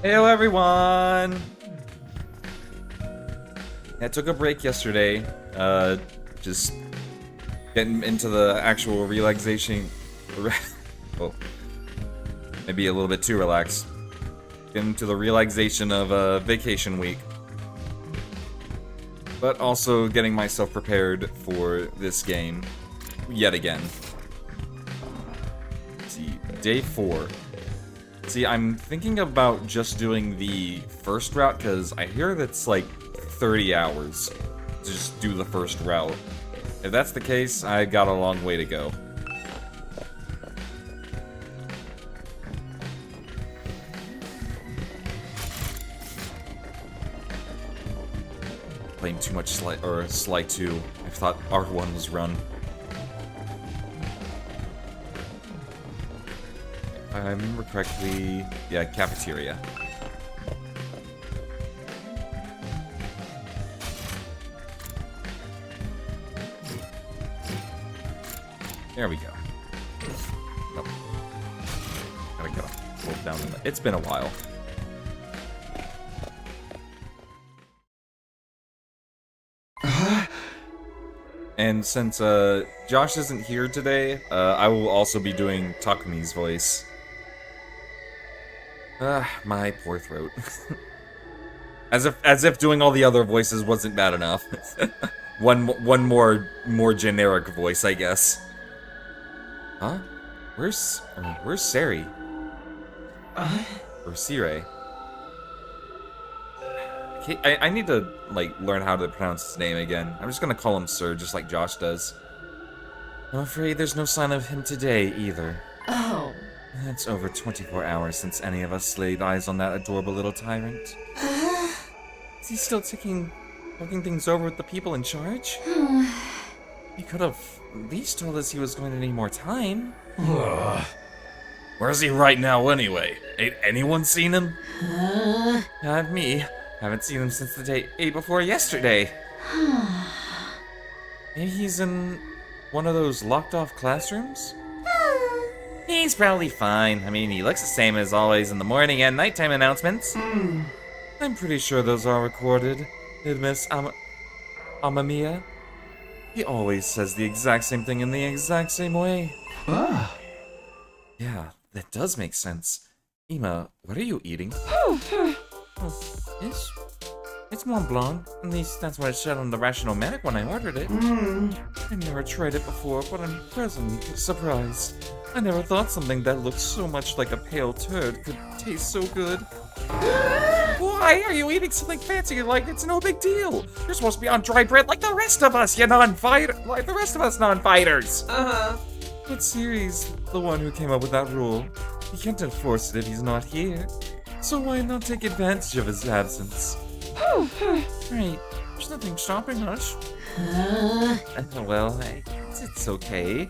Hello everyone! I took a break yesterday, just getting into the actual relaxation, well, maybe a little bit too relaxed. Getting into the relaxation of vacation week. But also getting myself prepared for this game, yet again. Let's see, day 4. See, I'm thinking about just doing the first route, because I hear that's like 30 hours to just do the first route. If that's the case, I got a long way to go. Playing too much Sly 2. I thought R1 was run. If I remember correctly, yeah, cafeteria. There we go. Oh. Gotta hold down. It's been a while. And since Josh isn't here today, I will also be doing Takumi's voice. My poor throat. as if doing all the other voices wasn't bad enough. one more generic voice, I guess. Huh? Where's Sari? Or Sire? I need to, like, learn how to pronounce his name again. I'm just gonna call him Sir, just like Josh does. I'm afraid there's no sign of him today, either. Oh. It's over 24 hours since any of us laid eyes on that adorable little tyrant. Is he still talking things over with the people in charge? He could have at least told us he was going to need more time. Where's he right now anyway? Ain't anyone seen him? Not me. Haven't seen him since the day before yesterday. Maybe he's in one of those locked off classrooms? He's probably fine. I mean, he looks the same as always in the morning and nighttime announcements. I'm pretty sure those are recorded. Did Miss Amamiya? He always says the exact same thing in the exact same way. Yeah, that does make sense. Ima, what are you eating? It's Mont Blanc. At least that's what it said on the Rational-Matic when I ordered it. I never tried it before, but I'm pleasantly surprised. I never thought something that looked so much like a pale turd could taste so good. Why are you eating something fancy like it's no big deal? You're supposed to be on dry bread like the rest of us, you non-fighter, like the rest of us non-fighters. But Siri's the one who came up with that rule. He can't enforce it if he's not here. So why not take advantage of his absence? Right, there's nothing stopping us. Well, it's okay.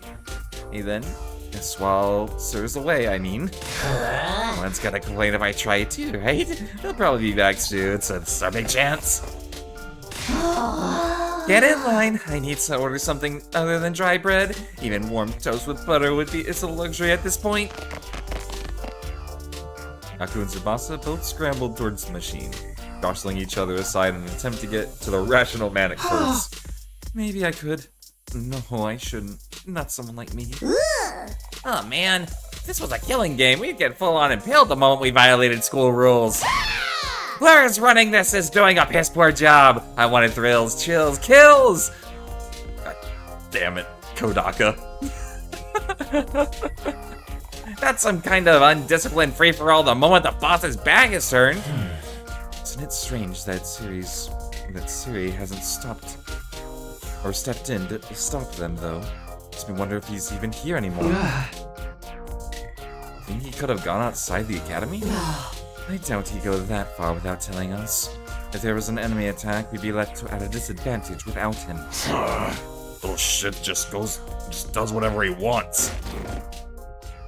Hey then, guess while Sir's away, I mean. No one's gonna complain if I try it too, right? He'll probably be back soon, so it's a big chance. Get in line. I need to order something other than dry bread. Even warm toast with butter is a luxury at this point. Aku and Tsubasa both scrambled towards the machine, jostling each other aside in an attempt to get to the Rational-Matic first. Maybe I could. No, I shouldn't. Not someone like me. Oh man, if this was a killing game, we'd get full-on impaled the moment we violated school rules. Whoever's running this is doing a piss-poor job. I wanted thrills, chills, kills! God damn it, Kodaka. That's some kind of undisciplined free-for-all the moment the boss's back is turned. Isn't it strange that Siri hasn't stopped or stepped in to stop them, though? Makes me wonder if he's even here anymore. Think he could have gone outside the academy? I doubt he'd go that far without telling us. If there was an enemy attack, we'd be left at a disadvantage without him. Little shit just does whatever he wants.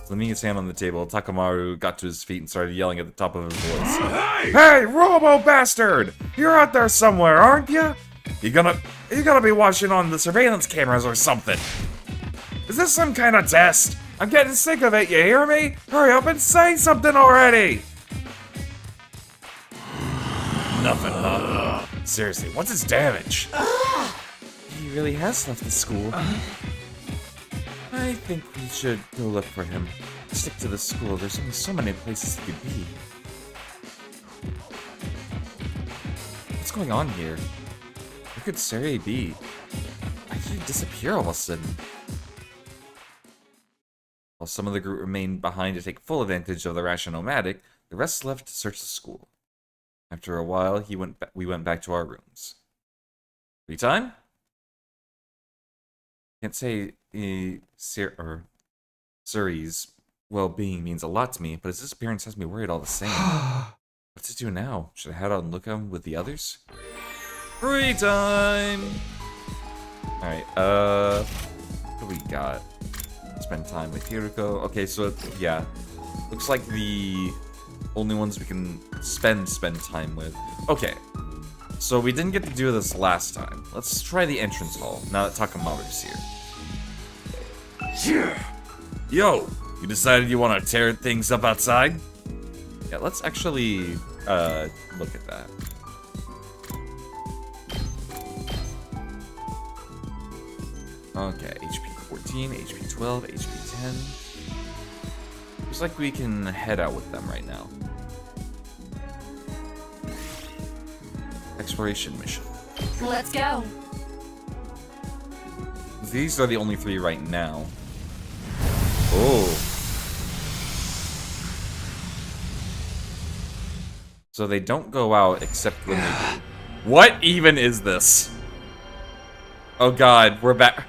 Slamming his hand on the table, Takamaru got to his feet and started yelling at the top of his voice. Hey, Robo Bastard! You're out there somewhere, aren't you? You gotta be watching on the surveillance cameras or something. Is this some kind of test? I'm getting sick of it, you hear me? Hurry up and say something already! Nothing, huh? Seriously, what's his damage? He really has left the school. I think we should go look for him. Stick to the school, there's only so many places he could be. What's going on here? Where could Sari be? Why did he disappear all of a sudden? While some of the group remained behind to take full advantage of the Rational-Matic, the rest left to search the school. After a while, we went back to our rooms. Free time? Can't say Suri's well-being means a lot to me, but his disappearance has me worried all the same. What to do now? Should I head out and look at him with the others? Free time! Alright, what do we got? Spend time with Hiroko. Okay, so, yeah. Looks like the only ones we can spend time with. Okay. So we didn't get to do this last time. Let's try the entrance hall, now that Takamaru's here. Yo, you decided you want to tear things up outside? Yeah, let's actually, look at that. Okay, HP 14, HP 12, HP 10. Looks like we can head out with them right now. Exploration mission. Let's go. These are the only 3 right now. Oh. So they don't go out except when they do. What even is this? Oh god, we're back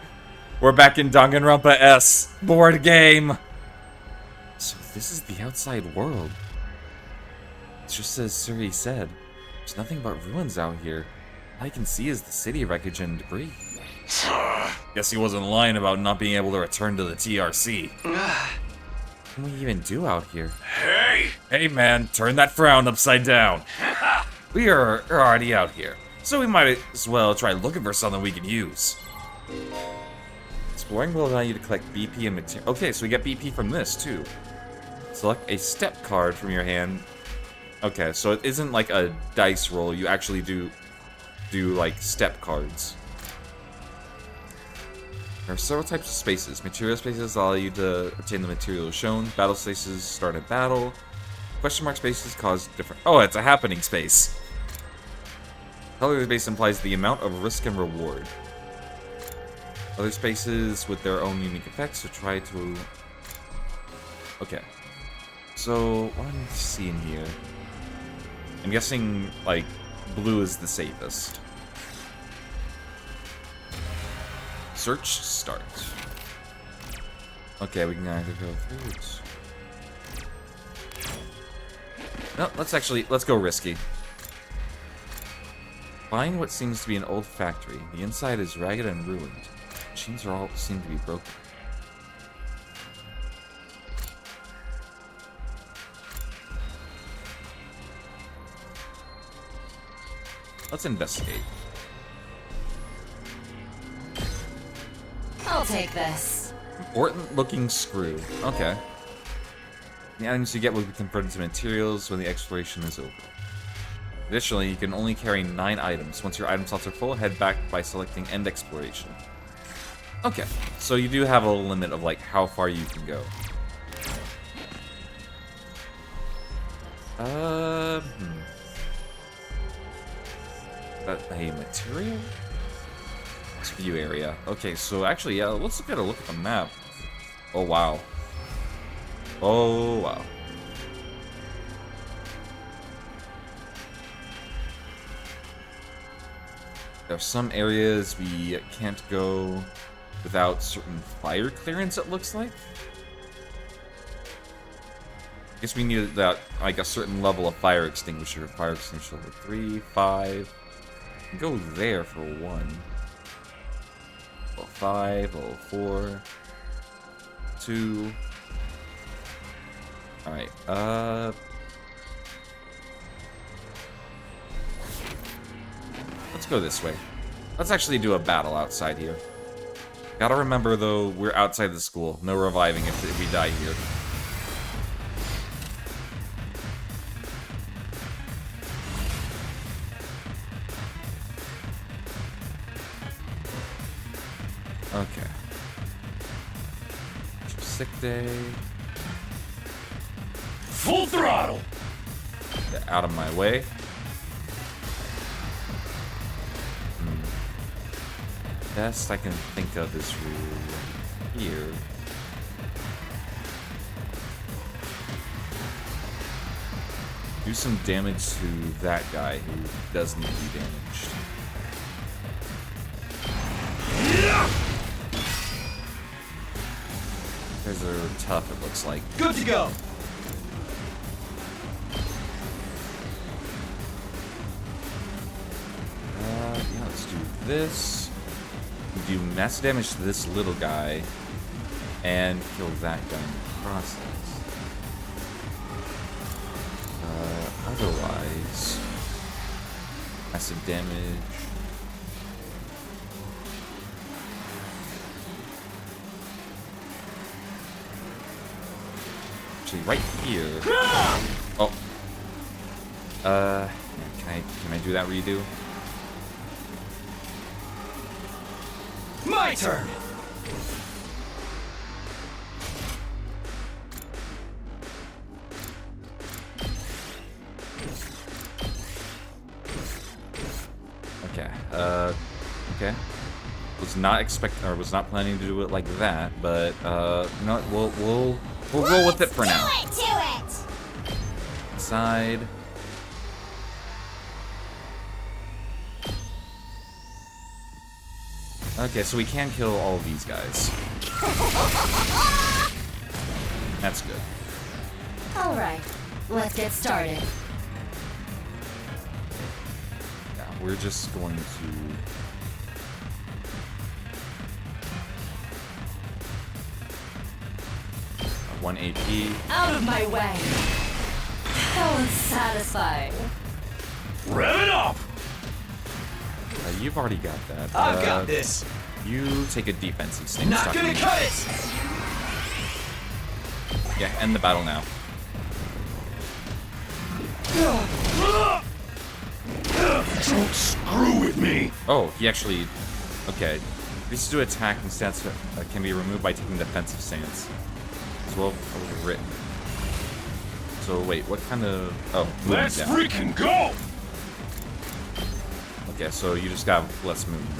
in Danganronpa S board game. So this is the outside world. It's just as Suri said. There's nothing but ruins out here. All I can see is the city wreckage and debris. Guess he wasn't lying about not being able to return to the TRC. What can we even do out here? Hey man, turn that frown upside down. We are already out here, so we might as well try looking for something we can use. Exploring will allow you to collect BP and material. Okay, so we get BP from this too. Select a step card from your hand. Okay, so it isn't like a dice roll. You actually do like step cards. There are several types of spaces. Material spaces allow you to obtain the material shown. Battle spaces start a battle. Question mark spaces cause different... Oh, it's a happening space. Color space implies the amount of risk and reward. Other spaces with their own unique effects, so try to... Okay. So, what am I seeing here? I'm guessing, like, blue is the safest. Search start. Okay, we can either go through it. No, let's go risky. Find what seems to be an old factory. The inside is ragged and ruined. Machines all seem to be broken. Let's investigate. I'll take this. Important looking screw. Okay. The items you get will be converted to materials when the exploration is over. Additionally, you can only carry 9 items. Once your item slots are full, head back by selecting End Exploration. Okay, so you do have a limit of like how far you can go. A material? It's view area. Okay, so actually, yeah, let's get a look at the map. Oh, wow. Oh, wow. There are some areas we can't go without certain fire clearance, it looks like. I guess we need that, like, a certain level of fire extinguisher. Fire extinguisher level 3, 5. Go there for 1. Level 5, level 4. 2. Alright, let's go this way. Let's actually do a battle outside here. Gotta remember, though, we're outside the school. No reviving if we die here. Okay. Sick day. Full throttle! Get out of my way. Best I can think of is here. Do some damage to that guy who does need to be damaged. Guys are tough, it looks like. Good to go. Yeah, let's do this. We do massive damage to this little guy and kill that guy in the process. Otherwise, massive damage. Actually, right here. Oh. Can I do that redo? My turn. Okay. Okay. Was not planning to do it like that, but you know what? We'll roll with it for now. Do it! Side. Okay, so we can kill all of these guys. That's good. Alright, let's get started. Yeah, we're just going to... 1 AP. Out of my way! How unsatisfying. Rev it up! You've already got that. I've got this. You take a defensive stance. Not gonna cut it. Yeah, end the battle now. Don't screw with me! Oh, he actually... Okay. This to attack and stats can be removed by taking defensive stance. As well as written. So wait, what kind of... Oh, movement Let's down. freaking go! Okay, so you just got less movement.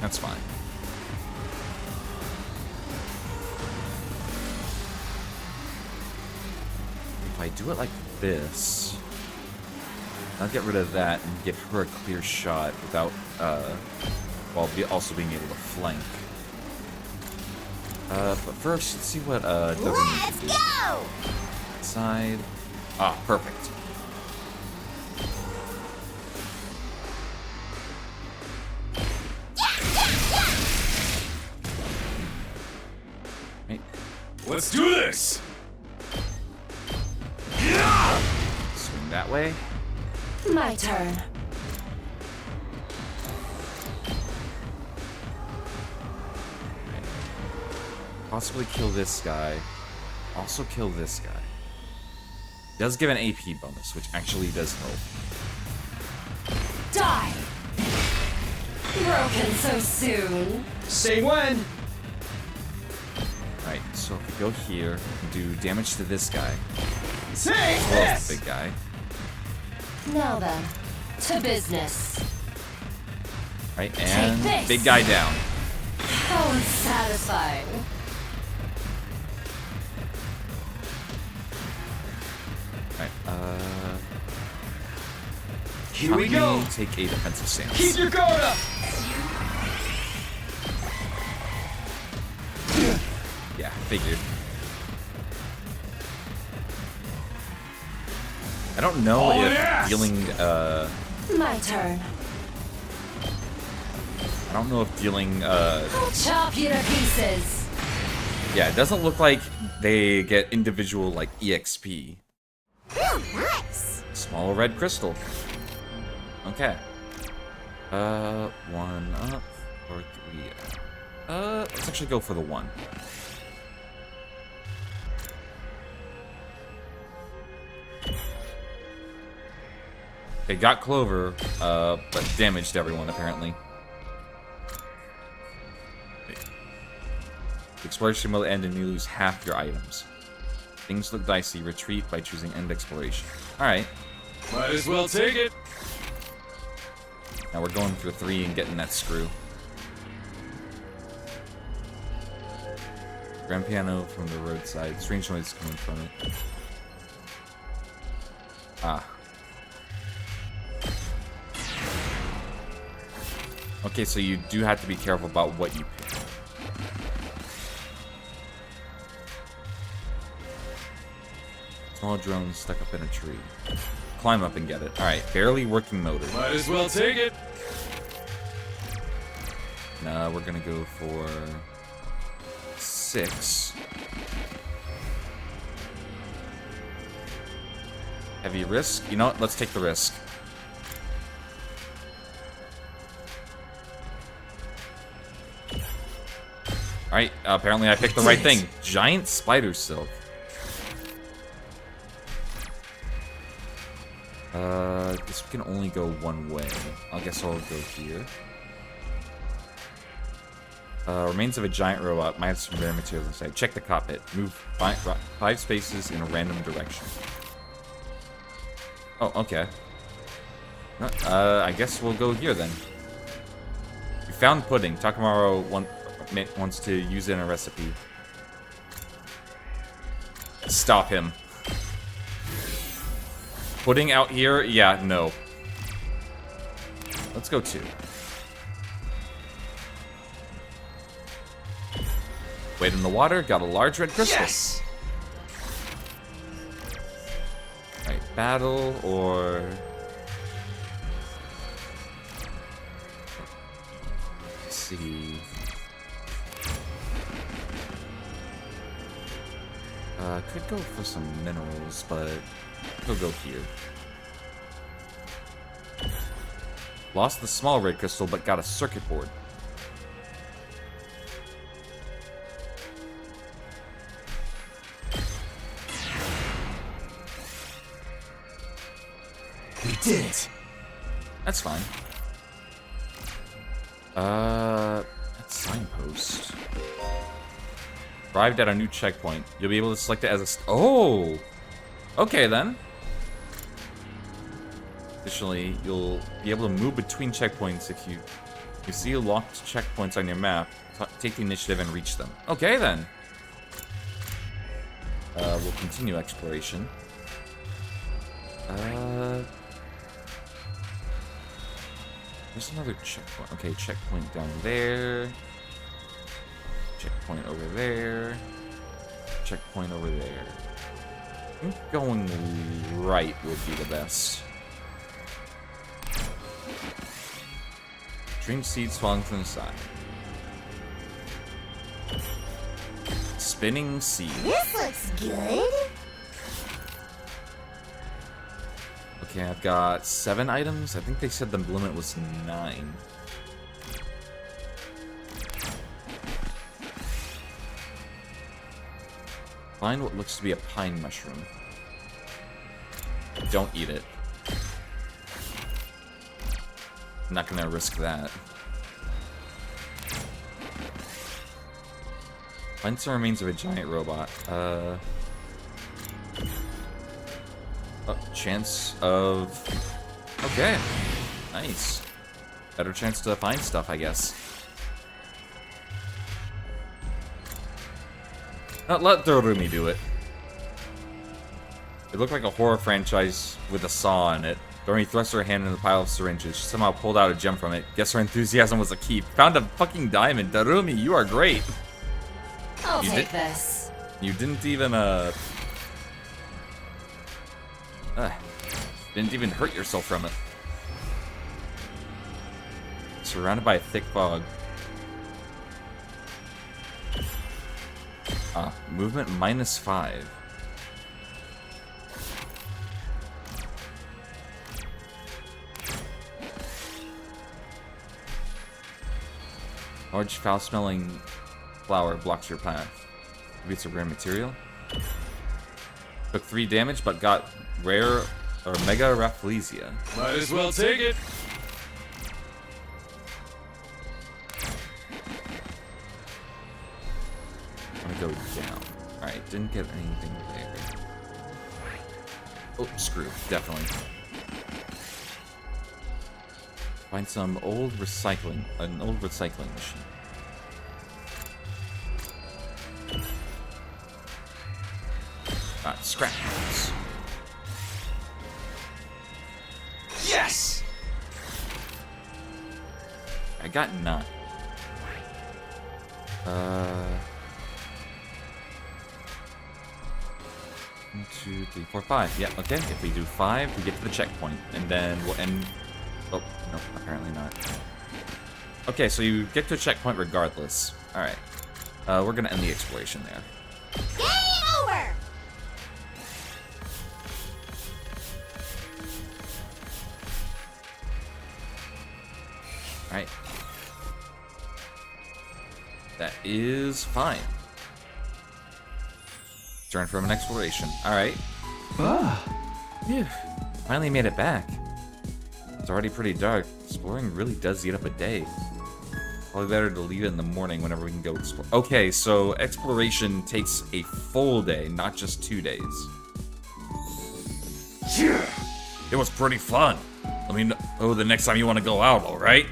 That's fine. If I do it like this, I'll get rid of that and give her a clear shot without, while also being able to flank. But first, let's see what, doesn't Let's need to do. go! Side. Ah, perfect. Right. Let's do this! Swing that way. My turn. Possibly kill this guy. Also kill this guy. Does give an AP bonus, which actually does help. Die! Broken so soon. Say when. Alright, so if we go here and do damage to this guy, Say as well as the this. big guy. Now then, to business. Right, and this. big guy down. How unsatisfying. Alright, Here we go. take a defensive stance. Keep your guard up. Yeah, figured. I don't know Oh, if yes! dealing, My turn. I don't know if dealing, I'll chop you to pieces. yeah, it doesn't look like they get individual, like, EXP. Nice. Small red crystal. Okay. 1 up or 3 up. Let's actually go for the 1. Okay, got Clover, but damaged everyone apparently. The exploration will end and you lose half your items. Things look dicey. Retreat by choosing end exploration. Alright. Might as well take it. Now we're going for 3 and getting that screw. Grand piano from the roadside. Strange noise coming from it. Ah. Okay, so you do have to be careful about what you pick. Small drone stuck up in a tree. Climb up and get it. Alright, barely working motor. Might as well take it. Nah, we're gonna go for 6. Heavy risk? You know what? Let's take the risk. Alright, apparently I picked the right thing. Giant spider silk. This can only go one way. I guess I'll go here. Remains of a giant robot. Might have some rare materials inside. Check the cockpit. Move 5 spaces in a random direction. Oh, okay. I guess we'll go here then. We found pudding. Takamaru wants to use it in a recipe. Stop him. Pudding out here? Yeah, no. Let's go 2. Yes. Wade in the water, got a large red crystal. Yes. battle, or... Let's see... Could go for some minerals, but we'll go here. Lost the small red crystal, but got a circuit board. We did it. That's fine. That signpost. Arrived at a new checkpoint. You'll be able to select it as a... Oh! Okay, then. Additionally, you'll be able to move between checkpoints if you see locked checkpoints on your map. Take the initiative and reach them. Okay, then. We'll continue exploration. There's another checkpoint. Okay, checkpoint down there. Checkpoint over there. Checkpoint over there. I think going right would be the best. Dream seeds falling from the side. Spinning seed. This looks good. Okay, I've got 7 items. I think they said the limit was 9. Find what looks to be a pine mushroom. Don't eat it. I'm not gonna risk that. Find some remains of a giant robot. Chance of... Okay. Nice. Better chance to find stuff, I guess. Let Dorumi do it. It looked like a horror franchise with a saw in it. Dorumi thrust her hand in the pile of syringes. She somehow pulled out a gem from it. Guess her enthusiasm was a key. Found a fucking diamond. Dorumi, you are great. I'll You take did- this. You didn't even, didn't even hurt yourself from it. Surrounded by a thick fog. Movement -5. Large foul-smelling flower blocks your path. Maybe it's a rare material. Took 3 damage, but got rare or mega rafflesia. Might as well take it. I'm gonna go down. Alright, didn't get anything there. Oh, screw. Definitely. Find some an old recycling machine. Scrap parts. Yes. I got 9. 1, 2, 3, 4, 5. Yeah, okay. If we do 5, we get to the checkpoint, and then we'll end. Oh, no, apparently not. Okay, so you get to a checkpoint regardless. All right, we're gonna end the exploration there. Game over. All right, that is fine. Turn from an exploration. All right. Phew. Finally made it back. It's already pretty dark. Exploring really does eat up a day. Probably better to leave it in the morning whenever we can go explore. Okay, so exploration takes a full day, not just 2 days. Yeah, it was pretty fun. Let me know the next time you want to go out, alright?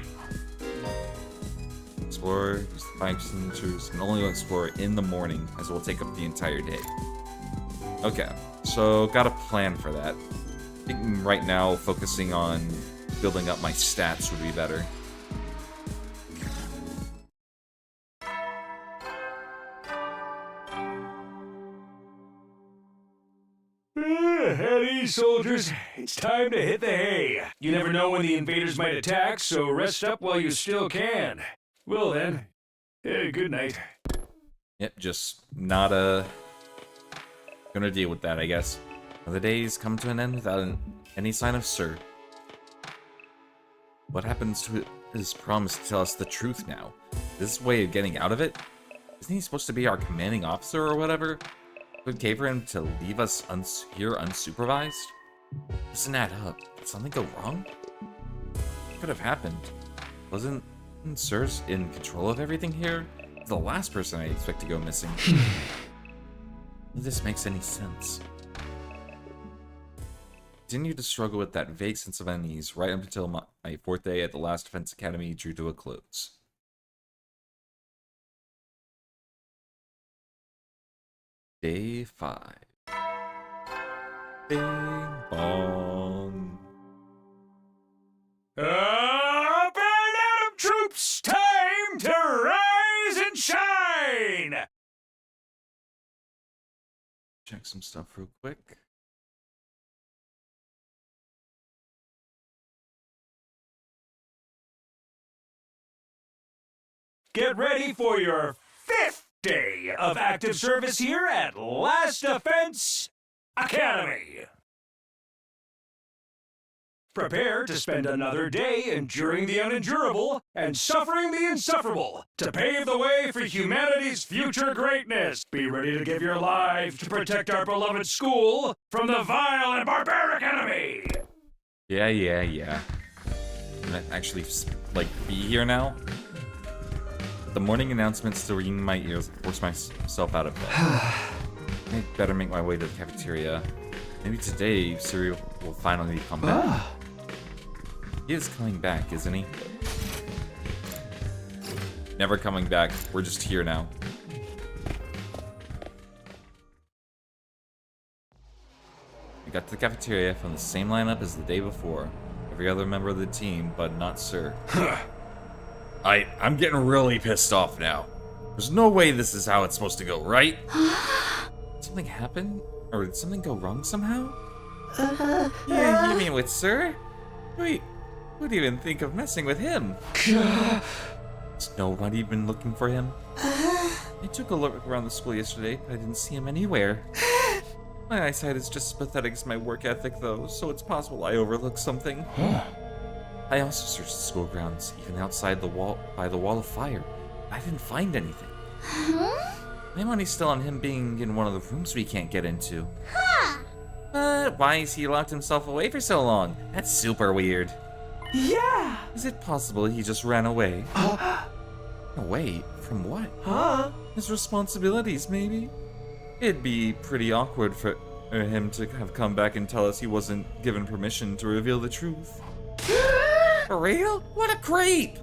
Explore, use the 5 signatures, and only explore in the morning, as it will take up the entire day. Okay, so got a plan for that. I think right now, focusing on building up my stats would be better. At ease, soldiers. It's time to hit the hay. You never know when the invaders might attack, so rest up while you still can. Well then, good night. Yep, just not gonna deal with that, I guess. The days come to an end without any sign of Sir. What happens to his promise to tell us the truth now? This way of getting out of it? Isn't he supposed to be our commanding officer or whatever? Would it okay for him to leave us here unsupervised? Doesn't add up. Did something go wrong? What could have happened? Wasn't Sir in control of everything here? He's the last person I expect to go missing. None of this makes any sense. Continued to struggle with that vague sense of unease right up until my fourth day at the last Defense Academy drew to a close. Day 5. Bing bong. Up and at 'em, troops! Time to rise and shine! Check some stuff real quick. Get ready for your 5th day of active service here at Last Defense Academy. Prepare to spend another day enduring the unendurable and suffering the insufferable to pave the way for humanity's future greatness. Be ready to give your life to protect our beloved school from the vile and barbaric enemy. Yeah. I'm gonna actually, like, be here now. The morning announcements still ringing in my ears force myself out of bed. I better make my way to the cafeteria. Maybe today Siri will finally come back. He is coming back, isn't he? Never coming back. We're just here now. We got to the cafeteria from the same lineup as the day before. Every other member of the team, but not Sir. I'm getting really pissed off now. There's no way this is how it's supposed to go, right? Did something happen? Or did something go wrong somehow? Yeah, you mean with Sir? Wait, who'd even think of messing with him? Has nobody been looking for him? I took a look around the school yesterday, but I didn't see him anywhere. My eyesight is just as pathetic as my work ethic, though, so it's possible I overlooked something. I also searched the school grounds, even outside the wall, by the wall of fire. I didn't find anything. My money's still on him being in one of the rooms we can't get into. But why is he locked himself away for so long? That's super weird. Yeah! Is it possible he just ran away? Away? From what? His responsibilities, maybe? It'd be pretty awkward for him to have come back and tell us he wasn't given permission to reveal the truth. For real? What a creep!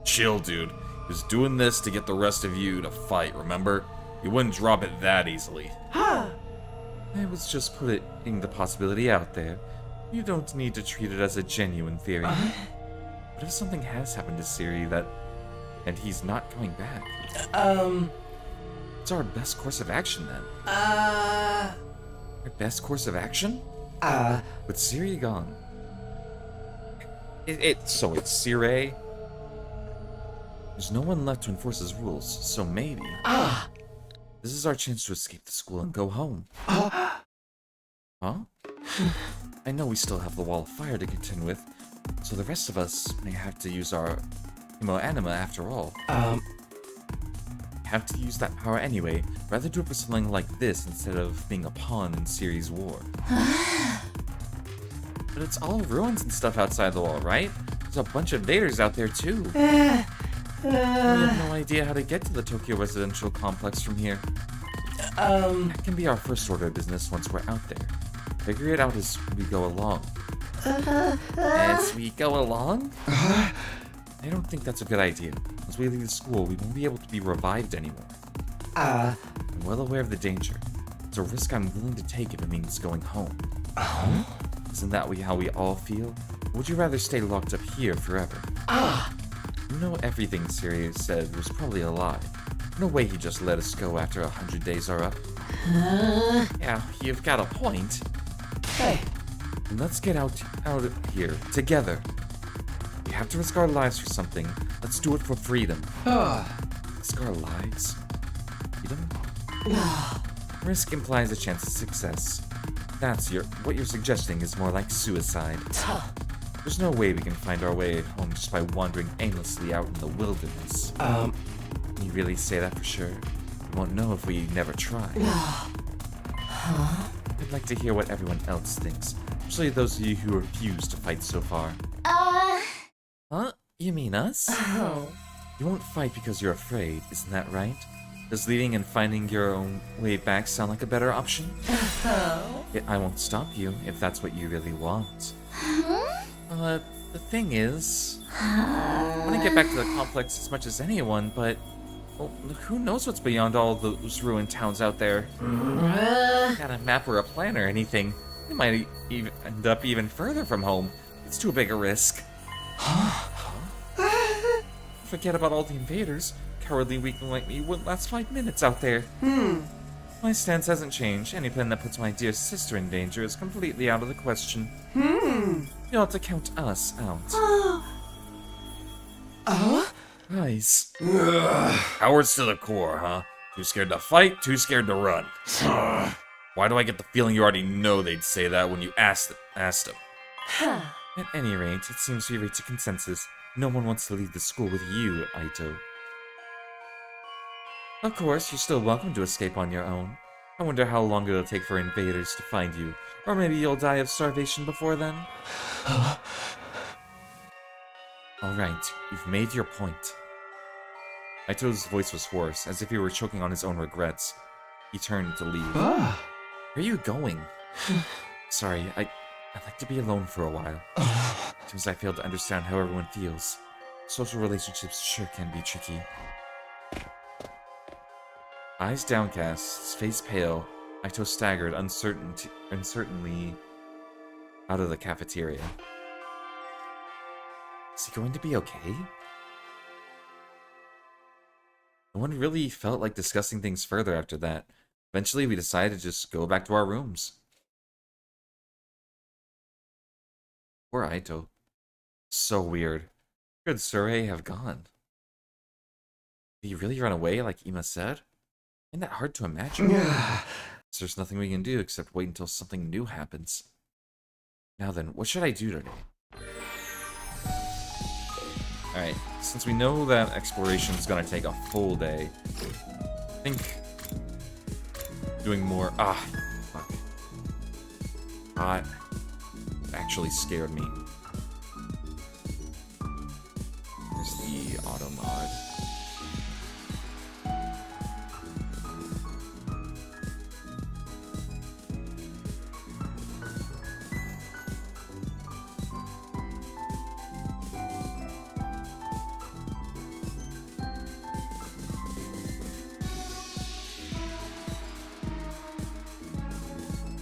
Chill, dude. He was doing this to get the rest of you to fight, remember? He wouldn't drop it that easily. I was just putting the possibility out there. You don't need to treat it as a genuine theory. What if something has happened to Siri and he's not coming back? What's our best course of action then? Our best course of action? With Siri gone. So it's Siri? There's no one left to enforce his rules, so maybe. This is our chance to escape the school and go home. Huh? I know we still have the wall of fire to contend with, so the rest of us may have to use our anima after all. Have to use that power anyway. Rather do it for something like this instead of being a pawn in Siri's war. But it's all ruins and stuff outside the wall, right? There's a bunch of invaders out there too. We have no idea how to get to the Tokyo residential complex from here. That can be our first order of business once we're out there. Figure it out as we go along. As we go along? I don't think that's a good idea. As we leave the school, we won't be able to be revived anymore. I'm well aware of the danger. It's a risk I'm willing to take if it means going home. Isn't that how we all feel? Or would you rather stay locked up here forever? You know everything Siri said was probably a lie. No way he just let us go after 100 days are up. Yeah, you've got a point. Hey, Let's get out of here, together. We have to risk our lives for something. Let's do it for freedom. Risk our lives? Freedom? Risk implies a chance of success. What you're suggesting is more like suicide. There's no way we can find our way home just by wandering aimlessly out in the wilderness. You really say that for sure? We won't know if we never try. I'd like to hear what everyone else thinks, especially those of you who refuse to fight so far. Huh? You mean us? You won't fight because you're afraid, isn't that right? Does leaving and finding your own way back sound like a better option? I won't stop you if that's what you really want. The thing is, I want to get back to the complex as much as anyone, but well, who knows what's beyond all those ruined towns out there? Got a map or a plan or anything. We might even end up even further from home. It's too big a risk. Forget about all the invaders. Cowardly weakling like me wouldn't last 5 minutes out there. My stance hasn't changed. Any plan that puts my dear sister in danger is completely out of the question. You'll have to count us out. Nice. Cowards to the core, huh? Too scared to fight, too scared to run. Why do I get the feeling you already know they'd say that when you asked them? At any rate, it seems we reached a consensus. No one wants to leave the school with you, Aito. Of course, you're still welcome to escape on your own. I wonder how long it'll take for invaders to find you. Or maybe you'll die of starvation before then? Alright, you've made your point. Aito's voice was hoarse, as if he were choking on his own regrets. He turned to leave. Where are you going? Sorry, I'd like to be alone for a while. Seems I fail to understand how everyone feels. Social relationships sure can be tricky. Eyes downcast, face pale, Aito staggered uncertainly out of the cafeteria. Is he going to be okay? No one really felt like discussing things further after that. Eventually, we decided to just go back to our rooms. Poor Aito. So weird. Where could Surrey have gone? Did he really run away like Ima said? Isn't that hard to imagine? So there's nothing we can do except wait until something new happens. Now then, what should I do today? Alright, since we know that exploration is gonna take a full day, I think doing more... fuck. That actually scared me. There's the auto mod.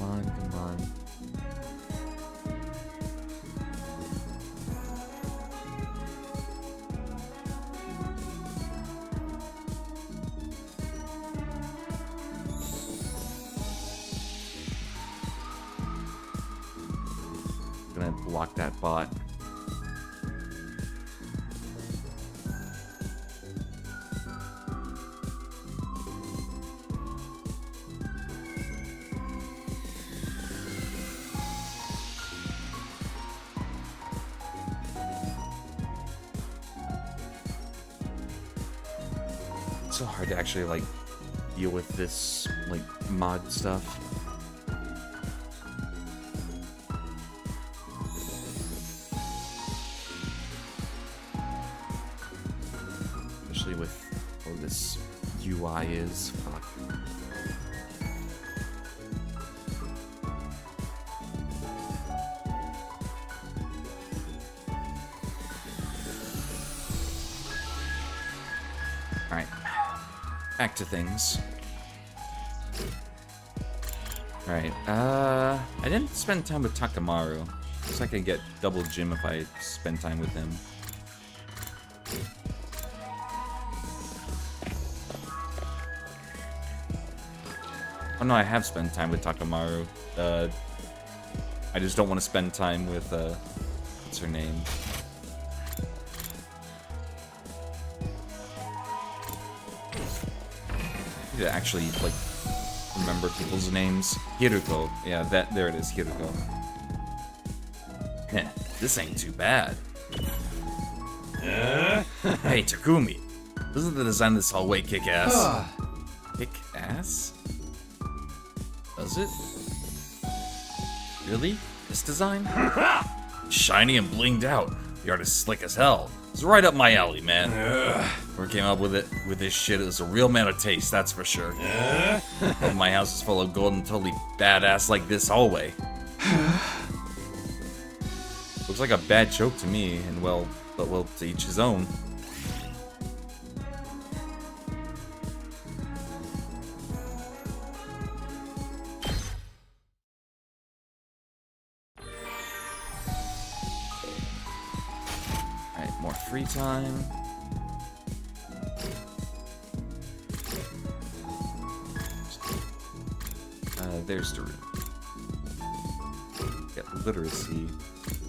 Come on. Gonna block that bot. It's so hard to actually like deal with this like mod stuff. Especially with how this UI is. Fuck. Alright. Back to things. Alright, I didn't spend time with Takamaru. Looks like I get double gym if I spend time with him. Oh no, I have spent time with Takamaru. I just don't want to spend time with, what's her name? I need to actually, like, remember people's names. Hiruko. Yeah, there it is, Hiruko. Heh, this ain't too bad. Hey, Takumi. Doesn't the design of this hallway kick ass? Kick ass? Does it? Really? This design? Shiny and blinged out. The art is slick as hell. It's right up my alley, man. Whoever came up with this shit is a real man of taste, that's for sure. And my house is full of gold and totally badass like this hallway. Looks like a bad joke to me, and well, to each his own. Alright, more free time. There's the room. Get literacy.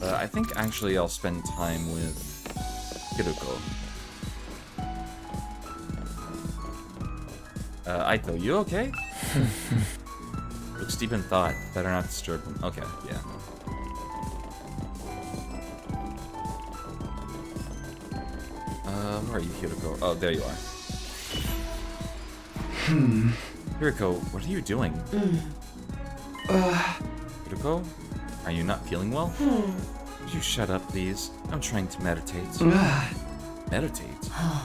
I think actually I'll spend time with Hiruko. Aito, you okay? Looks deep in thought. Better not disturb him. Okay, yeah. Where are you, Hiruko? Oh, there you are. Hiruko, what are you doing? Hiruko? Are you not feeling well? Would you shut up, please? I'm trying to meditate. Meditate? I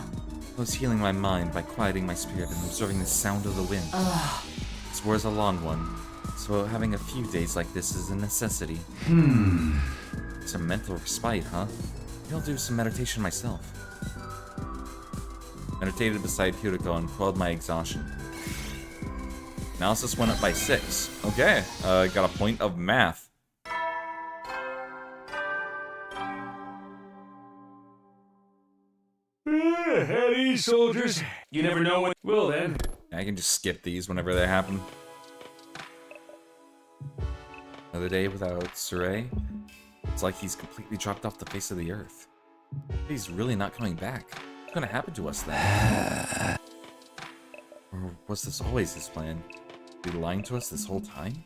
was healing my mind by quieting my spirit and observing the sound of the wind. This war is a long one, so having a few days like this is a necessity. It's a mental respite, huh? Maybe I'll do some meditation myself. Meditated beside Hiruko and quelled my exhaustion. Analysis went up by 6. Okay, got a point of math. At ease, soldiers. You never know when. Well then. I can just skip these whenever they happen. Another day without Surei. It's like he's completely dropped off the face of the earth. He's really not coming back. What's gonna happen to us then? Or was this always his plan? Be lying to us this whole time?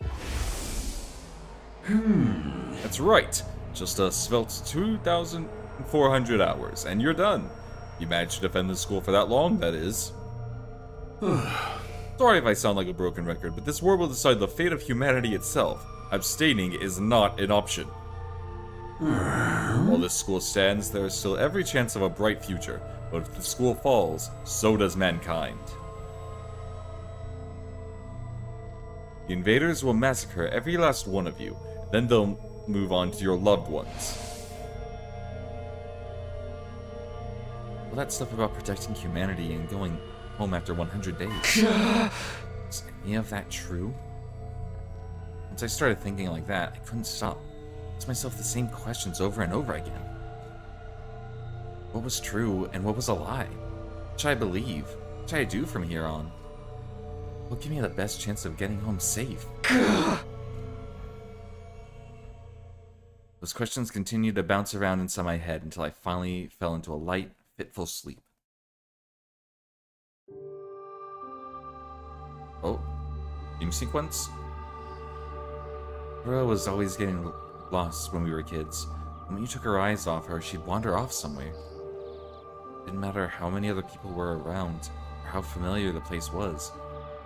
That's right. Just a svelte 2,400 hours, and you're done. You managed to defend the school for that long, that is. Sorry if I sound like a broken record, but this war will decide the fate of humanity itself. Abstaining is not an option. While this school stands, there is still every chance of a bright future, but if the school falls, so does mankind. The invaders will massacre every last one of you, then they'll move on to your loved ones. All that stuff about protecting humanity and going home after 100 days. Is any of that true? Once I started thinking like that, I couldn't stop. I asked myself the same questions over and over again. What was true and what was a lie? What should I believe? What should I do from here on? What will give me the best chance of getting home safe? Those questions continued to bounce around inside my head until I finally fell into a light, fitful sleep. Oh, dream sequence? Rua was always getting lost when we were kids, and when you took her eyes off her, she'd wander off somewhere. It didn't matter how many other people were around, or how familiar the place was.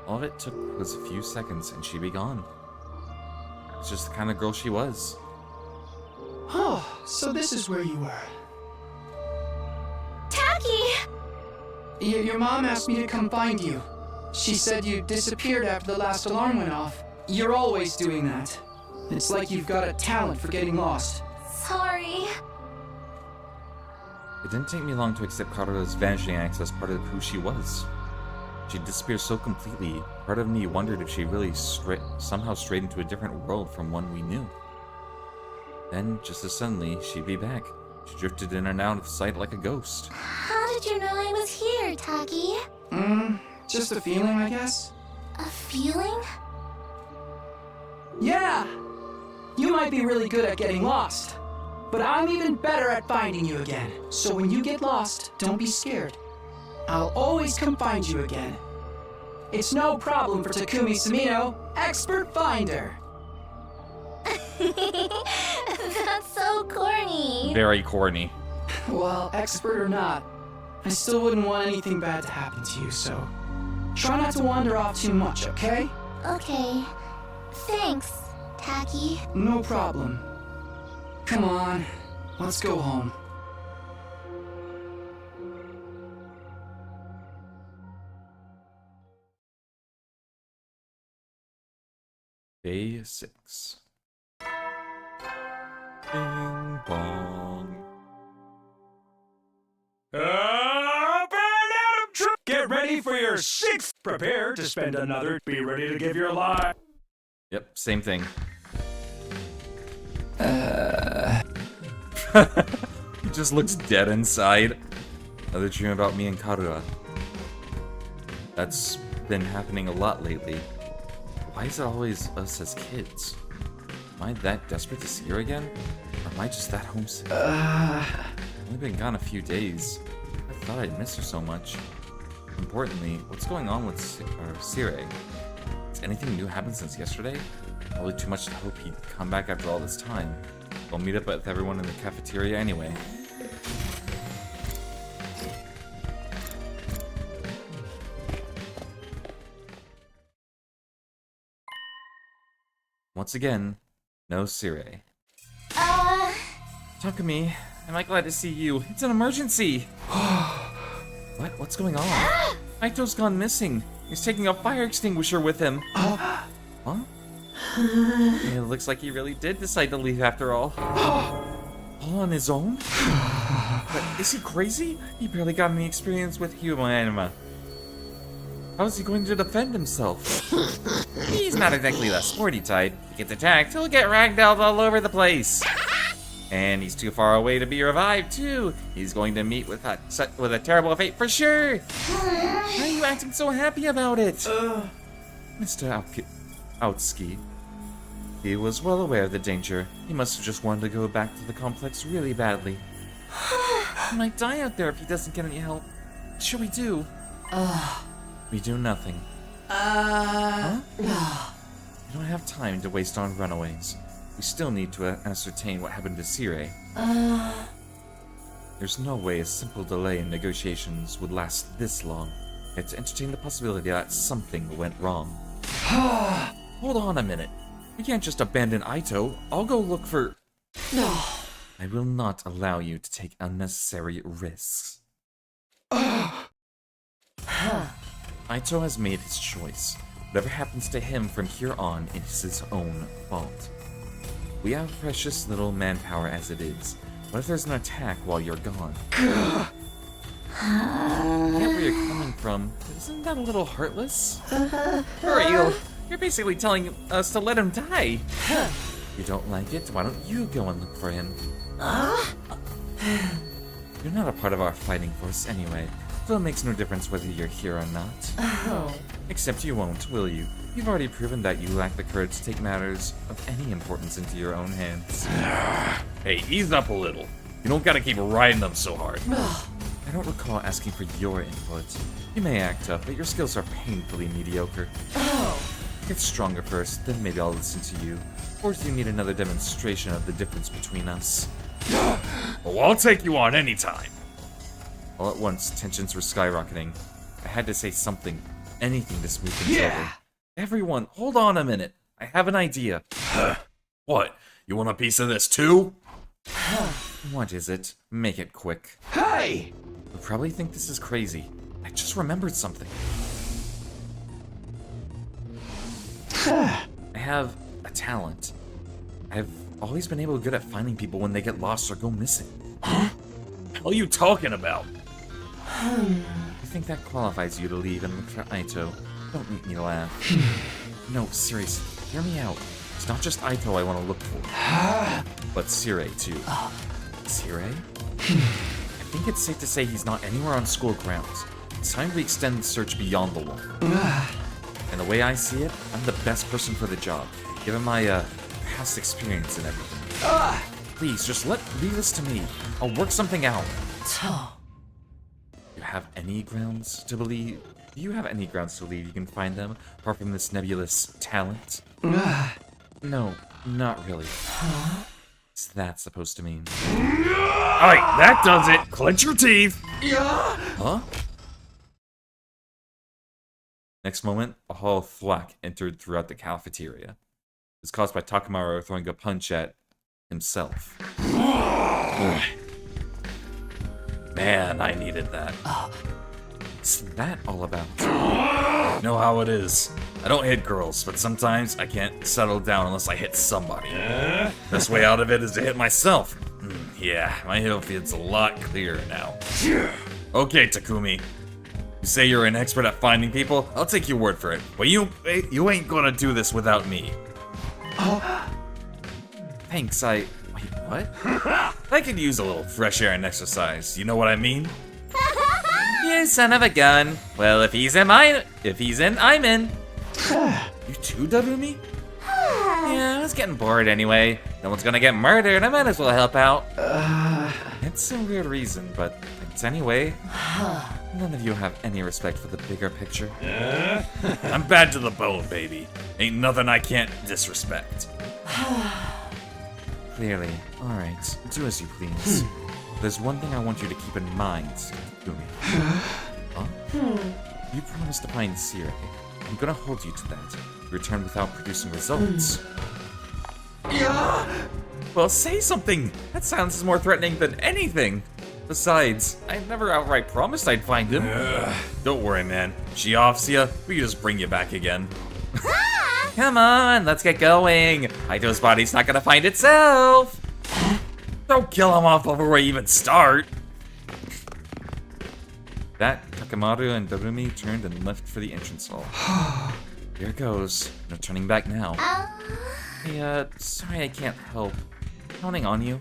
All it took was a few seconds, and she'd be gone. It's just the kind of girl she was. Oh, so this is where you were. Taki! Your mom asked me to come find you. She said you disappeared after the last alarm went off. You're always doing that. It's like you've got a talent for getting lost. Sorry. It didn't take me long to accept Karu's vanishing acts as part of who she was. She disappeared so completely, part of me wondered if she really somehow strayed into a different world from one we knew. Then, just as suddenly, she'd be back. She drifted in and out of sight like a ghost. How did you know I was here, Taki? Just a feeling, I guess. A feeling? Yeah! You might be really good at getting lost, but I'm even better at finding you again. So when you get lost, don't be scared. I'll always come find you again. It's no problem for Takumi Samino, expert finder. That's so corny. Very corny. Well, expert or not, I still wouldn't want anything bad to happen to you, so try not to wander off too much, okay? Okay. Thanks, Taki. No problem. Come on, let's go home. Day 6. Bing bong. Up and at 'em, troop! Get ready for your 6th. Prepare to spend another. Be ready to give your life. Yep, same thing. He just looks dead inside. Another dream about me and Karua. That's been happening a lot lately. Why is it always us as kids? Am I that desperate to see her again? Or am I just that homesick? I've only been gone a few days. I thought I'd miss her so much. Importantly, what's going on with Sire? Has anything new happened since yesterday? Probably too much to hope he'd come back after all this time. We'll meet up with everyone in the cafeteria anyway. Once again, no Sire. Takumi, am I glad to see you? It's an emergency! What? What's going on? Aito's gone missing. He's taking a fire extinguisher with him. Huh? It looks like he really did decide to leave after all. All on his own? But is he crazy? He barely got any experience with human anima. How is he going to defend himself? He's not exactly the sporty type. If he gets attacked, he'll get ragdolled all over the place. And he's too far away to be revived, too. He's going to meet with a terrible fate for sure. Why are you acting so happy about it? Mr. Outski. He was well aware of the danger. He must have just wanted to go back to the complex really badly. He might die out there if he doesn't get any help. What should we do? We do nothing. Huh? We don't have time to waste on runaways. We still need to ascertain what happened to Sire. There's no way a simple delay in negotiations would last this long. We had to entertain the possibility that something went wrong. Hold on a minute. We can't just abandon Aito. I'll go look for... No. I will not allow you to take unnecessary risks. Aito has made his choice. Whatever happens to him from here on is his own fault. We have precious little manpower as it is. What if there's an attack while you're gone? I get where you're coming from. Isn't that a little heartless? Hurry, you're basically telling us to let him die. You don't like it? Why don't you go and look for him? You're not a part of our fighting force anyway, so it makes no difference whether you're here or not. Except you won't, will you? You've already proven that you lack the courage to take matters of any importance into your own hands. Hey, ease up a little. You don't gotta keep riding them so hard. I don't recall asking for your input. You may act tough, but your skills are painfully mediocre. Get stronger first, then maybe I'll listen to you. Or do you need another demonstration of the difference between us? Well, I'll take you on anytime. All at once, tensions were skyrocketing. I had to say something, anything to smooth things over. Everyone, hold on a minute. I have an idea. What? You want a piece of this too? What is it? Make it quick. Hey! You'll probably think this is crazy. I just remembered something. I have a talent. I've always been able to good at finding people when they get lost or go missing. What are you talking about? I think that qualifies you to leave and look for Aito. Don't make me laugh. No, seriously, hear me out. It's not just Aito I want to look for, but Sire too. Sire? I think it's safe to say he's not anywhere on school grounds. It's time we extend the search beyond the wall. And the way I see it, I'm the best person for the job. given my past experience and everything. Please, just leave this to me. I'll work something out. Do you have any grounds to believe? Do you have any grounds to believe you can find them, apart from this nebulous talent? No, not really. What's that supposed to mean? Alright, that does it. Clench your teeth. Huh? Next moment, a hollow thwack entered throughout the cafeteria. It was caused by Takamaru throwing a punch at himself. Man, I needed that. What's that all about? You know how it is. I don't hit girls, but sometimes I can't settle down unless I hit somebody. Best way out of it is to hit myself. Yeah, my heel feels a lot clearer now. Okay, Takumi. You say you're an expert at finding people? I'll take your word for it. But you ain't gonna do this without me. Thanks, Wait, what? I could use a little fresh air and exercise. You know what I mean? You son of a gun. Well, if he's in, I'm in. You too, Darumi? Yeah, I was getting bored anyway. No one's gonna get murdered. I might as well help out. It's a weird reason, but thanks anyway. None of you have any respect for the bigger picture. I'm bad to the bone, baby. Ain't nothing I can't disrespect. Clearly. Alright, do as you please. There's one thing I want you to keep in mind, Takumi. Huh? You promised to find Siri. I'm gonna hold you to that. You return without producing results. Well, say something! That sounds more threatening than anything! Besides, I never outright promised I'd find him. Don't worry, man. She offs ya, we can just bring you back again. Come on, let's get going! Aito's body's not gonna find itself! Don't kill him off before we even start. That, Takamaru and Darumi turned and left for the entrance hall. Here goes. No turning back now. Hey, sorry I can't help. Counting on you.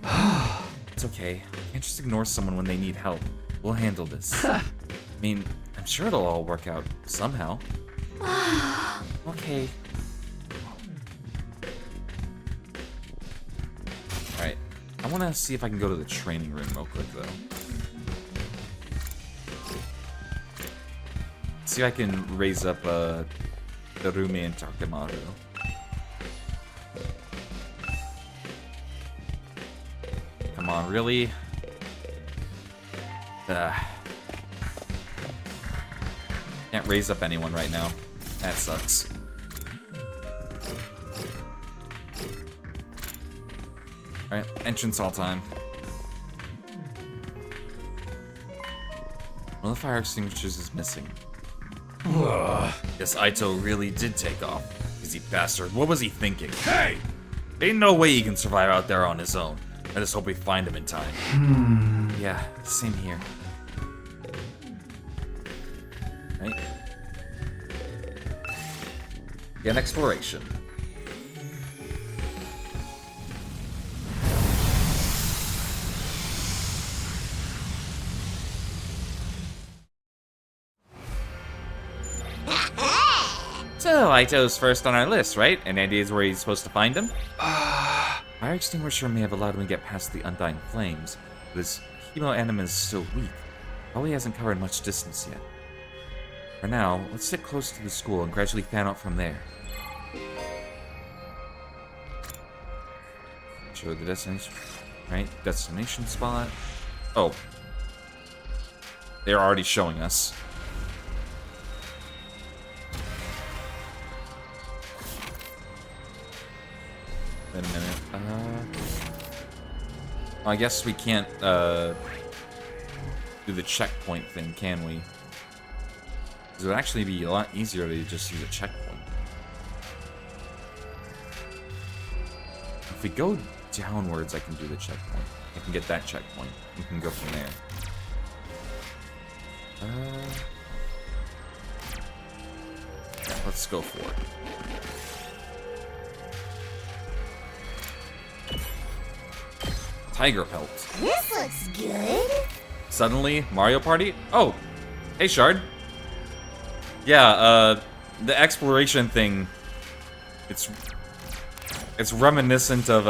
It's okay. Can't just ignore someone when they need help. We'll handle this. I mean, I'm sure it'll all work out somehow. Okay. Alright. I want to see if I can go to the training room real quick, though. See if I can raise up Darumi and Takamaru. Come on, really? Can't raise up anyone right now. That sucks. Alright, entrance all time. One of the fire extinguishers is missing. Guess Aito really did take off. Easy bastard. What was he thinking? Hey! Ain't no way he can survive out there on his own. I just hope we find him in time. Yeah, same here. Right? Again, exploration. So, Aito's first on our list, right? Any ideas where he's supposed to find him? Fire extinguisher may have allowed him to get past the undying flames, but his hemo is still weak. Probably hasn't covered much distance yet. For now, let's sit close to the school and gradually fan out from there. Show the destination, right? Destination spot. Oh. They're already showing us. Wait a minute. I guess we can't do the checkpoint thing, can we? Because it would actually be a lot easier to just use a checkpoint. If we go downwards, I can do the checkpoint. I can get that checkpoint. We can go from there. Yeah, let's go for it. Tiger pelt. This looks good. Suddenly, Mario Party? Oh, hey Shard. Yeah, the exploration thing, it's It's reminiscent of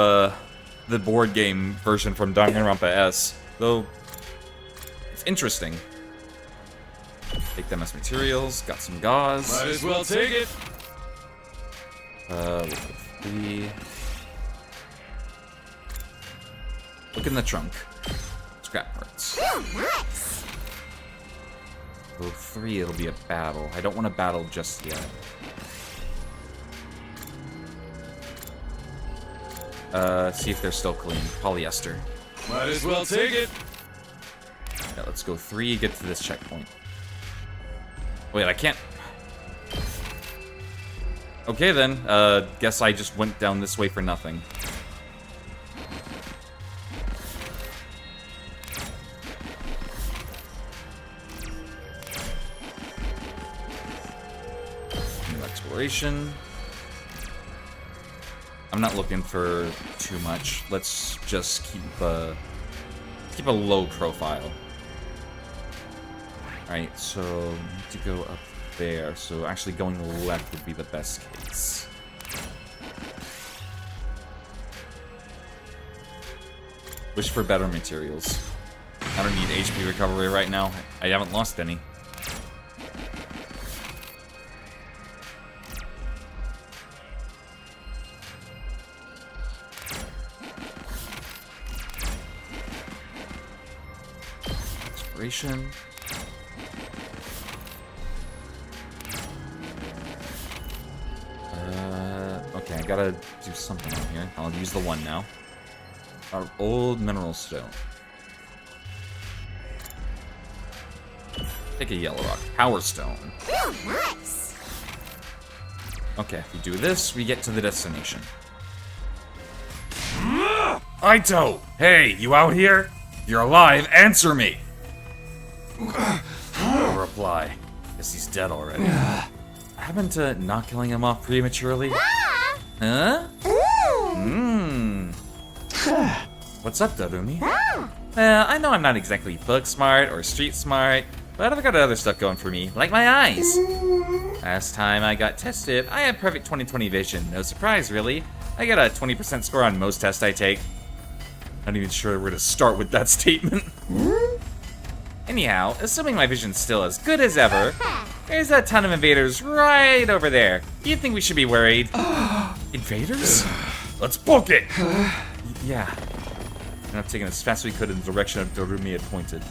the board game version from Danganronpa S, though it's interesting. Take them as materials. Got some gauze. Might as well take it. Look in the trunk. Scrap parts. Oh, 3, it'll be a battle. I don't want to battle just yet. See if they're still clean. Polyester. Might as well take it. Yeah, let's go 3, get to this checkpoint. Wait, I can't... Okay then, guess I just went down this way for nothing. New exploration. I'm not looking for too much. Let's just keep a low profile. Alright, so need to go up there. So actually going left would be the best case. Wish for better materials. I don't need HP recovery right now. I haven't lost any. Exploration. Okay, I gotta do something on here. I'll use the 1 now. Our old mineral stone. Take a yellow rock. Power stone. Oh, nice. Okay, if we do this, we get to the destination. Aito! Hey, you out here? If you're alive, answer me! No reply. Guess he's dead already. Happened to not killing him off prematurely? Huh? What's up, Darumi? I know I'm not exactly book smart or street smart, but I've got other stuff going for me, like my eyes. Last time I got tested, I had perfect 20/20 vision. No surprise, really. I get a 20% score on most tests I take. Not even sure where to start with that statement. Anyhow, assuming my vision's still as good as ever, there's a ton of invaders right over there. Do you think we should be worried? Invaders? Let's book it! Yeah. And I've taken as fast as we could in the direction of Darumi had pointed.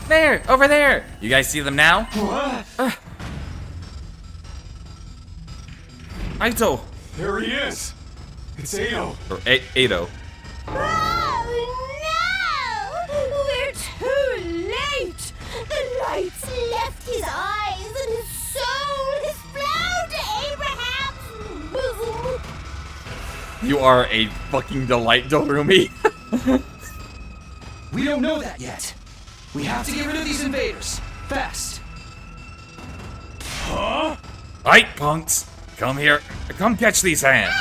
There! Over there! You guys see them now? What? Aito! There he is. It's Ato. Or Ado. Oh no! We're too late! The lights left his eyes and his soul has flown to Abraham's bosom! You are a fucking delight, Darumi. We don't know that yet. We have to get rid of these invaders. Fast. Aight, punks! Come here. Come catch these hands.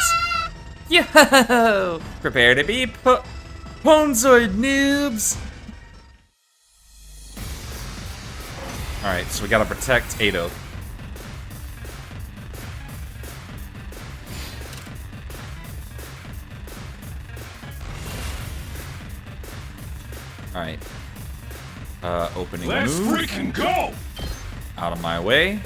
Yo! Prepare to be Ponzoid noobs! Alright, so we gotta protect Ado. Alright. Opening Let's move. freaking go! Out of my way.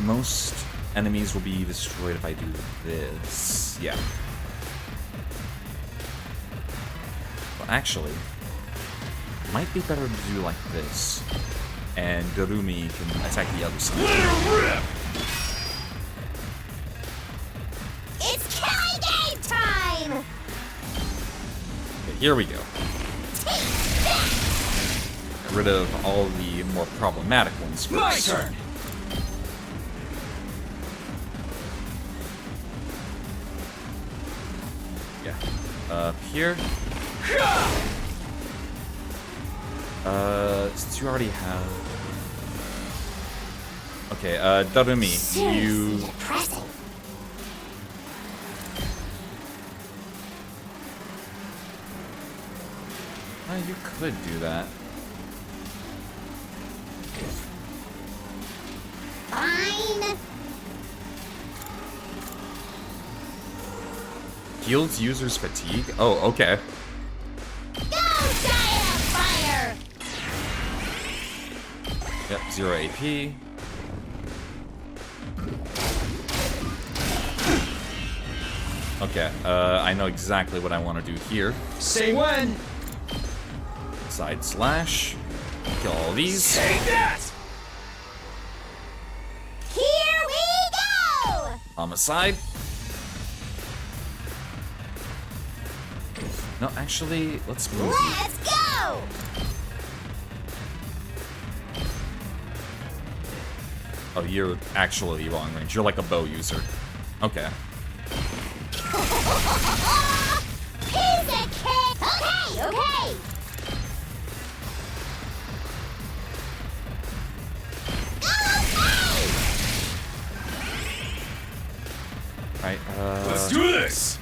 Most enemies will be destroyed if I do this. Yeah. Well, actually, it might be better to do like this. And Darumi can attack the other side. Let her rip! It's killing game time! Okay, here we go. Get rid of all the more problematic ones first. My turn. Yeah. Up here. Since you already have... Okay, Darumi, you... Seriously depressing. You could do that. Heals users fatigue? Oh, okay. Go, Giant of Fire! Yep, 0 AP. Okay, I know exactly what I want to do here. Say when. Side slash. Kill all these. Say that! Here we go! Homicide. No, actually, let's move. Let's go! Oh, you're actually long range. You're like a bow user. Okay. Piece of cake! Okay, okay! Right, Let's do this!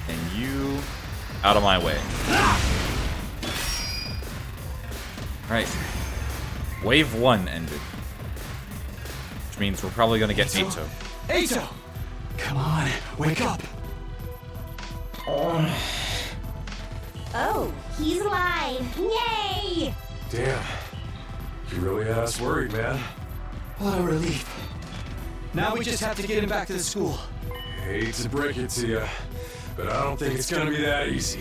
and you out of my way. Alright. Wave 1 ended. Which means we're probably gonna get Ato. Ato! Come on, wake up. Oh, he's alive! Yay! Damn. You really had us worried, man. What a relief. Now we just have to get him back to the school. Hate to break it to you, but I don't think it's gonna be that easy.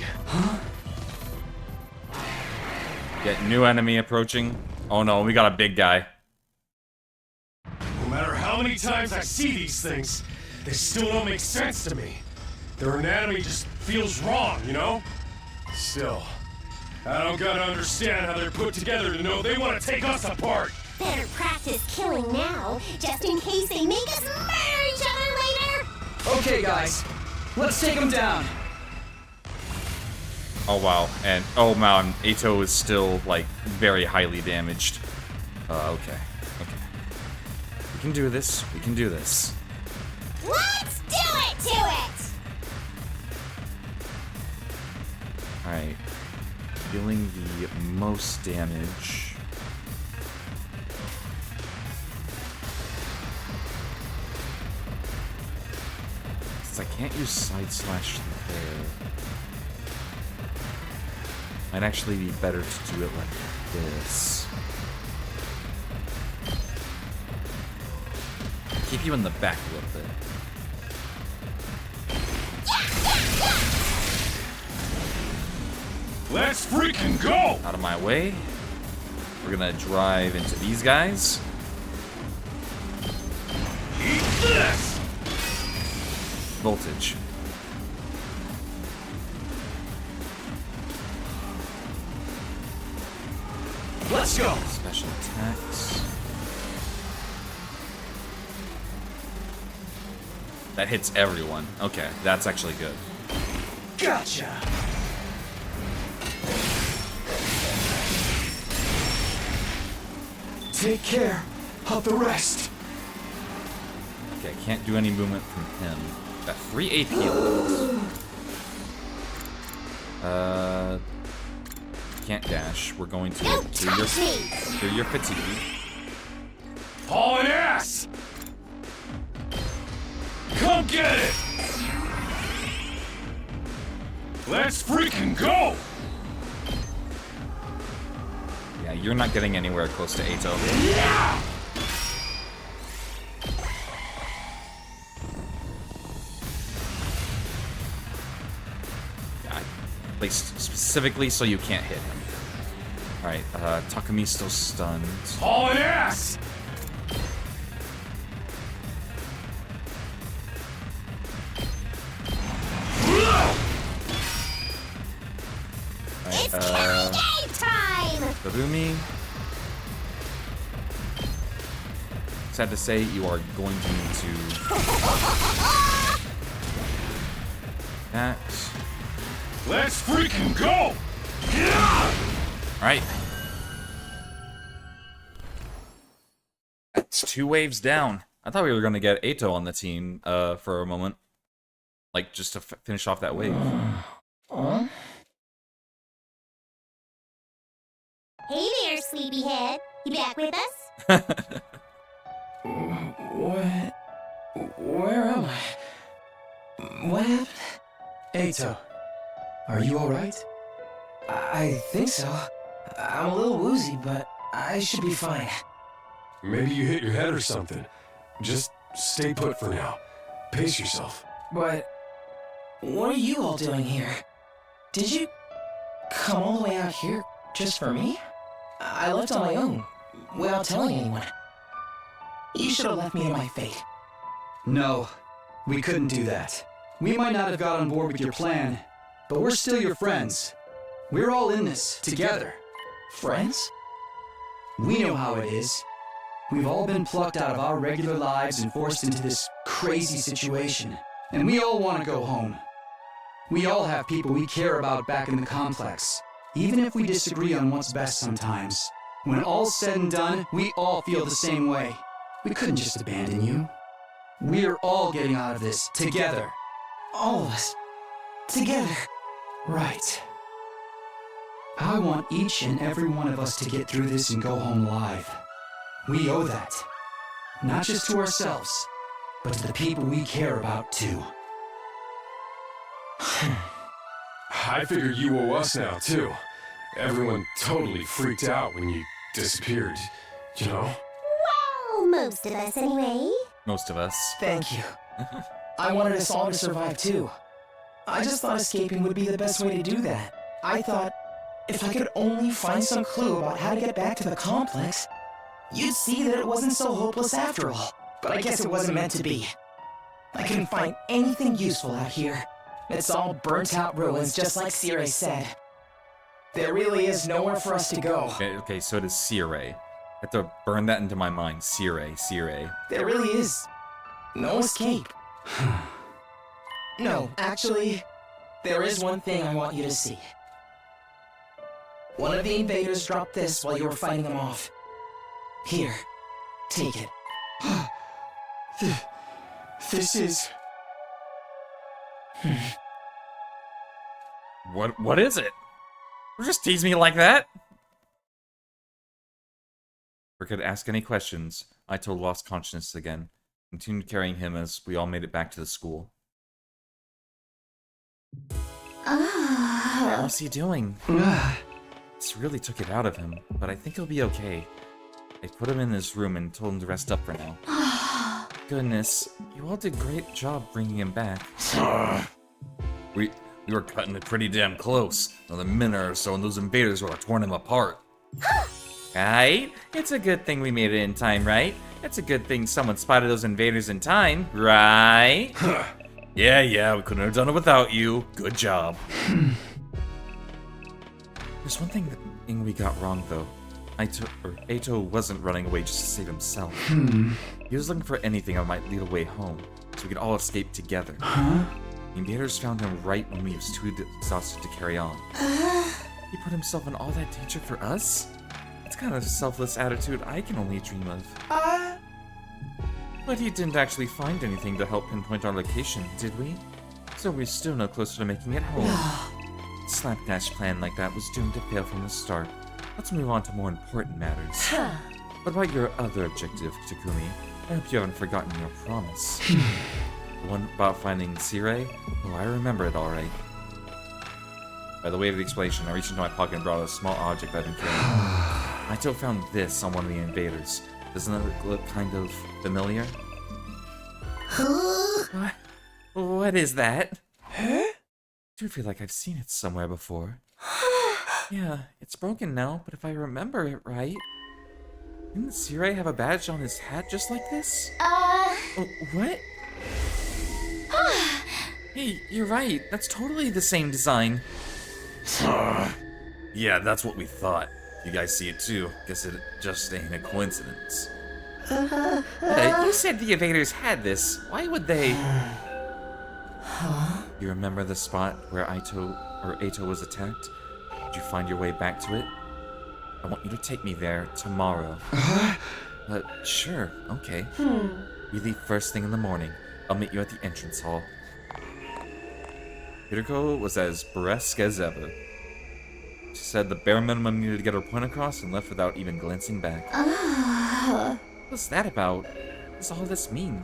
Get new enemy approaching. Oh no, we got a big guy. No matter how many times I see these things, they still don't make sense to me. Their anatomy just feels wrong, you know? Still, I don't gotta understand how they're put together to know they want to take us apart. Better practice killing now, just in case they make us murder each other later! Okay, guys, let's take him down. Oh wow, and oh man, Ato is still like very highly damaged. Okay. We can do this. We can do this. Let's do it to it! Alright. Dealing the most damage. Since I can't use side slash there. Might actually be better to do it like this. Keep you in the back a little bit. Let's freaking go! Out of my way. We're gonna drive into these guys. Eat this! Voltage. Let's go. Special attacks. That hits everyone. Okay, that's actually good. Gotcha. Take care of the rest. Okay, I can't do any movement from him. Got 3 AP left. Can't dash. We're going to Don't clear your, touch me! clear your fatigue. Hauling ass! Come get it! Let's freaking go! Yeah, you're not getting anywhere close to Ato. Yeah! Yeah, I placed specifically so you can't hit him. Alright, Takami's still stunned. Hauling ass! It's Alright, killing game time! Barumi. Sad to say, you are going to need to... That. Let's freaking go! Yeah! Alright. That's 2 waves down. I thought we were going to get Ato on the team for a moment. Like, just to finish off that wave. Hey there, sleepyhead. You back with us? What? Where am I? What happened? Eito, are you alright? I think so. I'm a little woozy, but I should be fine. Maybe you hit your head or something. Just stay put for now. Pace yourself. But what are you all doing here? Did you come all the way out here just for me? I left on my own, without telling anyone. You should have left me to my fate. No, we couldn't do that. We might not have got on board with your plan, but we're still your friends. We're all in this, together. Friends? We know how it is. We've all been plucked out of our regular lives and forced into this crazy situation. And we all want to go home. We all have people we care about back in the complex. Even if we disagree on what's best sometimes. When all's said and done, we all feel the same way. We couldn't just abandon you. We're all getting out of this, together. All of us. Together. Right. I want each and every one of us to get through this and go home alive. We owe that. Not just to ourselves, but to the people we care about too. I figure you owe us now, too. Everyone totally freaked out when you disappeared, you know? Well, most of us anyway. Most of us. Thank you. I wanted us all to survive too. I just thought escaping would be the best way to do that. I thought if I could only find some clue about how to get back to the complex, you'd see that it wasn't so hopeless after all. But I guess it wasn't meant to be. I couldn't find anything useful out here. It's all burnt out ruins, just like Sire said. There really is nowhere for us to go. Okay, so it is Sire. I have to burn that into my mind. Sire. There really is no escape. No, actually, there is one thing I want you to see. One of the invaders dropped this while you were fighting them off. Here, take it. This is... What is it? You just tease me like that? We could ask any questions. Aito lost consciousness again. Continued carrying him as we all made it back to the school. How's he doing? This really took it out of him, but I think he'll be okay. I put him in his room and told him to rest up for now. Goodness, you all did a great job bringing him back. We were cutting it pretty damn close. Another minute or so and those invaders would have torn him apart. Right? It's a good thing we made it in time, right? It's a good thing someone spotted those invaders in time, right? Yeah, we couldn't have done it without you. Good job. There's one thing we got wrong, though. Aito wasn't running away just to save himself. He was looking for anything that might lead a way home, so we could all escape together. The invaders found him right when we was too exhausted to carry on. He put himself in all that danger for us? That's kind of a selfless attitude I can only dream of. But he didn't actually find anything to help pinpoint our location, did we? So we're still no closer to making it home. A slapdash plan like that was doomed to fail from the start. Let's move on to more important matters. What about your other objective, Takumi? I hope you haven't forgotten your promise. The one about finding Sire? Oh, I remember it alright. By the way of the explanation, I reached into my pocket and brought out a small object I've been carrying. Aito found this on one of the invaders. Doesn't it look kind of familiar? What is that? I do feel like I've seen it somewhere before. Yeah, it's broken now, but if I remember it right... Didn't Sire have a badge on his hat just like this? Oh, what? Hey, you're right. That's totally the same design. Yeah, that's what we thought. You guys see it too. Guess it just ain't a coincidence. You said the invaders had this. Why would they? You remember the spot where Aito was attacked? Did you find your way back to it? I want you to take me there tomorrow. Sure, okay. We leave first thing in the morning. I'll meet you at the entrance hall. Hiriko was as brusque as ever. She said the bare minimum needed to get her point across and left without even glancing back. What's that about? What does all this mean?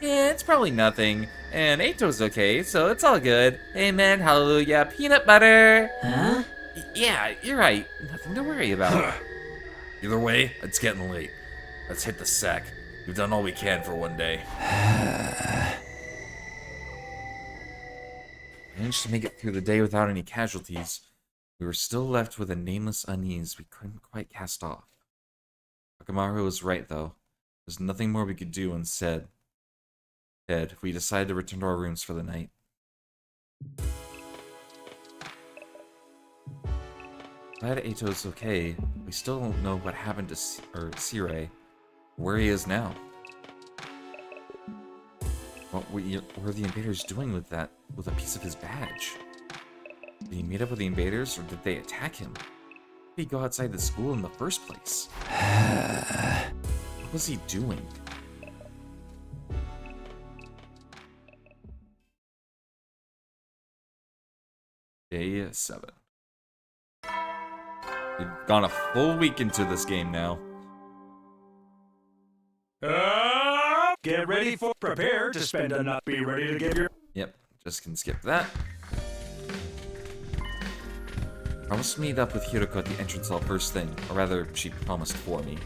Yeah, it's probably nothing. And Ato's okay, so it's all good. Amen, hallelujah, peanut butter. Huh? Yeah, you're right. Nothing to worry about. Either way, it's getting late. Let's hit the sack. We've done all we can for one day. Managed to make it through the day without any casualties. We were still left with a nameless unease we couldn't quite cast off. Akamaru was right, though. There's nothing more we could do instead. We decided to return to our rooms for the night. Glad Ato's okay. We still don't know what happened to Sirei, where he is now. What were the invaders doing with a piece of his badge? Did he meet up with the invaders, or did they attack him? Why did he go outside the school in the first place? What was he doing? Day 7. We've gone a full week into this game now. Get ready for prepare to spend a nut. Be ready to give your. Yep, just can skip that. I must meet up with Hiroko at the entrance hall first thing, or rather, she promised for me.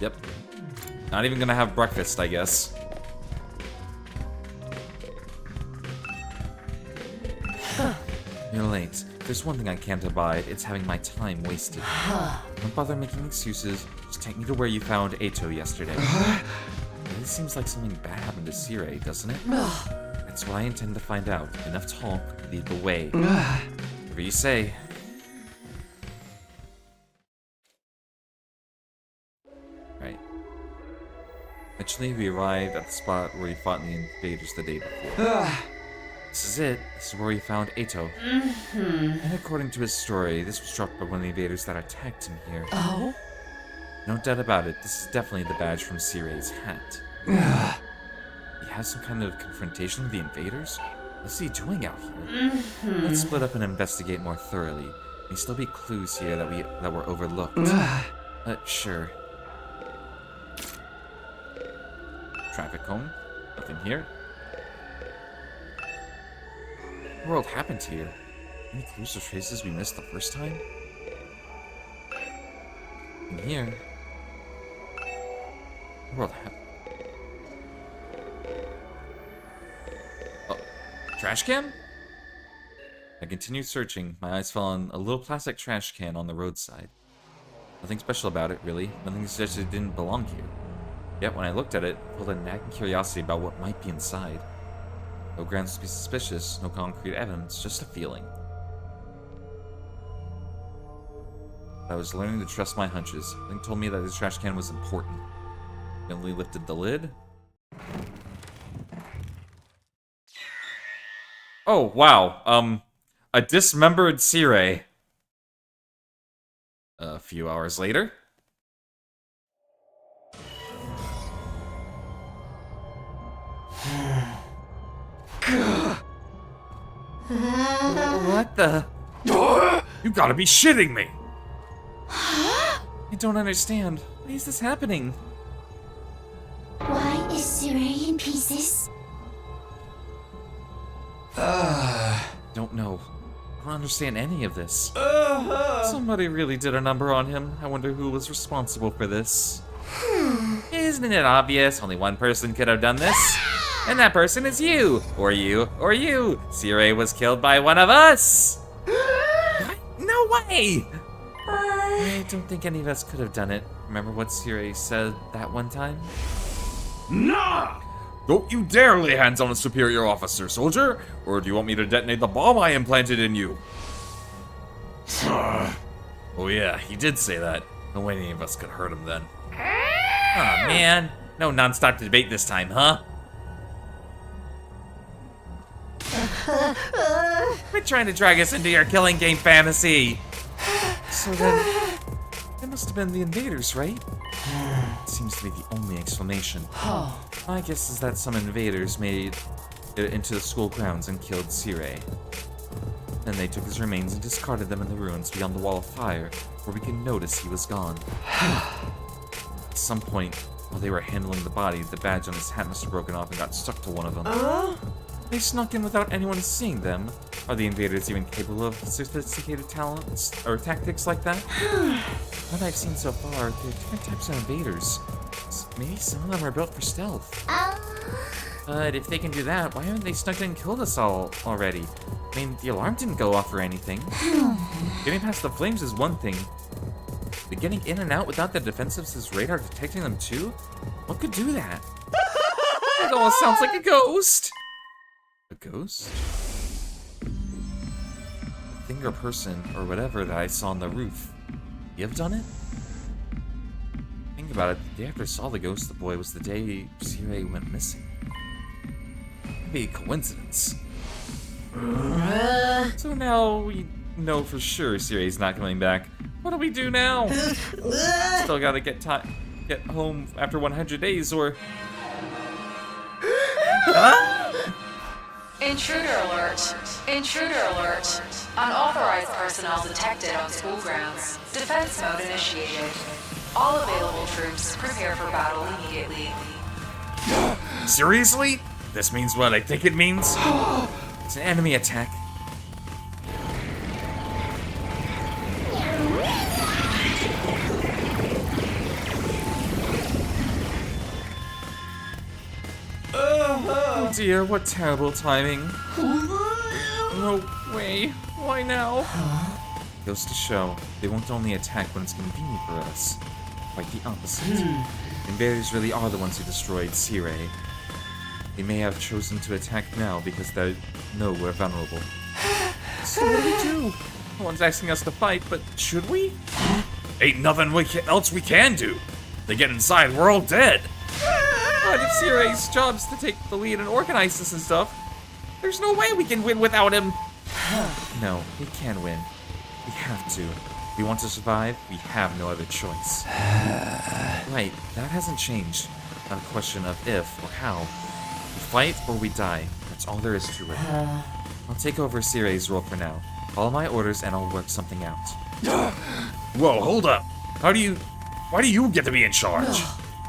Yep. Not even gonna have breakfast, I guess. You're late. If there's one thing I can't abide, it's having my time wasted. Don't bother making excuses. Just take me to where you found Ato yesterday. It seems like something bad happened to Sirei, doesn't it? That's what I intend to find out. Enough talk, lead the way. Whatever you say. Right. Eventually, we arrived at the spot where we fought the invaders the day before. This is it. This is where we found Ato. And according to his story, this was dropped by one of the invaders that attacked him here. Oh? No doubt about it, this is definitely the badge from Sirei's hat. He has some kind of confrontation with the invaders? What's he doing out here? Let's split up and investigate more thoroughly. May still be clues here that were overlooked. Sure. Traffic cone. Nothing here. What in the world happened here? Any clues or traces we missed the first time? In here. What in the world happened? Oh, trash can? I continued searching. My eyes fell on a little plastic trash can on the roadside. Nothing special about it, really. Nothing suggested it didn't belong here. Yet when I looked at it, I felt a nagging curiosity about what might be inside. No grounds to be suspicious, no concrete evidence, just a feeling. I was learning to trust my hunches. Something told me that the trash can was important. Gently lifted the lid. Oh, wow. A dismembered Sirei. A few hours later. What the? You gotta be shitting me! I don't understand. Why is this happening? Why is Sirei in pieces? Don't know. I don't understand any of this. Somebody really did a number on him. I wonder who was responsible for this. Isn't it obvious? Only one person could have done this. And that person is you. Or you. Or you. Sirei was killed by one of us. What? No way! I don't think any of us could have done it. Remember what Sirei said that one time? Nah! Don't you dare lay hands on a superior officer, soldier! Or do you want me to detonate the bomb I implanted in you? Oh yeah, he did say that. No way any of us could hurt him then. Oh man. No non-stop debate this time, huh? Quit trying to drag us into your killing game fantasy! So then, it must have been the invaders, right? Seems to be the only explanation. My guess is that some invaders made it into the school grounds and killed Sirei. Then they took his remains and discarded them in the ruins beyond the wall of fire, where we can notice he was gone. At some point, While they were handling the body, the badge on his hat must have broken off and got stuck to one of them. They snuck in without anyone seeing them. Are the invaders even capable of sophisticated talents or tactics like that? What I've seen so far, there are different types of invaders. Maybe some of them are built for stealth. But if they can do that, why haven't they snuck in and killed us all already? I mean, the alarm didn't go off or anything. Getting past the flames is one thing. But getting in and out without the defensives' radar detecting them too? What could do that? It almost sounds like a ghost. A ghost? A thing or person or whatever that I saw on the roof. You have done it? Think about it, the day after I saw the ghost, the boy was the day Sirei went missing. Maybe a coincidence. So now we know for sure Sirei's not coming back. What do we do now? Still gotta get home after 100 days or... Intruder alert! Intruder alert! Unauthorized personnel detected on school grounds. Defense mode initiated. All available troops prepare for battle immediately. Seriously? This means what I think it means? It's an enemy attack. Oh dear, what terrible timing. No way. Why now? Goes to show, they won't only attack when it's convenient for us. Quite the opposite. Invaders really are the ones who destroyed Sirei. They may have chosen to attack now because they know we're vulnerable. So what do we do? No one's asking us to fight, but should we? Ain't nothing else we can do. They get inside, we're all dead. But if Sirei's job's to take the lead and organize this and stuff, there's no way we can win without him. No, we can win. We have to. If we want to survive, we have no other choice. Right, that hasn't changed. Not a question of if or how. We fight or we die. That's all there is to it. I'll take over Sirei's role for now. Follow my orders and I'll work something out. Whoa, hold up. Why do you get to be in charge?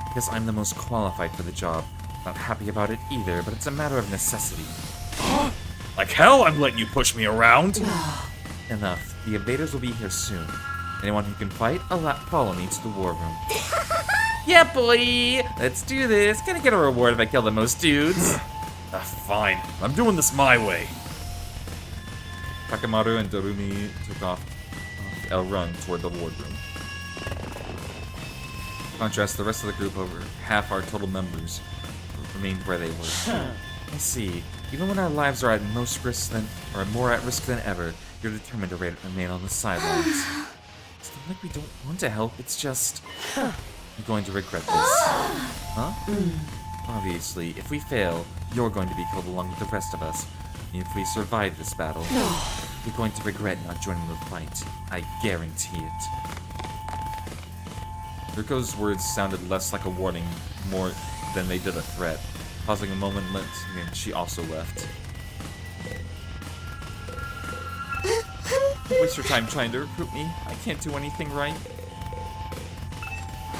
Because I'm the most qualified for the job. Not happy about it either, but it's a matter of necessity. Like hell, I'm letting you push me around. Enough. The invaders will be here soon. Anyone who can fight, follow me to the war room. Yeah, boy! Let's do this. Gonna get a reward if I kill the most dudes. Fine. I'm doing this my way. Takemaru and Dorumi took off a run toward the wardroom. In contrast, the rest of the group, over half our total members, remained where they were. I see. Even when our lives are at most risk than, or more at risk than ever, you're determined to remain on the sidelines. It's not like we don't want to help, it's just... You're going to regret this. Huh? Obviously, if we fail, you're going to be killed along with the rest of us. And if we survive this battle, you're going to regret not joining the fight. I guarantee it. Riko's words sounded less like a warning, more than they did a threat. Pausing a moment, and she also left. Don't waste your time trying to recruit me. I can't do anything right.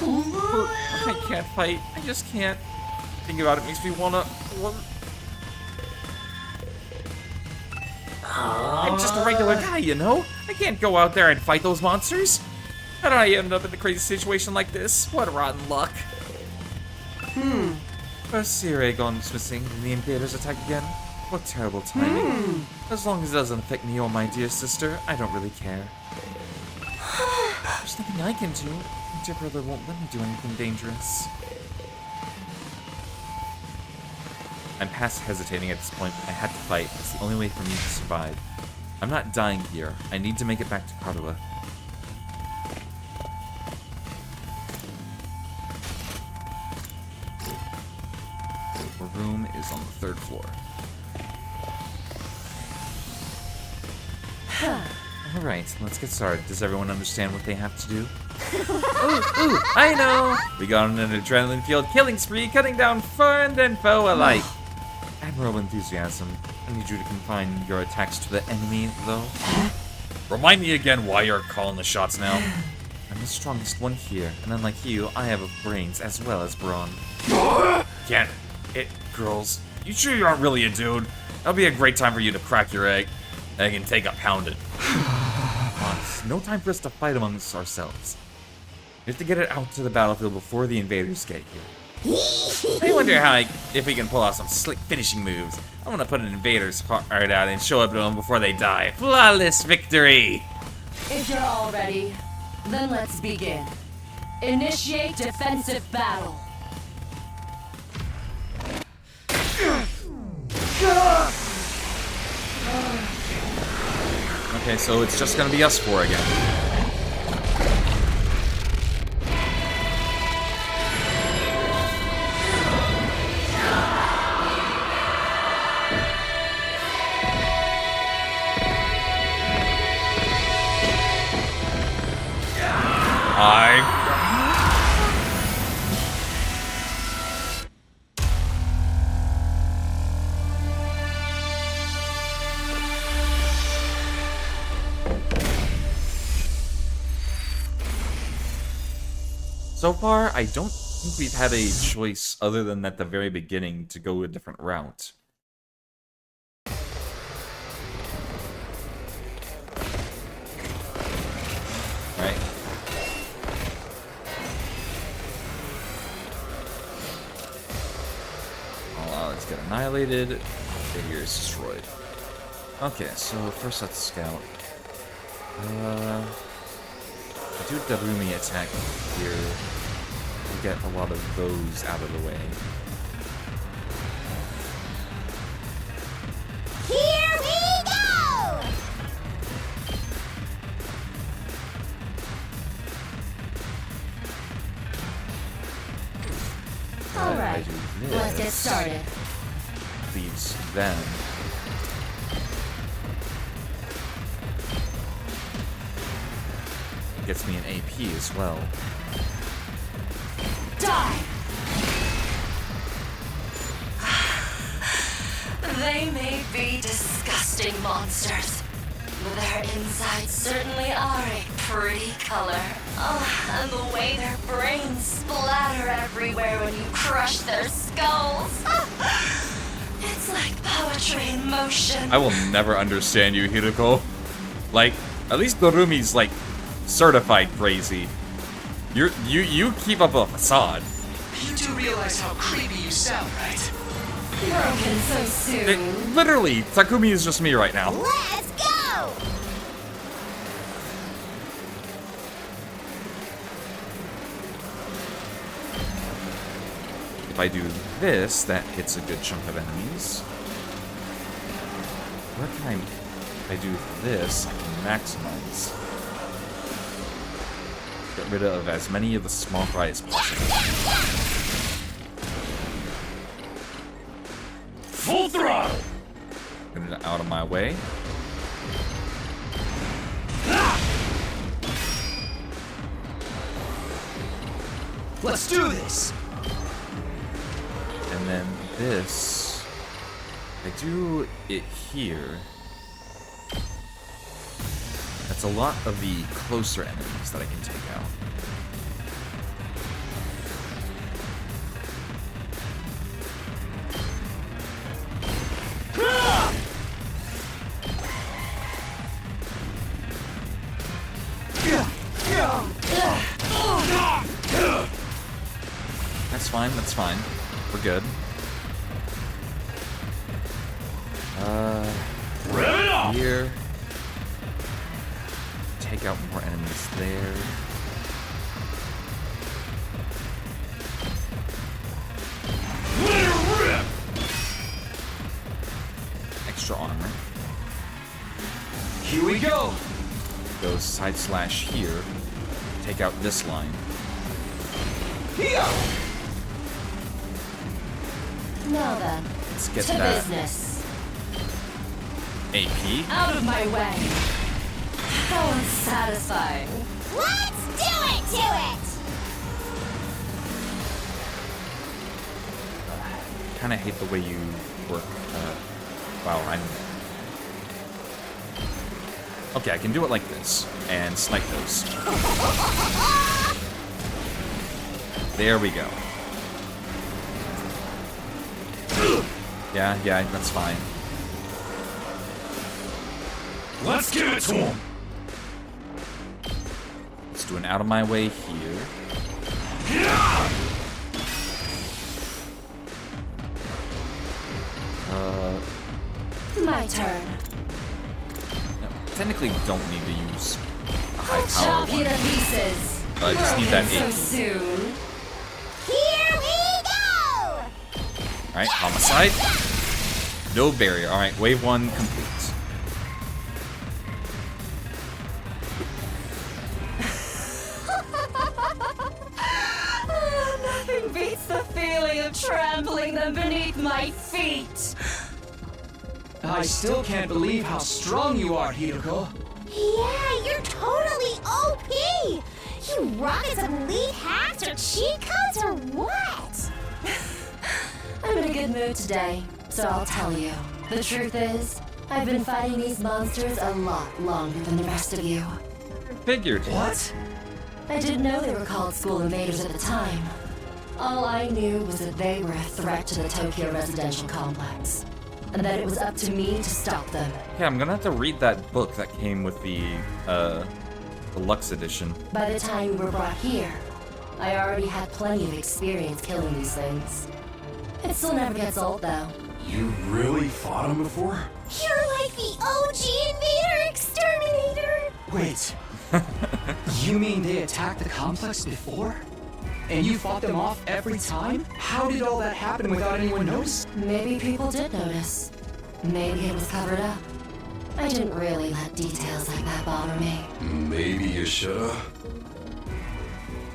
I can't fight. I just can't. Thinking about it makes me wanna... I'm just a regular guy, you know? I can't go out there and fight those monsters. How did I end up in a crazy situation like this? What rotten luck. First Sirei gone missing, and the invaders attack again. What terrible timing. As long as it doesn't affect me or my dear sister, I don't really care. There's nothing I can do. My dear brother won't let me do anything dangerous. I'm past hesitating at this point. I had to fight. It's the only way for me to survive. I'm not dying here. I need to make it back to Karuha. Our room is on the 3rd floor. Alright, let's get started. Does everyone understand what they have to do? Ooh, I know! We got on an adrenaline-fueled killing spree, cutting down friend and foe alike. Admirable enthusiasm. I need you to confine your attacks to the enemy, though. Remind me again why you're calling the shots now. I'm the strongest one here, and unlike you, I have brains as well as brawn. Can't it, girls? You sure you aren't really a dude? That'll be a great time for you to crack your egg and take a pounding. It's no time for us to fight amongst ourselves. We have to get it out to the battlefield before the invaders get here. I wonder if we can pull off some slick finishing moves. I want to put an invader's heart out and show up to them before they die. Flawless victory! If you're all ready, then let's begin. Initiate defensive battle. Okay, so it's just gonna be us four again. So far, I don't think we've had a choice other than at the very beginning to go a different route. Right. All Alex get annihilated. Figure is destroyed. Okay, so first let's scout. Do Darumi attack here. We get a lot of those out of the way. Here we go! All right, let's get started. Leaves them. Gets me an AP as well. Die! They may be disgusting monsters, but their insides certainly are a pretty color. Oh, and the way their brains splatter everywhere when you crush their skulls. It's like poetry in motion. I will never understand you, Hiroko. Like, at least Dorumi's like certified crazy. You keep up a facade. You do realize how creepy you sound, right? Broken so soon. Literally, Takumi is just me right now. Let's go! If I do this, that hits a good chunk of enemies. Where can I... If I do this, I can maximize. Get rid of as many of the small fry as possible. Full throttle! Get it out of my way. Let's do this! And then this... I do it here. That's a lot of the closer enemies that I can take out. That's fine, that's fine. We're good. Here. Take out more enemies there. Extra armor. Here we go! Go side slash here. Take out this line. Here! Now then, Let's get to that business. AP. Out of my way. How unsatisfying. Let's do it to it! Kind of hate the way you work. Wow, I'm... Okay, I can do it like this and snipe those. There we go. Yeah, that's fine. Let's give it to him! Let's do an out of my way here. My turn. No, technically don't need to use a high I'll power chop you to one. pieces. I just need that So AP. soon. Here we go! Alright, homicide. No barrier. Alright, wave 1 complete. Nothing beats the feeling of trampling them beneath my feet. I still can't believe how strong you are, Hiroko. Yeah, you're totally OP! You rocket some elite hacks or cheat codes or what? I'm in a good mood today, so I'll tell you. The truth is, I've been fighting these monsters a lot longer than the rest of you. Figured. What? I didn't know they were called school invaders at the time. All I knew was that they were a threat to the Tokyo residential complex, and that it was up to me to stop them. Yeah, I'm gonna have to read that book that came with the deluxe edition. By the time we were brought here, I already had plenty of experience killing these things. It still never gets old, though. You really fought him before? You're like the OG invader exterminator! Wait. You mean they attacked the complex before? And you fought them off every time? How did all that happen without anyone noticing? Maybe people did notice. Maybe it was covered up. I didn't really let details like that bother me. Maybe you shoulda.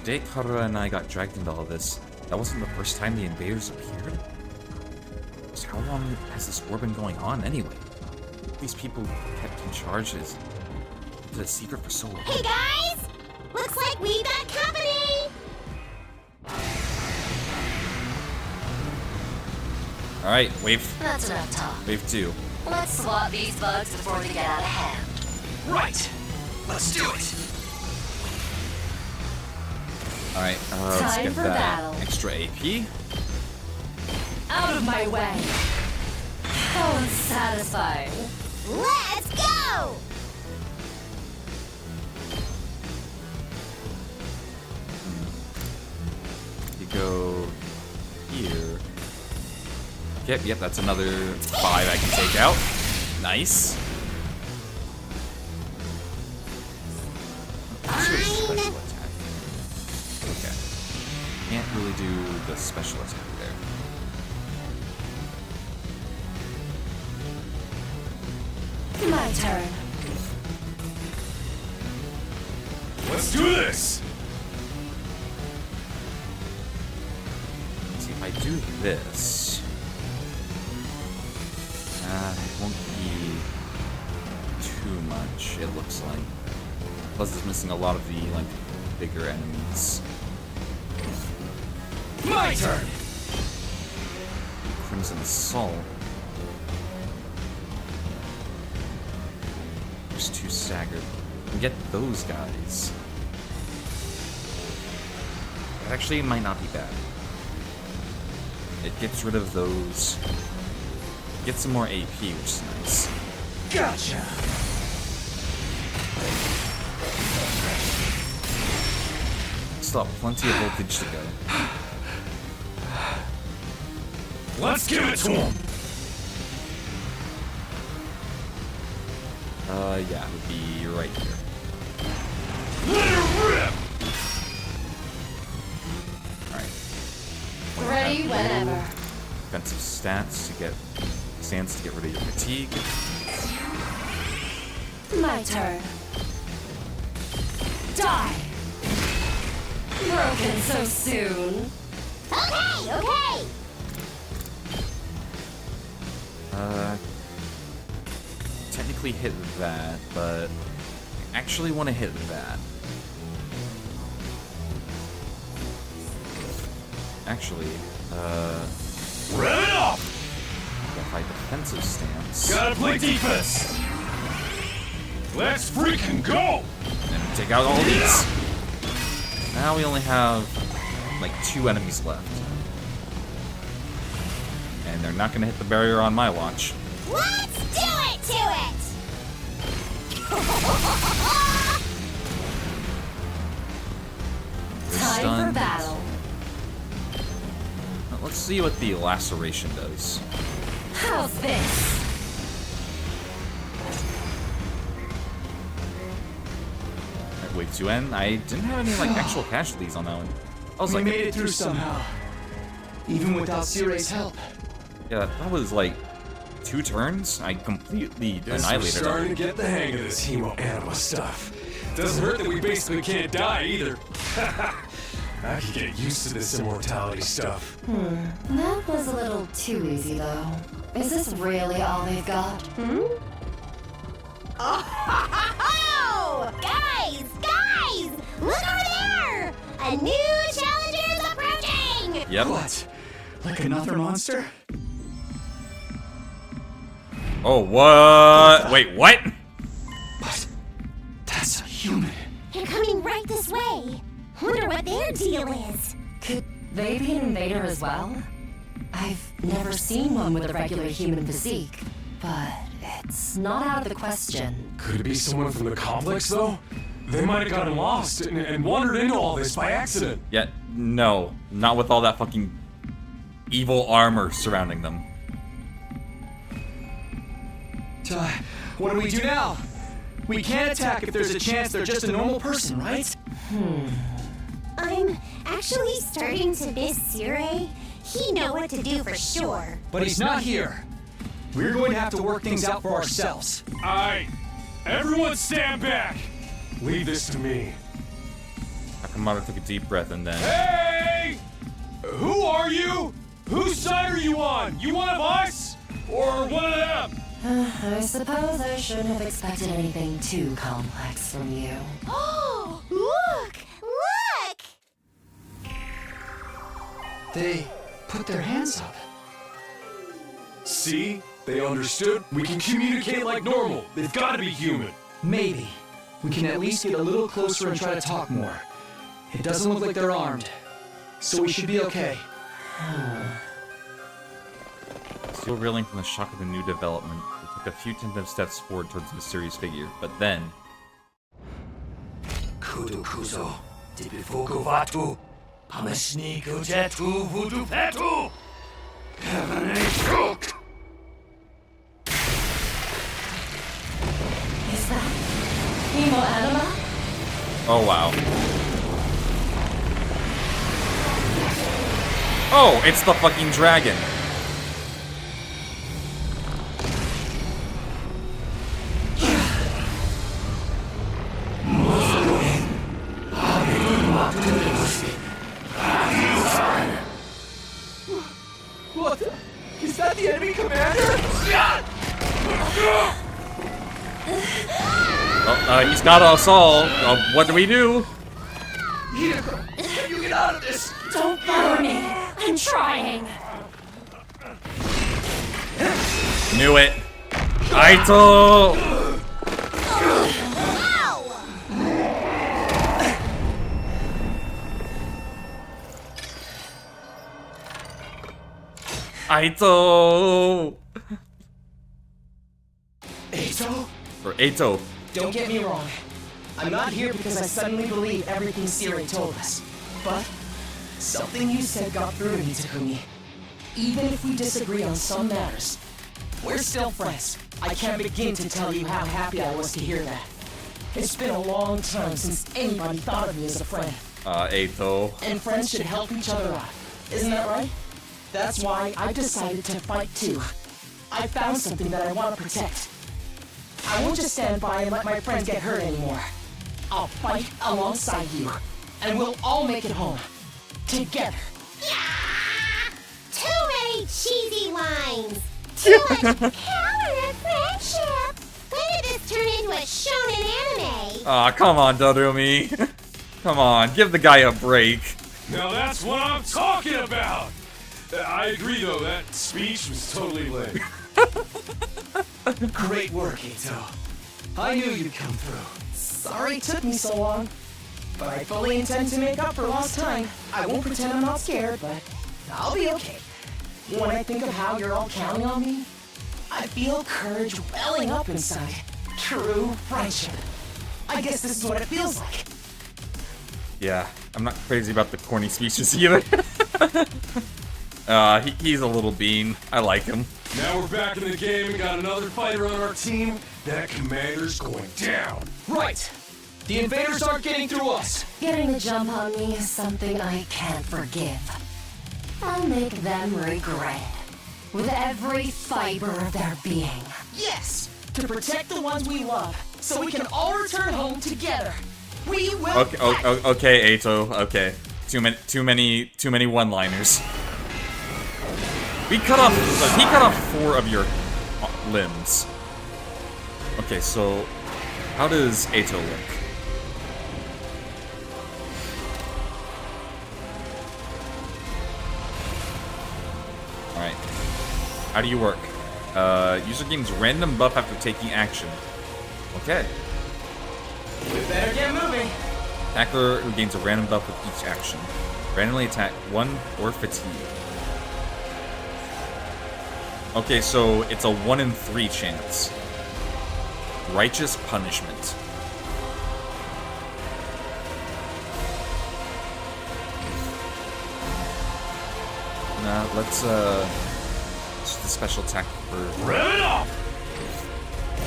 Day Karura and I got dragged into all this. That wasn't the first time the invaders appeared. So how long has this war been going on anyway? These people kept in charge is a secret for so long. Hey guys! Looks like we've got company! Alright, wave That's enough talk. wave 2. Let's swat these bugs before they get out of hand. Right. Let's do it. Alright, let's Time get for that battle. extra AP. Out of my way! How unsatisfying. Let's go! You go here. Yep, that's another 5 I can take out. Nice. What's your special attack? Okay. Can't really do the special attack there. My turn. Let's do this! Let's see if I do this. It won't be too much, it looks like. Plus it's missing a lot of the, like, bigger enemies. My turn. Crimson Salt. There's 2 staggered. We can get those guys. That actually might not be bad. It gets rid of those. Get some more AP, which is nice. Gotcha. Still have plenty of voltage to go. Let's give it to him! Yeah, it would be right here. Let her rip! Alright. Ready whenever. Defensive stats to get stands to get rid of your fatigue. My turn. Die! Broken so soon. Okay! Technically hit that, but I actually want to hit that. Actually, Rev it up! if I defensive stance. Gotta play defense! Let's freaking go! And take out all these. Now we only have like 2 enemies left. And they're not gonna hit the barrier on my watch. Let's do it to it! Time Stunned. for battle. Now, let's see what the laceration does. How's this? At wave 2N, I didn't have any like actual casualties on that one. I was We like, made it through somehow. Even without Sire's help. yeah, that was like 2 turns. I completely Guess we're annihilated starting her. to get the hang of this hemo anima stuff. Doesn't hurt that we basically can't die either. I can get used to this immortality stuff. That was a little too easy, though. Is this really all they've got? Oh! Guys! Look over there! A new challenger is approaching! Yep. What? Like another monster? Oh, what? Wait, what? But that's a human. They're coming right this way. Wonder what their deal is. Could they be an invader as well? I've never seen one with a regular human physique, but it's not out of the question. Could it be someone from the complex, though? They might have gotten lost and wandered into all this by accident. Yeah, no. Not with all that fucking evil armor surrounding them. What do we do now? We can't attack if there's a chance they're just a normal person, right? I'm actually starting to miss Sire. He know what to do for sure. But he's not here. We're going to have to work things out for ourselves. Everyone stand back! Leave this to me. Akamoto took a deep breath and then... Hey! Who are you? Whose side are you on? You one of us? Or one of them? I suppose I shouldn't have expected anything too complex from you. Oh, look! They put their hands up. See? They understood. We can communicate like normal. They've got to be human. Maybe. We can at least get a little closer and try to talk more. It doesn't look like they're armed. So we should be okay. Still reeling from the shock of the new development, we took a few tentative steps forward towards the mysterious figure, but then... Kudu Kuzo, Dibifuku Vatu, Pamashniku Jetu Vudu Petu! Is that Hemo Anima? Oh, wow. Oh, it's the fucking dragon. What? Is that the enemy commander? Oh, he's got us all. What do we do? Hideko, can you get out of this? Don't bother me. I'm trying. Knew it. Aito! Aito! Aito? Or Aito. Don't get me wrong. I'm not here because I suddenly believe everything Siri told us. But something you said got through to me, Takumi. Even if we disagree on some matters, we're still friends. I can't begin to tell you how happy I was to hear that. It's been a long time since anybody thought of me as a friend. Aito. And friends should help each other out. Isn't that right? That's why I decided to fight too. I found something that I want to protect. I won't just stand by and let my friends get hurt anymore. I'll fight alongside you, and we'll all make it home. Together. Yeah! Too many cheesy lines! Too much power of friendship! When did this turn into a shonen anime? Aw, come on, Dorumi. Come on, give the guy a break. Now that's what I'm talking about! I agree though, that speech was totally lame. Great work, Aito. I knew you'd come through. Sorry it took me so long, but I fully intend to make up for lost time. I won't pretend I'm not scared, but I'll be okay. When I think of how you're all counting on me, I feel courage welling up inside. True friendship. I guess this is what it feels like. Yeah, I'm not crazy about the corny speeches either. He's a little bean. I like him. Now we're back in the game and got another fighter on our team. That commander's going down. Right. The invaders aren't getting through us. Getting the jump on me is something I can't forgive. I'll make them regret it. With every fiber of their being. Yes! To protect the ones we love, so we can all return home together. We will. Okay, Ato. Okay, too many one-liners. He cut off 4 of your limbs. Okay, so how does Ato look? All right. How do you work? User gains random buff after taking action. Okay. We better get moving. Attacker who gains a random buff with each action. Randomly attack 1 or fatigue. Okay, so it's a 1 in 3 chance. Righteous punishment. Let's just the special attack for. Rev it up!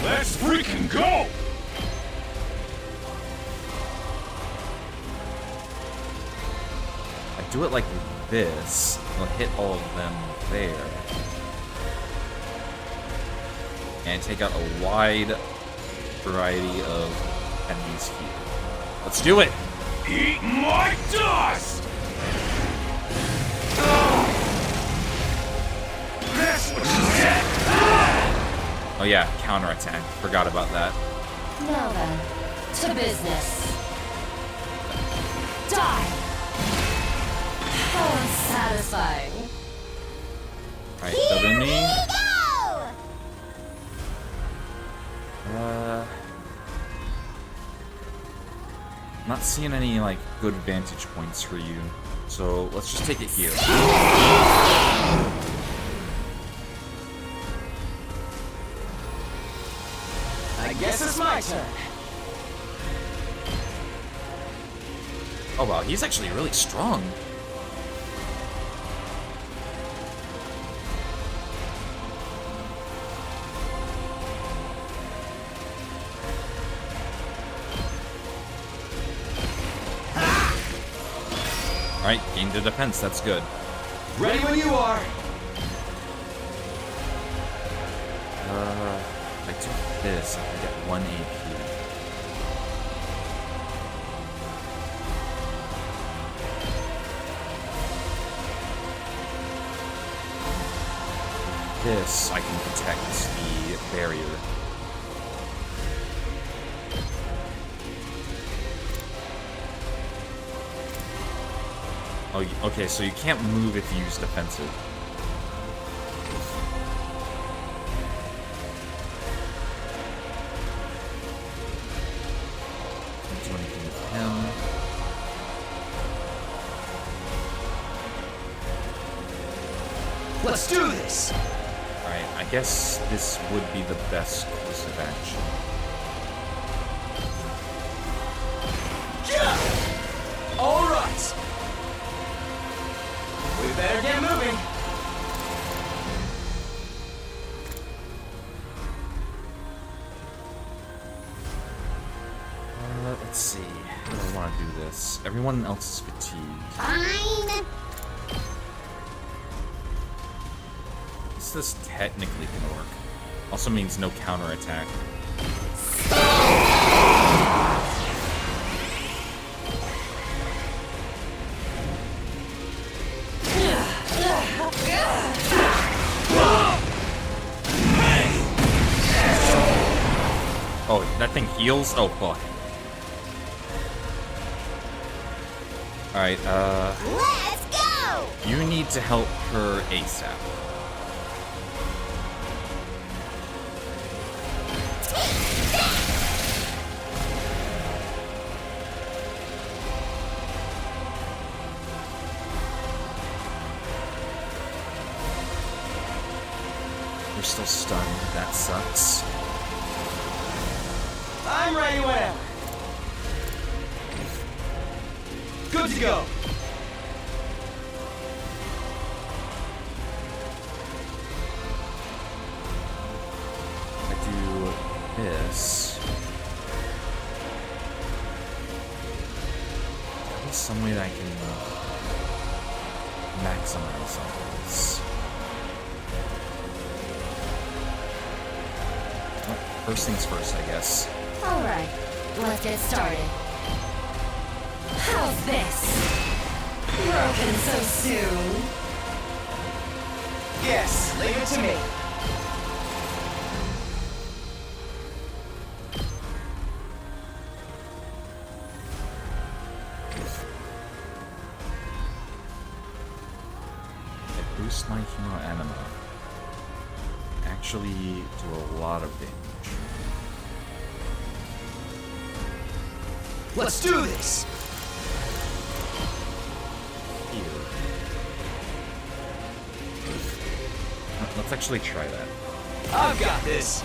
Let's freaking go! I do it like this. I'll hit all of them there. And take out a wide variety of enemies here. Let's do it! Eat my dust! That's what you get! Oh yeah, counterattack. Forgot about that. Now then, to business. Die! How unsatisfying. Alright, double knee. Not seeing any, like, good vantage points for you. So, let's just take it here. I guess it's my turn. Oh wow, he's actually really strong. Alright, gained a defense, that's good. Ready when you are. If I do this, I can get 1 AP. This, I can protect the barrier. Oh, okay, so you can't move if you use defensive. Can't do anything with him. Let's do this. Alright, I guess this would be the best course of action. All right. We better get moving. Let's see. How do I want to do this? Everyone else is fatigued. Fine. This technically can work. Also means no counterattack. Oh, that thing heals? Oh, fuck. Alright, Let's go! you need to help her ASAP. Take that! still stunned. That sucks. I'm ready whenever. Good to go. I do this. There's some way that I can maximize all this. Well, first things first, I guess. Alright, let's get started. How's this? Broken so soon? Yes, leave it to me. I boost my hero anima. Actually do a lot of damage. Let's do this. Here. Let's actually try that. I've got this.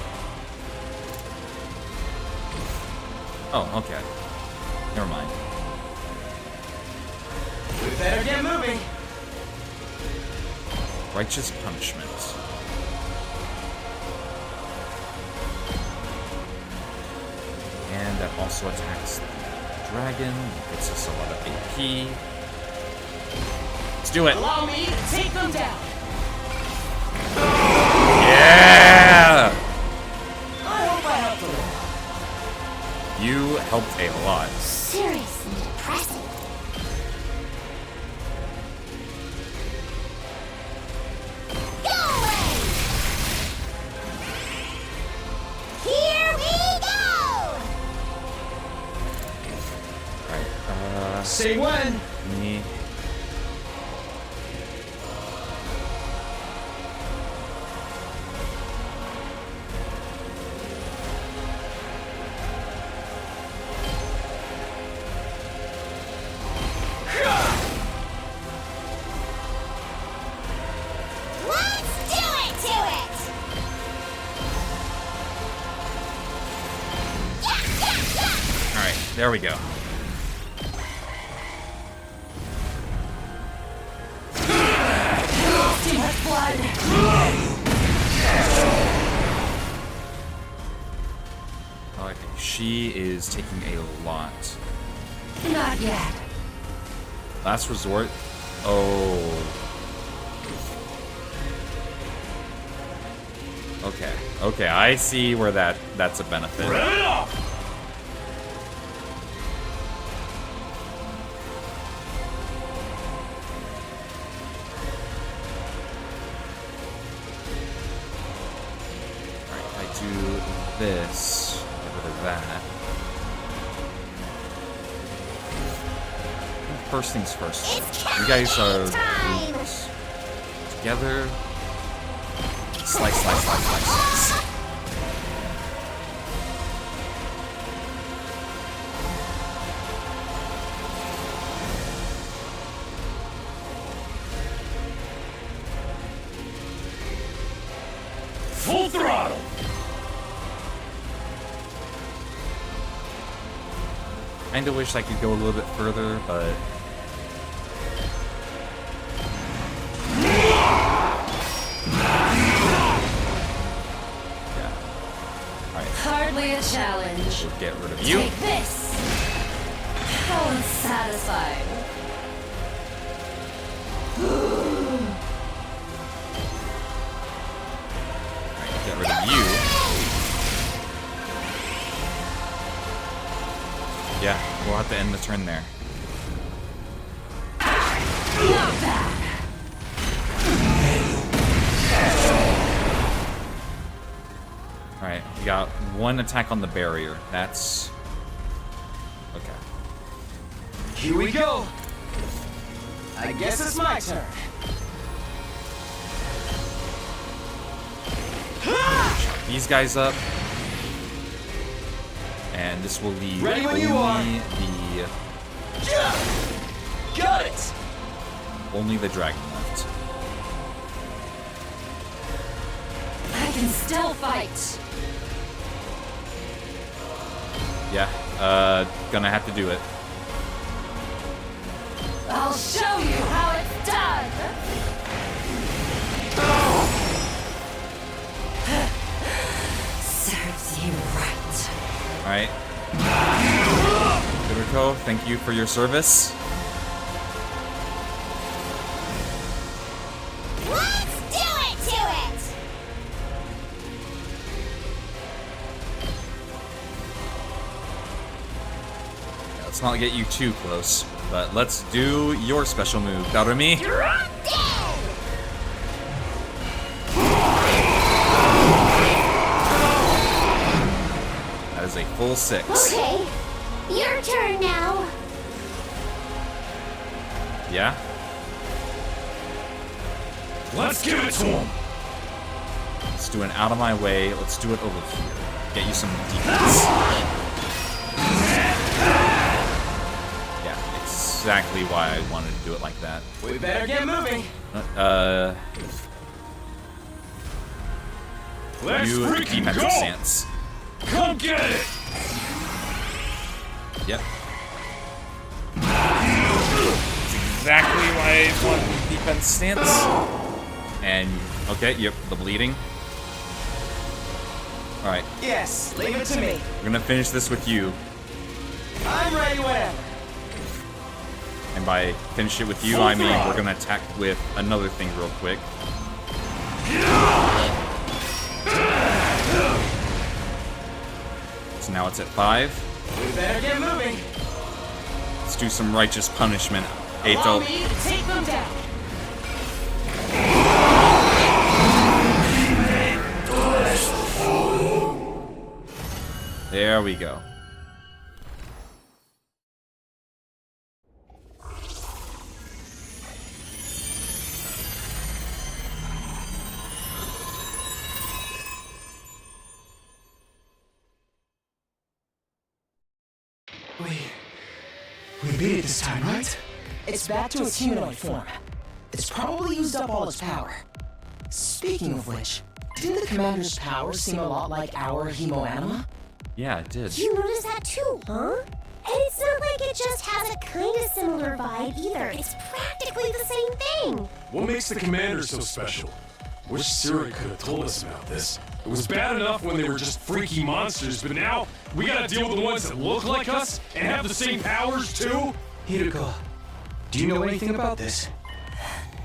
Oh, okay. Never mind. We better get moving. Righteous punishment. And that also attacks the dragon. Gets us a lot of AP. Let's do it. Allow me to take them down. Yeah! I hope I helped a little. You helped a lot. Seriously depressing. Go away! Here we go! Alright, Say when. me. Let's do it to it! Alright, there we go. Too much blood! Okay, she is taking a lot. Not yet. Last resort. Oh. Okay. Okay, I see where that's a benefit. Rev it up! Alright, I do this. Get rid of that. First things first. It's You guys are time! grouped together. Slice, slice, slice, slice, slice. Full throttle! Kinda wish I could go a little bit further, but yeah. Alright, Hardly a challenge. we'll get rid of you. Take this! How unsatisfying. Alright, get rid of you. Yeah, we'll have to end the turn there. Not bad. Alright, we got one attack on the barrier. That's... okay. Here we go. I guess it's my turn. These guys up. And this will leave Ready when only you are. Got it. only the dragon left. I can still fight. Yeah, gonna have to do it. I'll show you how it's done. Serves you right. Alright. Kiriko, thank you for your service. Let's do it to it! Let's not get you too close, but let's do your special move, Darumi. Drop down! That is a full 6. Okay, your turn now. Yeah? Let's give it to him. Let's do an out of my way. Let's do it over here. Get you some defense. Yeah, exactly why I wanted to do it like that. We better get moving. Let's You freaking defensive go. stance. Come get it. Yep. Exactly why I want Defense stance. And, okay, yep, the bleeding. Alright, Yes, leave it to me. we're gonna finish this with you. I'm ready whenever. And by finish it with you, I mean we're gonna attack with another thing real quick. So now it's at 5. We better get moving. Let's do some righteous punishment. Allow Eito. me to take them down. There we go. We beat it this time, right? It's back to its humanoid form. It's probably used up all its power. Speaking of which, didn't the commander's power seem a lot like our hemoanima? Yeah, it did. You noticed that too, huh? And it's not like it just has a kind of similar vibe either. It's practically the same thing. What makes the commander so special? Wish Siri could have told us about this. It was bad enough when they were just freaky monsters, but now we gotta deal with the ones that look like us and have the same powers too? Hiroko, do you know anything about this?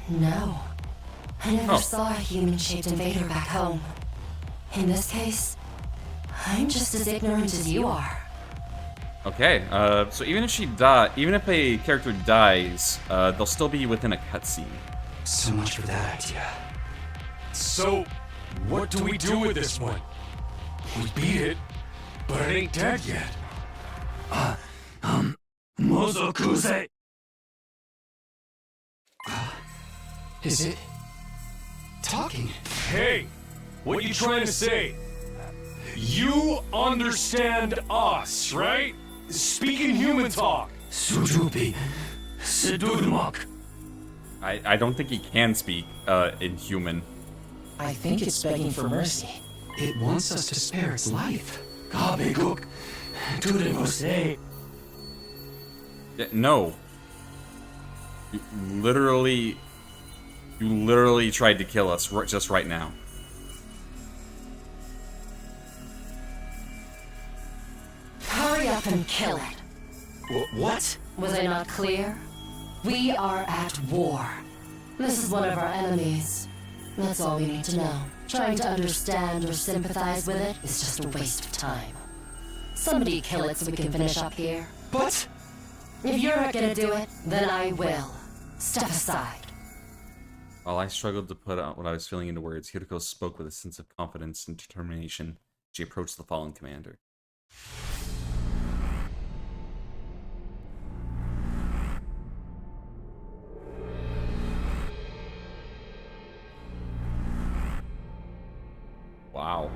No. I never Oh. saw a human-shaped invader back home. In this case, I'm just as ignorant as you are. Okay, so even if a character dies, they'll still be within a cutscene. So much for that idea. So, what do we do with this one? We beat it, but it ain't dead yet. Mozokuze! Is it talking? Hey, what you trying to say? You understand us, right? Speaking human talk. Sujubi. Sidurmak. I don't think he can speak in human. I think it's begging for mercy. It wants us to spare its life. Kabeguk. Turemose. Yeah, no. You literally tried to kill us just right now. Hurry up and kill it. What? Was I not clear? We are at war. This is one of our enemies. That's all we need to know. Trying to understand or sympathize with it is just a waste of time. Somebody kill it so we can finish up here. But If you're not gonna do it, then I will. Step aside. While I struggled to put out what I was feeling into words, Hiroko spoke with a sense of confidence and determination. She approached the fallen commander. Wow.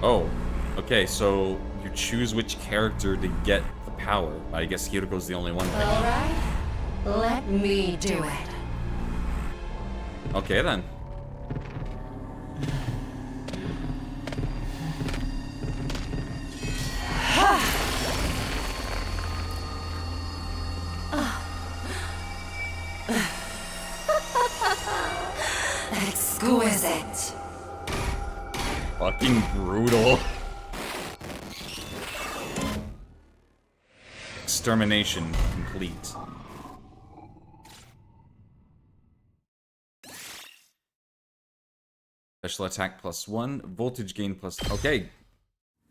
Oh, okay, so you choose which character to get the power. I guess Hiroko's the only one. Alright. Let me do it. Okay then. Exquisite. Fucking brutal. Extermination complete. Special attack +1, voltage gain plus. Okay.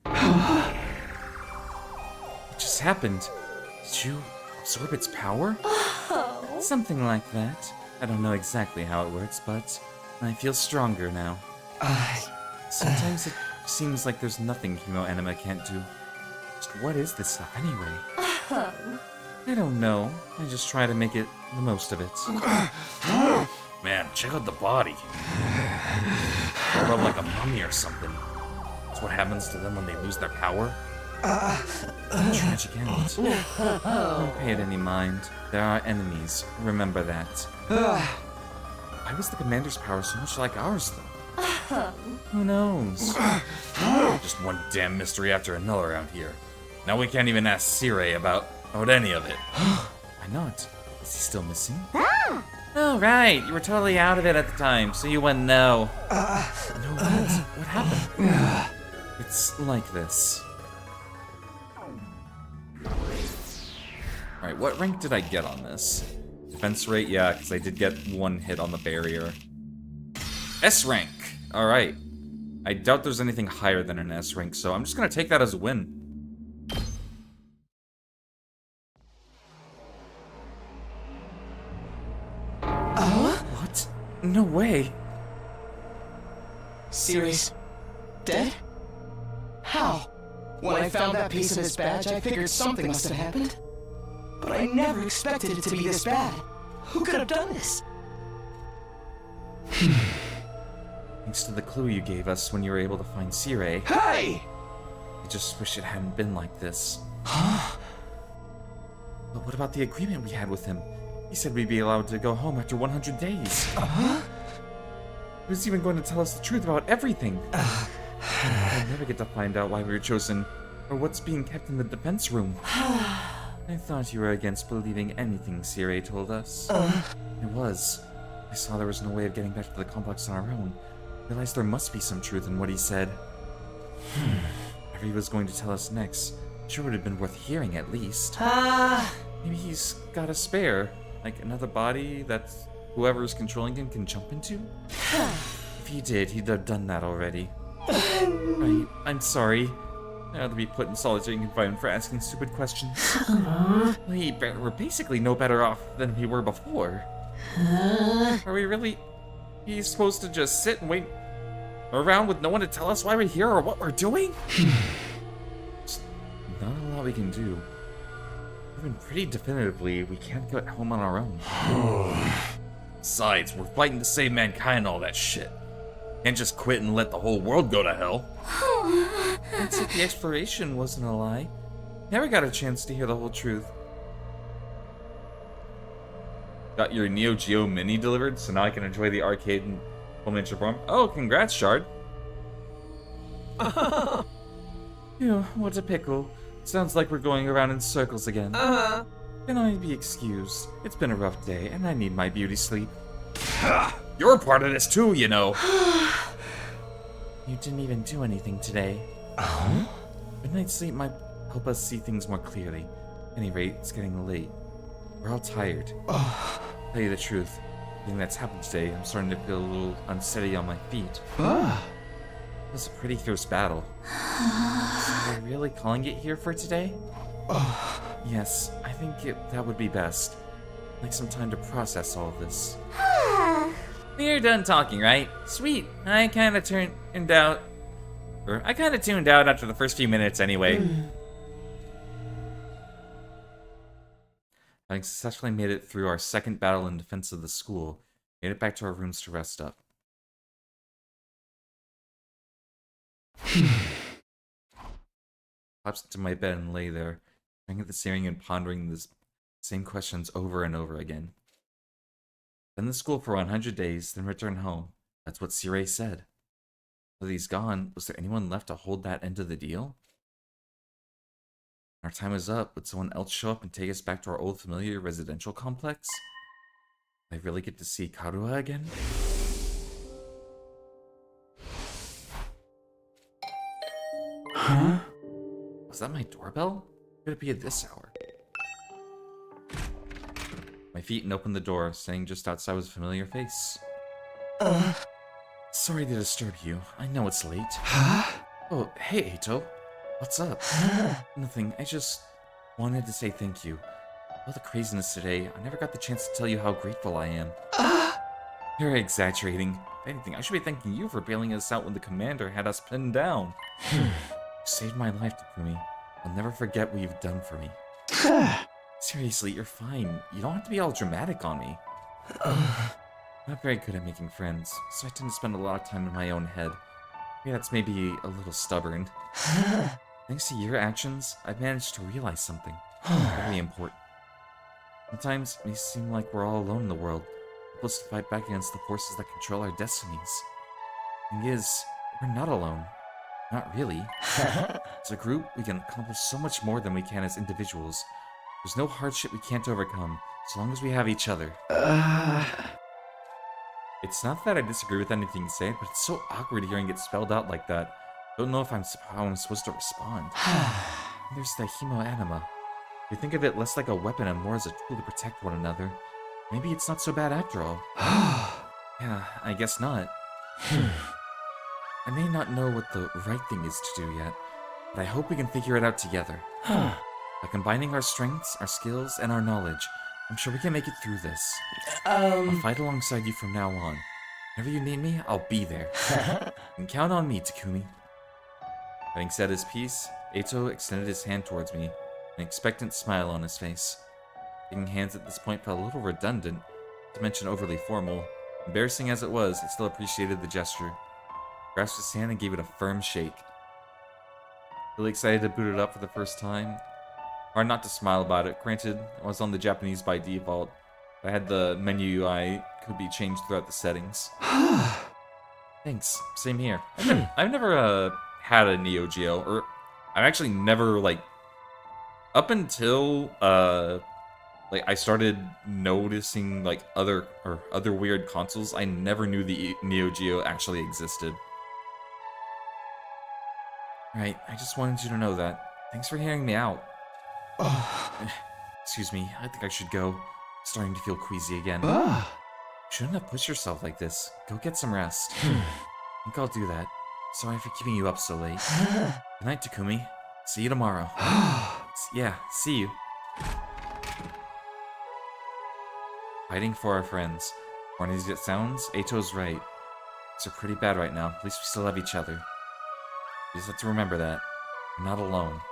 What just happened? Did you absorb its power? Something like that. I don't know exactly how it works, but I feel stronger now. Sometimes it seems like there's nothing Chemo Anima can't do. Just what is this stuff anyway? I don't know. I just try to make it the most of it. Man, check out the body. Curled up like a mummy or something. That's what happens to them when they lose their power. Tragic end. Don't pay it any mind. There are enemies. Remember that. Why was the commander's power so much like ours, though? Who knows? Just one damn mystery after another around here. Now we can't even ask Sirei about any of it. Why not? Is he still missing? Oh, right. You were totally out of it at the time, so you wouldn't know. No, what? What happened? It's like this. Alright, what rank did I get on this? Defense rate? Yeah, because I did get one hit on the barrier. S rank! Alright. I doubt there's anything higher than an S rank, so I'm just gonna take that as a win. What? No way. Siri's dead? How? When I found that piece of his badge, I figured something must have happened. But I never expected it to be this bad. Who could have done this? Thanks to the clue you gave us when you were able to find Sirei. Hey! I just wish it hadn't been like this. Huh? But what about the agreement we had with him? He said we'd be allowed to go home after 100 days. Uh-huh? He was even going to tell us the truth about everything. I'll never get to find out why we were chosen, or what's being kept in the defense room. I thought you were against believing anything Sirei told us. I was. I saw there was no way of getting back to the complex on our own. Realized there must be some truth in what he said. Whatever he was going to tell us next, sure would have been worth hearing at least. Maybe he's got a spare, like another body that whoever's controlling him can jump into? If he did, he'd have done that already. Right, I'm sorry. I'd rather be put in solitary confinement for asking stupid questions. We're basically no better off than we were before. Are we really supposed to just sit and wait around with no one to tell us why we're here or what we're doing? Just not a lot we can do. Even pretty definitively, we can't get home on our own. Besides, we're fighting to save mankind and all that shit. Can't just quit and let the whole world go to hell. That's if the exploration wasn't a lie. Never got a chance to hear the whole truth. Got your Neo Geo Mini delivered, so now I can enjoy the arcade and full miniature form. Oh, congrats, Shard. Phew, what a pickle. Sounds like we're going around in circles again. Can I be excused? It's been a rough day, and I need my beauty sleep. You're part of this too, you know. You didn't even do anything today. Good night's sleep might help us see things more clearly. At any rate, it's getting late. We're all tired. Tell you the truth, everything that's happened today, I'm starting to feel a little unsteady on my feet. It was a pretty fierce battle. So are we really calling it here for today? Yes, I think that would be best. I'd like some time to process all of this. We're done talking, right? Sweet. I kinda tuned out after the first few minutes anyway. Having successfully made it through our second battle in defense of the school, we made it back to our rooms to rest up. Collapsed into my bed and lay there, staring at the ceiling and pondering this Same questions over and over again. Spend the school for 100 days, then return home. That's what Sirei said. While he's gone, was there anyone left to hold that end of the deal? When our time is up, would someone else show up and take us back to our old familiar residential complex? I really get to see Karuha again? Huh? Was that my doorbell? Could it be at this hour? My feet and opened the door, standing just outside was a familiar face. Sorry to disturb you. I know it's late. Huh? Oh, hey, Eito. What's up? Nothing. I just wanted to say thank you. All the craziness today, I never got the chance to tell you how grateful I am. You're exaggerating. If anything, I should be thanking you for bailing us out when the commander had us pinned down. You saved my life, Takumi. I'll never forget what you've done for me. Seriously, you're fine. You don't have to be all dramatic on me. I'm not very good at making friends, so I tend to spend a lot of time in my own head. Maybe that's maybe a little stubborn. Thanks to your actions, I've managed to realize something very important. Sometimes it may seem like we're all alone in the world, supposed to fight back against the forces that control our destinies. The thing is, we're not alone. Not really. As a group, we can accomplish so much more than we can as individuals. There's no hardship we can't overcome, so long as we have each other. It's not that I disagree with anything you say, but it's so awkward hearing it spelled out like that. Don't know how I'm supposed to respond. There's the Himo Anima. We think of it less like a weapon and more as a tool to protect one another. Maybe it's not so bad after all. Yeah, I guess not. I may not know what the right thing is to do yet, but I hope we can figure it out together. By combining our strengths, our skills, and our knowledge, I'm sure we can make it through this. I'll fight alongside you from now on. Whenever you need me, I'll be there. You can count on me, Takumi. Having said his piece, Eito extended his hand towards me, an expectant smile on his face. Taking hands at this point felt a little redundant, not to mention overly formal. Embarrassing as it was, I still appreciated the gesture. I grasped his hand and gave it a firm shake. Really excited to boot it up for the first time. Hard not to smile about it. Granted, I was on the Japanese by default. I had the menu UI could be changed throughout the settings. Thanks. Same here. I've never had a Neo Geo, or I've actually never up until I started noticing other weird consoles. I never knew the Neo Geo actually existed. Right, I just wanted you to know that. Thanks for hearing me out. Excuse me, I think I should go. Starting to feel queasy again. Shouldn't have pushed yourself like this. Go get some rest. I think I'll do that. Sorry for keeping you up so late. Good night, Takumi. See you tomorrow. Yeah, see you. Fighting for our friends. Corny as it sounds, Eito's right. Things are pretty bad right now. At least we still have each other. You just have to remember that. We're not alone.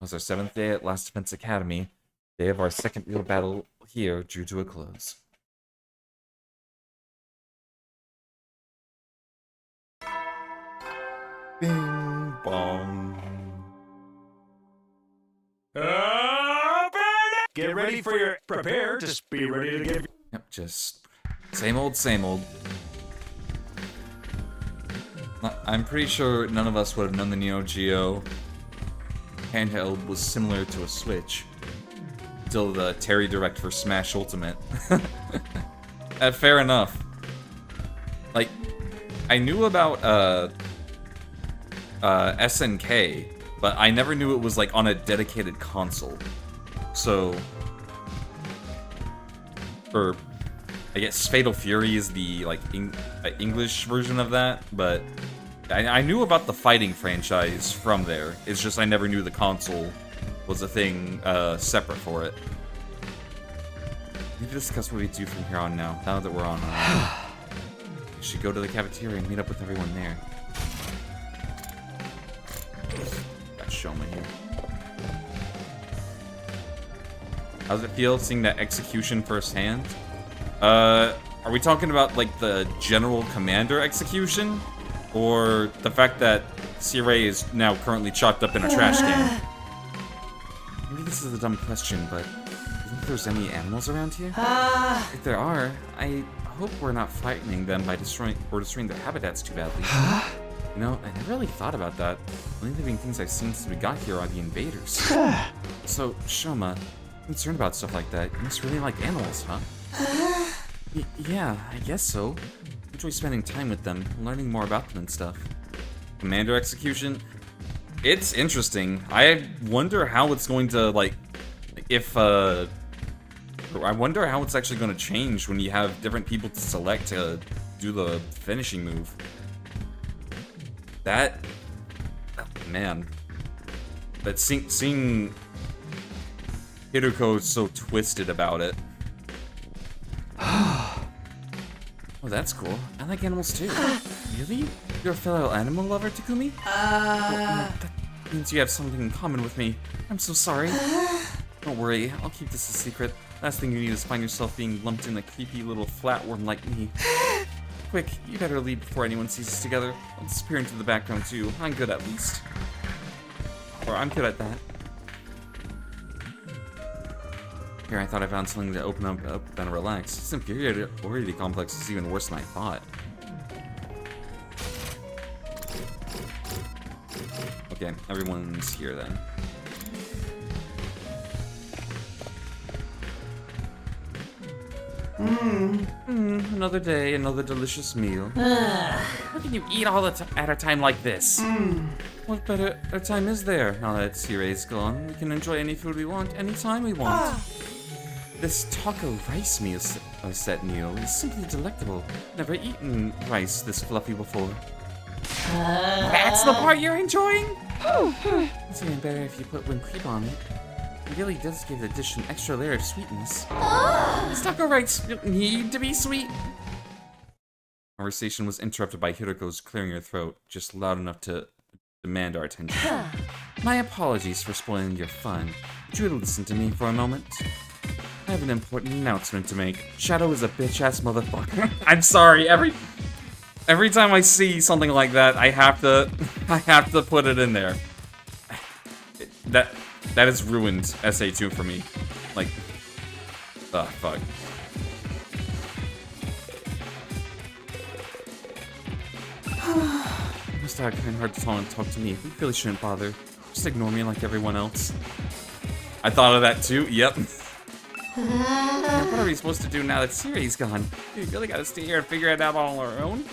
It was our 7th day at Last Defense Academy. The day of our second real battle here drew to a close. Bing bong. Get ready for your prepare to be ready to give. Yep, just same old, same old. I'm pretty sure none of us would have known the Neo Geo handheld was similar to a Switch until the Terry Direct for Smash Ultimate. Fair enough. I knew about SNK, but I never knew it was on a dedicated console. So, I guess Fatal Fury is the English version of that, but I knew about the fighting franchise from there. It's just I never knew the console was a thing separate for it. We need to discuss what we do from here on now that we're on. We should go to the cafeteria and meet up with everyone there. Got Shoma here. How's it feel seeing that execution firsthand? Are we talking about the General Commander execution? Or the fact that Sirei is now currently chalked up in a trash can? this is a dumb question, but do you think there's any animals around here? If there are, I hope we're not frightening them by destroying their habitats too badly. You know, I never really thought about that. The only living things I've seen since we got here are the invaders. So, Shoma, concerned about stuff like that. You must really like animals, huh? Yeah, I guess so. Enjoy spending time with them, learning more about them and stuff. Commander execution? It's interesting. I wonder how it's going to, like, I wonder how it's actually going to change when you have different people to select to do the finishing move. That... oh, man. But seeing Hiruko so twisted about it. Oh, that's cool. I like animals too. Really? You're a fellow animal lover, Takumi? Well, that means you have something in common with me. I'm so sorry. Don't worry, I'll keep this a secret. Last thing you need is find yourself being lumped in a creepy little flatworm like me. Quick, you better leave before anyone sees us together. I'll disappear into the background too. I'm good at least. Or I'm good at that. Here, I thought I found something to open up and relax. This inferiority complex is even worse than I thought. Okay, everyone's here then. Another day, another delicious meal. How can you eat all at a time like this? What better time is there? Now that Sirei's gone, we can enjoy any food we want, anytime we want. This taco rice set meal is simply delectable. Never eaten rice this fluffy before. That's the part you're enjoying? It's even better if you put whipped cream on it. It really does give the dish an extra layer of sweetness. These taco rice need to be sweet. Conversation was interrupted by Hiruko's clearing her throat, just loud enough to demand our attention. My apologies for spoiling your fun. Would you listen to me for a moment? I have an important announcement to make. Shadow is a bitch-ass motherfucker. I'm sorry, every time I see something like that, I have to put it in there. That has ruined SA2 for me. Like, fuck. You must have kind of hard to talk to me. You really shouldn't bother. Just ignore me like everyone else. I thought of that too. Yep. What are we supposed to do now that Siri's gone? We really gotta stay here and figure it out all on our own?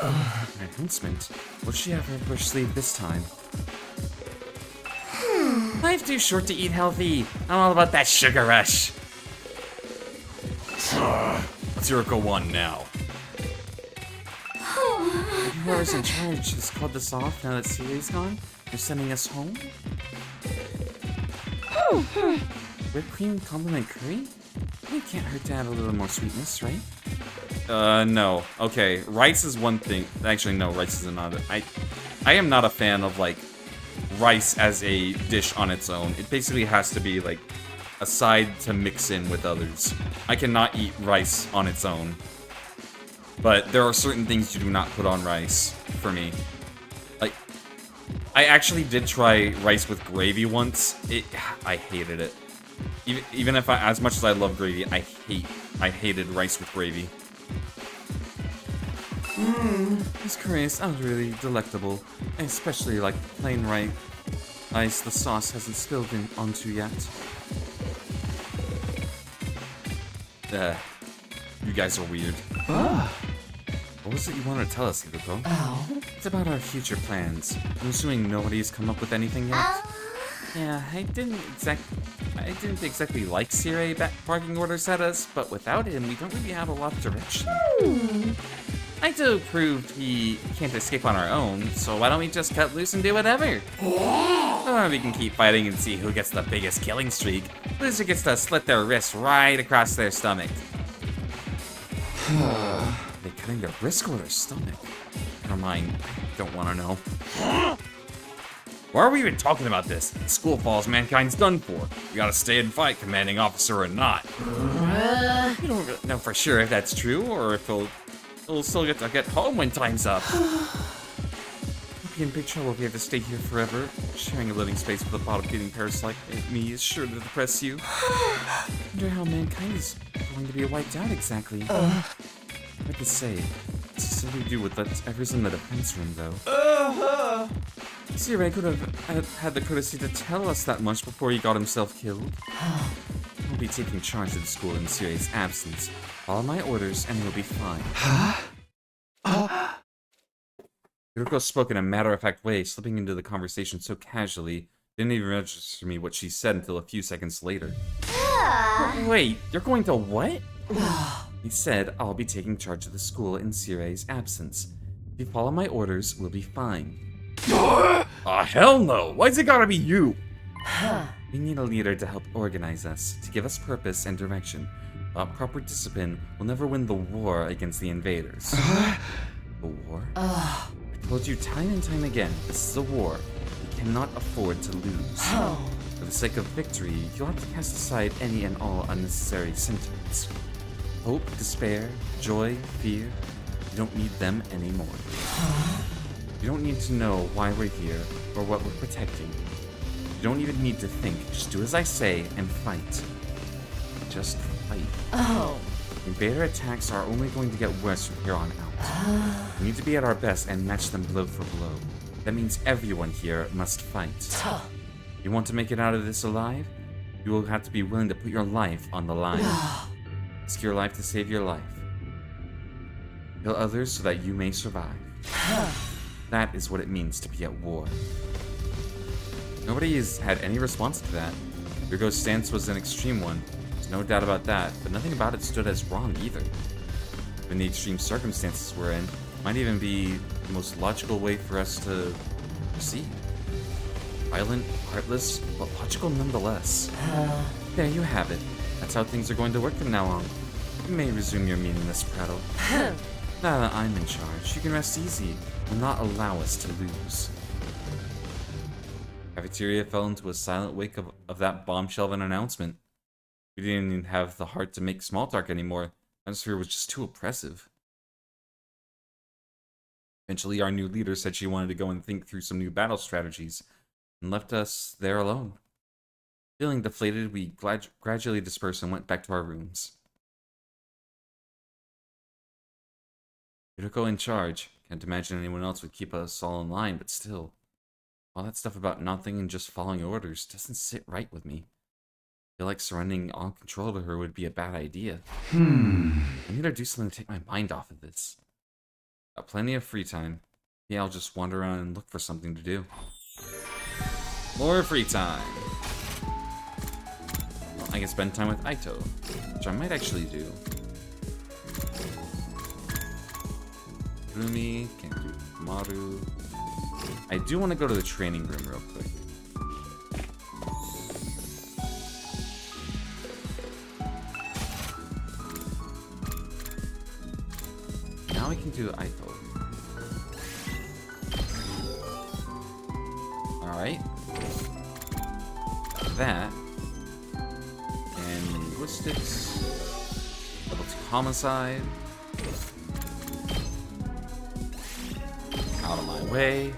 An announcement. What'd she have in her sleeve this time? Life's too short to eat healthy. I'm all about that sugar rush. Let's hear it go on now. Whoever's in charge has called this off now that Siri's gone. They're sending us home? Whipped cream compliment curry? It can't hurt to add a little more sweetness, right? No. Okay, rice is one thing. Actually, no, rice is another. I am not a fan of, like, rice as a dish on its own. It basically has to be, like, a side to mix in with others. I cannot eat rice on its own. But there are certain things you do not put on rice, for me. Like, I actually did try rice with gravy once. I hated it. Even if as much as I love gravy, I hated rice with gravy. This curry sounds really delectable. I especially like the plain rice the sauce hasn't spilled onto yet. You guys are weird. What was it you wanted to tell us, Hiruko? It's about our future plans. I'm assuming nobody's come up with anything yet? Yeah, I didn't exactly like Sirei barking orders at us, but without him, we don't really have a lot of direction. Naito proved we can't escape on our own, so why don't we just cut loose and do whatever? Or we can keep fighting and see who gets the biggest killing streak. Loser gets to slit their wrist right across their stomach. They cutting their wrist or their stomach? Never mind, I don't want to know. Why are we even talking about this? School falls, mankind's done for. We gotta stay and fight, commanding officer or not. We don't really know for sure if that's true, or if we'll still get to get home when time's up. be in big trouble if you have to stay here forever. Sharing a living space with a bottom-feeding parasite like me is sure to depress you. I wonder how mankind is going to be wiped out exactly. Hard to say. It's something to do with whatever's in the defense room, though. Sirei could have had the courtesy to tell us that much before he got himself killed. We'll be taking charge of the school in Sirei's absence. Follow my orders and we'll be fine. Yuriko spoke in a matter-of-fact way, slipping into the conversation so casually, didn't even register me what she said until a few seconds later. Wait, you're going to what? He said, I'll be taking charge of the school in Sirei's absence. If you follow my orders, we'll be fine. Hell no! Why's it gotta be you? We need a leader to help organize us, to give us purpose and direction. Without proper discipline, we'll never win the war against the invaders. The war? I told you time and time again, this is a war. We cannot afford to lose. For the sake of victory, you'll have to cast aside any and all unnecessary sentiments. Hope, despair, joy, fear, you don't need them anymore. You don't need to know why we're here or what we're protecting. You don't even need to think, just do as I say and fight. Just fight. Invader attacks are only going to get worse from here on out. We need to be at our best and match them blow for blow. That means everyone here must fight. You want to make it out of this alive? You will have to be willing to put your life on the line. Risk your life to save your life. Kill others so that you may survive. That is what it means to be at war. Nobody has had any response to that. Yuriko's stance was an extreme one. There's no doubt about that, but nothing about it stood as wrong either. In the extreme circumstances we're in, it might even be the most logical way for us to proceed. Violent, heartless, but logical nonetheless. There you have it. That's how things are going to work from now on. You may resume your meaningless prattle. Now that I'm in charge, you can rest easy. Will not allow us to lose. Cafeteria fell into a silent wake of that bombshell of an announcement. We didn't even have the heart to make small talk anymore. The atmosphere was just too oppressive. Eventually, our new leader said she wanted to go and think through some new battle strategies, and left us there alone. Feeling deflated, we gradually dispersed and went back to our rooms. Yuriko in charge. Can't imagine anyone else would keep us all in line, but still. All that stuff about nothing and just following orders doesn't sit right with me. I feel like surrendering all control to her would be a bad idea. I need to do something to take my mind off of this. Got plenty of free time. Yeah, I'll just wander around and look for something to do. More free time. Well, I can spend time with Aito, which I might actually do. Rumi, can't do Maru. I do want to go to the training room real quick. Now we can do Aito. Alright. That. And linguistics. Level 2 homicide. Out of my way.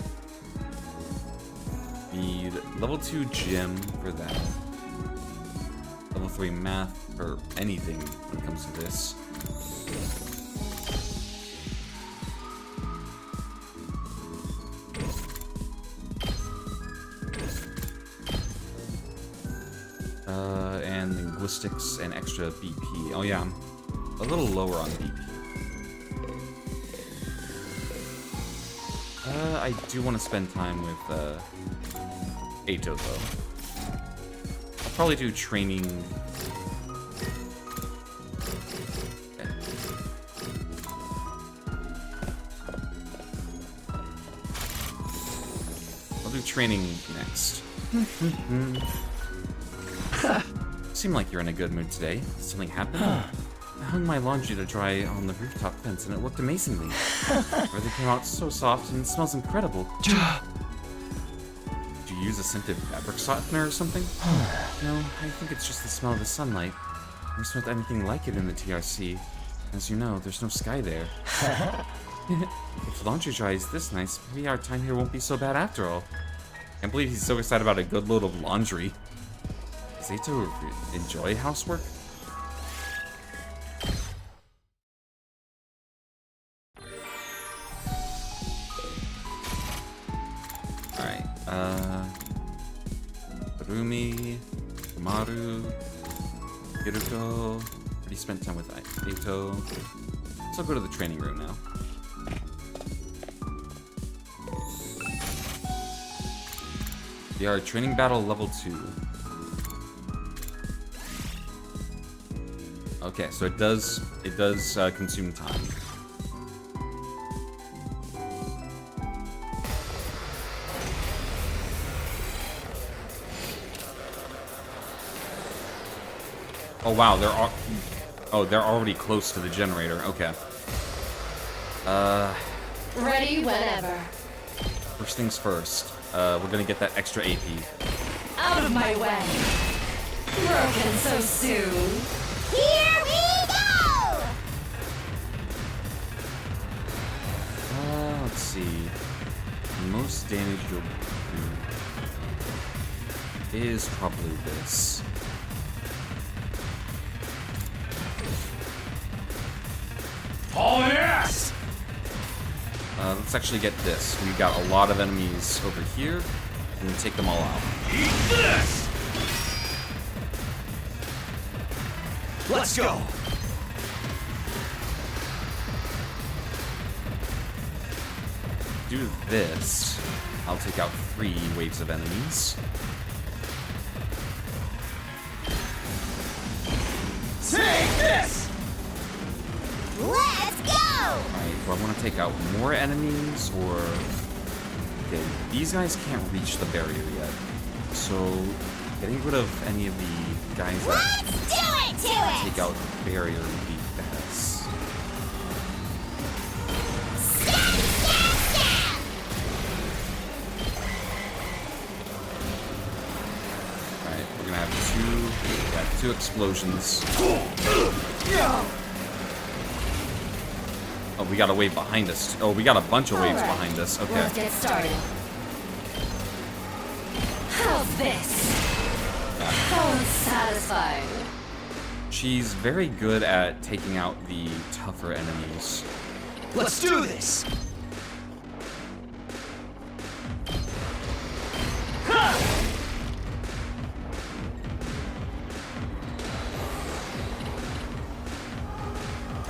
Need level 2 gym for that. Level 3 math for anything when it comes to this. And linguistics and extra BP. Oh yeah, I'm a little lower on BP. I do want to spend time with Aito though. I'll probably do training. Okay. I'll do training next. Seem like you're in a good mood today. Did something happen? I hung my laundry to dry on the rooftop fence and it worked amazingly. Everything came out so soft and it smells incredible. Did you use a scented fabric softener or something? No, I think it's just the smell of the sunlight. There isn't anything like it in the TRC. As you know, there's no sky there. If laundry dries this nice, maybe our time here won't be so bad after all. Can't believe he's so excited about a good load of laundry. Is he to enjoy housework? Alright, Rumi, Maru, Hiruko. Already spent time with Eito. Let's all go to the training room now. We are training battle level 2. Okay, so it does consume time. Oh wow, they're already close to the generator. Okay. Ready whenever. First things first. We're gonna get that extra AP. Out of my way. Broken so soon. Here we go! Let's see. Most damage you'll do is probably this. Haul ass! Let's actually get this. We've got a lot of enemies over here, and we take them all out. Eat this! Let's go! Do this. I'll take out 3 waves of enemies. Take this! Let's go! Alright, do I want to take out more enemies, or... Okay, these guys can't reach the barrier yet. So, getting rid of any of the guys that Let's do it to it! take out the barrier would be best. Stab! Alright, we're gonna have 2 explosions. Oh, we got a wave behind us. Oh, we got a bunch of waves behind us. Okay. Let's get started. How's this? Oh, satisfying. She's very good at taking out the tougher enemies. Let's do this!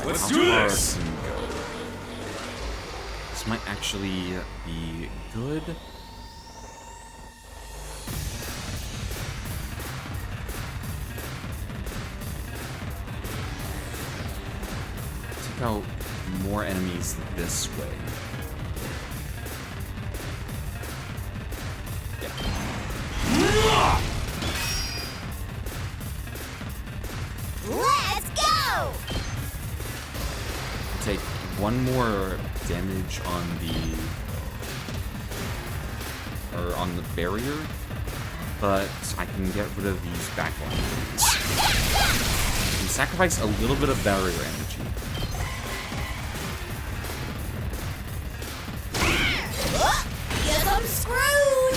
Let's How do far this! can we go? This might actually be good. Take out more enemies this way. Let's go! Take 1 more damage on the barrier, but I can get rid of these backlines. And sacrifice a little bit of barrier energy. Guess I'm screwed!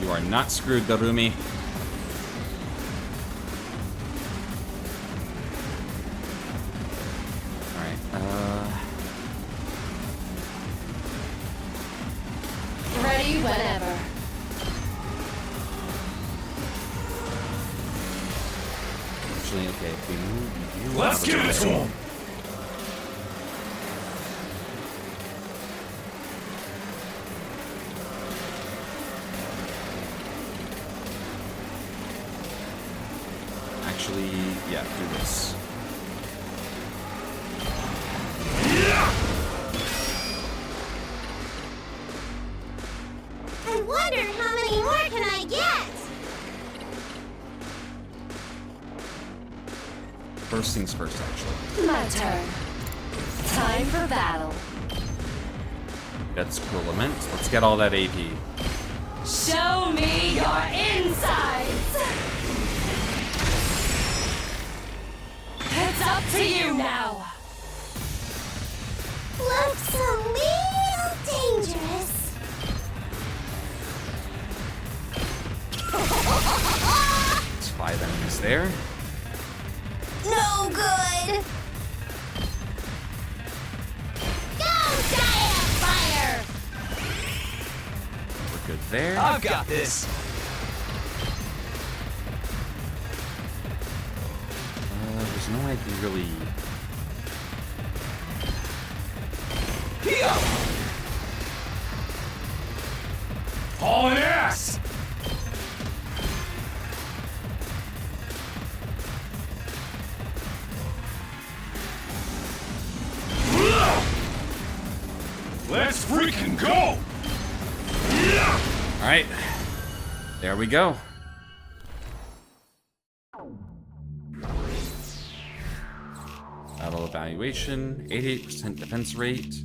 You are not screwed, Darumi. Ready whenever. Actually, okay, if we move you Let's out of give the it to way. him! Actually, yeah, do this. I wonder how many more can I get? First things first, actually. My turn. Time for battle. That's cool, Lament. Let's get all that AP. Show me your insides! It's up to you now! Looks a little dangerous. There's 5 enemies there. No good. Go, Giant Fire! We're good there. I've got this. There's no way I can really... Hauling ass! Let's freaking go! Alright. There we go. Battle evaluation, 88% defense rate.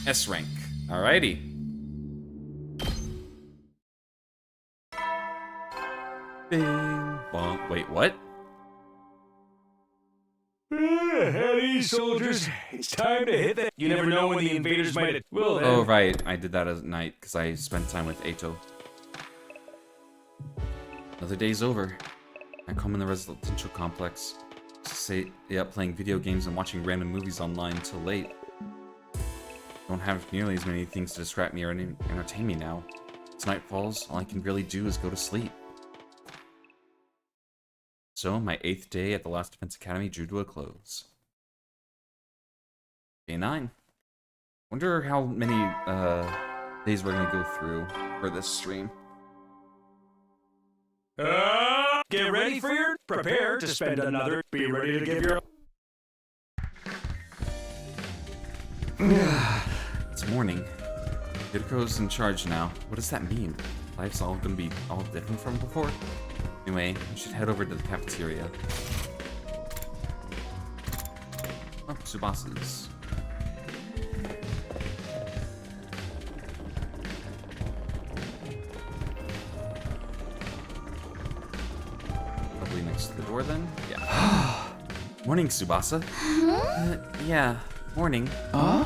S rank. Alrighty. Bing bong. Wait, what? Howdy, soldiers. It's time to hit that. You never know when the invaders might. Well, then. Oh, right. I did that at night because I spent time with Ato. Another day's over. I come in the residential complex. Stay up playing video games and watching random movies online till late. Don't have nearly as many things to distract me or entertain me now. As night falls, all I can really do is go to sleep. So, my 8th day at the Last Defense Academy drew to a close. Day 9. Wonder how many days we're gonna go through for this stream. Get ready for your. Prepare to spend another. Be ready to give your. It's morning. Yuriko's in charge now. What does that mean? Life's all gonna be all different from before? Anyway, we should head over to the cafeteria. Oh, Tsubasa's. Probably next to the door then? Yeah. Morning, Tsubasa. Yeah, morning. Huh?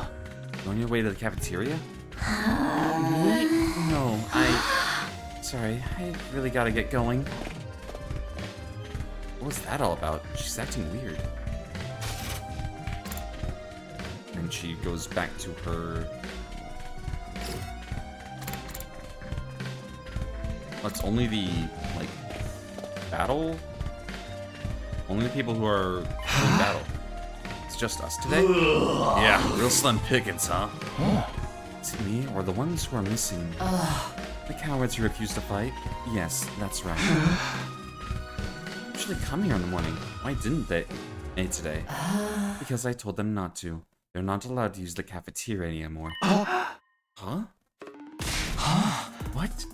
You on your way to the cafeteria? No, Sorry, I really gotta get going. What was that all about? She's acting weird. And she goes back to her... Oh, it's only the, like, battle? Only the people who are doing battle. It's just us today? Yeah, real slim pickings, huh? Is it me, or the ones who are missing? The cowards who refuse to fight? Yes, that's right. Usually come here in the morning. Why didn't they today? Because I told them not to. They're not allowed to use the cafeteria anymore. Huh? What?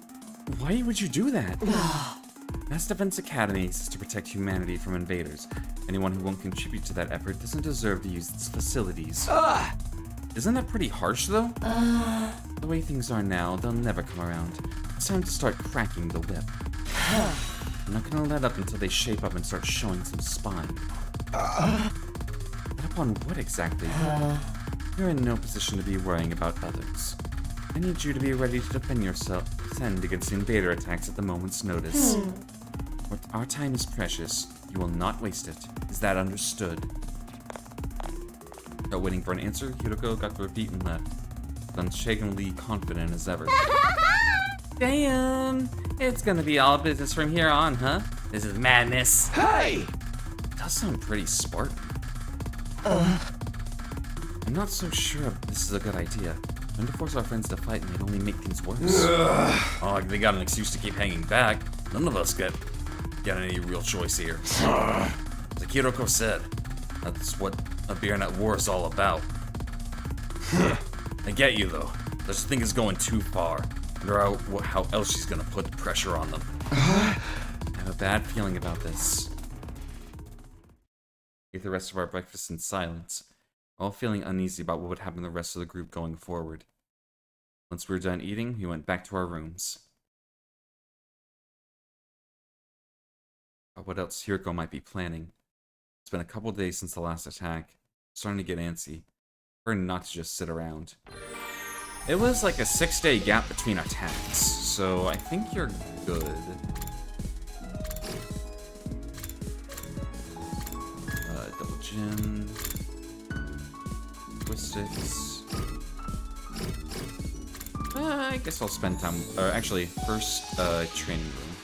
Why would you do that? Mass Defense Academy is to protect humanity from invaders. Anyone who won't contribute to that effort doesn't deserve to use its facilities. Isn't that pretty harsh, though? The way things are now, they'll never come around. It's time to start cracking the whip. I'm not gonna let up until they shape up and start showing some spine. But upon what exactly? You're in no position to be worrying about others. I need you to be ready to defend against invader attacks at the moment's notice. Our time is precious. You will not waste it. Is that understood? Without waiting for an answer, Hiroko got to her feet and left, unshakenly confident as ever. Damn! It's gonna be all business from here on, huh? This is madness. Hey! It does sound pretty Spartan. I'm not so sure if this is a good idea. Trying to force our friends to fight might only make things worse. Oh, they got an excuse to keep hanging back. None of us get any real choice here. Like Hiroko said, that's what a Bayonet war is all about. I get you, though. This thing is going too far. Wonder how else she's gonna put the pressure on them. I have a bad feeling about this. We ate the rest of our breakfast in silence, all feeling uneasy about what would happen to the rest of the group going forward. Once we were done eating, we went back to our rooms. what else Hiriko might be planning. It's been a couple days since the last attack. I'm starting to get antsy. Prefer not to just sit around. It was like a 6-day gap between attacks, so I think you're good. Double gym. Linguistics. I guess I'll spend time, or actually, first, training room.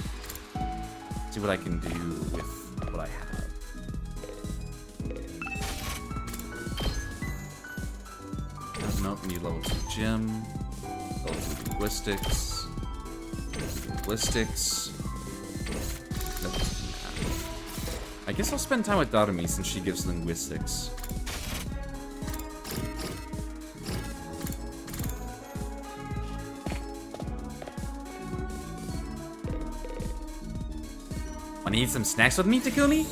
See what I can do with what I have. Nope, need level 2 gym. Level 2 linguistics. Linguistics. I guess I'll spend time with Darumi since she gives linguistics. Wanna eat some snacks with me, Takumi?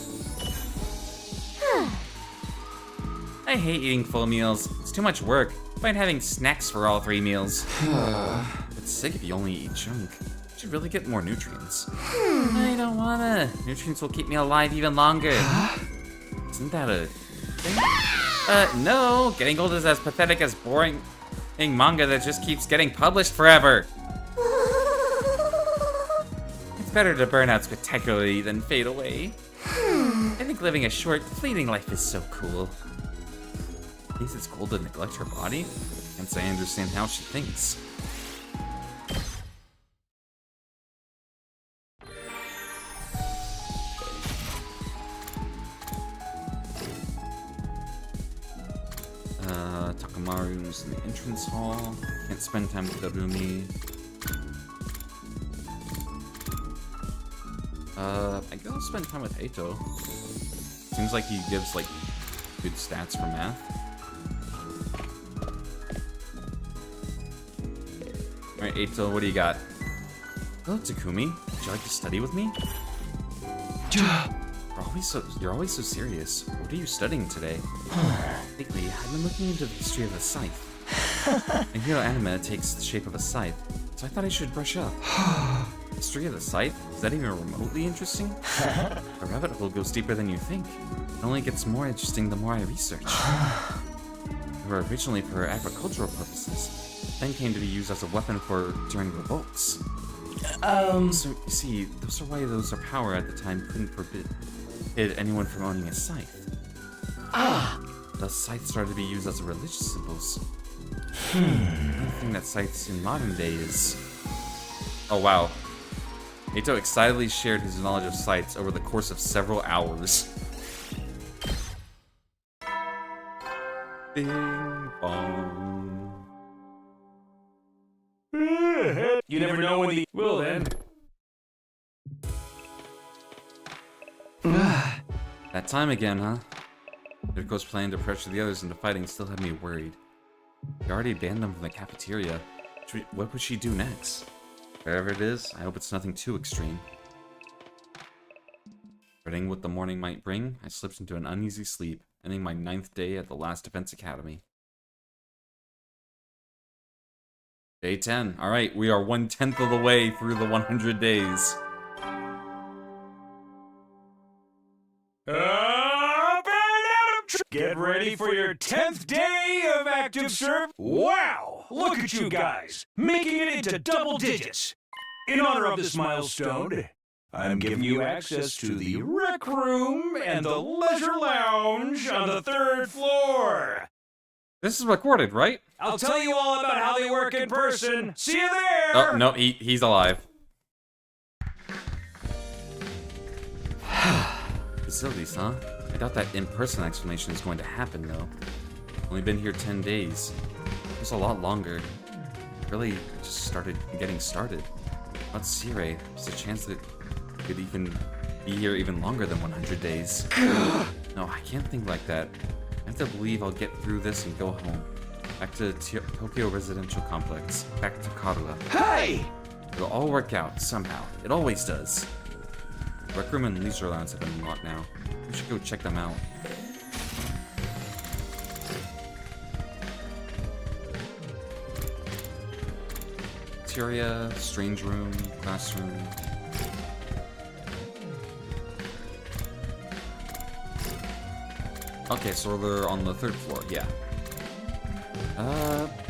I hate eating full meals. It's too much work. I find having snacks for all 3 meals. It's sick if you only eat junk. You should really get more nutrients. I don't wanna. Nutrients will keep me alive even longer. Isn't that a thing? No. Getting old is as pathetic as boring manga that just keeps getting published forever. It's better to burn out spectacularly than fade away. I think living a short, fleeting life is so cool. At least it's cool to neglect her body. Can't say I understand how she thinks. Takamaru's in the entrance hall. Can't spend time with Darumi. I guess I'll spend time with Eito. Seems like he gives, like, good stats for math. Alright, Eito, what do you got? Hello, Takumi. Would you like to study with me? You're always so serious. What are you studying today? Lately, I've been looking into the history of the scythe. In Hero Anime, it takes the shape of a scythe, so I thought I should brush up. History of the scythe? Is that even remotely interesting? The rabbit hole goes deeper than you think. It only gets more interesting the more I research. They were originally for agricultural purposes, then came to be used as a weapon during revolts. So, you see, those are why those of power at the time couldn't forbid anyone from owning a scythe. Thus, scythes started to be used as religious symbols. The only thing that scythes in modern day is... Oh, wow. Eito excitedly shared his knowledge of scythes over the course of several hours. Bing bong. You never know when the... Well then. That time again, huh? Hiriko's plan to pressure the others into fighting still had me worried. He already banned them from the cafeteria. What would she do next? Whatever it is, I hope it's nothing too extreme. Dreading what the morning might bring, I slipped into an uneasy sleep, ending my 9th day at the last Defense Academy. Day 10. Alright, we are 1/10 of the way through the 100 days. Get ready for your 10th day of active service. Wow! Look at you guys, making it into double digits. In honor of this milestone, I'm giving you access to the rec room and the leisure lounge on the 3rd floor. This is recorded, right? I'll tell you all about how they work in person. See you there! Oh, no, he's alive. Facilities, huh? I doubt that in-person explanation is going to happen, though. Only been here 10 days. It was a lot longer. Really just getting started. About Sirei, there's a chance that it could even be here even longer than 100 days. No, I can't think like that. I have to believe I'll get through this and go home. Back to Tokyo Residential Complex. Back to Karua. Hey! It'll all work out, somehow. It always does. Rec room and leisure lounge have been unlocked now. We should go check them out. Cafeteria, strange room, classroom. Okay, so they're on the 3rd floor, yeah.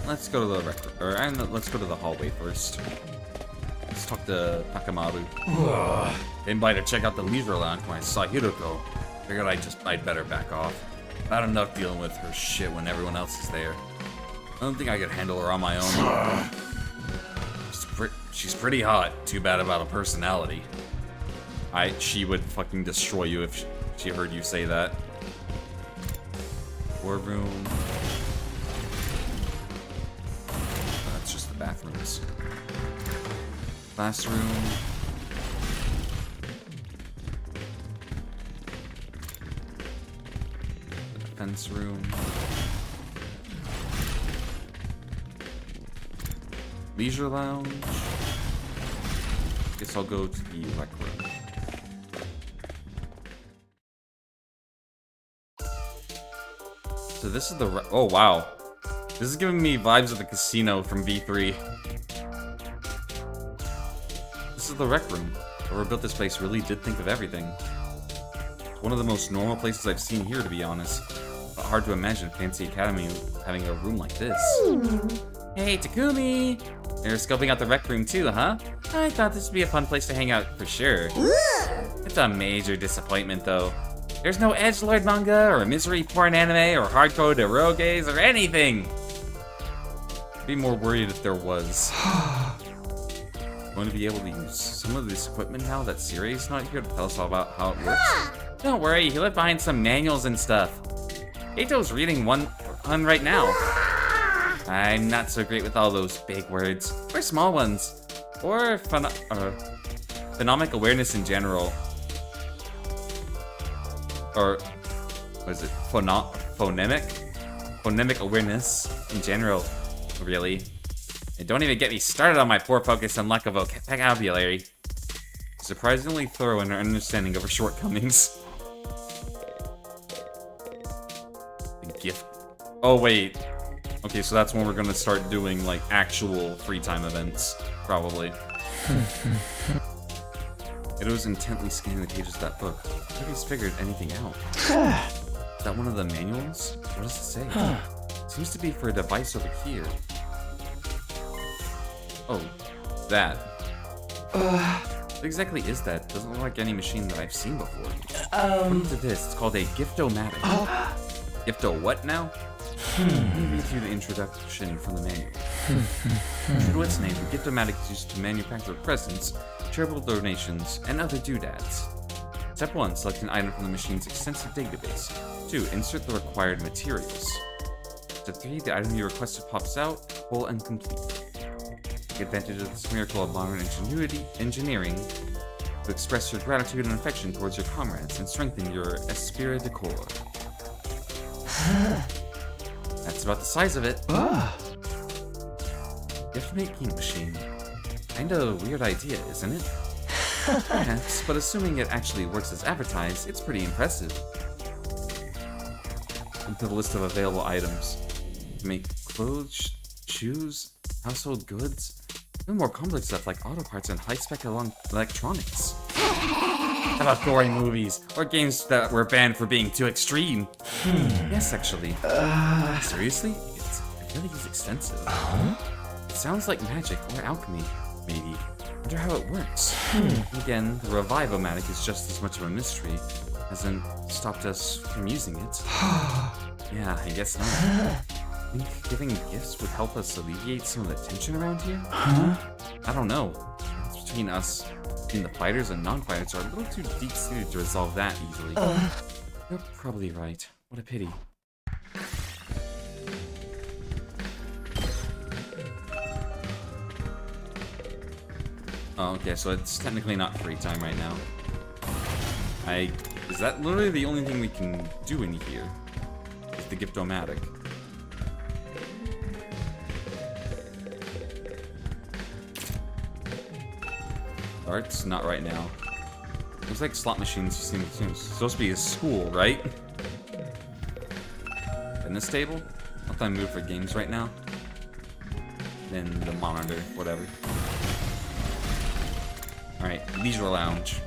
Let's go to the let's go to the hallway first. Let's talk to Takamaru. Came by to check out the leisure lounge when I saw Hiroko. Figured I'd better back off. Not enough dealing with her shit when everyone else is there. I don't think I could handle her on my own. She's pretty hot. Too bad about a personality. She would fucking destroy you if she heard you say that. War room. That's just the bathrooms. Classroom. The defense room. Leisure lounge. Guess I'll go to the rec room. So this is the oh wow. This is giving me vibes of the casino from V3. This is the rec room. Whoever built this place really did think of everything. It's one of the most normal places I've seen here, to be honest. But hard to imagine Fancy Academy having a room like this. Hey, Takumi! You're scoping out the rec room too, huh? I thought this would be a fun place to hang out for sure. It's a major disappointment, though. There's no edgelord manga, or misery porn anime, or hardcore eroges, or anything! I'd be more worried if there was. Going to be able to use some of this equipment now that Siri's not here to tell us all about how it works? Don't worry, he left behind some manuals and stuff. Eito's reading one right now. I'm not so great with all those big words, or small ones, or phonemic awareness in general. Or, what is it, phonemic awareness in general, really. And don't even get me started on my poor focus and lack of vocabulary. Surprisingly thorough in her understanding of her shortcomings. The gift. Oh, wait. Okay, so that's when we're gonna start doing, like, actual free time events, probably. It was intently scanning the pages of that book. Nobody's figured anything out. Is that one of the manuals? What does it say? Seems to be for a device over here. Oh, that. What exactly is that? Doesn't look like any machine that I've seen before. According to this, it's called a giftomatic. Gifto what now? Let me read through the introduction from the manual. True to its name, the giftomatic is used to manufacture presents, charitable donations, and other doodads. Step 1. Select an item from the machine's extensive database. 2. Insert the required materials. Step 3. The item you requested pops out, whole and complete. Take advantage of this miracle of modern engineering to express your gratitude and affection towards your comrades and strengthen your esprit de corps. That's about the size of it. Gift-making machine. Kinda weird idea, isn't it? Perhaps, but assuming it actually works as advertised, it's pretty impressive. Into the list of available items. Make clothes, shoes, household goods, even more complex stuff like auto parts and high-spec electronics. How about gory movies, or games that were banned for being too extreme? Yes, actually. Seriously? I feel like it's extensive. It sounds like magic or alchemy, maybe. Wonder how it works. Again, the Revivomatic is just as much of a mystery. Hasn't stopped us from using it. Yeah, I guess not. Think giving gifts would help us alleviate some of the tension around here? I don't know. It's between us, between the fighters and non-fighters, are a little too deep-seated to resolve that easily. You're probably right. What a pity. Oh, okay, so it's technically not free time right now. Is that literally the only thing we can do in here? Is the Giftomatic. Arts? Not right now. Looks like slot machines seem supposed to be a school, right? Fitness table? Not that move for games right now. Then the monitor, whatever. Alright, leisure lounge.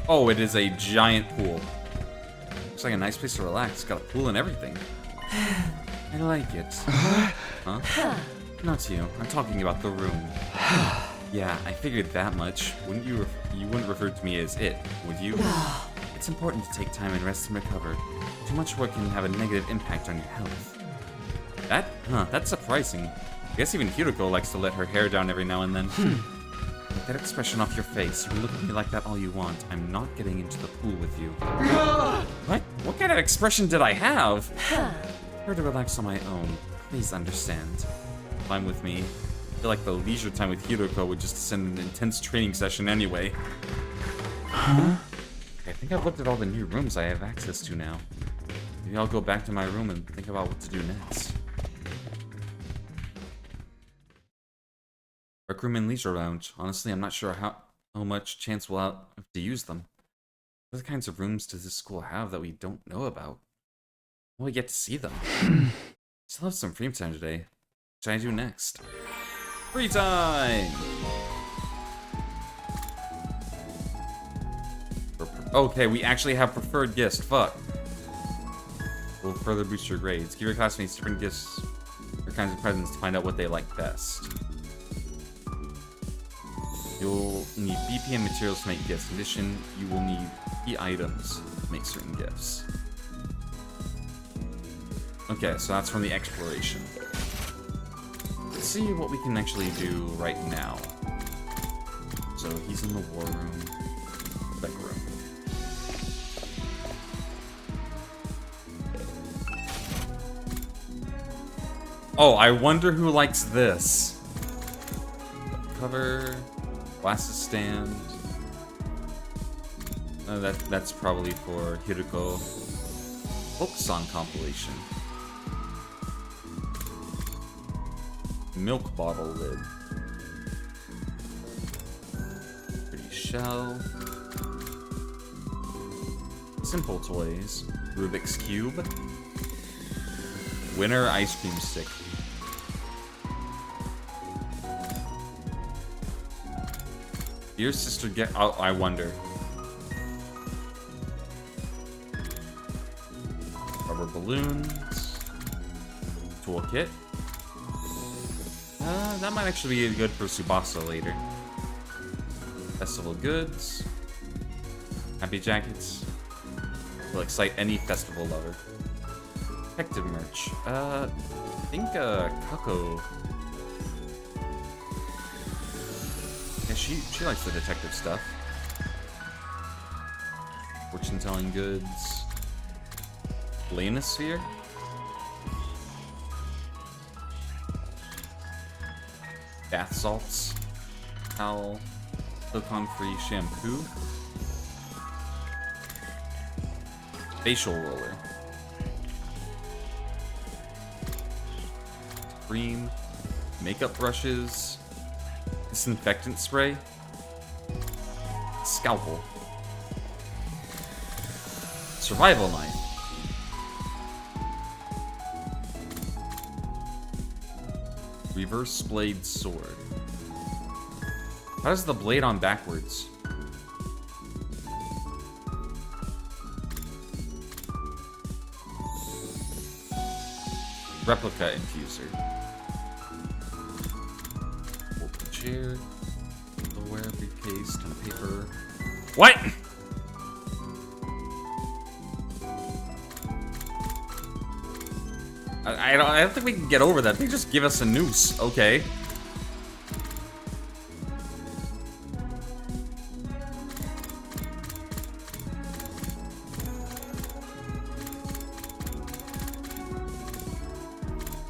Oh, it is a giant pool. Looks like a nice place to relax. Got a pool and everything. I like it. Huh? Not you. I'm talking about the room. Yeah, I figured that much. You wouldn't refer to me as it, would you? It's important to take time and rest and recover. Too much work can have a negative impact on your health. That's surprising. I guess even Hiroko likes to let her hair down every now and then. Get that expression off your face. You can look at me like that all you want. I'm not getting into the pool with you. What? What kind of expression did I have? Here to relax on my own. Please understand. Fine with me. I feel like the leisure time with Hiroko would just send an intense training session anyway. Huh? I think I've looked at all the new rooms I have access to now. Maybe I'll go back to my room and think about what to do next. Rec room and leisure lounge. Honestly, I'm not sure how much chance we'll have to use them. What other kinds of rooms does this school have that we don't know about? Will we get to see them? Still have some free time today. What should I do next? Free time! Okay, we actually have preferred gifts. Fuck. Will further boost your grades. Give your classmates different gifts or kinds of presents to find out what they like best. You'll need BPM materials to make gifts. In addition, you will need key items to make certain gifts. Okay, so that's from the exploration. Let's see what we can actually do right now. So he's in the war room. Rec room. Oh, I wonder who likes this. Cover, glasses stand. That's probably for Hiroko. Folk song compilation. Milk bottle lid. Pretty shell. Simple toys. Rubik's Cube. Winner ice cream stick. Dear sister, get out. I wonder. Rubber balloons. Toolkit. That might actually be good for Tsubasa later. Festival goods. Happy jackets. Will excite any festival lover. Detective merch. I think Kako. Yeah, she likes the detective stuff. Fortune telling goods. Planosphere. Bath salts. Towel. Silicone-free shampoo. Facial roller. Cream. Makeup brushes. Disinfectant spray. Scalpel. Survival knife. Reverse blade sword. How does the blade on backwards? Replica infuser. Open chair. Silverware, briefcase, ton of paper. What? I don't think we can get over that. They just give us a noose. Okay.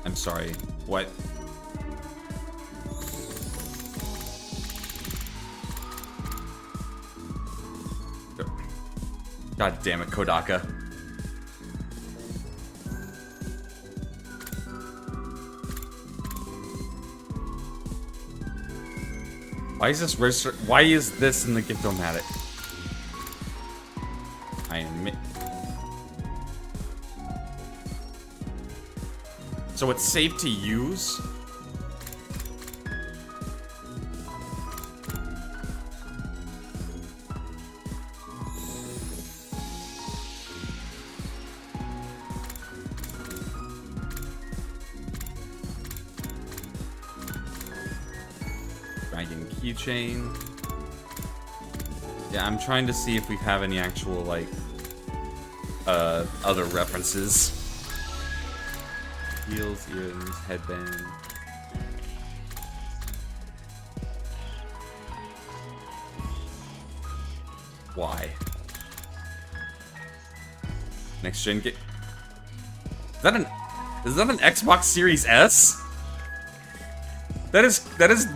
I'm sorry. What? God damn it, Kodaka. Why is this register? Why is this in the Gift-O-Matic? I admit. So it's safe to use? keychain. Yeah, I'm trying to see if we have any actual, like, other references. Heels, earrings, headband. Why? Next gen game. Is that an Xbox Series S? That is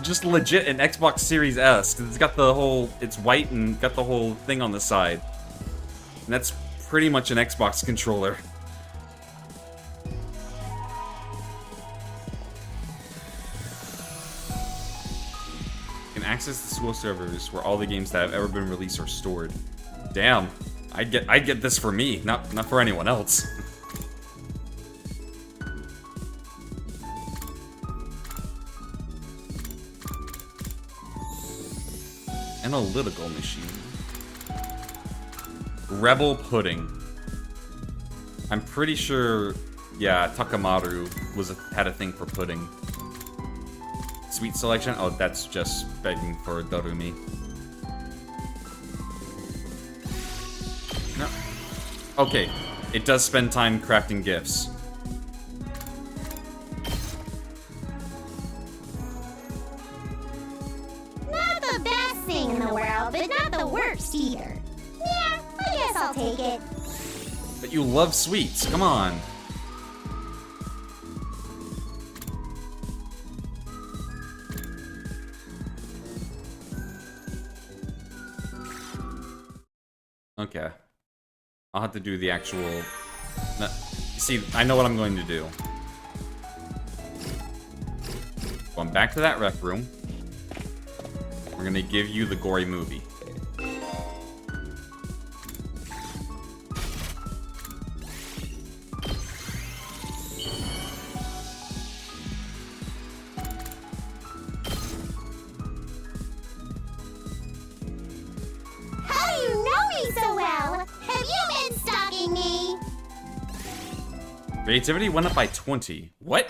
just legit an Xbox Series S, because it's got the whole, it's white and got the whole thing on the side. And that's pretty much an Xbox controller. You can access the school servers where all the games that have ever been released are stored. Damn, I'd get this for me, not for anyone else. Analytical machine. Rebel pudding. I'm pretty sure, yeah, Takamaru had a thing for pudding. Sweet selection? Oh, that's just begging for Darumi. No. Okay, it does spend time crafting gifts. Not the best thing in the world, but not the worst either. Yeah, I guess I'll take it. But you love sweets, come on. Okay. I'll have to do the actual... No, see, I know what I'm going to do. Going back to that rec room. We're gonna give you the gory movie. How do you know me so well? Have you been stalking me? Creativity went up by 20. What?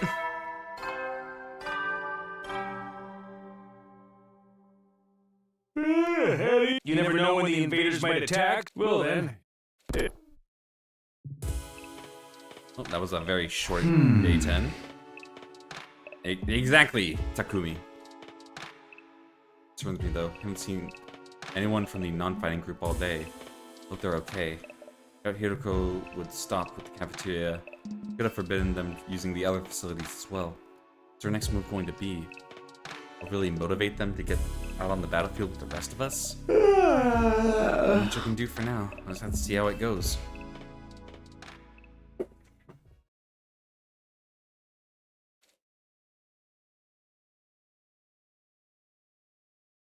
You never know when the invaders might attack. Well then. Oh, that was a very short day 10. Exactly, Takumi. This reminds me though, haven't seen anyone from the non-fighting group all day. Hope they're okay. Doubt Hiroko would stop with the cafeteria. Could have forbidden them using the other facilities as well. What's our next move going to be? Will really motivate them to get out on the battlefield with the rest of us? Not much I can do for now. I'll just have to see how it goes.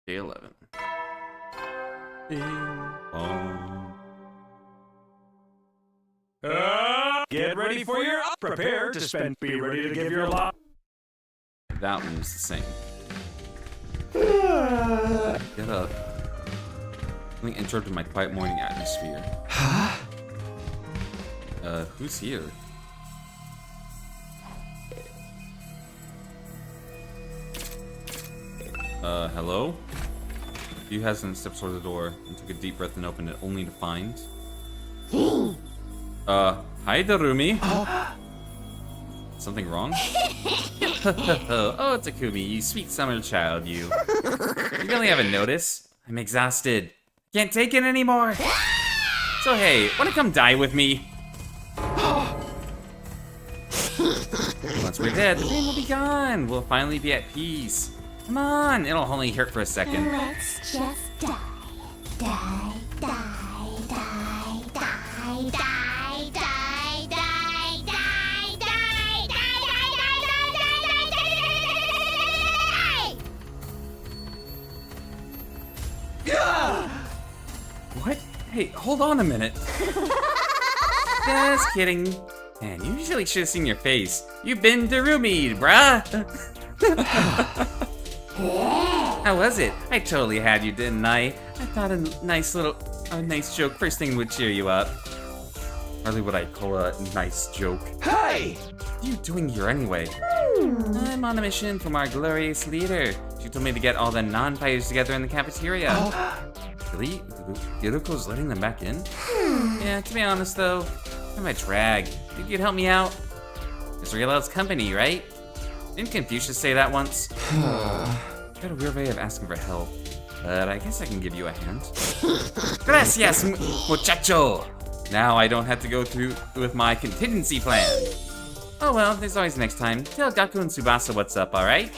Day 11. Bing bong. Get ready for your prepare to spend. Be ready to give your lot. That one was the same. Get up. Something interrupted my quiet morning atmosphere. Huh? Who's here? Hello? You hesitantly stepped toward the door and took a deep breath and opened it, only to find... hi Darumi. Something wrong? Oh, Takumi, you sweet summer child, you. You really haven't noticed? I'm exhausted. Can't take it anymore. So hey, wanna come die with me? Once we're dead, the pain will be gone. We'll finally be at peace. Come on, it'll only hurt for a second. Let's just die. Die, die, die, die, die, die, die, die, die, die. What? Hey, hold on a minute. Just kidding. Man, you usually should have seen your face. You've been Darumi, bruh. How was it? I totally had you, didn't I? I thought a nice joke first thing would cheer you up. Hardly what I call a nice joke. Hey! What are you doing here anyway? I'm on a mission from our glorious leader. She told me to get all the non-fighters together in the cafeteria. Really? Yuruko's letting them back in? Yeah, to be honest though, I'm a drag. Think you'd help me out? It's real out's company, right? Didn't Confucius say that once? Got a weird way of asking for help, but I guess I can give you a hand. Gracias, muchacho! Now I don't have to go through with my contingency plan. Oh well, there's always next time. Tell Gaku and Tsubasa what's up, alright?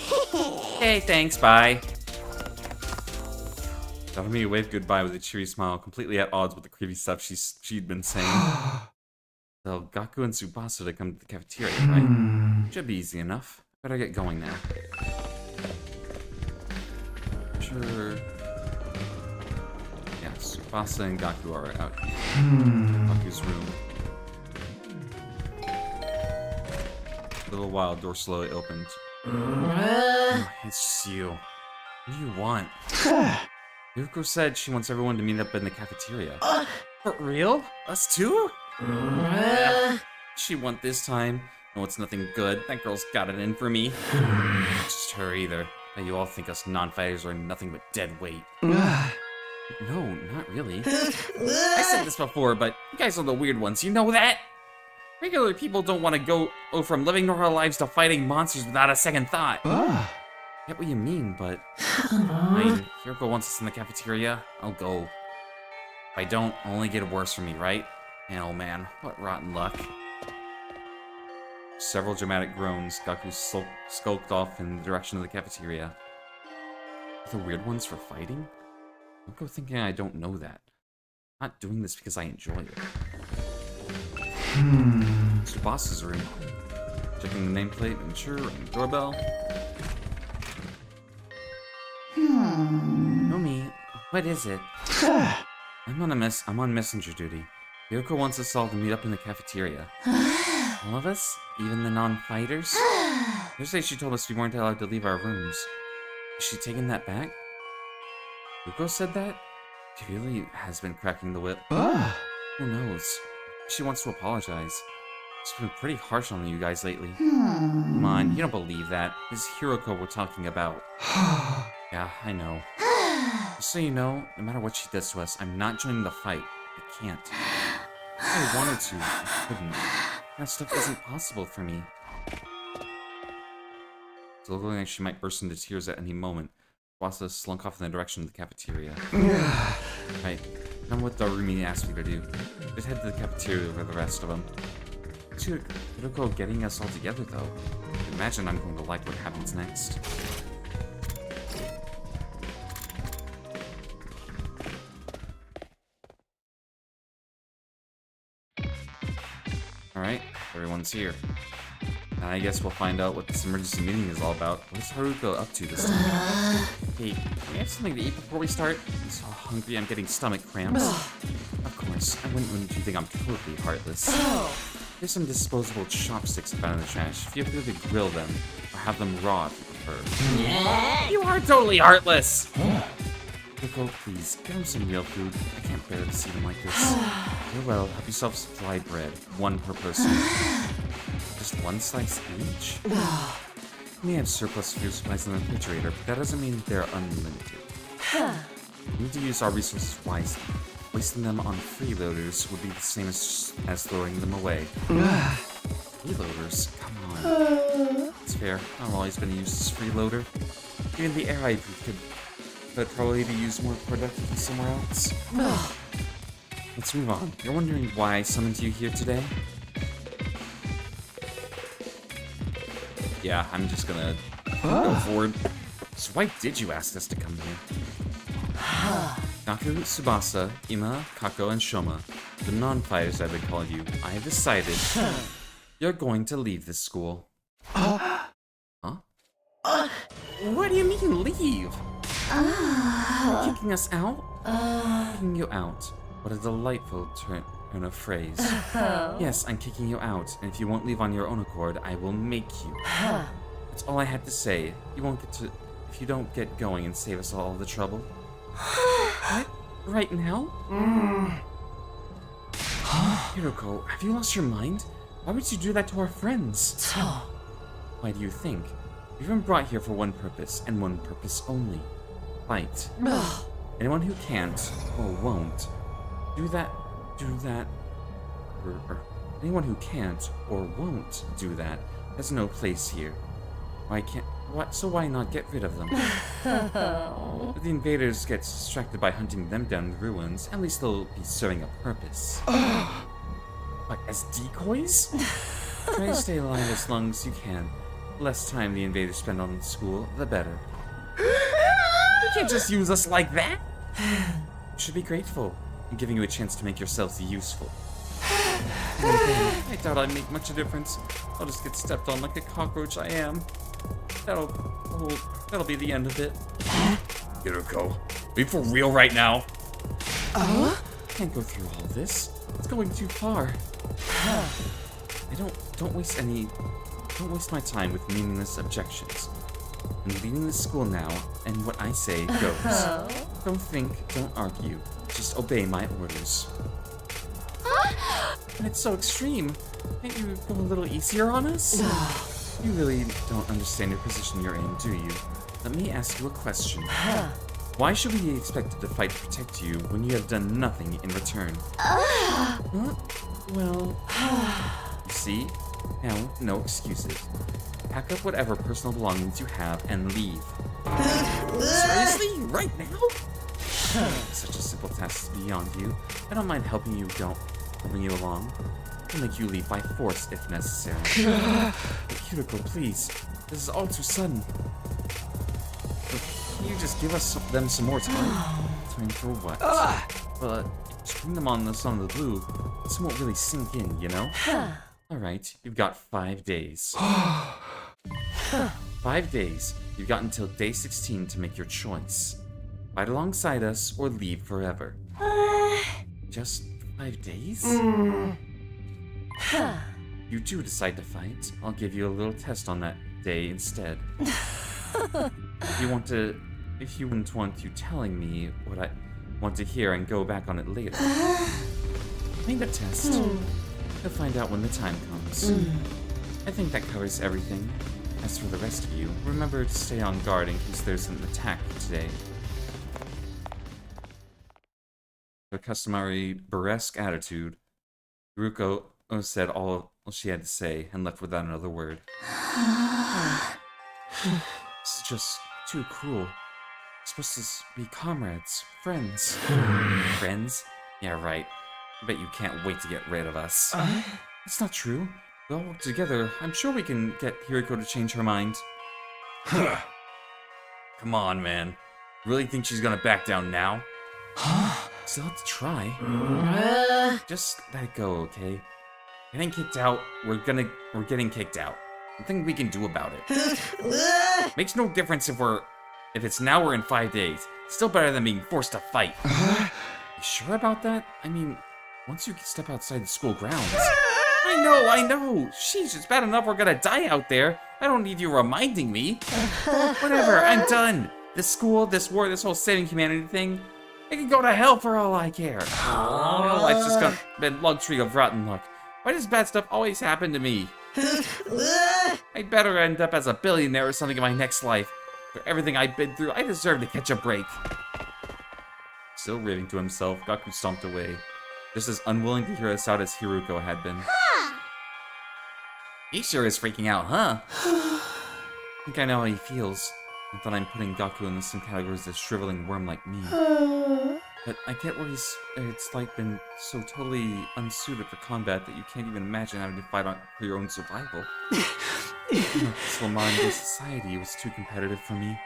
Hey, thanks, bye. Naomi waved goodbye with a cheery smile, completely at odds with the creepy stuff she'd been saying. Tell Gaku and Tsubasa to come to the cafeteria, right? Should be easy enough. Better get going now. Sure. Yeah, Tsubasa and Gaku are out here. Gaku's room. A little while, door slowly opened. It's just you. What do you want? Yuko said she wants everyone to meet up in the cafeteria. For real? Us too? She want this time. No, it's nothing good. That girl's got it in for me. Not just her either. But you all think us non-fighters are nothing but dead weight. No, not really. I said this before, but you guys are the weird ones. You know that? Regular people don't want to go from living normal lives to fighting monsters without a second thought. I get what you mean, but... Fine, Hiroko wants us in the cafeteria. I'll go. If I don't, it'll only get worse for me, right? And oh man, what rotten luck. Several dramatic groans, Gaku skulked off in the direction of the cafeteria. Are the weird ones for fighting? Don't go thinking I don't know that. I'm not doing this because I enjoy it. Tsubasa's room. Checking the nameplate, and sure, ringing the doorbell. Nomi, what is it? I'm on messenger duty. Yoko wants us all to meet up in the cafeteria. All of us? Even the non-fighters? Yesterday she told us we weren't allowed to leave our rooms. Is she taking that back? Yoko said that? She really has been cracking the whip. Who knows? She wants to apologize. She's been pretty harsh on you guys lately. Come on, you don't believe that. This is Hiroko we're talking about. Yeah, I know. Just so you know, no matter what she does to us, I'm not joining the fight. I can't. If I wanted to, I couldn't. That stuff isn't possible for me. It's looking like she might burst into tears at any moment. Wasa slunk off in the direction of the cafeteria. Right, remember what Darumi asked me to do. Just head to the cafeteria with the rest of them. Hiroko getting us all together, though. I imagine I'm going to like what happens next. Alright, everyone's here. Now I guess we'll find out what this emergency meeting is all about. What is Haruko up to this time? Hey, can we have something to eat before we start? I'm so hungry I'm getting stomach cramps. Of course, I wouldn't want you to think I'm totally heartless. There's some disposable chopsticks found in the trash. Feel free to grill them, or have them raw if you prefer. You are totally heartless! Haruko, please, get him some real food. I can't bear to see them like this. Farewell, have yourself some dry bread. One per person. Just one slice each? We may have surplus food supplies in the refrigerator, but that doesn't mean they're unlimited. We need to use our resources wisely. Wasting them on freeloaders would be the same as throwing them away. Freeloaders? Come on. It's fair. I've always been used as freeloader. Even the air I breathe could probably be used more productively somewhere else. Let's move on. You're wondering why I summoned you here today? Yeah, I'm just gonna go forward. So why did you ask us to come here? Gaku, Tsubasa, Ima, Kako, and Shoma, the non-fighters I've been calling you, I have decided you're going to leave this school. Huh? What do you mean, leave? You're kicking us out? Kicking you out. What a delightful turn of phrase. Yes, I'm kicking you out, and if you won't leave on your own accord, I will make you. That's all I had to say. You won't get to... if you don't get going and save us all the trouble. What? Right now? Hiroko, have you lost your mind? Why would you do that to our friends? Why do you think? We've been brought here for one purpose, and one purpose only. Fight. Anyone who can't, or won't, do that, or anyone who can't, or won't do that, has no place here. Why not get rid of them? If the invaders get distracted by hunting them down in the ruins, at least they'll be serving a purpose. What, as decoys? Try to stay alive as long as you can. The less time the invaders spend on the school, the better. You can't just use us like that! You should be grateful. I'm giving you a chance to make yourselves useful. I doubt I make much of a difference. I'll just get stepped on like a cockroach I am. That'll be the end of it. Hiroko, are you for real right now? Can't go through all this. It's going too far. Don't waste my time with meaningless objections. I'm leaving this school now, and what I say goes. Don't think, don't argue. Just obey my orders. It's so extreme. Can't you go a little easier on us? You really don't understand your position you're in, do you? Let me ask you a question. Why should we be expected to fight to protect you when you have done nothing in return? Well, you see? Now, no excuses. Pack up whatever personal belongings you have and leave. Seriously? Right now? Such a simple task is beyond you. I don't mind helping you along. I'll make you leave by force if necessary. Hiroko, please. This is all too sudden. Can you just give them some more time? Time for what? Well, just bring them on the sun of the blue. This won't really sink in, you know? Alright, you've got 5 days. 5 days. You've got until day 16 to make your choice. Fight alongside us or leave forever. Just 5 days? You do decide to fight. I'll give you a little test on that day instead. If you wouldn't want you telling me what I want to hear and go back on it later. Make the test. You'll find out when the time comes. I think that covers everything. As for the rest of you, remember to stay on guard in case there's an attack today. With a customary burlesque attitude, Hiroko said all she had to say and left without another word. This is just too cruel. We're supposed to be comrades, friends. Friends? Yeah, right. I bet you can't wait to get rid of us. That's not true. We all work together. I'm sure we can get Hiroko to change her mind. Come on, man. You really think she's gonna back down now? Still have to try. Just let it go, okay? Getting kicked out, we're getting kicked out. Nothing we can do about it. Makes no difference if it's now or in 5 days. Still better than being forced to fight. You sure about that? I mean, once you step outside the school grounds. I know. Sheesh, it's bad enough we're gonna die out there. I don't need you reminding me. Whatever, I'm done. This school, this war, this whole saving humanity thing, it can go to hell for all I care. My life's just been luxury of rotten luck. Why does bad stuff always happen to me? I'd better end up as a billionaire or something in my next life. For everything I've been through, I deserve to catch a break. Still raving to himself, Gaku stomped away, just as unwilling to hear us out as Hiroko had been. He sure is freaking out, huh? I think I know how he feels. I thought I'm putting Gaku in the same category as a shriveling worm like me. But I get where it's like been so totally unsuited for combat that you can't even imagine having to fight for your own survival. This little modern day society was too competitive for me.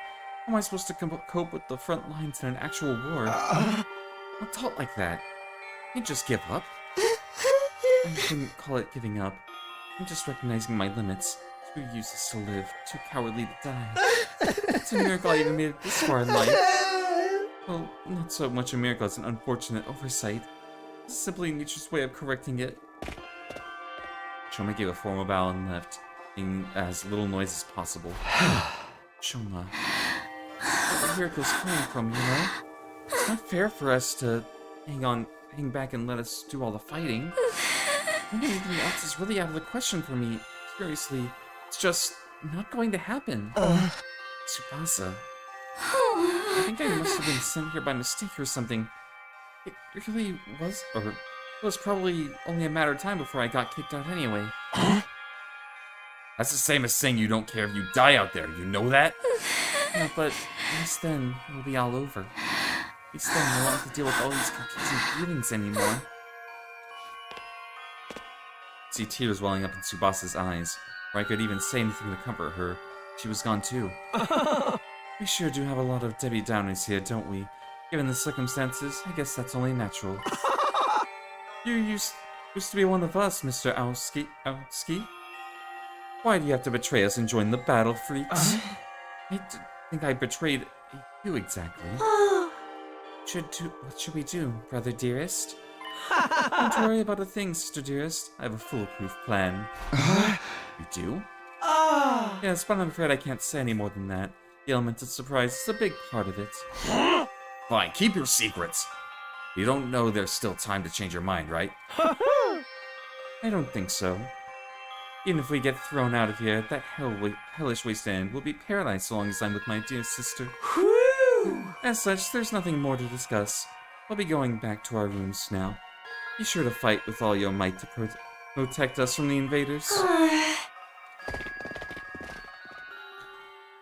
How am I supposed to cope with the front lines in an actual war? Don't talk like that. You just give up. I wouldn't call it giving up. I'm just recognizing my limits. Too useless to live, too cowardly to die. It's a miracle I even made it this far in life. Well, not so much a miracle as an unfortunate oversight. It's simply nature's way of correcting it. Shoma gave a formal bow and left, making as little noise as possible. Shoma, where Hiriko's coming from, you know? It's not fair for us to hang back and let us do all the fighting. Anything else is really out of the question for me. Seriously, it's just not going to happen. Tsubasa. I think I must have been sent here by mistake or something. It really was, or it was probably only a matter of time before I got kicked out anyway. That's the same as saying you don't care if you die out there. You know that? Yeah, but at least then it'll be all over. At least then I won't have to deal with all these confusing feelings anymore. See tears welling up in Tsubasa's eyes, or I could even say anything to comfort her. She was gone too. We sure do have a lot of Debbie Downers here, don't we? Given the circumstances, I guess that's only natural. You used to be one of us, Mr. Owski. Why do you have to betray us and join the battle, freaks? I think I betrayed you exactly. What should we do, brother dearest? Don't worry about a thing, sister dearest. I have a foolproof plan. You do? Yes, but I'm afraid I can't say any more than that. The element of surprise is a big part of it. Fine, keep your secrets. You don't know there's still time to change your mind, right? I don't think so. Even if we get thrown out of here, that hellish wasteland will be paradise so long as I'm with my dear sister. As such, there's nothing more to discuss. We'll be going back to our rooms now. Be sure to fight with all your might to protect us from the invaders.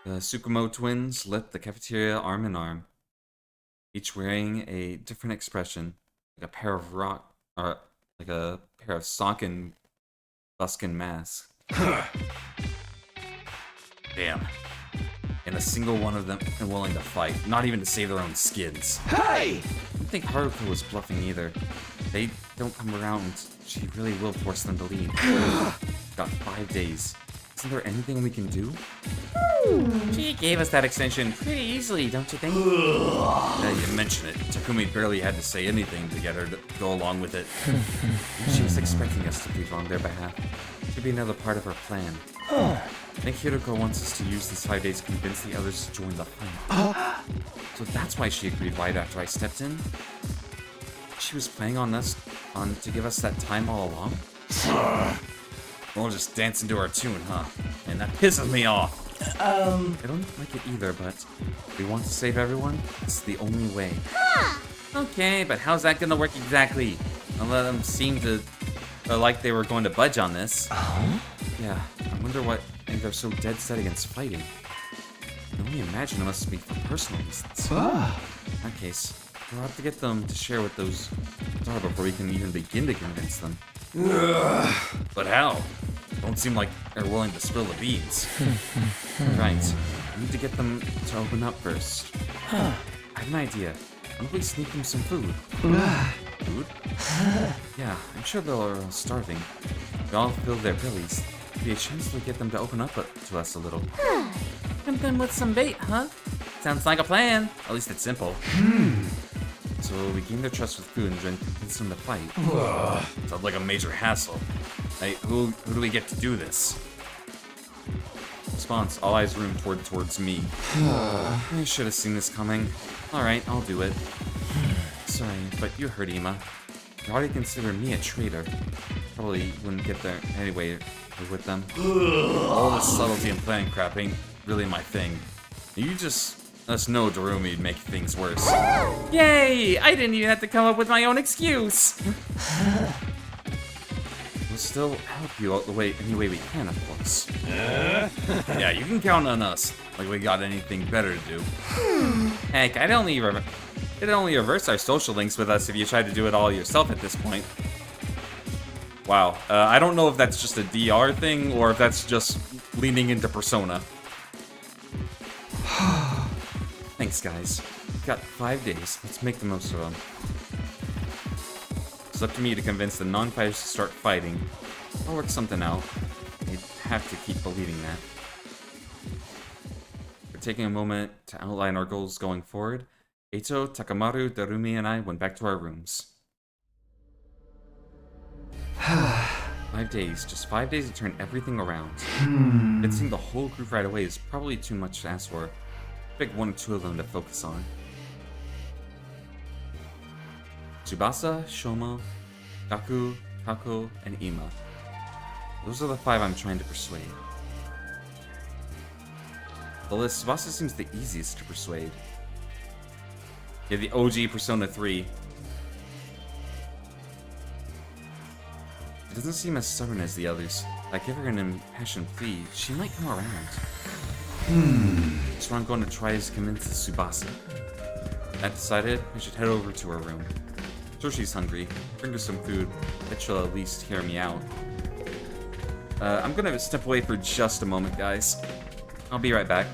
The Tsukumo twins left the cafeteria arm in arm, each wearing a different expression, like a pair of sock and buskin masks. Damn. And a single one of them is willing to fight, not even to save their own skins. Hey! I don't think Haruko was bluffing either. They don't come around. She really will force them to leave. Got 5 days. Isn't there anything we can do? She gave us that extension pretty easily, don't you think? Now you mention it, Takumi barely had to say anything to get her to go along with it. She was expecting us to leave on their behalf. Should be another part of her plan. I think Hiroko wants us to use these 5 days to convince the others to join the fight. So that's why she agreed right after I stepped in? She was planning on to give us that time all along? We'll just dance into our tune, huh? And that pisses me off. I don't like it either, but if we want to save everyone, it's the only way. Okay, but how's that gonna work exactly? I'll let them seem to like they were going to budge on this. Yeah, I wonder why they're so dead set against fighting. I can only imagine it must be for personal reasons. In that case, we'll have to get them to share what those are before we can even begin to convince them. But how? Don't seem like they're willing to spill the beans. Right. We need to get them to open up first. I have an idea. Why don't we sneak them some food? Food? Yeah, I'm sure they're all starving. We all fill their bellies. It'd be a chance to get them to open up to us a little. Something with some bait, huh? Sounds like a plan. At least it's simple. So we gain their trust with food and then convince them to fight. Sounds like a major hassle. Hey, who do we get to do this? Response, all eyes room towards me. I should have seen this coming. Alright, I'll do it. Sorry, but you heard Ima. You already consider me a traitor. Probably wouldn't get there anyway with them. All this subtlety and planning crap ain't really my thing. You just let us know Darumi make things worse. Yay! I didn't even have to come up with my own excuse! We'll still help you out any way we can, of course. Yeah, you can count on us. Like we got anything better to do. Heck, it'd only reverse our social links with us if you tried to do it all yourself at this point. Wow, I don't know if that's just a DR thing or if that's just leaning into Persona. Thanks, guys. We've got 5 days. Let's make the most of them. It's up to me to convince the non-fighters to start fighting. I'll work something out. They'd have to keep believing that. We're taking a moment to outline our goals going forward. Eito, Takamaru, Darumi, and I went back to our rooms. 5 days. Just 5 days to turn everything around. Convincing the whole group right away is probably too much to ask for. Pick 1 or 2 of them to focus on. Tsubasa, Shoma, Gaku, Kako, and Ima. Those are the 5 I'm trying to persuade. The list, Tsubasa seems the easiest to persuade. Yeah, the OG Persona 3. It doesn't seem as stubborn as the others. If I give her an impassioned plea, she might come around. So what I'm going to try is convince Tsubasa. That decided, I should head over to her room. Sure, she's hungry. Bring her some food. Bet she'll at least hear me out. I'm gonna step away for just a moment, guys. I'll be right back.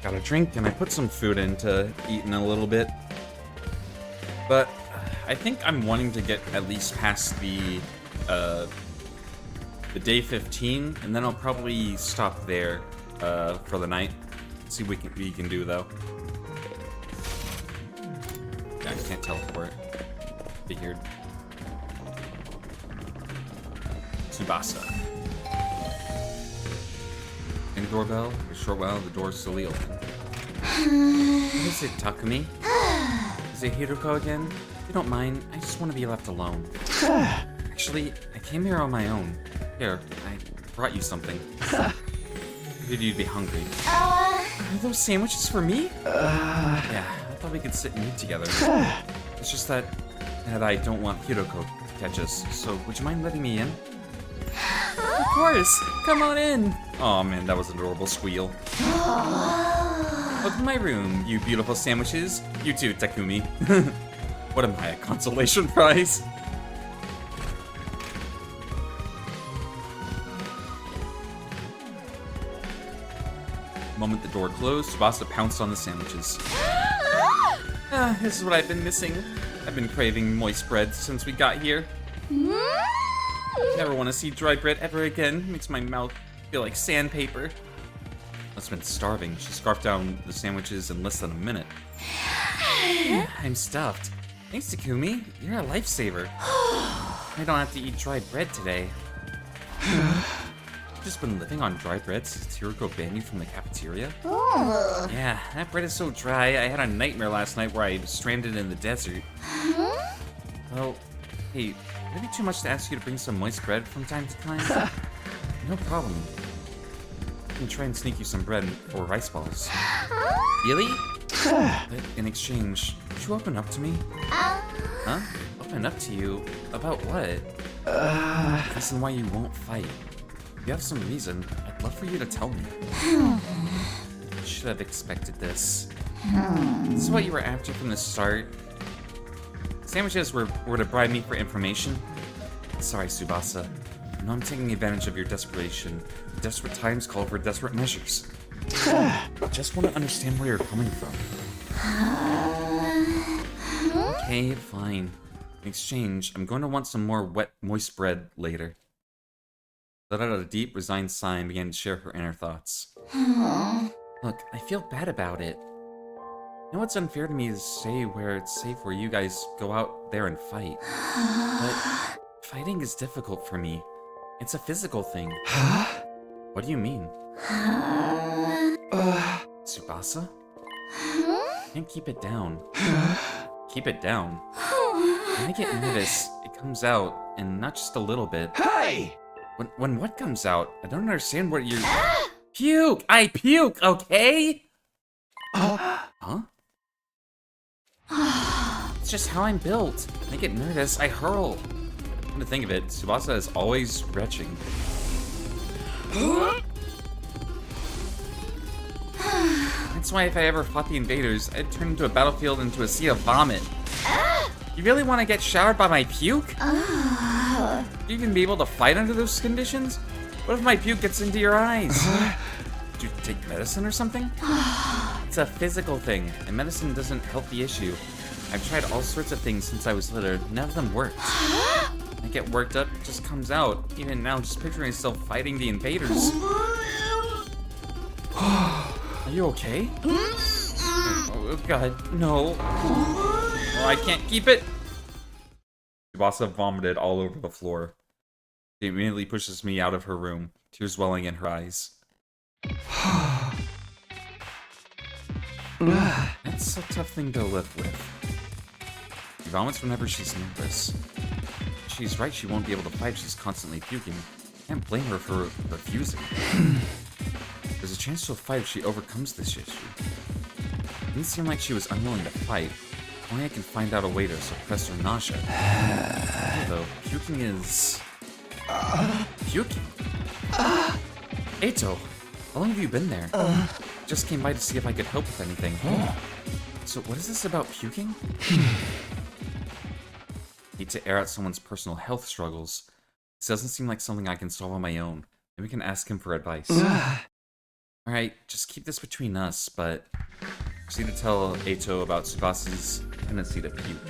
Got a drink, and I put some food in to eat in a little bit. But I think I'm wanting to get at least past the day 15, and then I'll probably stop there for the night. See what we can do, though. Yeah, I can't teleport. Figured. Tsubasa. Ring doorbell. For a short while, the door's slowly open. What is it, Takumi? Is it Hiruko again? If you don't mind, I just want to be left alone. Actually, I came here on my own. Here, I brought you something. Figured you'd be hungry. Are those sandwiches for me? Yeah, I thought we could sit and eat together. It's just that I don't want Hiroko to catch us, so would you mind letting me in? Of course! Come on in! Oh man, that was an adorable squeal. Welcome to my room, you beautiful sandwiches. You too, Takumi. What am I, a consolation prize? The moment the door closed, Tsubasa pounced on the sandwiches. This is what I've been missing. I've been craving moist bread since we got here. Never want to see dry bread ever again. Makes my mouth feel like sandpaper. Must have been starving. She scarfed down the sandwiches in less than a minute. I'm stuffed. Thanks, Takumi. You're a lifesaver. I don't have to eat dry bread today. You've just been living on dry bread since Hiroko banned you from the cafeteria? Yeah, that bread is so dry. I had a nightmare last night where I was stranded in the desert. Well, hey, would it be too much to ask you to bring some moist bread from time to time? No problem. I can try and sneak you some bread or rice balls. Really? But in exchange, would you open up to me? Huh? Open up to you? About what? Reason why you won't fight. If you have some reason, I'd love for you to tell me. I should have expected this. This is what you were after from the start. Sandwiches were to bribe me for information. Sorry, Tsubasa. I know I'm taking advantage of your desperation. Desperate times call for desperate measures. Just want to understand where you're coming from. Okay, fine. In exchange, I'm going to want some more wet, moist bread later. Let out a deep, resigned sigh and began to share her inner thoughts. Look, I feel bad about it. I know it's unfair to me to stay where it's safe where you guys go out there and fight. But fighting is difficult for me. It's a physical thing. What do you mean? Tsubasa? I can't keep it down. Keep it down. When I get nervous, it comes out, and not just a little bit. Hey! When what comes out? I don't understand what you're... Puke! I puke, okay? Huh? It's just how I'm built. When I get nervous, I hurl. Come to think of it, Tsubasa is always retching. That's why if I ever fought the invaders, I'd turn into a battlefield into a sea of vomit. You really want to get showered by my puke? Would you even be able to fight under those conditions? What if my puke gets into your eyes? Did you take medicine or something? It's a physical thing, and medicine doesn't help the issue. I've tried all sorts of things since I was little, none of them worked. I get worked up, it just comes out. Even now, just picturing myself fighting the invaders. Are you okay? Oh god, no. Oh, I can't keep it. Tsubasa vomited all over the floor. She immediately pushes me out of her room, tears welling in her eyes. That's a tough thing to live with. She vomits whenever she's nervous. She's right, she won't be able to fight if she's constantly puking. Can't blame her for refusing. There's a chance she'll fight if she overcomes this issue. It didn't seem like she was unwilling to fight. Only I can find out a way to suppress her nausea. Though, puking is... Puking? Eito, how long have you been there? Just came by to see if I could help with anything. So what is this about puking? Need to air out someone's personal health struggles. This doesn't seem like something I can solve on my own. Maybe we can ask him for advice. Alright, just keep this between us, but... just need to tell Eito about Tsubasa's tendency to puke.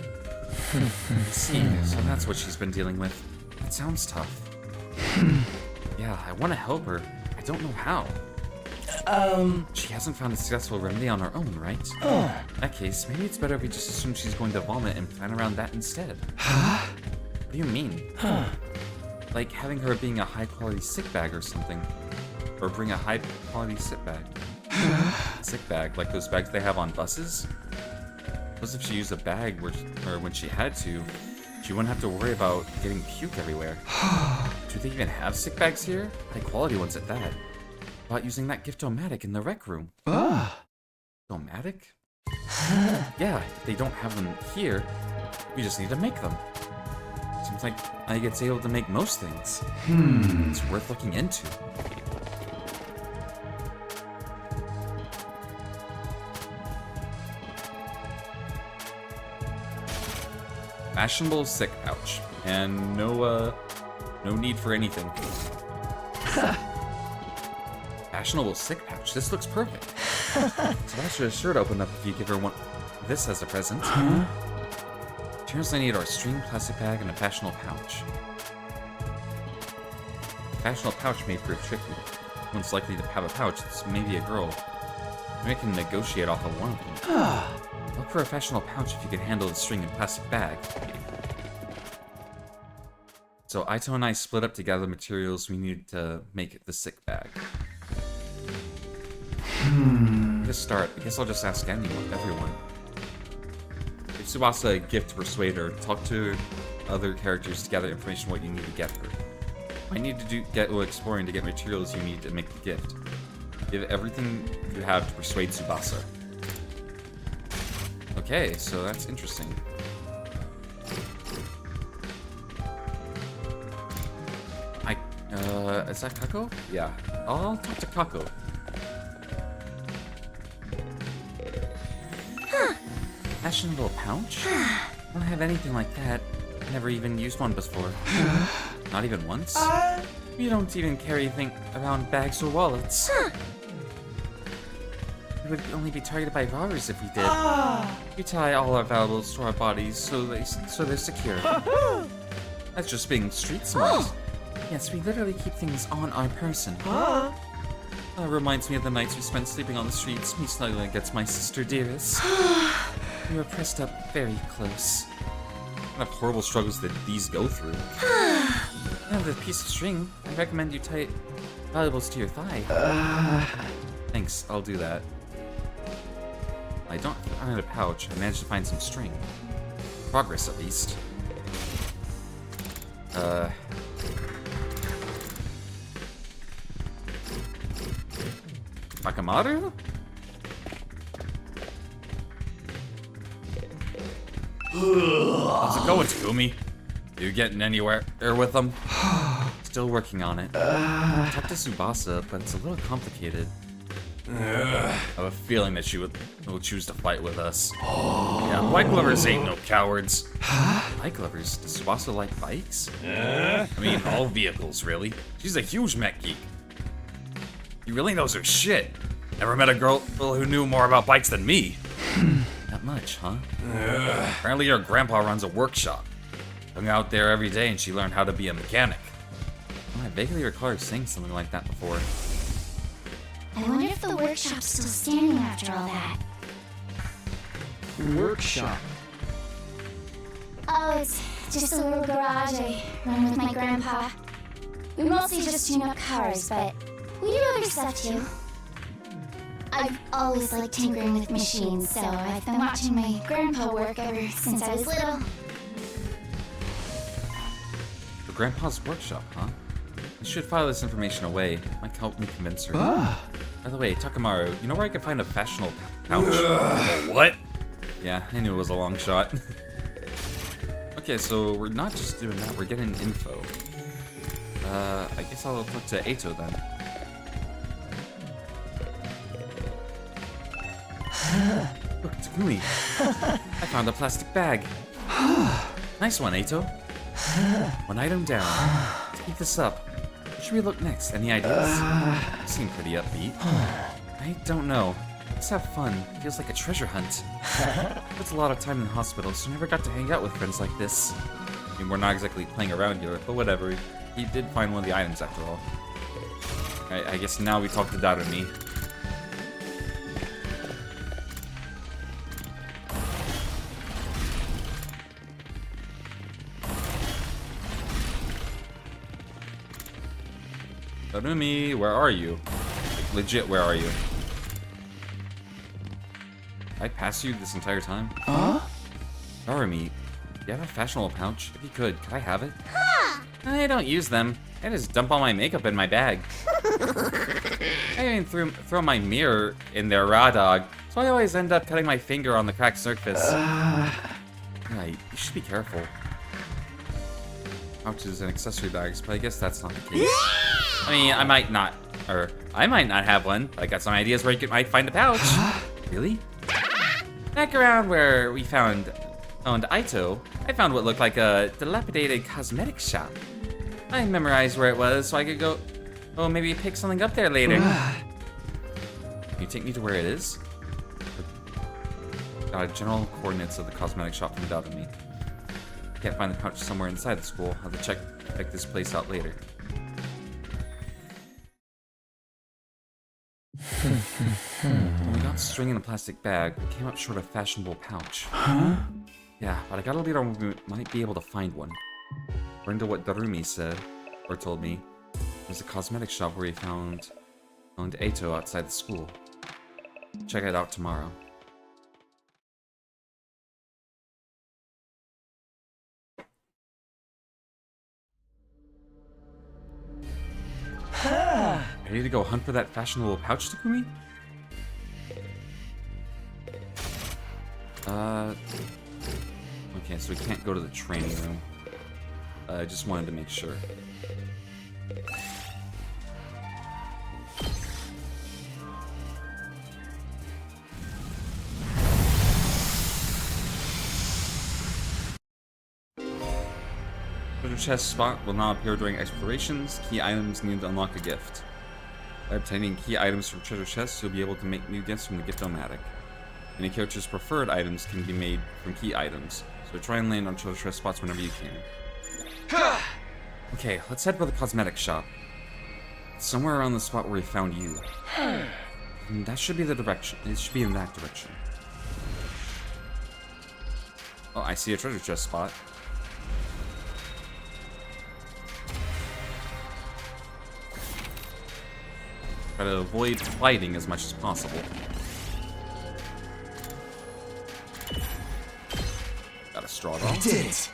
See, so that's what she's been dealing with. That sounds tough. Yeah, I want to help her. I don't know how. She hasn't found a successful remedy on her own, right? In that case, maybe it's better if we just assume she's going to vomit and plan around that instead. What do you mean? Like having her being a high-quality sick bag or something. Or bring a high-quality sick bag. Sick bag, like those bags they have on buses? Suppose if she used a bag or when she had to, she wouldn't have to worry about getting puke everywhere. Do they even have sick bags here? High-quality ones at that. About using that gift-o-matic in the rec room. Gift-o-matic? Yeah, if they don't have them here, we just need to make them. Seems like I get able to make most things. It's worth looking into. Fashionable sick pouch. And no need for anything. Fashionable sick pouch. This looks perfect. So that's your shirt open up if you give her one this as a present. Materials I need are a string, plastic bag, and a fashionable pouch. A fashionable pouch may prove tricky. One's likely to have a pouch, it's maybe a girl. Maybe I can negotiate off of one of them. Look for a fashionable pouch if you can handle the string and plastic bag. So Aito and I split up to gather the materials we need to make the sick bag. To start, I guess I'll just ask everyone. If Tsubasa a gift to persuade her, talk to other characters to gather information what you need to get her. Might need to go exploring to get materials you need to make the gift. Give everything you have to persuade Tsubasa. Okay, so that's interesting. Is that Kako? Yeah. I'll talk to Kako. Fashionable pouch? I don't have anything like that. never even used one before. Not even once? We don't even carry around bags or wallets. We would only be targeted by robbers if we did. We tie all our valuables to our bodies so they're secure. That's just being street smart. Yes, we literally keep things on our person. Reminds me of the nights we spent sleeping on the streets, me snuggling against my sister dearest. We were pressed up very close. What kind of horrible struggles did these go through? Now, the piece of string, I recommend you tie valuables to your thigh. Thanks, I'll do that. I don't find a pouch. I managed to find some string. Progress, at least. Akamaru? How's it going, Takumi? You getting anywhere with them? Still working on it. Talked to Tsubasa, but it's a little complicated. I have a feeling that she will choose to fight with us. Yeah, bike lovers ain't no cowards. Bike lovers? Does Tsubasa like bikes? I mean, all vehicles, really. She's a huge mech geek. He really knows her shit. Never met a girl who knew more about bikes than me. Not much, huh? Apparently her grandpa runs a workshop. Hung out there every day and she learned how to be a mechanic. I vaguely recall her saying something like that before. I wonder if the workshop's still standing after all that. Workshop. Oh, it's just a little garage I run with my grandpa. We mostly just tune up cars, but we do other stuff too. I've always liked tinkering with machines, so I've been watching my grandpa work ever since I was little. Her grandpa's workshop, huh? I should file this information away. Might help me convince her. By the way, Takamaru, you know where I can find a fashionable pouch? What? Yeah, I knew it was a long shot. Okay, so we're not just doing that, we're getting info. I guess I'll talk to Eito then. Look, Takumi. I found a plastic bag. Nice one, Eito. One item down. Let's keep this up. Where should we look next? Any ideas? You seem pretty upbeat. I don't know. Let's have fun. Feels like a treasure hunt. That's a lot of time in the hospital, so I never got to hang out with friends like this. I mean, we're not exactly playing around here, but whatever. He did find one of the items after all. I guess now we talk to Darumi. Darumi, where are you? Like, legit, where are you? Did I pass you this entire time? Huh? Darumi, do you have a fashionable pouch? If you could I have it? I don't use them. I just dump all my makeup in my bag. I even throw my mirror in there raw dog, so I always end up cutting my finger on the cracked surface. Yeah, you should be careful. Pouches and accessory bags, but I guess that's not the case. I mean, I might not have one. I got some ideas where you might find a pouch. Really? Back around where we owned Eito, I found what looked like a dilapidated cosmetics shop. I memorized where it was so I could go, maybe pick something up there later. Can you take me to where it is? Got general coordinates of the cosmetic shop from Darumi. Can't find the pouch somewhere inside the school. I'll have to check this place out later. When we got string in a plastic bag, we came up short of a fashionable pouch. Huh? Yeah, but I got a lead on we might be able to find one. According to what Darumi said, or told me, there's a cosmetic shop where he found Eito outside the school. Check it out tomorrow. Ready to go hunt for that fashionable pouch, Takumi? Okay, so we can't go to the training room. I just wanted to make sure. Treasure chest spot will now appear during explorations. Key items need to unlock a gift. By obtaining key items from treasure chests, you'll be able to make new gifts from the gift-o-matic. Any character's preferred items can be made from key items, so try and land on treasure chest spots whenever you can. Okay, let's head for the cosmetic shop. It's somewhere around the spot where we found you. And that should be the direction. It should be in that direction. Oh, I see a treasure chest spot. Try to avoid fighting as much as possible. Got a straw doll. Did it!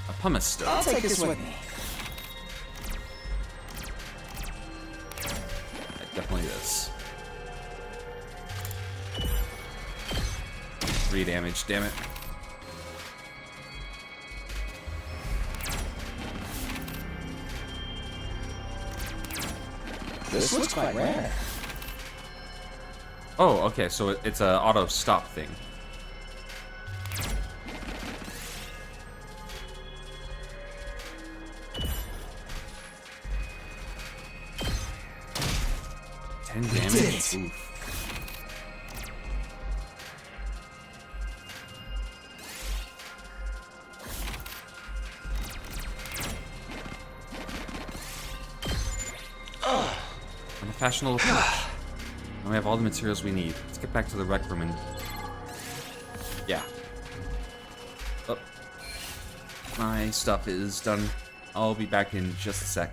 A pumice stone. I'll take this with me. Definitely this. 3 damage, damn it. This looks quite rare. Oh, okay, so it's a auto stop thing. Damage. Oof. Unfashionable approach. Now we have all the materials we need. Let's get back to the rec room and... Yeah. Oh. My stuff is done. I'll be back in just a sec.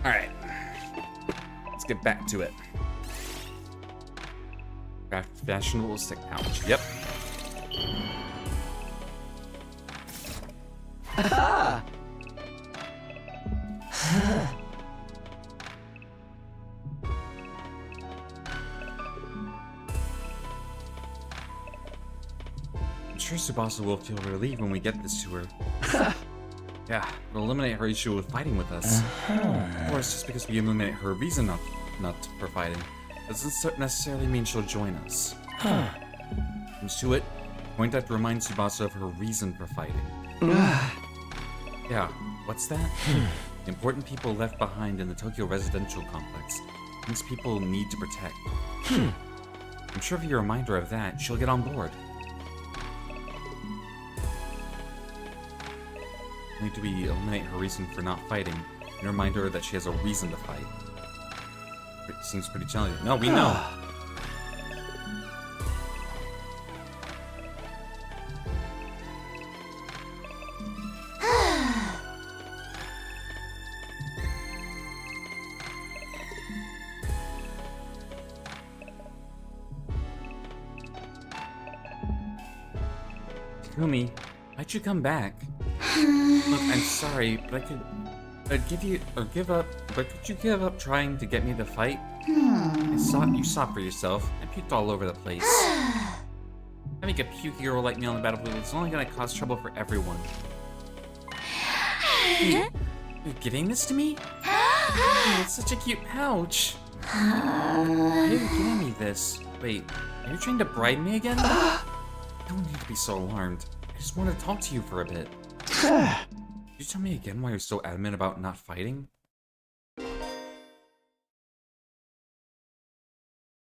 Alright. Let's get back to it. Fashionable stick pouch. Yep. I'm sure Tsubasa will feel relieved when we get this to her. Yeah, it'll eliminate her issue with fighting with us. Of course, just because we eliminate her reason not for fighting, doesn't necessarily mean she'll join us. Comes to it, going to have to remind Tsubasa of her reason for fighting. Yeah, what's that? Important people left behind in the Tokyo residential complex. Things people need to protect. I'm sure if you're a reminder of that, she'll get on board. Only do we eliminate her reason for not fighting, and remind her that she has a reason to fight. It seems pretty challenging. No, we know. Kumi, why'd you come back? Look, I'm sorry, but I'd give up, but could you give up trying to get me to fight? You saw for yourself. I puked all over the place. Having a puke hero like me on the battlefield is only gonna cause trouble for everyone. You're giving this to me? It's such a cute pouch. Why are you giving me this? Wait, are you trying to bribe me again? You don't need to be so alarmed. I just want to talk to you for a bit. Could you tell me again why you're so adamant about not fighting?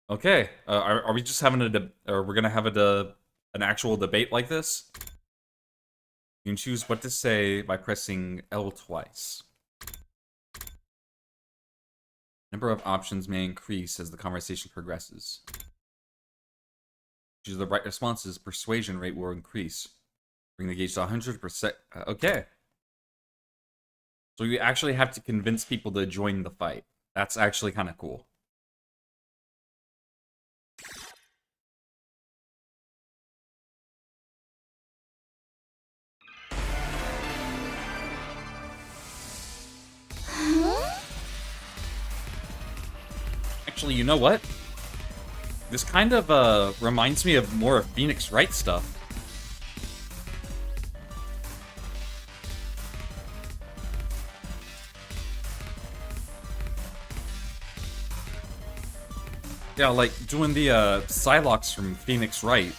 Okay, are we just having or we're gonna have an actual debate like this? You can choose what to say by pressing L twice. Number of options may increase as the conversation progresses. Choose the right responses, persuasion rate will increase. Bring the gauge to 100%. Okay. So you actually have to convince people to join the fight. That's actually kind of cool. Actually, you know what? This kind of reminds me of more of Phoenix Wright stuff. Yeah, like doing the Psylocks from Phoenix Wright.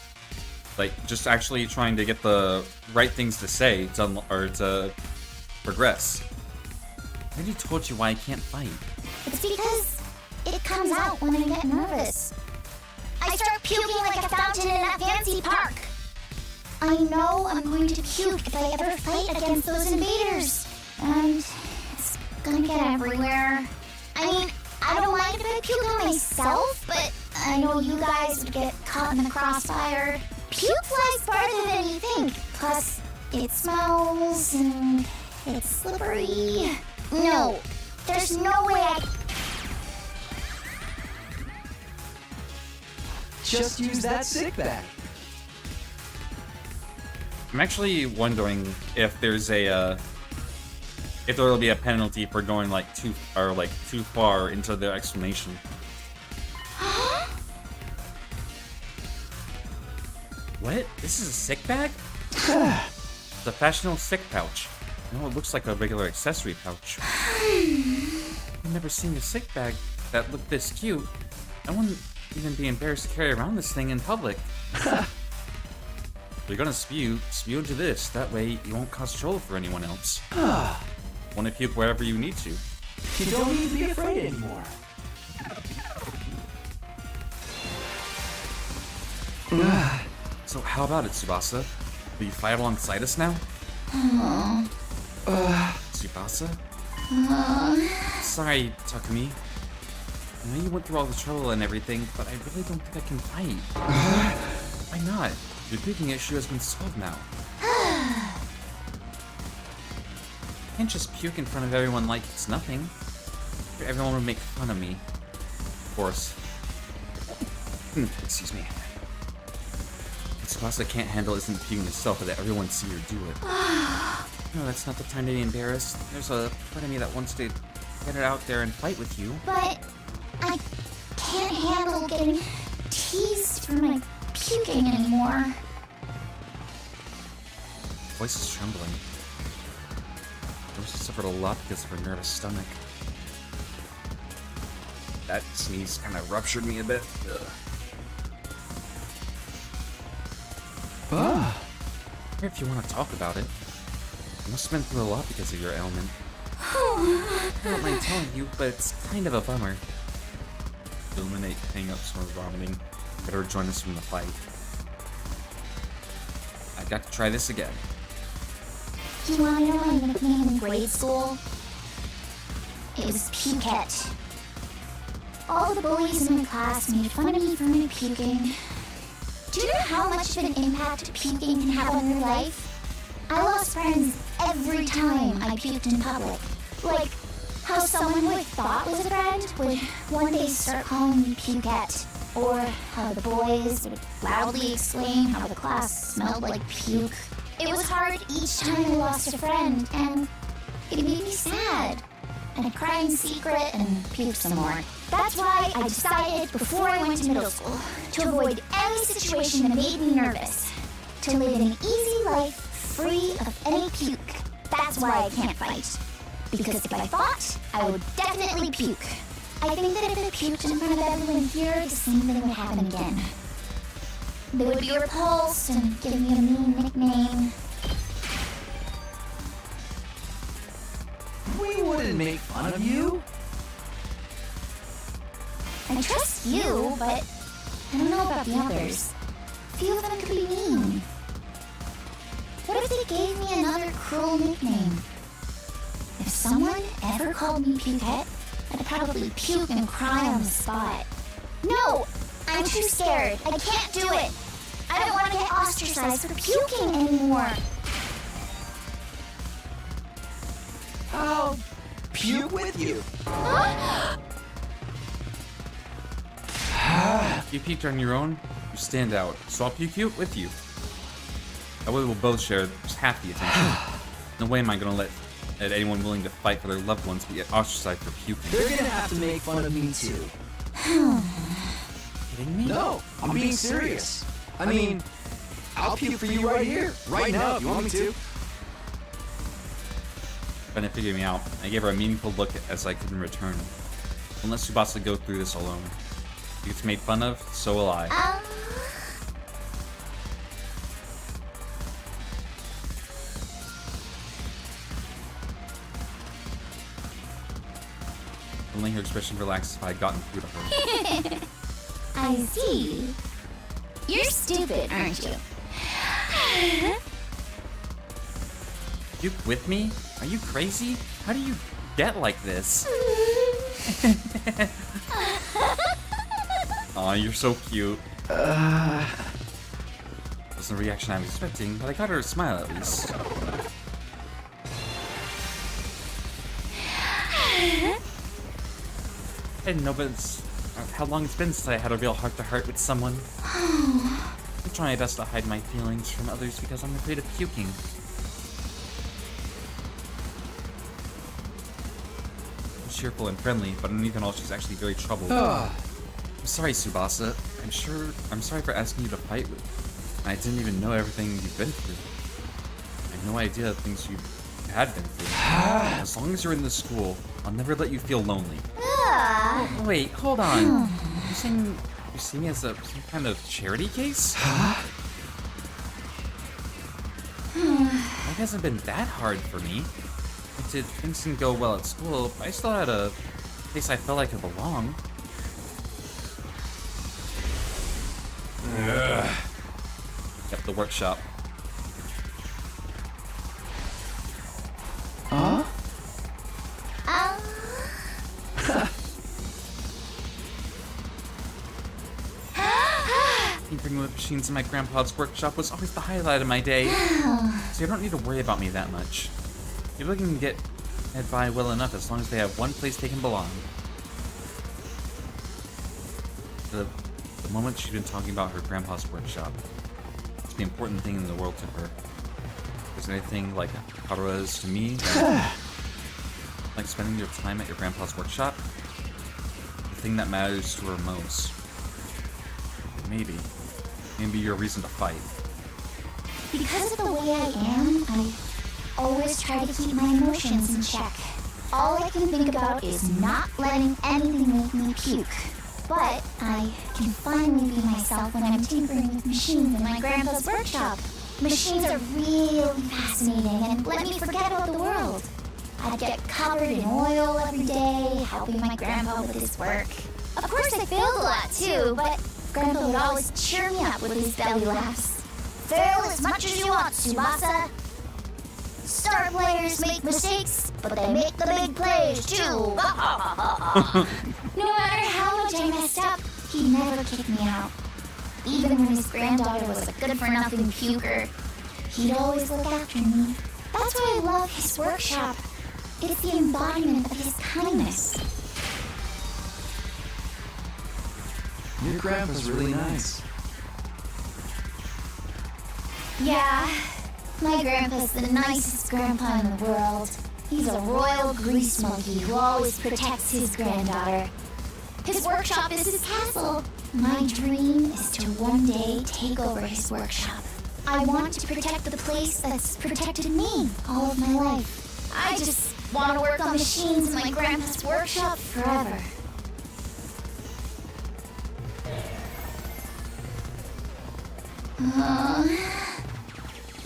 Like just actually trying to get the right things to say to progress. I already told you why I can't fight. It's because it comes out when I get nervous. I start puking like a fountain in that fancy park. I know I'm going to puke if I ever fight against those invaders. And it's gonna get everywhere. I mean, I don't mind if I puke on myself, but I know you guys would get caught in the crossfire. Puke flies farther than you think. Plus, it smells and it's slippery. No, there's no way I... Just use that sick bag. I'm actually wondering if there's if there will be a penalty for going like too far into their explanation. What? This is a sick bag? It's a fashionable sick pouch. No, it looks like a regular accessory pouch. I've never seen a sick bag that looked this cute. I wouldn't even be embarrassed to carry around this thing in public. If you're gonna spew into this. That way you won't cause trouble for anyone else. Want to puke wherever you need to. You don't need to be afraid anymore. So how about it, Tsubasa? Will you fight alongside us now? Tsubasa? Sorry, Takumi. I know you went through all the trouble and everything, but I really don't think I can fight. Why not? Your puking issue has been solved now. You can't just puke in front of everyone like it's nothing. Everyone would make fun of me. Of course. Excuse me. What Tsubasa can't handle isn't peeing herself, but that everyone see her do it. No, that's not the time to be embarrassed. There's a part of me that wants to get it out there and fight with you. But I can't handle getting teased for my puking anymore. Voice is trembling. Rosa suffered a lot because of her nervous stomach. That sneeze kind of ruptured me a bit. Here, if you want to talk about it. You must have been through a lot because of your ailment. I don't mind telling you, but it's kind of a bummer. Illuminate hang-ups from vomiting. Better join us from the fight. I got to try this again. Do you want to know my nickname in grade school? It was Pukette. All the bullies in my class made fun of me for my puking. Do you know how much of an impact puking can have on your life? I lost friends every time I puked in public. Like how someone who I thought was a friend would one day start calling me Pukette. Or how the boys would loudly exclaim how the class smelled like puke. It was hard each time I lost a friend, and it made me sad. And I'd cry in secret and puke some more. That's why I decided before I went to middle school to avoid any situation that made me nervous. To live an easy life free of any puke. That's why I can't fight. Because if I fought, I would definitely puke. I think that if I puked in front of everyone here, the same thing would happen again. They would be repulsed and give me a mean nickname. We wouldn't make fun of you. I trust you, but I don't know about the others. A few of them could be mean. What if they gave me another cruel nickname? If someone ever called me Pukette, I'd probably puke and cry on the spot. No! I'm too scared. I can't do it. I don't want to get ostracized for puking anymore. I'll puke with you. If you puked on your own, you stand out. So I'll puke you with you. That way we'll both share just half the attention. No way am I gonna let anyone willing to fight for their loved ones be ostracized for puking. They're gonna have to make fun of me too. Kidding me? No, I'm being serious. I mean, I'll puke for you right here, right now, if you want me to. Trying to figure me out, I gave her a meaningful look as I couldn't return. Don't let Tsubasa go through this alone. He gets made fun of, so will I. Only her expression relaxed if I had gotten through to her. I see. You're stupid, aren't you? You with me? Are you crazy? How do you get like this? Aw, you're so cute. Wasn't the reaction I was expecting, but I got her to smile at least. I didn't know, but it's how long it's been since I had a real heart-to-heart with someone. I try my best to hide my feelings from others because I'm afraid of puking. She's cheerful and friendly, but underneath it all, she's actually very troubled. I'm sorry, Tsubasa. I'm sorry for asking you to fight with. I didn't even know everything you've been through. I had no idea the things you had been through. As long as you're in this school, I'll never let you feel lonely. Oh, wait, hold on. You're saying you see me as some kind of charity case? It hasn't been that hard for me. Things didn't go well at school, but I still had a place I felt like I belong. Yep, the workshop. Huh? Tinkering with machines in my grandpa's workshop was always the highlight of my day. So you don't need to worry about me that much. You're looking to get get by well enough as long as they have one place they can belong. The moment she's been talking about her grandpa's workshop, it's the important thing in the world to her. Is there anything like Haruha is to me? Like spending your time at your grandpa's workshop? The thing that matters to her most. Maybe your reason to fight. Because of the way I am, I always try to keep my emotions in check. All I can think about is not letting anything make me puke. But I can finally be myself when I'm tinkering with machines in my grandpa's workshop. Machines are really fascinating and let me forget about the world. I'd get covered in oil every day, helping my grandpa with his work. Of course I failed a lot too, but Grandpa would always cheer me up with his belly laughs. Fail as much as you want, Tsubasa. Star players make mistakes, but they make the big plays too. No matter how much I messed up, he never kicked me out. Even when his granddaughter was a good-for-nothing puker, he'd always look after me. That's why I love his workshop. It's the embodiment of his kindness. Your grandpa's really nice. Yeah, my grandpa's the nicest grandpa in the world. He's a royal grease monkey who always protects his granddaughter. His workshop is his castle. My dream is to one day take over his workshop. I want to protect the place that's protected me all of my life. I just want to work on machines in my grandpa's workshop forever.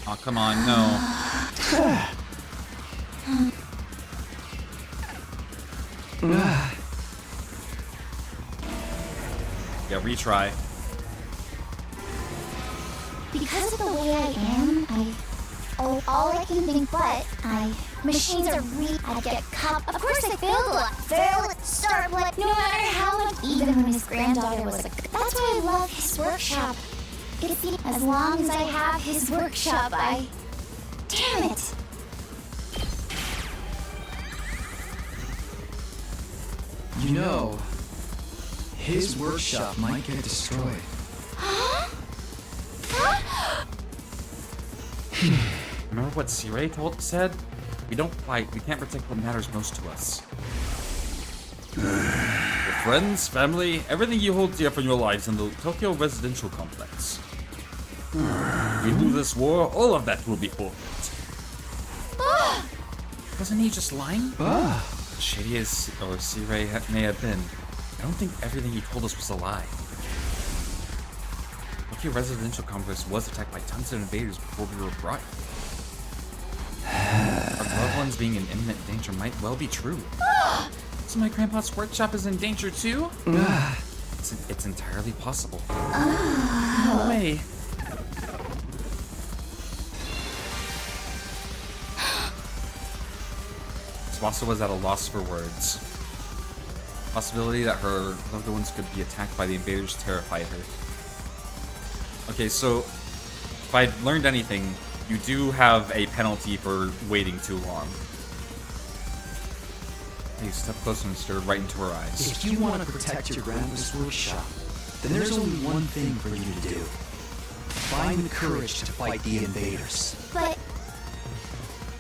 Oh, come on, no. Yeah, retry. Because of the way I am, all I can think but machines are I get caught. Of course I failed a lot. Fail at start, but no matter how much, even when his granddaughter was that's why I love his workshop. As long as I have his workshop, damn it! You know, his workshop might get destroyed. Remember what Sirei said? We don't fight, we can't protect what matters most to us. Your friends, family, everything you hold dear from your lives in the Tokyo residential complex. We lose this war, all of that will be forfeit. Wasn't he just lying? Shady as Sirei may have been, I don't think everything he told us was a lie. Tokyo residential complex was attacked by tons of invaders before we were brought here. Our loved ones being in imminent danger might well be true. So my grandpa's workshop is in danger too? It's entirely possible. No way. Tsubasa was at a loss for words. The possibility that her loved ones could be attacked by the invaders terrified her. Okay, so if I learned anything, you do have a penalty for waiting too long. He stepped closer and stared right into her eyes. If you want to protect your grandpa's workshop, then there's only one thing for you to do. Find the courage to fight the invaders. But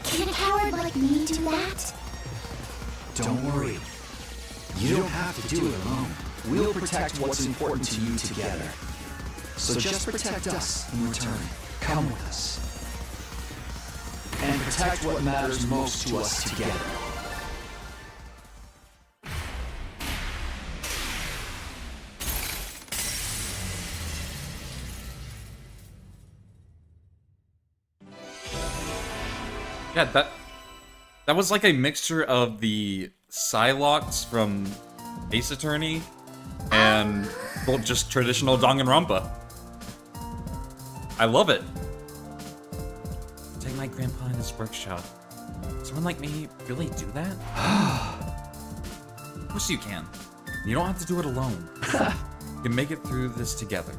can a coward like me do that? Don't worry. You don't have to do it alone. We'll protect what's important to you together. So just protect us in return. Come with us. And protect what matters most to us together. Yeah, that was like a mixture of the Psylocks from Ace Attorney and well, just traditional Danganronpa. I love it. Take my grandpa in his workshop. Someone like me really do that? Of course you can. You don't have to do it alone. You can make it through this together.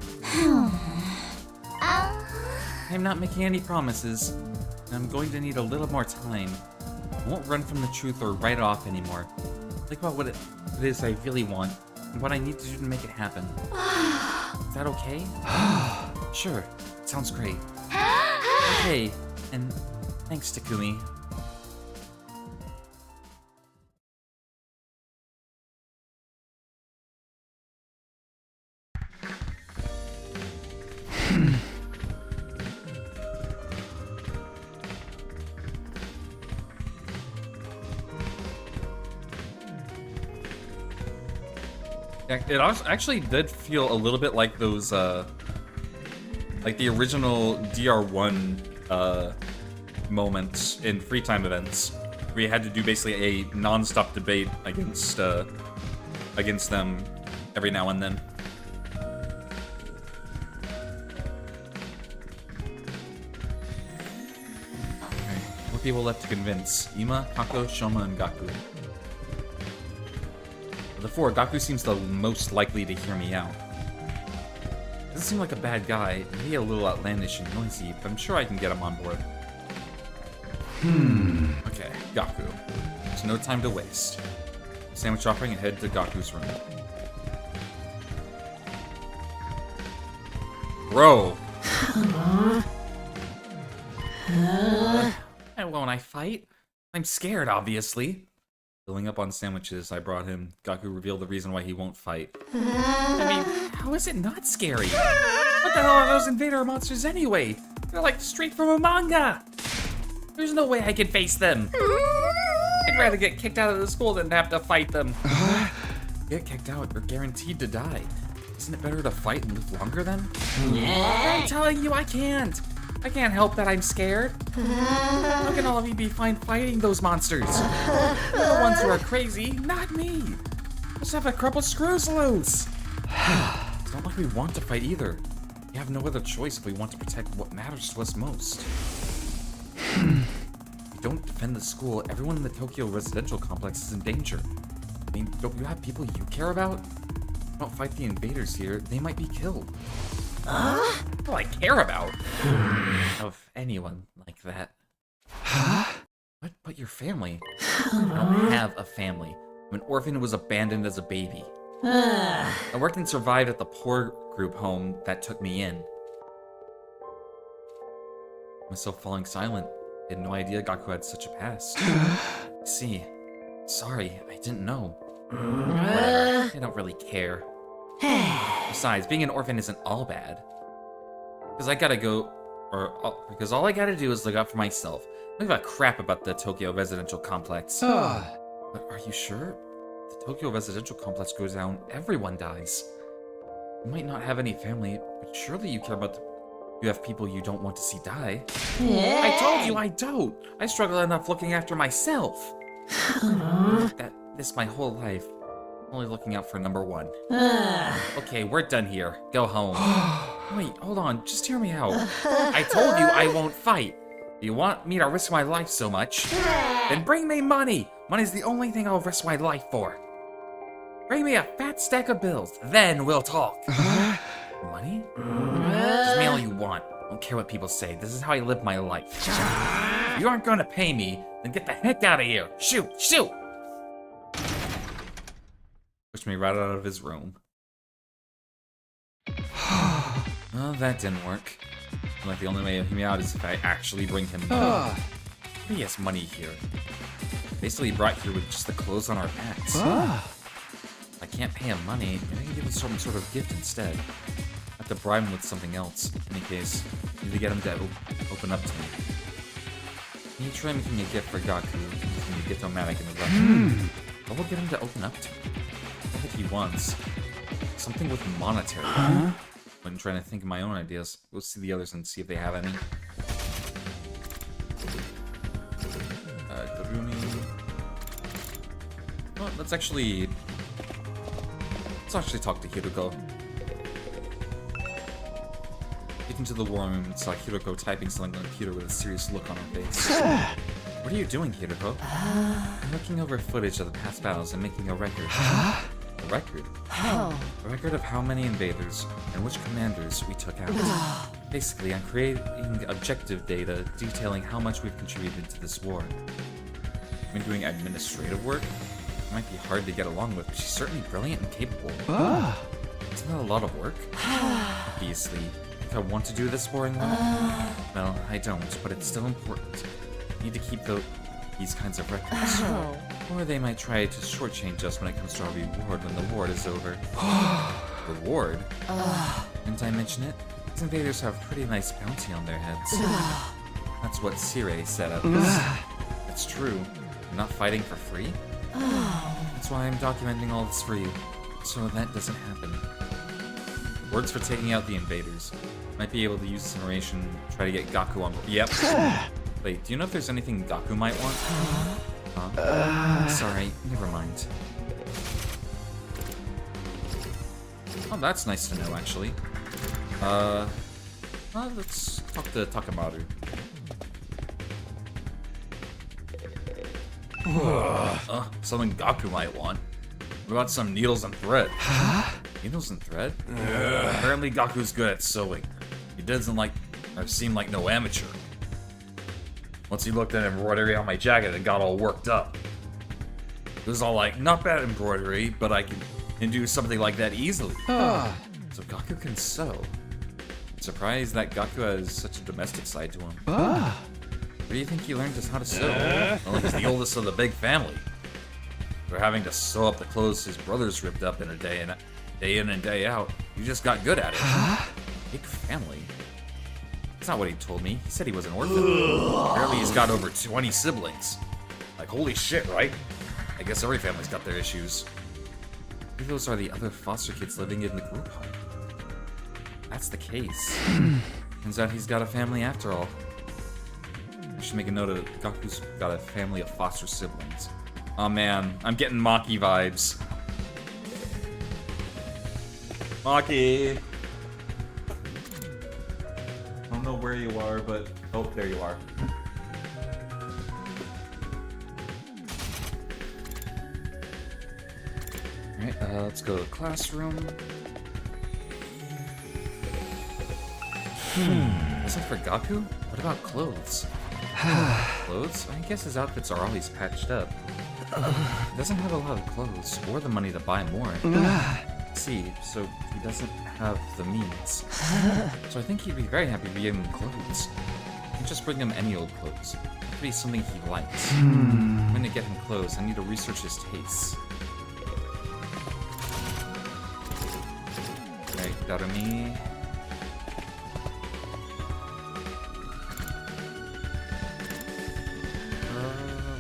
I'm not making any promises, and I'm going to need a little more time. I won't run from the truth or write it off anymore. Think about what it is I really want, and what I need to do to make it happen. Is that okay? Sure, sounds great. Okay, and thanks, Takumi. It actually did feel a little bit like those, like the original DR1 moments in free time events, where you had to do basically a non-stop debate against them every now and then. Okay, what people left to convince? Ima, Kako, Shoma, and Gaku. Of the four, Gaku seems the most likely to hear me out. Doesn't seem like a bad guy, maybe a little outlandish and noisy, but I'm sure I can get him on board. Okay, Gaku. There's no time to waste. Sandwich offering and head to Gaku's room. Bro! And won't I fight? I'm scared, obviously. Filling up on sandwiches I brought him, Gaku revealed the reason why he won't fight. I mean, how is it not scary? What the hell are those invader monsters anyway? They're like straight from a manga! There's no way I can face them! I'd rather get kicked out of the school than have to fight them. Get kicked out, you're guaranteed to die. Isn't it better to fight and live longer then? I'm telling you I can't! I can't help that I'm scared. How can all of you be fine fighting those monsters? You're the ones who are crazy, not me. Just have a couple screws loose. It's not like we want to fight either. We have no other choice if we want to protect what matters to us most. If we don't defend the school, everyone in the Tokyo residential complex is in danger. I mean, don't you have people you care about? If we don't fight the invaders here, they might be killed. All I care about of anyone like that. What? But your family? I don't have a family. I'm an orphan who was abandoned as a baby. I worked and survived at the poor group home that took me in. Myself falling silent. I had no idea Gaku had such a past. See, sorry, I didn't know. Whatever, I don't really care. Besides, being an orphan isn't all bad. Because I gotta go, because all I gotta do is look out for myself. I don't give a crap about the Tokyo residential complex. But are you sure? If the Tokyo residential complex goes down, everyone dies. You might not have any family, but surely you care about you have people you don't want to see die. I told you I don't! I struggle enough looking after myself! This my whole life. Only looking out for number one. Okay, we're done here. Go home. Wait, hold on. Just hear me out. I told you I won't fight. You want me to risk my life so much? Then bring me money. Money's the only thing I'll risk my life for. Bring me a fat stack of bills. Then we'll talk. Money? Just me all you want. Don't care what people say. This is how I live my life. If you aren't gonna pay me, then get the heck out of here. Shoot! Shoot! Pushed me right out of his room. Well, that didn't work. Like the only way to hear me out is if I actually bring him money. He has money here. Basically brought here with just the clothes on our backs. If I can't pay him money, maybe I can give him some sort of gift instead. I have to bribe him with something else. In any case, I need to get him to open up to me. Can you try making a gift for Gaku using the gift-o-matic in the rush? What will get him to open up to me? What he wants. Something with monetary. When trying to think of my own ideas, we'll see the others and see if they have any. Well, let's actually talk to Hiruko. Get into the war room and saw Hiruko typing something on the computer with a serious look on her face. What are you doing, Hiruko? I'm looking over footage of the past battles and making a record. A record? A record of how many invaders and which commanders we took out. Basically, I'm creating objective data detailing how much we've contributed to this war. been doing administrative work. It might be hard to get along with, but she's certainly brilliant and capable. Isn't that a lot of work? Obviously. If I want to do this boring work? Well, I don't, but it's still important. I need to keep these kinds of records. Or they might try to shortchange us when it comes to our reward when the ward is over. Reward? Didn't I mention it? These invaders have a pretty nice bounty on their heads. That's what Sire set up. It's true. You're not fighting for free? That's why I'm documenting all this for you, so that doesn't happen. Words for taking out the invaders. Might be able to use this information, try to get Gaku on board. Yep. Wait, do you know if there's anything Gaku might want? Sorry, never mind. Oh, that's nice to know, actually. Well, let's talk to Takamaru. Something Gaku might want. What about some needles and thread? Needles and thread? Apparently Gaku's good at sewing. He doesn't seem like no amateur. Once he looked at embroidery on my jacket and got all worked up. It was all like, not bad embroidery, but I can do something like that easily. So Gaku can sew. I'm surprised that Gaku has such a domestic side to him. Where do you think he learned just how to sew? Well, he's the oldest of the big family. For having to sew up the clothes his brothers ripped up in a day in and day out, he just got good at it. Big family? That's not what he told me. He said he was an orphan. Apparently he's got over 20 siblings. Like, holy shit, right? I guess every family's got their issues. Maybe those are the other foster kids living in the group home. That's the case. Turns out he's got a family after all. I should make a note of Gaku's got a family of foster siblings. Oh man, I'm getting Maki vibes. Maki! I don't know where you are, but... Oh, there you are. Alright, let's go to the classroom. Is that for Gaku? What about clothes? Clothes? I guess his outfits are always patched up. He doesn't have a lot of clothes, or the money to buy more. See, so he doesn't have the means. So I think he'd be very happy to be given clothes. You can just bring him any old clothes. It could be something he likes. I'm going to get him clothes. I need to research his tastes. Right, Darumi.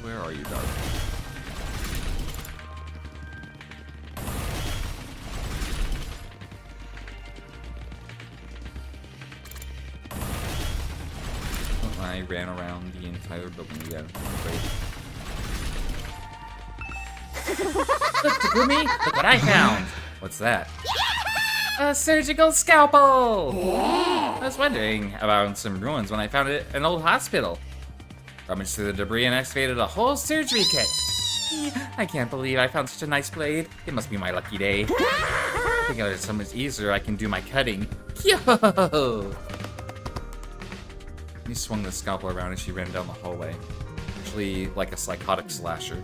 Where are you, Darumi? I ran around the entire building again. Great. Look, Takumi! Look what I found! What's that? A surgical scalpel! I was wondering about some ruins when I found it in an old hospital. Rummaged through the debris and excavated a whole surgery kit. I can't believe I found such a nice blade. It must be my lucky day. I think it's so much easier I can do my cutting. Yo! He swung the scalpel around as she ran down the hallway, actually like a psychotic slasher.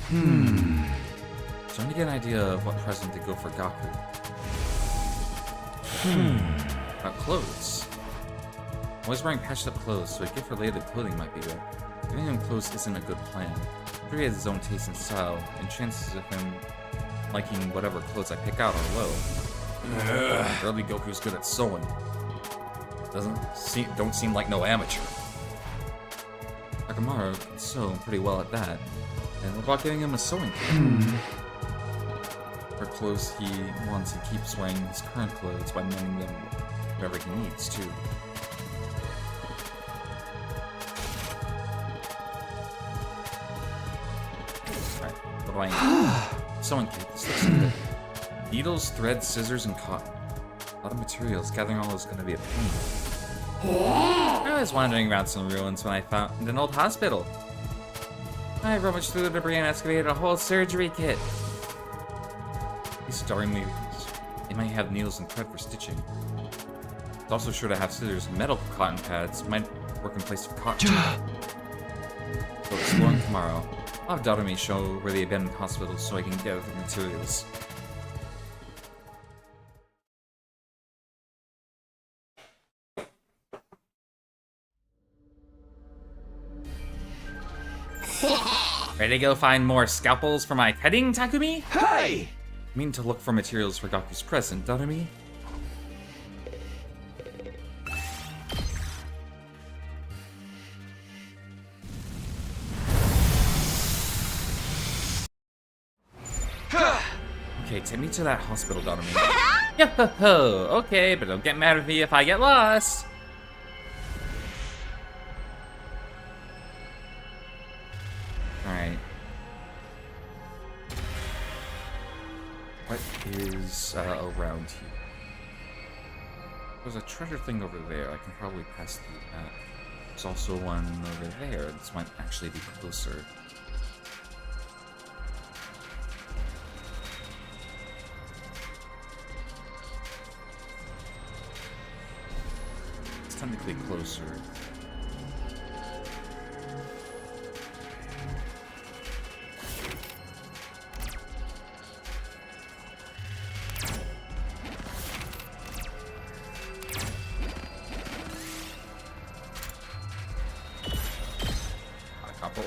Trying to get an idea of what present to go for Gaku. About clothes. Always wearing patched up clothes, so a gift-related clothing might be good. Giving him clothes isn't a good plan. I'm sure he has his own taste and style, and chances of him liking whatever clothes I pick out are low. Early Goku's good at sewing. Don't seem like no amateur. Takamaru can sew pretty well at that. And what about getting him a sewing kit? For clothes he wants to keep wearing his current clothes by mending them wherever he needs to. Alright, what do I need? Sewing kit, this looks good. Needles, thread, scissors, and cotton. A lot of materials, gathering all is going to be a pain. I was wandering around some ruins when I found an old hospital. I rummaged through the debris and excavated a whole surgery kit. These starring me. They might have needles and thread for stitching. It's also sure to have scissors and medical cotton pads. Might working place of cotton. So exploring tomorrow. I'll have Darumi show where the abandoned hospital so I can get the materials. Ready to go find more scalpels for my cutting, Takumi? Hey! Mean to look for materials for Gaku's present, Darumi? Okay, take me to that hospital, Darumi. Yo-ho-ho! Okay, but don't get mad at me if I get lost! Alright. What is around here? There's a treasure thing over there. I can probably pass through that. There's also one over there. This might actually be closer. It's technically closer.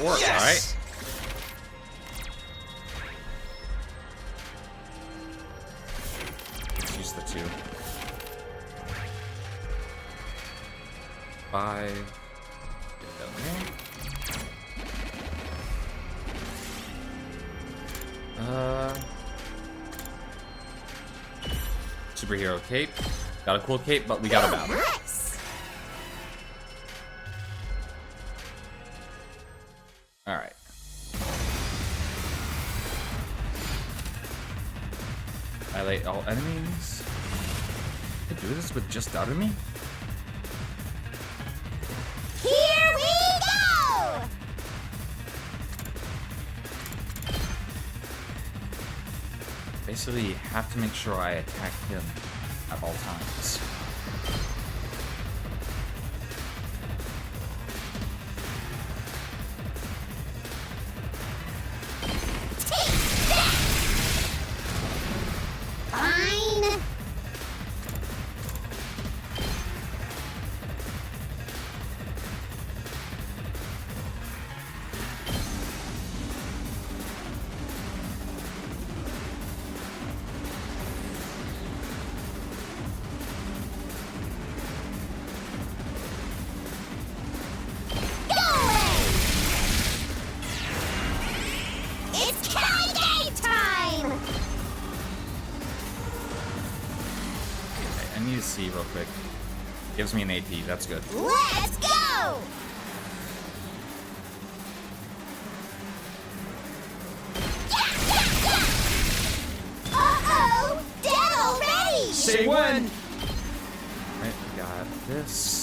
Orc, yes! Alright. Let's use the 2. 5. Get down there. Superhero cape. Got a cool cape, but we got a battle. Alright. Annihilate all enemies. I do this with just Darumi? Here we go! Basically, have to make sure I attack him at all times. See real quick. Gives me an AP, that's good. Let's go! Uh-oh! Dead already! Say when! Right, we got this.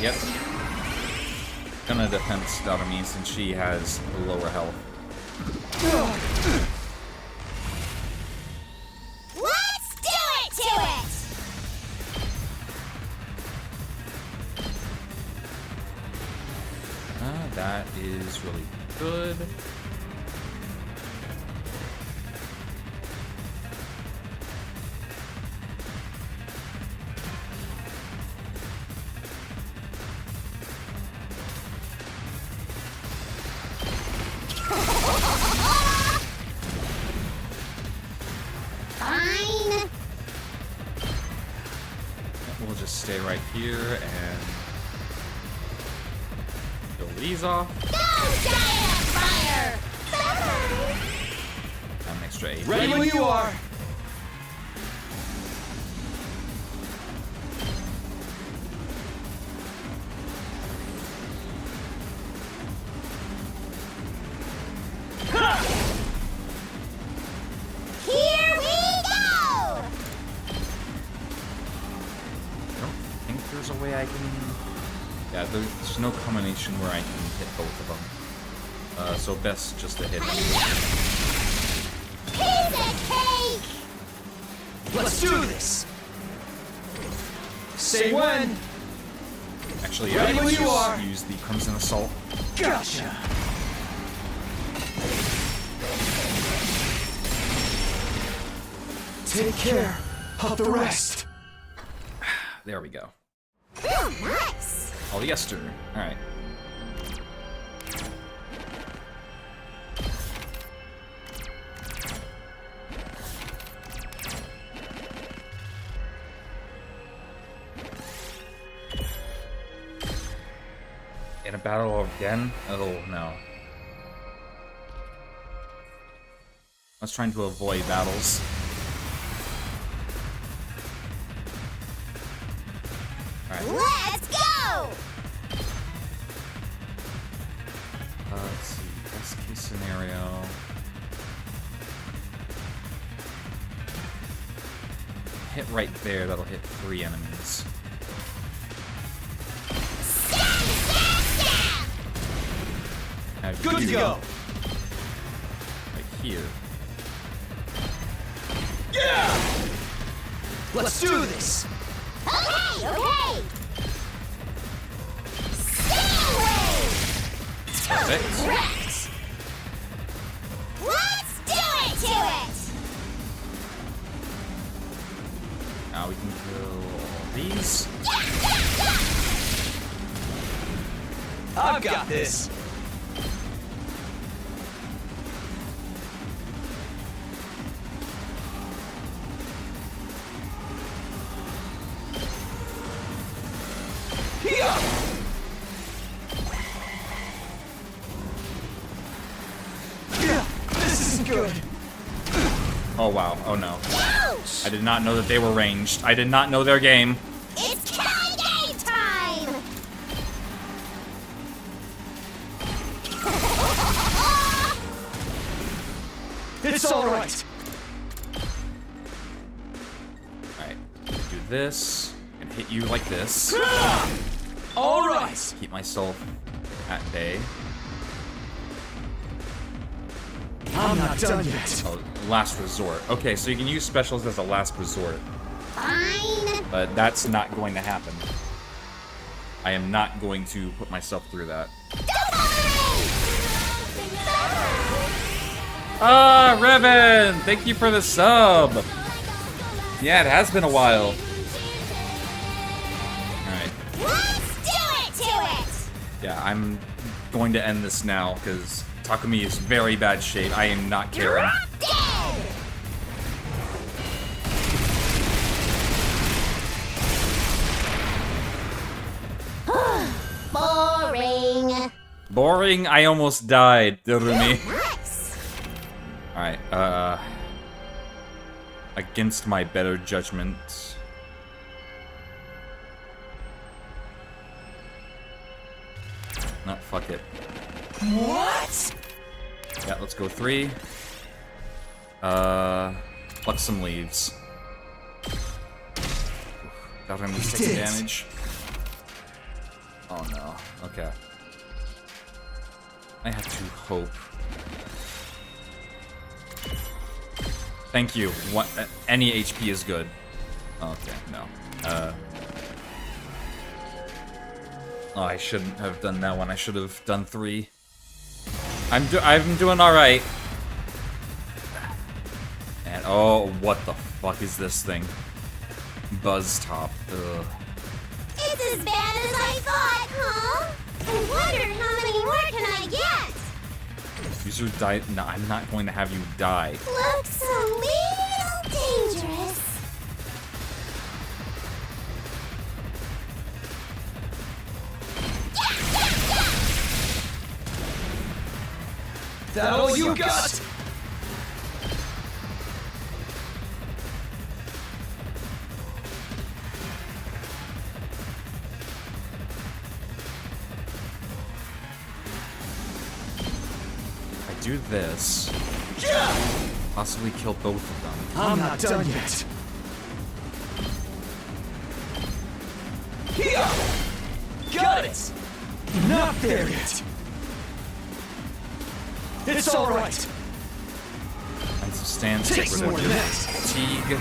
Yep. Gonna defend Darumi since she has lower health. Let's do it to it! That is really good. We'll just stay right here and kill these off. Go, giant fire! An extra 8. Ready when you are! Here we go! if there's a way I can... Yeah, there's no combination where I can hit both of them. So best just to hit them. Piece of cake! Let's do this! Say when! Actually, yeah, Ready when you are. use the Crimson Assault. Gotcha! Take care of the rest. There we go. Oh, nice! Polyester. Alright. In a battle again? Oh no. I was trying to avoid battles. Alright. Let's go! Let's see. Best case scenario. Hit right there, that'll hit 3 enemies. Now, Good to go. Right here. Yeah! Let's do this. Okay, okay! Stay away! Perfect. Correct! Let's do it to it! Now we can kill all these. I've got this. This isn't good. Oh wow, oh no. Ouch! I did not know that they were ranged. I did not know their game. It's killing game time! It's all right. Alright, do this, and hit you like this. All right. Keep myself at bay. I'm not done yet. Oh, last resort. Okay, so you can use specials as a last resort, Fine. but that's not going to happen. I am not going to put myself through that. Ah, Revan! Thank you for the sub! Yeah, it has been a while. Alright. Let's do it to it! Yeah, I'm going to end this now, because Takumi is very bad shape. I am not caring. Dead! Boring. Boring, I almost died, Durumi. Nice. Alright, against my better judgment. No, fuck it. What? Yeah, let's go 3. Pluck some leaves. That only 6 did it. damage. Oh no. Okay. I have to hope. Thank you. What? Any HP is good. Okay, no. Oh, I shouldn't have done that one. I should have done 3. I'm doing all right. And oh, what the fuck is this thing? Buzz top. Ugh. It's as bad as I thought, huh? I wonder how many more can I get? User die. No, I'm not going to have you die. Looks a little dangerous. That all you got? If I do this, possibly kill both of them. I'm not done yet. Got it! Not there yet! It's alright! And so stance, get Takes rid more of than your that! fatigue.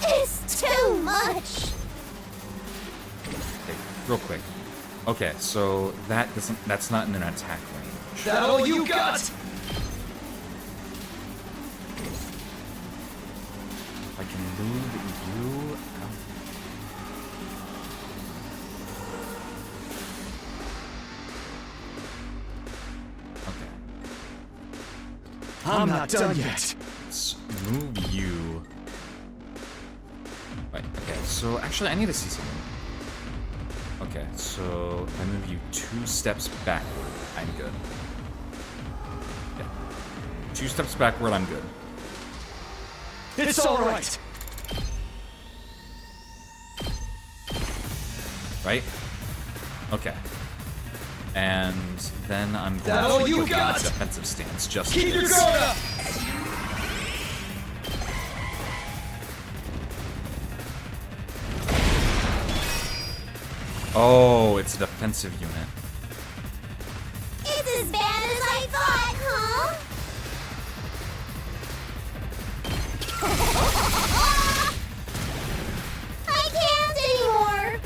It's too much. Okay, real quick. Okay, so that's not in an attack range. That all you got? I can move you out. Okay. I'm not done yet. Let's move you. Wait, okay, so actually I need to see something. Okay, so if I move you 2 steps backward, I'm good. Yeah. 2 steps backward, I'm good. It's alright! Right? Okay. And then I'm going That to all you put you in a got? defensive stance just Keep your because. guard up! Oh, it's a defensive unit. It's as bad as I thought, huh? I can't anymore.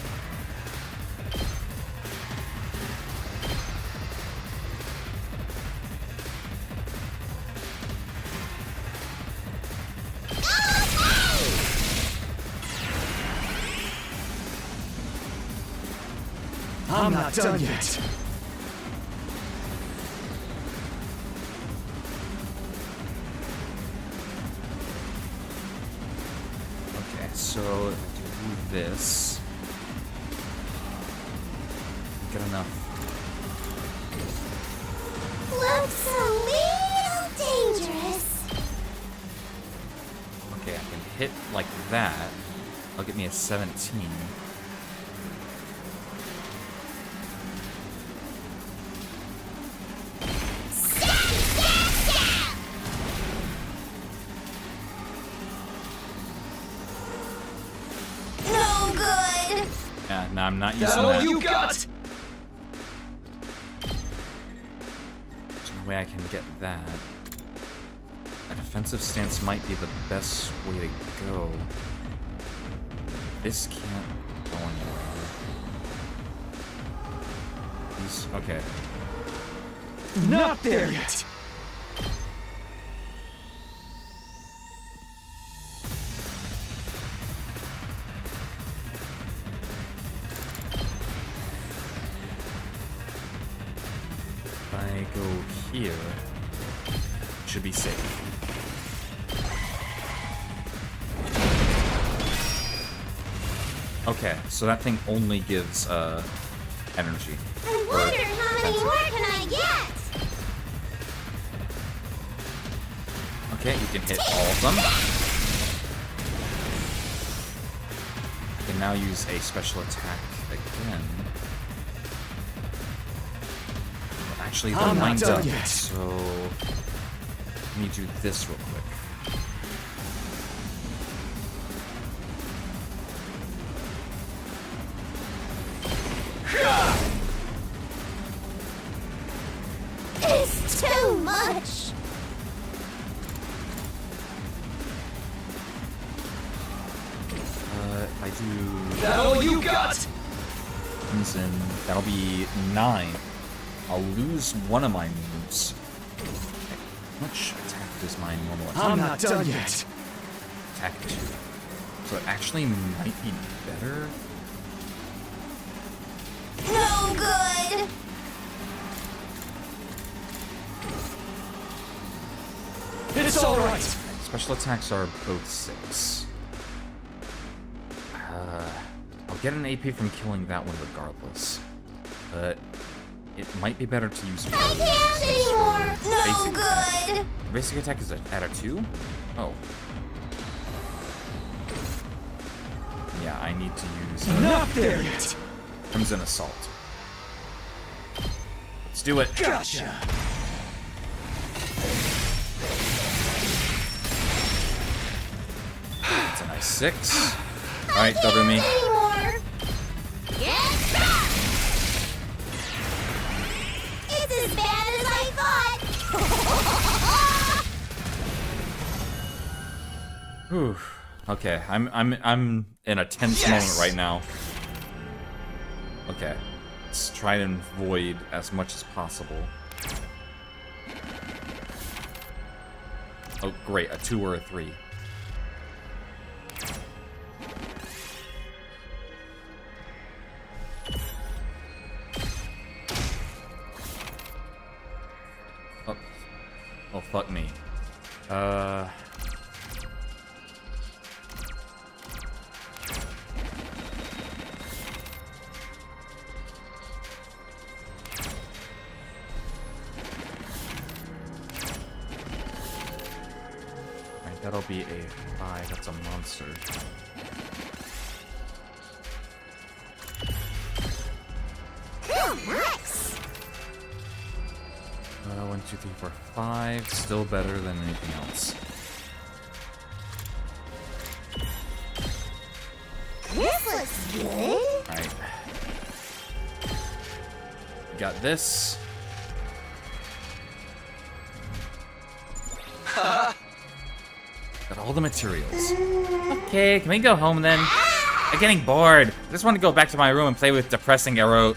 I'm not done yet. Okay, so if I do this. Get enough. Looks a little dangerous. Okay, I can hit like that. That'll get me a 17. No good. Yeah, no, I'm not using That all that. you got? There's no way I can get that. A defensive stance might be the best way to go. This can't go anywhere. These, okay. Not there yet! If I go here, should be safe. Okay, so that thing only gives energy. I wonder how many more can I get? Okay, you can hit all of them. You can now use a special attack again. Well, actually, the I'm not line's done up, yet. so let me do this real quick. It's too much. If I do That all you got? comes in, that'll be 9. I'll lose one of my moves. Okay, how much attack does my normal attack? I'm not done yet. Attack 2. So it actually might be better. No good. It's alright! Special attacks are both 6. I'll get an AP from killing that one regardless. But it might be better to use I both can't since anymore. your No basic attack- good. Basic attack is at a 2? Oh. Yeah, I need to use Not there yet! Crimson Assault. Let's do it. Gotcha! It's a nice 6. Alright, Dodumi. Anymore. Whew. Okay, I'm in a tense moment right now. Okay, let's try and avoid as much as possible. Oh, great, a 2 or a 3. Oh, fuck me. Alright, that'll be a 5. That's a monster. Nice! 1, 2, 3, 4, 5. Still better than anything else. This looks good. Alright. Got this. Got all the materials. Okay, can we go home then? I'm getting bored. I just want to go back to my room and play with depressing eroges.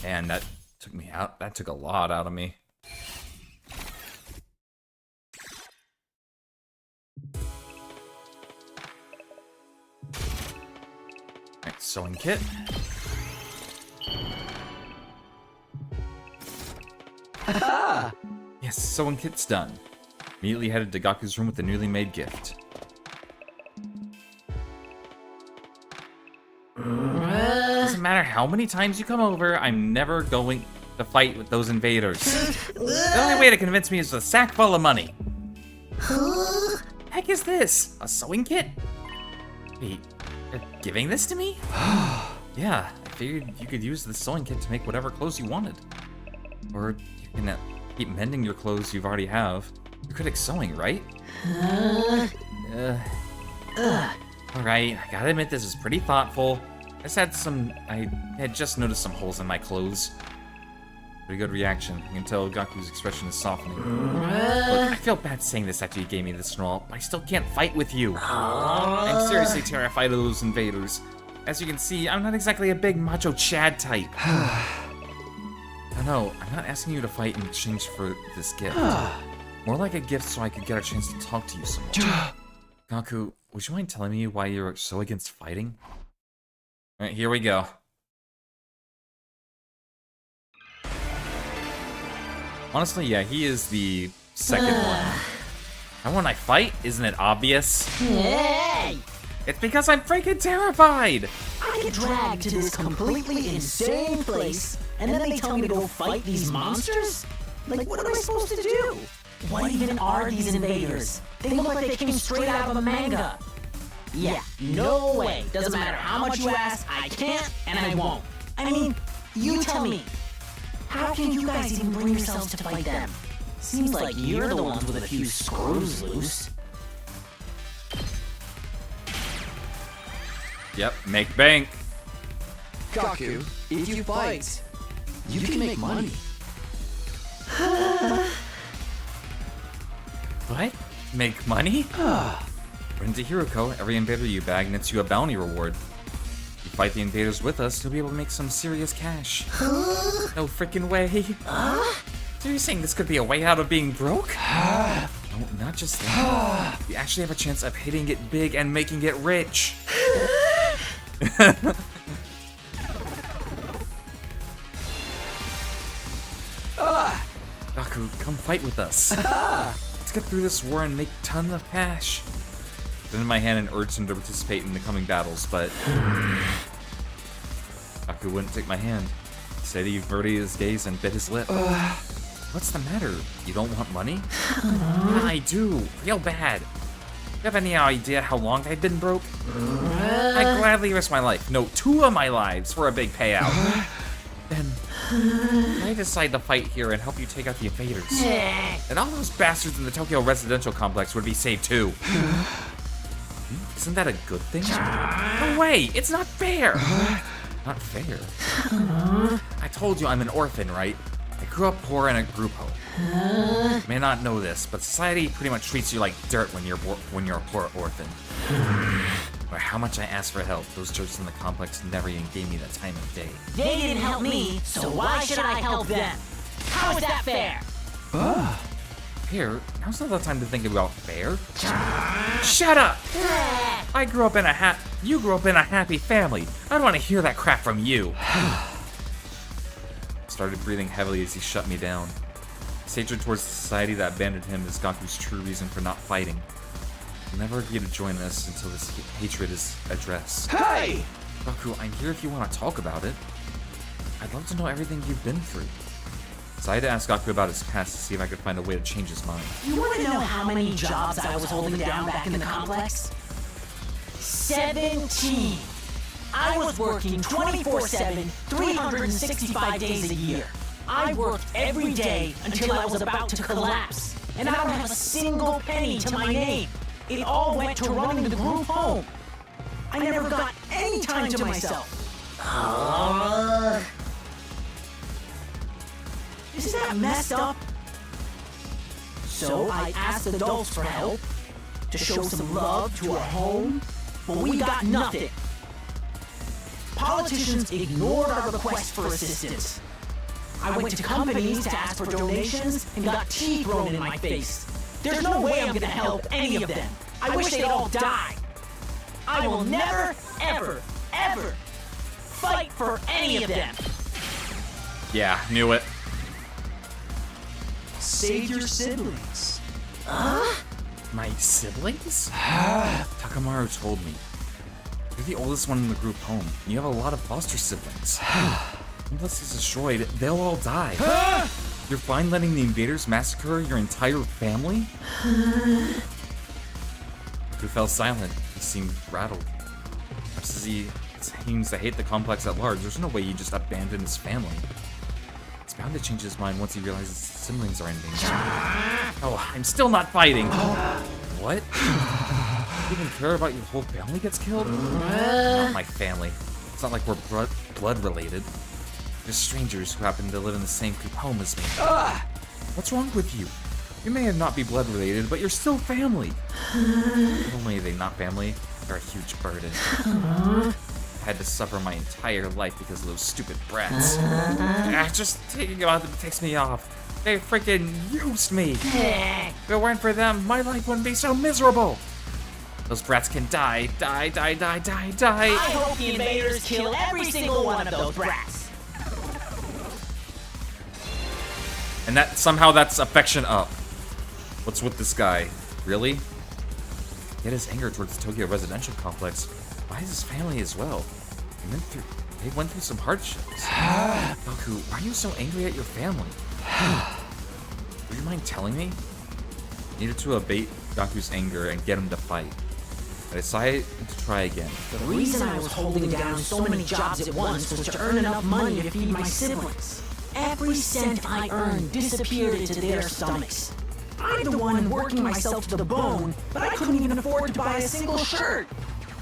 And that took me out. That took a lot out of me. Alright, sewing kit. Yes, sewing kit's done. Immediately headed to Gaku's room with the newly made gift. Doesn't matter how many times you come over, I'm never going to fight with those invaders. The only way to convince me is with a sack full of money. Heck is this? A sewing kit? Wait, you're giving this to me? Yeah, I figured you could use the sewing kit to make whatever clothes you wanted. Or you can keep mending your clothes you've already have. You're good at sewing, right? Alright, I gotta admit this is pretty thoughtful. I had just noticed some holes in my clothes. Pretty good reaction. You can tell Gaku's expression is softening. Look, I feel bad saying this after you gave me this scroll, but I still can't fight with you. I'm seriously terrified of those invaders. As you can see, I'm not exactly a big macho Chad type. No, I'm not asking you to fight in exchange for this gift. More like a gift so I could get a chance to talk to you some more. Gaku, would you mind telling me why you're so against fighting? Alright, here we go. Honestly, yeah, he is the second one. And when I fight, isn't it obvious? Hey! It's because I'm freaking terrified! I get dragged to this completely insane place, and then they tell me to go fight these monsters? Like, what am I supposed to do? What even are these invaders? They look like they came straight out of a manga. Yeah, no way. Doesn't matter how much you ask, I can't and I won't. I mean, you tell me. How can you guys even bring yourselves to fight them? Seems like you're the ones with a few screws loose. Yep, make bank. Gaku, if you fight, you can make money. What? Make money? According to Hiroko, every invader you bag nets you a bounty reward. If you fight the invaders with us, you'll be able to make some serious cash. No freaking way. So you're saying this could be a way out of being broke? No, not just that. You actually have a chance of hitting it big and making it rich. Gaku, come fight with us. Let's get through this war and make tons of cash. Then my hand and urged him to participate in the coming battles, but Gaku wouldn't take my hand. Instead, he averted his gaze and bit his lip. What's the matter? You don't want money? I do, real bad. You have any idea how long I've been broke? I'd gladly risk my life, no, 2 of my lives, for a big payout. Then I decide to fight here and help you take out the invaders. And all those bastards in the Tokyo residential complex would be saved too. Isn't that a good thing? No way! It's not fair! Not fair? I told you I'm an orphan, right? I grew up poor in a group home. You may not know this, but society pretty much treats you like dirt when you're a poor orphan. No matter how much I asked for help, those jerks in the complex never even gave me the time of day. They didn't help me, so why should I help them? How is that fair? Here, now's not the time to think about fair. Shut up! I grew up in you grew up in a happy family. I don't want to hear that crap from you. Started breathing heavily as he shut me down. His hatred towards the society that abandoned him is Gaku's true reason for not fighting. He'll never agree to join us until this hatred is addressed. Hey! Gaku, I'm here if you want to talk about it. I'd love to know everything you've been through. So I had to ask Gaku about his past to see if I could find a way to change his mind. You want to know how many jobs I was holding down back in the complex? 17! I was working 24/7, 365 days a year. I worked every day until I was about to collapse. And I don't have a single penny to my name. It all went to running the group home. I never got any time to myself. Isn't that messed up? So I asked adults for help, to show some love to our home, but we got nothing. Politicians ignored our request for assistance. I went to companies to ask for donations and got tea thrown in my face. There's no way I'm gonna help any of them. I wish they'd all die. I will never, ever, ever fight for any of them. Yeah, knew it. Save your siblings. My siblings? Takamaru told me. You're the oldest one in the group home. You have a lot of foster siblings. Unless he's destroyed, they'll all die. You're fine letting the invaders massacre your entire family? He fell silent. He seemed rattled. Perhaps as he seems to hate the complex at large, there's no way he just abandoned his family. He's bound to change his mind once he realizes his siblings are in danger. Oh, I'm still not fighting. What? You even care about your whole family gets killed? Not my family. It's not like we're blood related. They're strangers who happen to live in the same group home as me. What's wrong with you? You may not be blood related, but you're still family. Not only are they not family, they're a huge burden. I had to suffer my entire life because of those stupid brats. Just thinking about them takes me off. They freaking used me. If it weren't for them, my life wouldn't be so miserable. Those brats can die. I hope the invaders kill every single one of those brats. And that somehow that's affection up. What's with this guy? Really? Yet his anger towards the Tokyo residential complex. Why is his family as well? They went through some hardships. Goku, why are you so angry at your family? Would you mind telling me? I needed to abate Gaku's anger and get him to fight. I decided to try again. The reason I was holding down so many jobs at once was to earn enough money to feed my siblings. Every cent I earned disappeared into their stomachs. I'm the one working myself to the bone, but I couldn't even afford to buy a single shirt.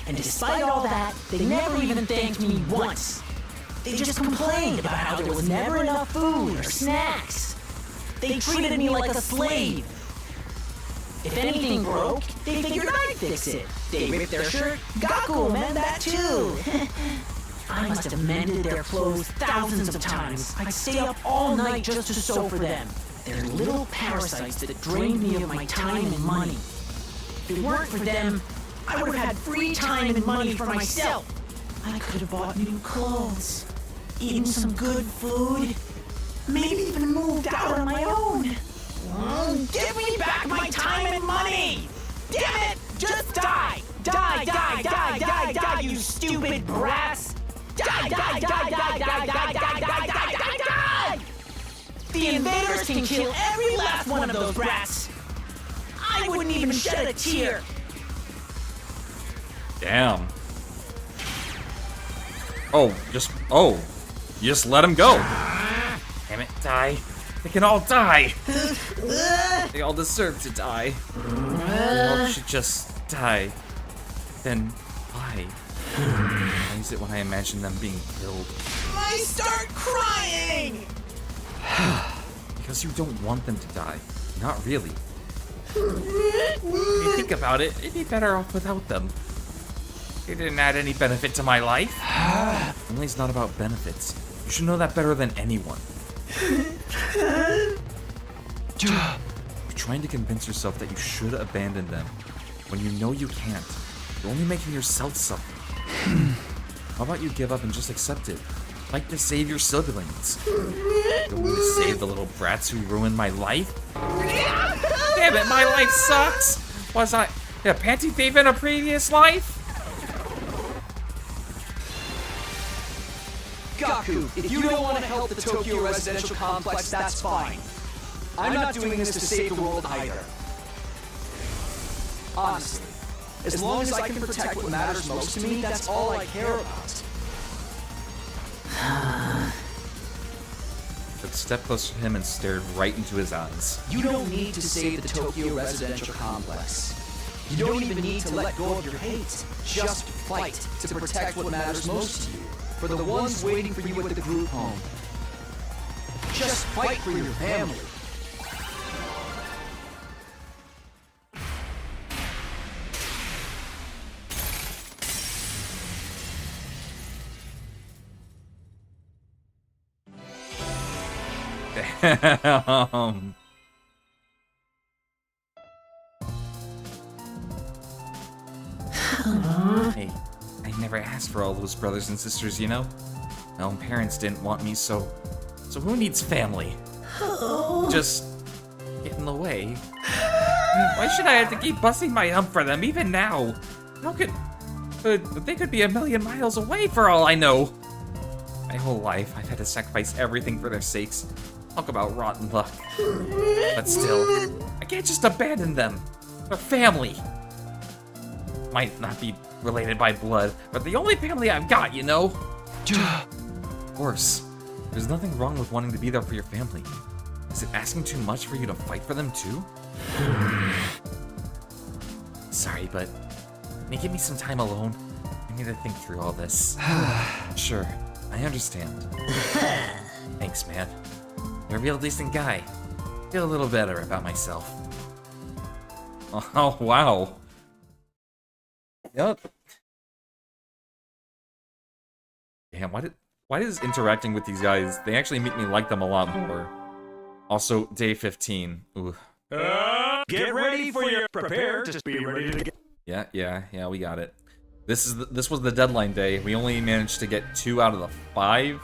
And despite all that, they never even thanked me once. They just complained about how there was never enough food or snacks. They treated me like a slave. If anything broke, they figured I'd fix it. They ripped their shirt, Gaku will mend that too. I must have mended their clothes thousands of times. I'd stay up all night just to sew for them. They're little parasites that drained me of my time and money. If it weren't for them, I would have had free time and money for myself. I could have bought new clothes, eaten some good food, maybe even moved out on my own. Give me back my time and money! Damn it! Just die! Die, you stupid brats! Die! The invaders can kill every last one of those brats! I wouldn't even shed a tear! Damn. You just let him go. Damn it, die. They can all die. They all deserve to die. They all should just die. Then why? Why is it when I imagine them being killed? I start crying! Because you don't want them to die. Not really. When you think about it, it'd be better off without them. They didn't add any benefit to my life. Family's not about benefits. You should know that better than anyone. You're trying to convince yourself that you should abandon them when you know you can't. You're only making yourself suffer. How about you give up and just accept it? Fight to save your siblings. You want me to save the little brats who ruined my life? Damn it, my life sucks! Was I a panty thief in a previous life? Gaku, if you don't want to help the Tokyo residential complex, that's fine. I'm not doing this to save the world either. Honestly, as long as I can protect what matters most to me, that's all I care about. Took a step closer to him and stared right into his eyes. You don't need to save the Tokyo residential complex. You don't even need to let go of your hate. Just fight to protect what matters most to you. For the ones waiting for you at the group home. Just fight for your family. Damn. Hey, I never asked for all those brothers and sisters, you know? My own parents didn't want me, so who needs family? Just get in the way. Why should I have to keep busting my hump for them, even now? How could they could be a million miles away for all I know? My whole life, I've had to sacrifice everything for their sakes. Talk about rotten luck. But still, I can't just abandon them. They're family. Might not be related by blood, but the only family I've got, you know? Of course. There's nothing wrong with wanting to be there for your family. Is it asking too much for you to fight for them too? Sorry, but can you give me some time alone? I need to think through all this. Sure, I understand. Thanks, man. You're a real decent guy. Feel a little better about myself. Oh, wow. Yep. Damn, why does interacting with these guys, they actually make me like them a lot more. Also, day 15. Ooh. Get ready for your prepare. Just be ready to get. Yeah, we got it. This was the deadline day. We only managed to get 2 out of the 5.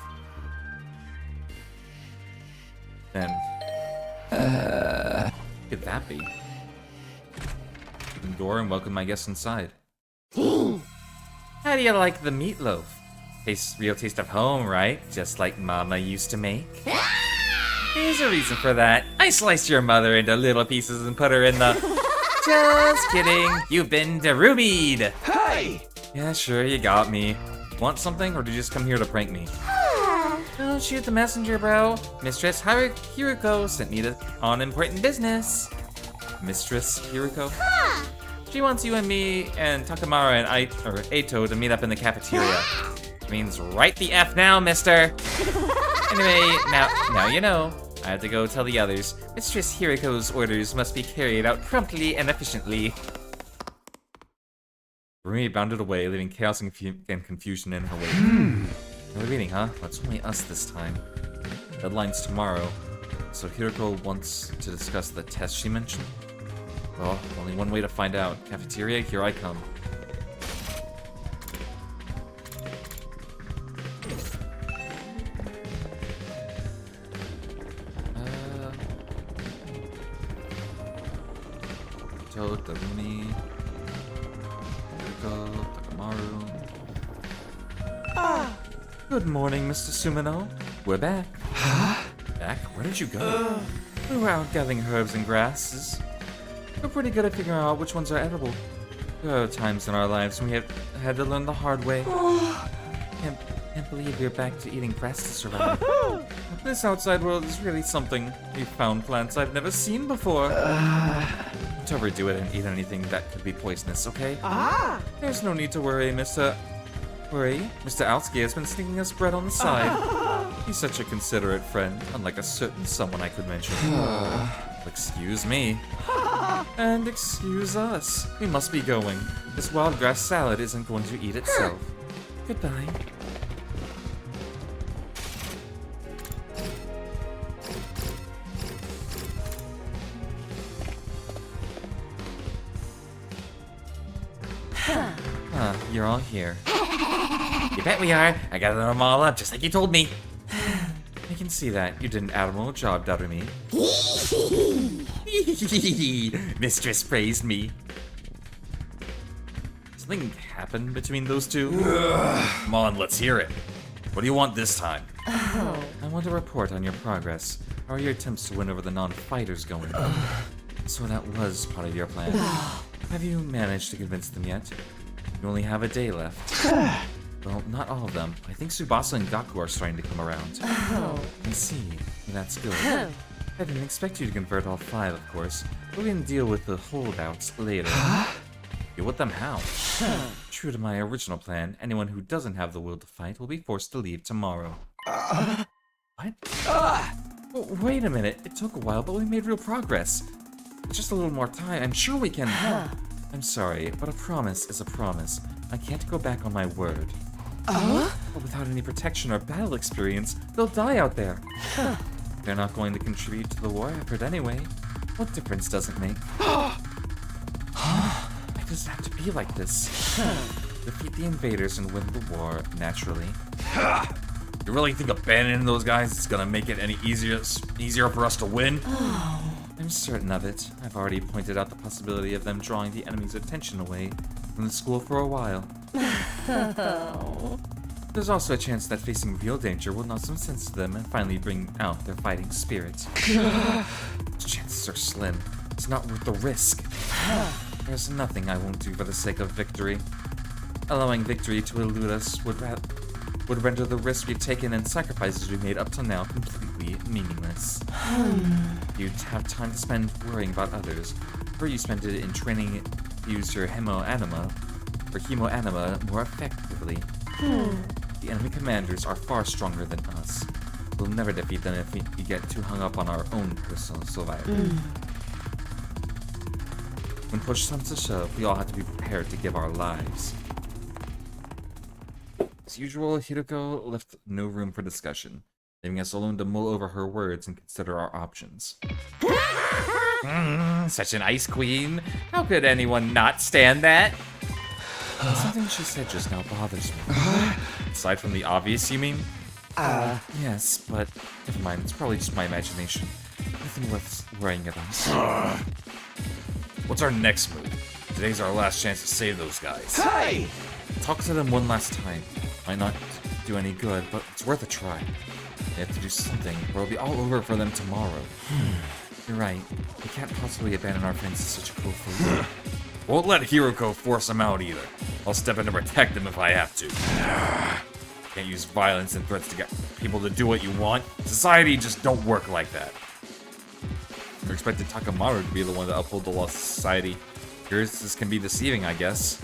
Then, could that be? Open the door and welcome my guests inside. How do you like the meatloaf? Tastes real taste of home, right? Just like Mama used to make. There's a reason for that. I sliced your mother into little pieces and put her in the... Just kidding. You've been derubied. Hey! Yeah, sure, you got me. Want something, or did you just come here to prank me? Don't shoot the messenger, bro. Mistress Hiruko sent me on important business. Mistress Hiruko? She wants you and me and Takamara and Eito to meet up in the cafeteria. Which means right the F now, mister. Anyway, now you know. I have to go tell the others. Mistress Hiruko's orders must be carried out promptly and efficiently. Rumi bounded away, leaving chaos and confusion in her wake. No reading, huh? Well, it's only us this time. Deadline's tomorrow. So Hiruko wants to discuss the test she mentioned? Well, only one way to find out. Cafeteria, here I come. Tarumi, Hiruko, Takamaru. Good morning, Mr. Sumino. We're back. Back? Where did you go? We were out gathering herbs and grasses. We're pretty good at figuring out which ones are edible. There are times in our lives when we have had to learn the hard way. Can't believe we're back to eating grass to survive. This outside world is really something. We've found plants I've never seen before. Don't overdo it and eat anything that could be poisonous, okay? There's no need to worry, Mr. Altsky has been sneaking us bread on the side. He's such a considerate friend, unlike a certain someone I could mention. Excuse me. And excuse us. We must be going. This wild grass salad isn't going to eat itself. Goodbye. You're all here. You bet we are. I gathered them all up just like you told me. I can see that. You did an admirable job, Darumi. Mistress praised me. Something happened between those two? Come on, let's hear it. What do you want this time? Oh. I want a report on your progress. How are your attempts to win over the non-fighters going? So that was part of your plan. Have you managed to convince them yet? You only have a day left. Well, not all of them. I think Tsubasa and Gaku are starting to come around. Oh. I see. That's good. I didn't expect you to convert all 5, of course. We're gonna deal with the holdouts later. Deal with them how? True to my original plan, anyone who doesn't have the will to fight will be forced to leave tomorrow. What? Oh, wait a minute. It took a while, but we made real progress. Just a little more time. I'm sure we can... I'm sorry, but a promise is a promise. I can't go back on my word. But without any protection or battle experience, they'll die out there. They're not going to contribute to the war effort anyway. What difference does it make? Why does it have to be like this? Defeat the invaders and win the war naturally. You really think abandoning those guys is gonna make it any easier for us to win? I'm certain of it. I've already pointed out the possibility of them drawing the enemy's attention away from the school for a while. There's also a chance that facing real danger will knock some sense to them and finally bring out their fighting spirit. Those chances are slim. It's not worth the risk. There's nothing I won't do for the sake of victory. Allowing victory to elude us would render the risks we've taken and sacrifices we've made up till now completely meaningless. You'd have time to spend worrying about others, or you spend it in training to use your hemoanima more effectively. The enemy commanders are far stronger than us. We'll never defeat them if we get too hung up on our own personal survival. When push comes to shove, we all have to be prepared to give our lives. As usual, Hiroko left no room for discussion, leaving us alone to mull over her words and consider our options. Such an ice queen. How could anyone not stand that? Something she said just now bothers me. Aside from the obvious, you mean? Yes, but never mind. It's probably just my imagination. Nothing worth worrying about. What's our next move? Today's our last chance to save those guys. Hey! Talk to them one last time. Might not do any good, but it's worth a try. They have to do something, or it'll be all over for them tomorrow. You're right. We can't possibly abandon our friends to such a cruel fate. Won't let Hiroko force them out either. I'll step in to protect them if I have to. Can't use violence and threats to get people to do what you want. Society just don't work like that. You're expected Takamaru to be the one to uphold the laws of society. This can be deceiving, I guess.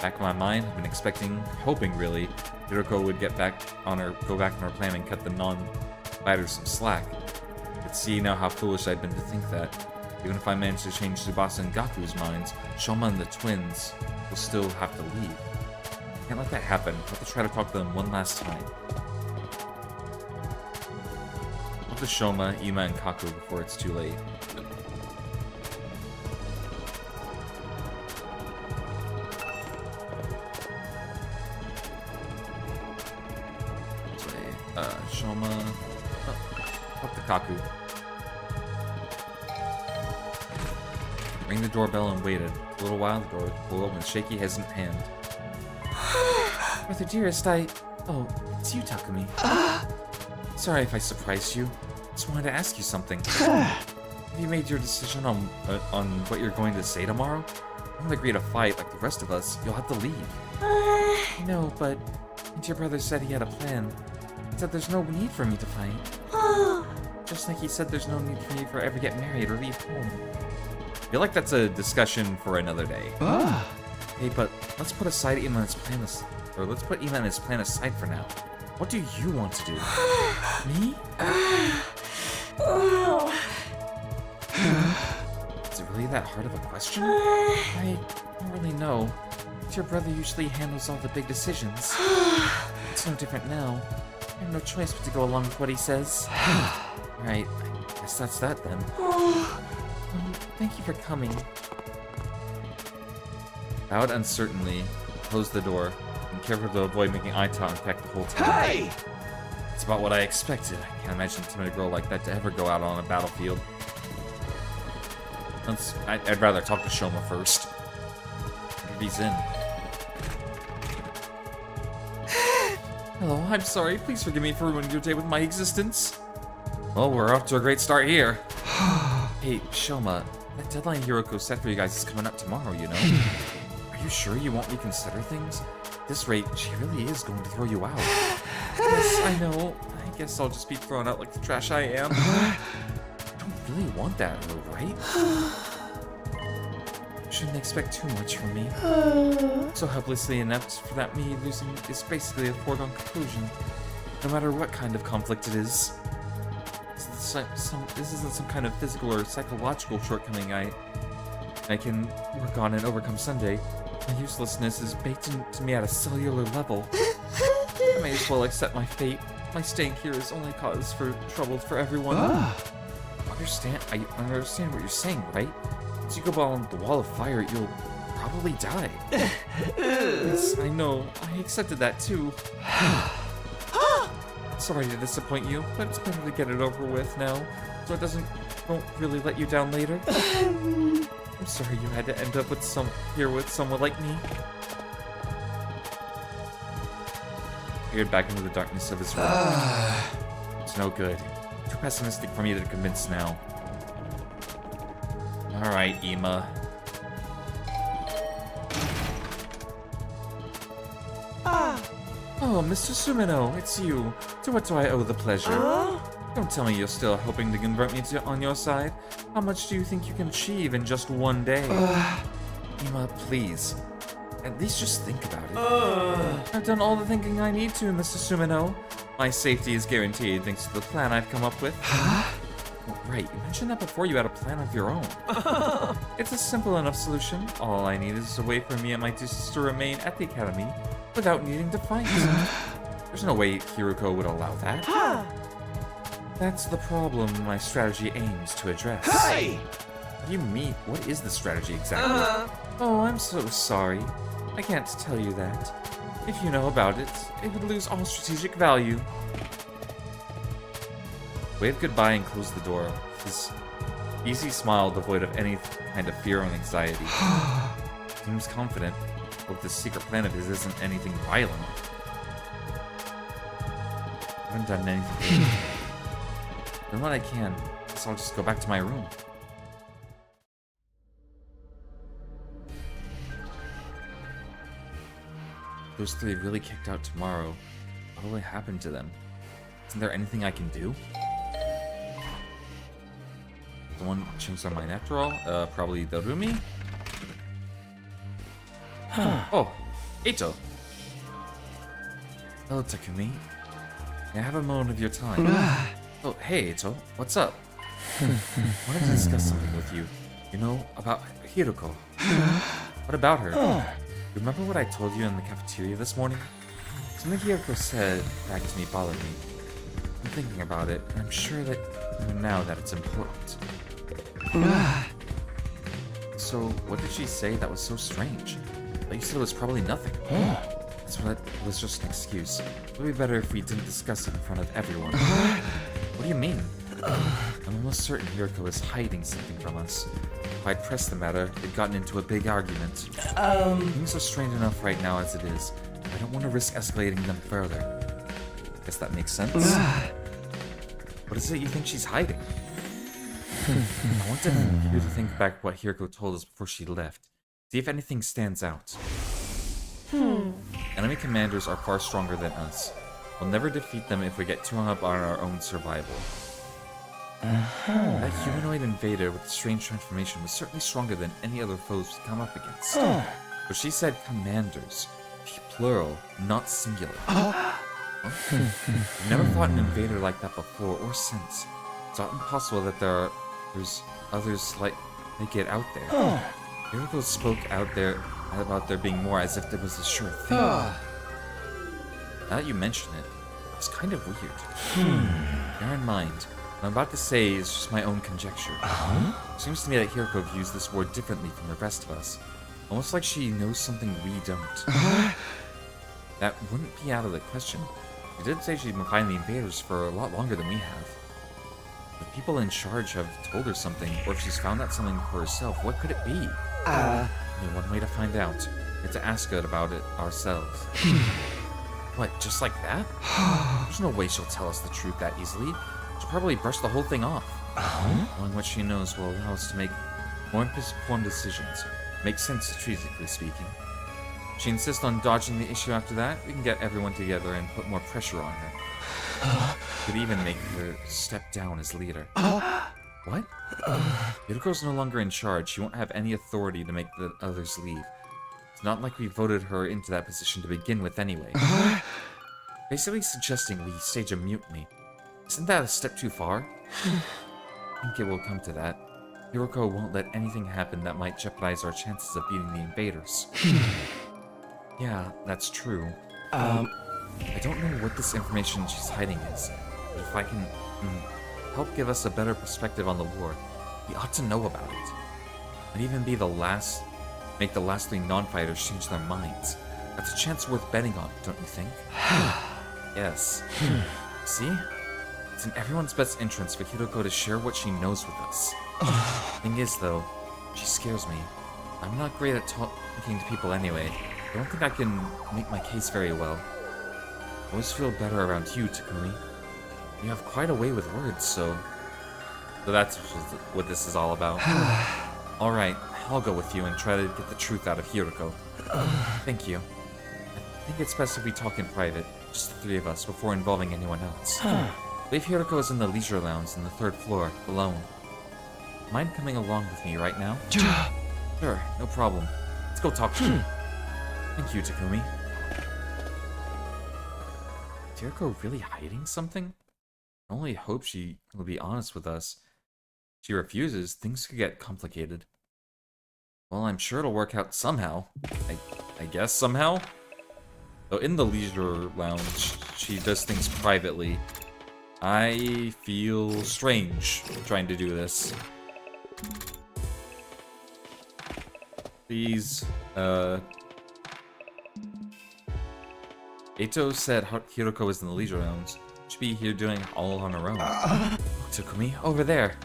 Back in my mind, I've been hoping really, Hiroko would go back on her plan and cut the non-fighters some slack. But see now how foolish I'd been to think that. Even if I manage to change Tsubasa and Gaku's minds, Shoma and the twins will still have to leave. Can't let that happen. I'll have to try to talk to them one last time. Talk to Shoma, Ima, and Kaku before it's too late. Shoma. Talk to Kaku. Rang the doorbell and waited. A little while, the door pulled open with a shaky, hesitant hand. Brother dearest, Oh, it's you, Takumi. Sorry if I surprised you. Just wanted to ask you something. Have you made your decision on what you're going to say tomorrow? I don't agree to fight like the rest of us. You'll have to leave. No, but your brother said he had a plan. He said there's no need for me to fight. Just like he said there's no need for me to ever get married or leave home. I feel like that's a discussion for another day. Hey, but let's put aside Iman's plan let's put Iman's plan aside for now. What do you want to do? Me? Is it really that hard of a question? I don't really know. Your brother usually handles all the big decisions. It's no different now. I have no choice but to go along with what he says. Right, I guess that's that then. Thank you for coming. Bowed uncertainly, closed the door, and careful to avoid making eye contact the whole time. Hey! It's about what I expected. I can't imagine a timid girl like that to ever go out on a battlefield. I'd rather talk to Shoma first. If he's in. Hello, I'm sorry. Please forgive me for ruining your day with my existence. Well, we're off to a great start here. Hey, Shoma, that deadline Hiroko set for you guys is coming up tomorrow, you know? Are you sure you won't reconsider things? At this rate, she really is going to throw you out. Yes, I know. I guess I'll just be thrown out like the trash I am. I don't really want that, though, right? Shouldn't expect too much from me. So helplessly inept for that me losing is basically a foregone conclusion. No matter what kind of conflict it is. This isn't some kind of physical or psychological shortcoming I can work on and overcome someday. My uselessness is baked into me at a cellular level. I may as well accept my fate. My staying here is only cause for trouble for everyone. I understand what you're saying, right? Once you go on the wall of fire, you'll probably die. Yes, I know. I accepted that too. Sorry to disappoint you, but it's better to get it over with now, so it won't really let you down later. I'm sorry you had to end up with someone like me. Peered back into the darkness of his room. It's no good. Too pessimistic for me to convince now. Alright, Ima. Oh, Mr. Sumino, it's you. To what do I owe the pleasure? Don't tell me you're still hoping to convert me on your side. How much do you think you can achieve in just one day? Ima, please. At least just think about it. I've done all the thinking I need to, Mr. Sumino. My safety is guaranteed thanks to the plan I've come up with. Oh, right, you mentioned that before you had a plan of your own. It's a simple enough solution. All I need is a way for me and my two sisters to remain at the academy without needing to fight. There's no way Hiroko would allow that. That's the problem my strategy aims to address. Hey! What do you mean? What is the strategy exactly? Oh, I'm so sorry. I can't tell you that. If you know about it, it would lose all strategic value. Waved goodbye and closed the door. His easy smile devoid of any kind of fear or anxiety. Seems confident. Hope this secret plan of his isn't anything violent. I haven't done anything. Done what I can. Guess I'll just go back to my room. Those three really kicked out tomorrow. What will happen to them? Isn't there anything I can do? Someone changed their mind after all? Probably Darumi? Oh, Ito. Hello, Takumi. May I have a moment of your time? Oh, hey, Ito. What's up? I wanted to discuss something with you. You know, about Hiroko. What about her? Remember what I told you in the cafeteria this morning? Something Hiroko said back to me bothered me. I'm thinking about it, and I'm sure that now that it's important. So, what did she say that was so strange? But you said it was probably nothing. That's what it was just an excuse. It would be better if we didn't discuss it in front of everyone. What do you mean? I'm almost certain Hiroko is hiding something from us. If I'd pressed the matter, they'd gotten into a big argument. Things are strained enough right now as it is. I don't want to risk escalating them further. Guess that makes sense. What is it you think she's hiding? I want you to think back what Hiroko told us before she left. See if anything stands out. Enemy commanders are far stronger than us. We'll never defeat them if we get too hung up on our own survival. That humanoid invader with the strange transformation was certainly stronger than any other foes we've come up against. But she said commanders. Plural, not singular. Huh? I've never fought an invader like that before or since. It's not impossible that there's others like it out there. Hiroko spoke out there about there being more as if there was a sure thing. Now that you mention it, it's kind of weird. Bear in mind, what I'm about to say is just my own conjecture. It seems to me that Hiroko views this war differently from the rest of us. Almost like she knows something we don't. That wouldn't be out of the question. She did say she'd been fighting the invaders for a lot longer than we have. The people in charge have told her something, or if she's found out something for herself, what could it be? Only one way to find out. We have to ask her about it ourselves. What, just like that? There's no way she'll tell us the truth that easily. She'll probably brush the whole thing off. Knowing what she knows will allow us to make more informed decisions. Makes sense, strategically speaking. If she insists on dodging the issue after that, we can get everyone together and put more pressure on her. Could even make her step down as leader. What? Hiroko's no longer in charge. She won't have any authority to make the others leave. It's not like we voted her into that position to begin with anyway. Basically suggesting we stage a mutiny. Isn't that a step too far? I think it will come to that. Hiroko won't let anything happen that might jeopardize our chances of beating the invaders. Yeah, that's true. I don't know what this information she's hiding is, but if I can help give us a better perspective on the war, we ought to know about it. Might even be make the last 3 non-fighters change their minds. That's a chance worth betting on, don't you think? Yes. See? It's in everyone's best interest for Hiroko to share what she knows with us. Thing is, though, she scares me. I'm not great at talking to people anyway. I don't think I can make my case very well. I always feel better around you, Takumi. You have quite a way with words, so that's what this is all about. Alright, I'll go with you and try to get the truth out of Hiroko. Thank you. I think it's best if we talk in private, just the 3 of us, before involving anyone else. I believe Hiroko is in the leisure lounge on the 3rd floor, alone. Mind coming along with me right now? Sure, no problem. Let's go talk to her. Thank you, Takumi. Is Hiroko really hiding something? I only hope she will be honest with us. If she refuses, things could get complicated. Well, I'm sure it'll work out somehow. I guess somehow? Though in the leisure lounge, she does things privately. I feel strange trying to do this. Please, Eito said Hiroko is in the leisure lounge. Should be here doing it all on her own. Takumi, over there.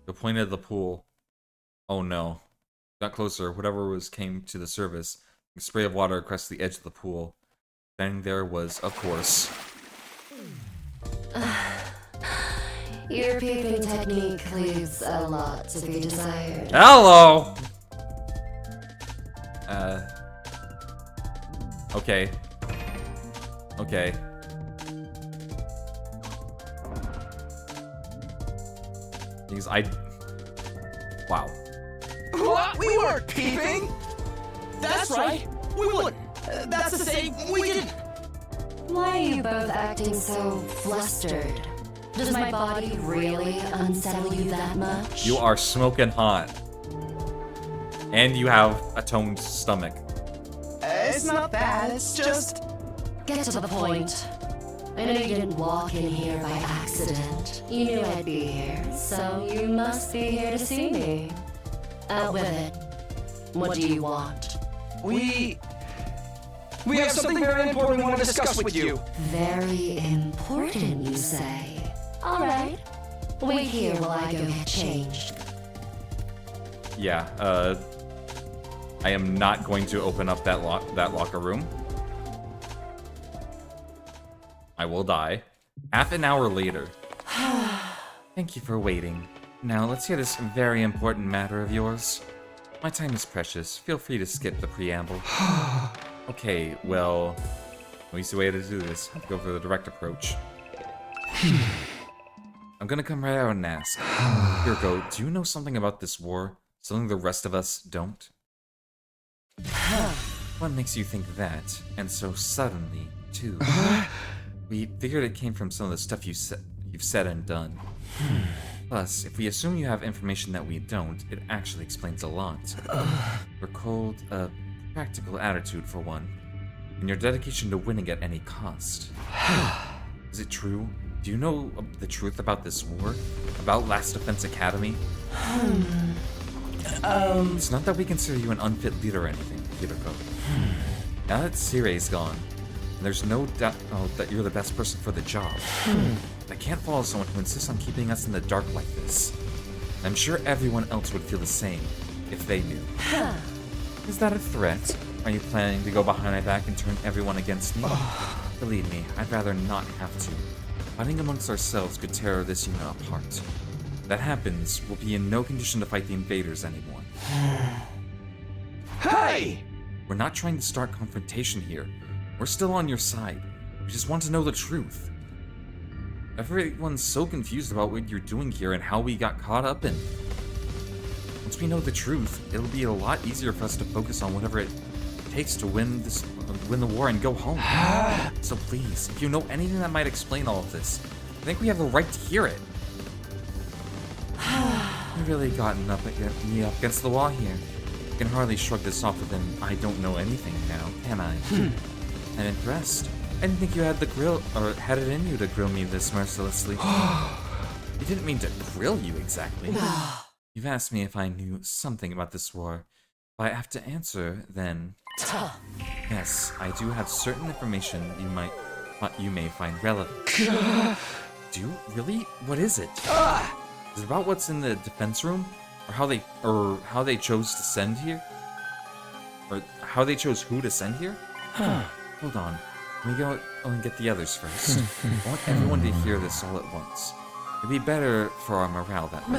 They pointed at the pool. Oh no. Got closer, whatever came to the surface. A spray of water across the edge of the pool. Standing there was, of course. Your peeping technique leaves a lot to be desired. Hello! Okay. Okay. Wow. What? We weren't peeping! That's right! We wouldn't! That's to say, we didn't! Why are you both acting so flustered? Does my body really unsettle you that much? You are smoking hot. And you have a toned stomach. It's not that, it's just... Get to the point. I know you didn't walk in here by accident. You knew I'd be here, so you must be here to see me. Out with it. What do you want? We have something very important we want to discuss with you. Very important, you say? Alright. Wait here while I go get changed. Yeah, I am not going to open up that locker room. I will die. Half an hour later. Thank you for waiting. Now, let's hear this very important matter of yours. My time is precious. Feel free to skip the preamble. Okay, well... the easy way to do this. I'll go for the direct approach. I'm gonna come right out and ask. Hiroko, do you know something about this war? Something the rest of us don't? What makes you think that? And so suddenly, too. We figured it came from some of the stuff you've said and done. Plus, if we assume you have information that we don't, it actually explains a lot. We're called a practical attitude, for one, and your dedication to winning at any cost. Is it true? Do you know the truth about this war? About Last Defense Academy? It's not that we consider you an unfit leader or anything, Hiroko. Now that Sirei's gone, and there's no doubt that you're the best person for the job. I can't follow someone who insists on keeping us in the dark like this. I'm sure everyone else would feel the same if they knew. Is that a threat? Are you planning to go behind my back and turn everyone against me? Believe me, I'd rather not have to. Fighting amongst ourselves could tear this unit apart. If that happens, we'll be in no condition to fight the invaders anymore. Hey! We're not trying to start confrontation here. We're still on your side. We just want to know the truth. Everyone's so confused about what you're doing here and how we got caught up in. Once we know the truth, it'll be a lot easier for us to focus on whatever it takes to win the war and go home. So please, if you know anything that might explain all of this, I think we have the right to hear it. You've really gotten me up against the wall here. I can hardly shrug this off with an I don't know anything now, can I? I'm impressed. I didn't think you had had it in you to grill me this mercilessly. You didn't mean to grill you exactly. You've asked me if I knew something about this war. If I have to answer, then yes, I do have certain information you may find relevant. Do you really? What is it? Is it about what's in the defense room, or how they chose to send here, or how they chose who to send here? Hold on. Can we go and get the others first? I want everyone to hear this all at once. It'd be better for our morale that way.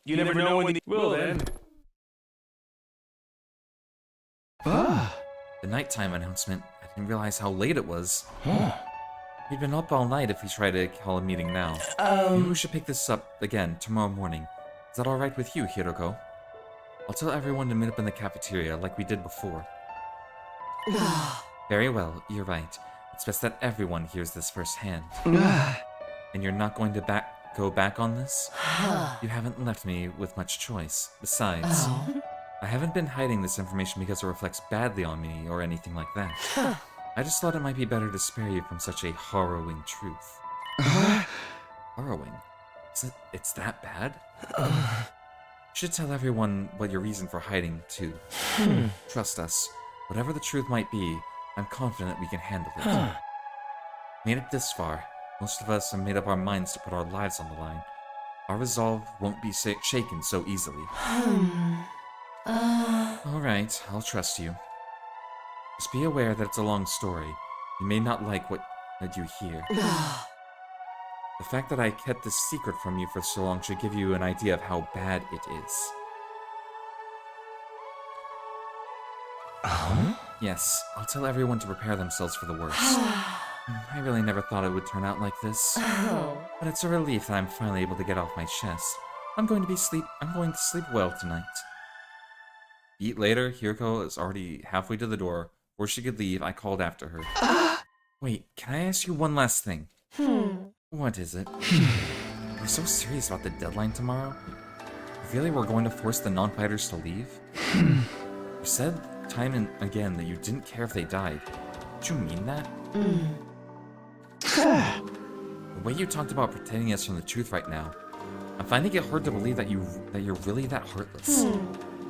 You never know when the... Well then. The nighttime announcement. I didn't realize how late it was. We'd been up all night if we try to call a meeting now. Maybe we should pick this up again tomorrow morning. Is that alright with you, Hiroko? I'll tell everyone to meet up in the cafeteria like we did before. Very well, you're right. It's best that everyone hears this firsthand. And you're not going to go back on this? You haven't left me with much choice. Besides, I haven't been hiding this information because it reflects badly on me or anything like that. I just thought it might be better to spare you from such a harrowing truth. Harrowing? It's that bad? You should tell everyone what your reason for hiding, too. Trust us. Whatever the truth might be, I'm confident we can handle it. Made it this far. Most of us have made up our minds to put our lives on the line. Our resolve won't be shaken so easily. Alright, I'll trust you. Just be aware that it's a long story. You may not like what you hear. The fact that I kept this secret from you for so long should give you an idea of how bad it is. Yes, I'll tell everyone to prepare themselves for the worst. I really never thought it would turn out like this. But it's a relief that I'm finally able to get off my chest. I'm going to sleep well tonight. Eat later, Hiroko is already halfway to the door. Before she could leave, I called after her. Wait, can I ask you one last thing? What is it? You're so serious about the deadline tomorrow? You really were going to force the non-fighters to leave? You said time and again that you didn't care if they died. Did you mean that? The way you talked about protecting us from the truth right now, I'm finding it hard to believe that you're really that heartless.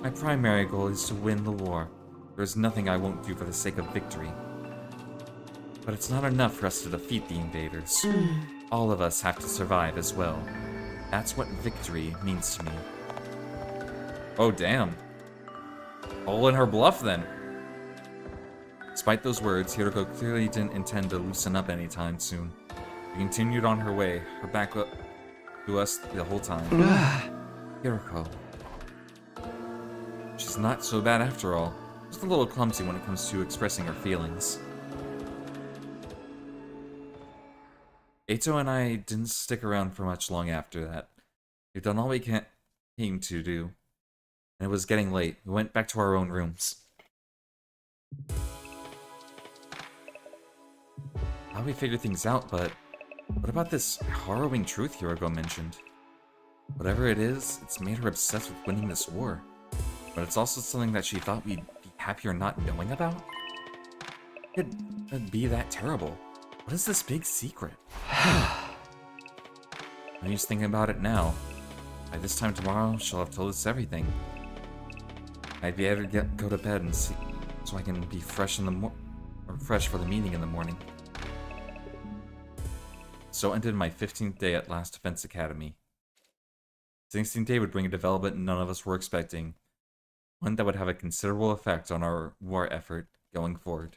My primary goal is to win the war. There's nothing I won't do for the sake of victory. But it's not enough for us to defeat the invaders. All of us have to survive as well. That's what victory means to me. Oh damn. All in her bluff then. Despite those words, Hiroko clearly didn't intend to loosen up anytime soon. She continued on her way, her back up to us the whole time. Hiroko. She's not so bad after all. Just a little clumsy when it comes to expressing her feelings. Eito and I didn't stick around for much long after that. We've done all we came to do, and it was getting late. We went back to our own rooms. How we figured things out, but what about this harrowing truth Hirago mentioned? Whatever it is, it's made her obsessed with winning this war. But it's also something that she thought we'd be happier not knowing about? Could it be that terrible? What is this big secret? I'm just thinking about it now. By this time tomorrow, she'll have told us everything. I'd be able to go to bed and see, so I can be fresh fresh for the meeting in the morning. So ended my 15th day at Last Defense Academy. The 16th day would bring a development none of us were expecting. One that would have a considerable effect on our war effort going forward.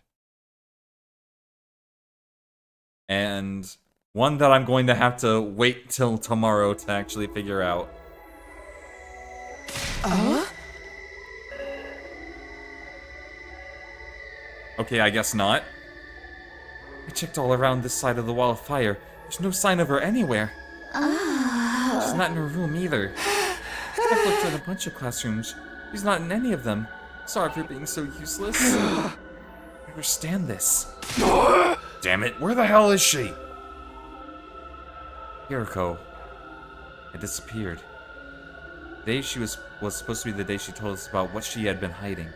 And one that I'm going to have to wait till tomorrow to actually figure out. Okay, I guess not. I checked all around this side of the wall of fire. There's no sign of her anywhere. She's not in her room either. I've looked at a bunch of classrooms. She's not in any of them. Sorry for being so useless. I understand this. Damn it, where the hell is she? Hiroko had disappeared. The day she was supposed to be the day she told us about what she had been hiding.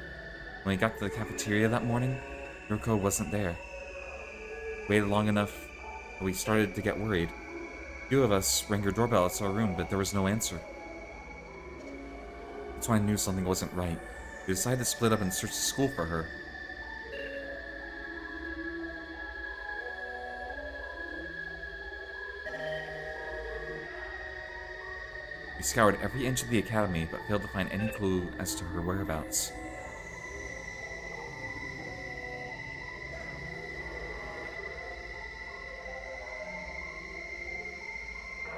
When we got to the cafeteria that morning, Hiroko wasn't there. Waited long enough, and we started to get worried. Two of us rang her doorbell at our room, but there was no answer. That's when I knew something wasn't right. We decided to split up and search the school for her. We scoured every inch of the academy, but failed to find any clue as to her whereabouts.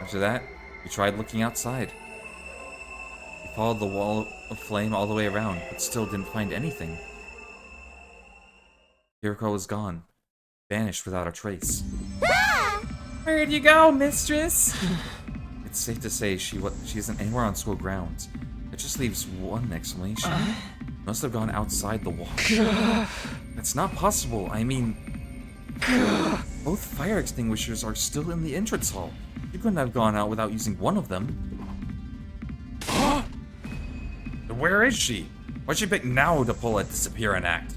After that, we tried looking outside. We followed the wall of flame all the way around, but still didn't find anything. Hiroko was gone, vanished without a trace. Where'd you go, mistress? It's safe to say she isn't anywhere on school grounds. It just leaves one explanation. Must have gone outside the wall. That's not possible. I mean, both fire extinguishers are still in the entrance hall. You couldn't have gone out without using one of them. Where is she? Why'd she pick now to pull a disappearing act?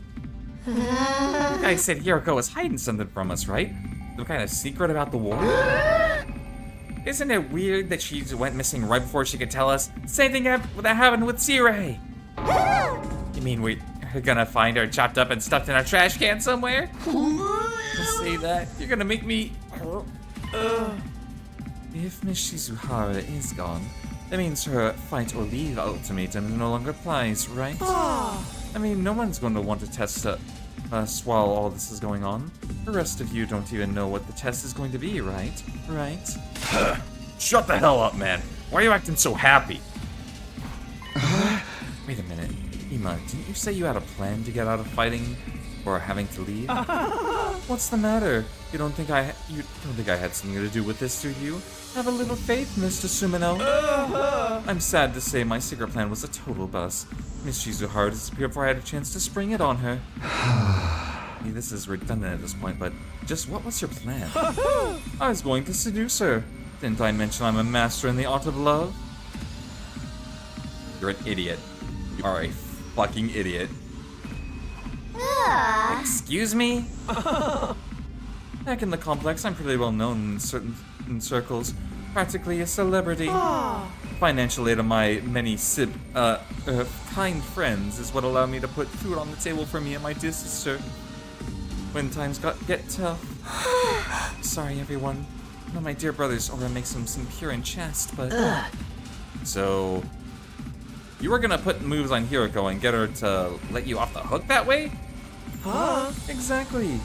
I said Hiroko was hiding something from us, right? Some kind of secret about the war? Isn't it weird that she went missing right before she could tell us? Same thing that happened with Sirei. You mean we're gonna find her chopped up and stuffed in a trash can somewhere? Don't say that. You're gonna make me... If Miss Shizuhara is gone, that means her fight or leave ultimatum no longer applies, right? I mean, no one's going to want to test us while all this is going on. The rest of you don't even know what the test is going to be, right? Right? Shut the hell up, man. Why are you acting so happy? Wait a minute. Ima, didn't you say you had a plan to get out of fighting? Or having to leave? What's the matter? You don't think I had something to do with this, do you? Have a little faith, Mr. Sumino. I'm sad to say my secret plan was a total bust. Miss Shizuhara disappeared before I had a chance to spring it on her. This is redundant at this point, but just what was your plan? I was going to seduce her. Didn't I mention I'm a master in the art of love? You're an idiot. You are a fucking idiot. Excuse me? Back in the complex, I'm pretty well known in certain circles. Practically a celebrity. Financial aid of my many kind friends is what allowed me to put food on the table for me and my dear sister when times get tough. Sorry, everyone. No, my dear brother's aura makes him seem pure and chaste, but... So... You were gonna put moves on Hiroko and get her to let you off the hook that way? Exactly.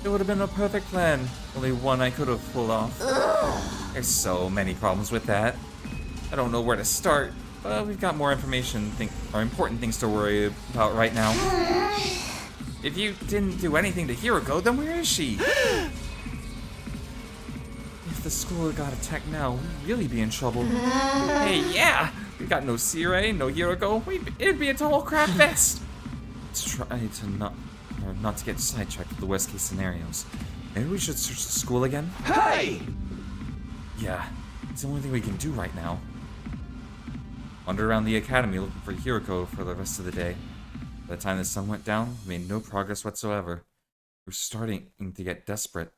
It would have been a perfect plan. Only one I could have pulled off. There's so many problems with that. I don't know where to start, but we've got more information, important things to worry about right now. If you didn't do anything to Hiroko, then where is she? If the school got attacked now, we'd really be in trouble. Hey, yeah! We got no Sirei, no Hiroko. It'd be a total crap fest. Let's try to not to get sidetracked with the worst case scenarios. Maybe we should search the school again? Hey! Yeah, it's the only thing we can do right now. Wandered around the academy looking for Hiroko for the rest of the day. By the time the sun went down, we made no progress whatsoever. We're starting to get desperate.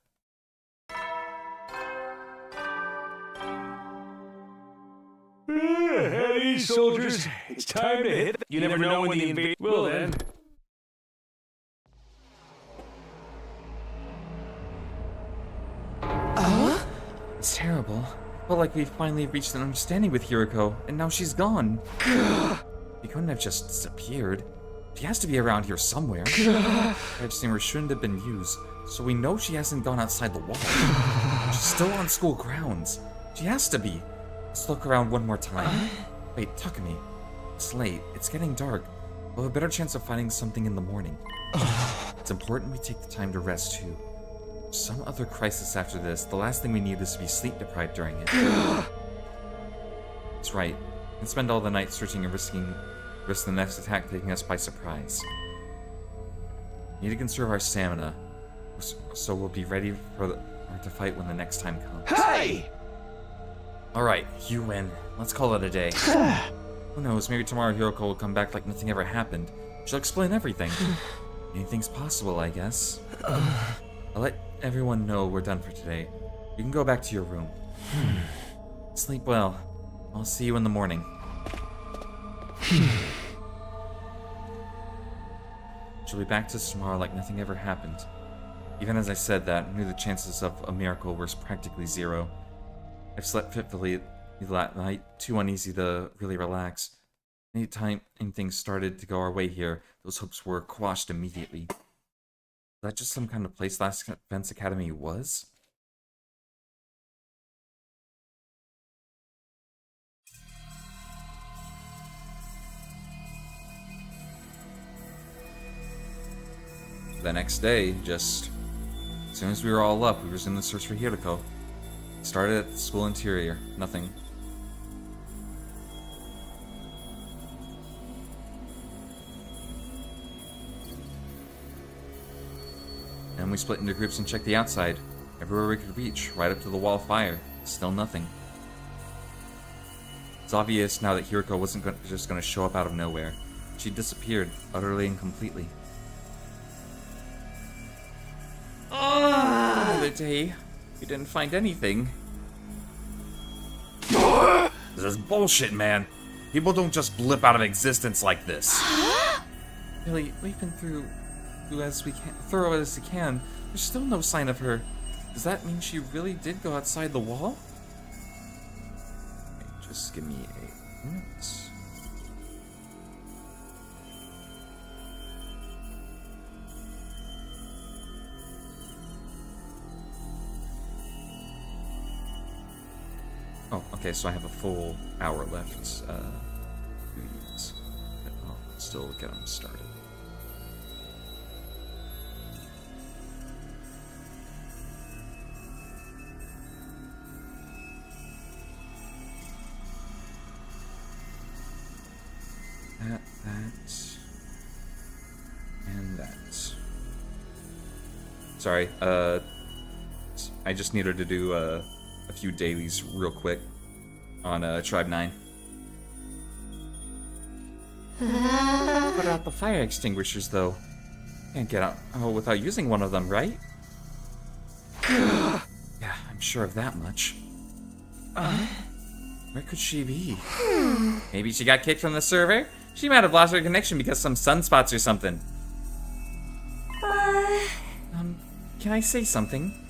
Hey, soldiers, it's time to hit. You never know when the invasion will end. It's terrible. Felt like we finally reached an understanding with Hiroko, and now she's gone. She couldn't have just disappeared. She has to be around here somewhere. Edge shouldn't have been used, so we know she hasn't gone outside the wall. She's still on school grounds. She has to be. Let's look around one more time. Wait, Takumi. It's late. It's getting dark. We'll have a better chance of finding something in the morning. It's important we take the time to rest too. Some other crisis after this, the last thing we need is to be sleep deprived during it. That's right. We can spend all the night searching and risk the next attack taking us by surprise. We need to conserve our stamina, so we'll be ready to fight when the next time comes. Hey! Alright, you win. Let's call it a day. Who knows, maybe tomorrow Hiroko will come back like nothing ever happened. She'll explain everything. Anything's possible, I guess. I'll let everyone know we're done for today. You can go back to your room. Sleep well. I'll see you in the morning. She'll be back to us tomorrow like nothing ever happened. Even as I said that, I knew the chances of a miracle were practically zero. I've slept fitfully that night, too uneasy to really relax. Anytime anything started to go our way here, those hopes were quashed immediately. Was that just some kind of place Last Defense Academy was? The next day, as soon as we were all up, we resumed the search for Hiroko. Started at the school interior. Nothing. And we split into groups and checked the outside. Everywhere we could reach, right up to the wall of fire. Still nothing. It's obvious now that Hiroko wasn't just going to show up out of nowhere. She disappeared, utterly and completely. Another day. We didn't find anything. This is bullshit, man. People don't just blip out of existence like this. Really, we've been through thorough as we can. There's still no sign of her. Does that mean she really did go outside the wall? Okay, just give me a minute. Oh, okay, so I have a full hour left. I'll still get them started. That, and that. Sorry, I just needed to do, a few dailies real quick on Tribe 9. Put out the fire extinguishers, though. Can't get out without using one of them, right? Yeah, I'm sure of that much. Where could she be? Maybe she got kicked from the server? She might have lost her connection because some sunspots or something. Can I say something?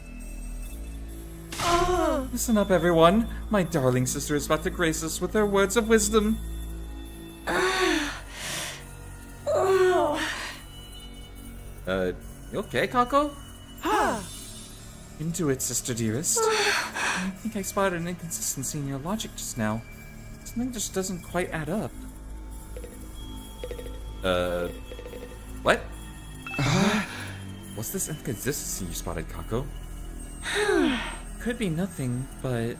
Listen up, everyone. My darling sister is about to grace us with her words of wisdom. You okay, Kako? Into it, sister dearest. I think I spotted an inconsistency in your logic just now. Something just doesn't quite add up. What? What's this inconsistency you spotted, Kako? could be nothing, but...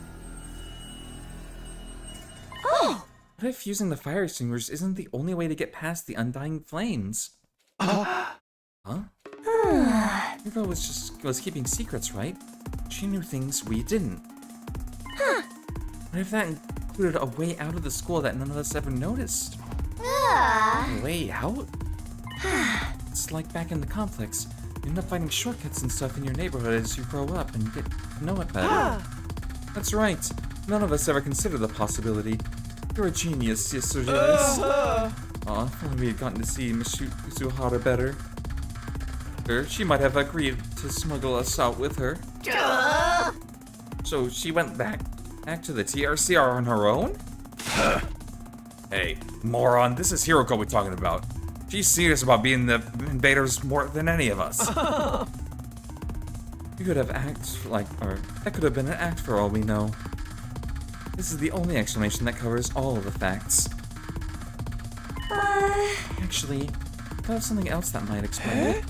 Oh! What if using the fire extinguishers isn't the only way to get past the undying flames? Huh? Hugo was keeping secrets, right? She knew things we didn't. Huh. What if that included a way out of the school that none of us ever noticed? A way out? It's like back in the complex. You end up finding shortcuts and stuff in your neighborhood as you grow up and get to know it better. That's right. None of us ever considered the possibility. You're a genius, Sister Janice. Aw, if only we had gotten to see Miss Uzuhara better. She might have agreed to smuggle us out with her. So she went back to the TRCR on her own? Hey, moron, this is Hiroko we're talking about. She's serious about being the invaders more than any of us. You could have that could have been an act for all we know. This is the only explanation that covers all of the facts. Actually, I have something else that might explain it.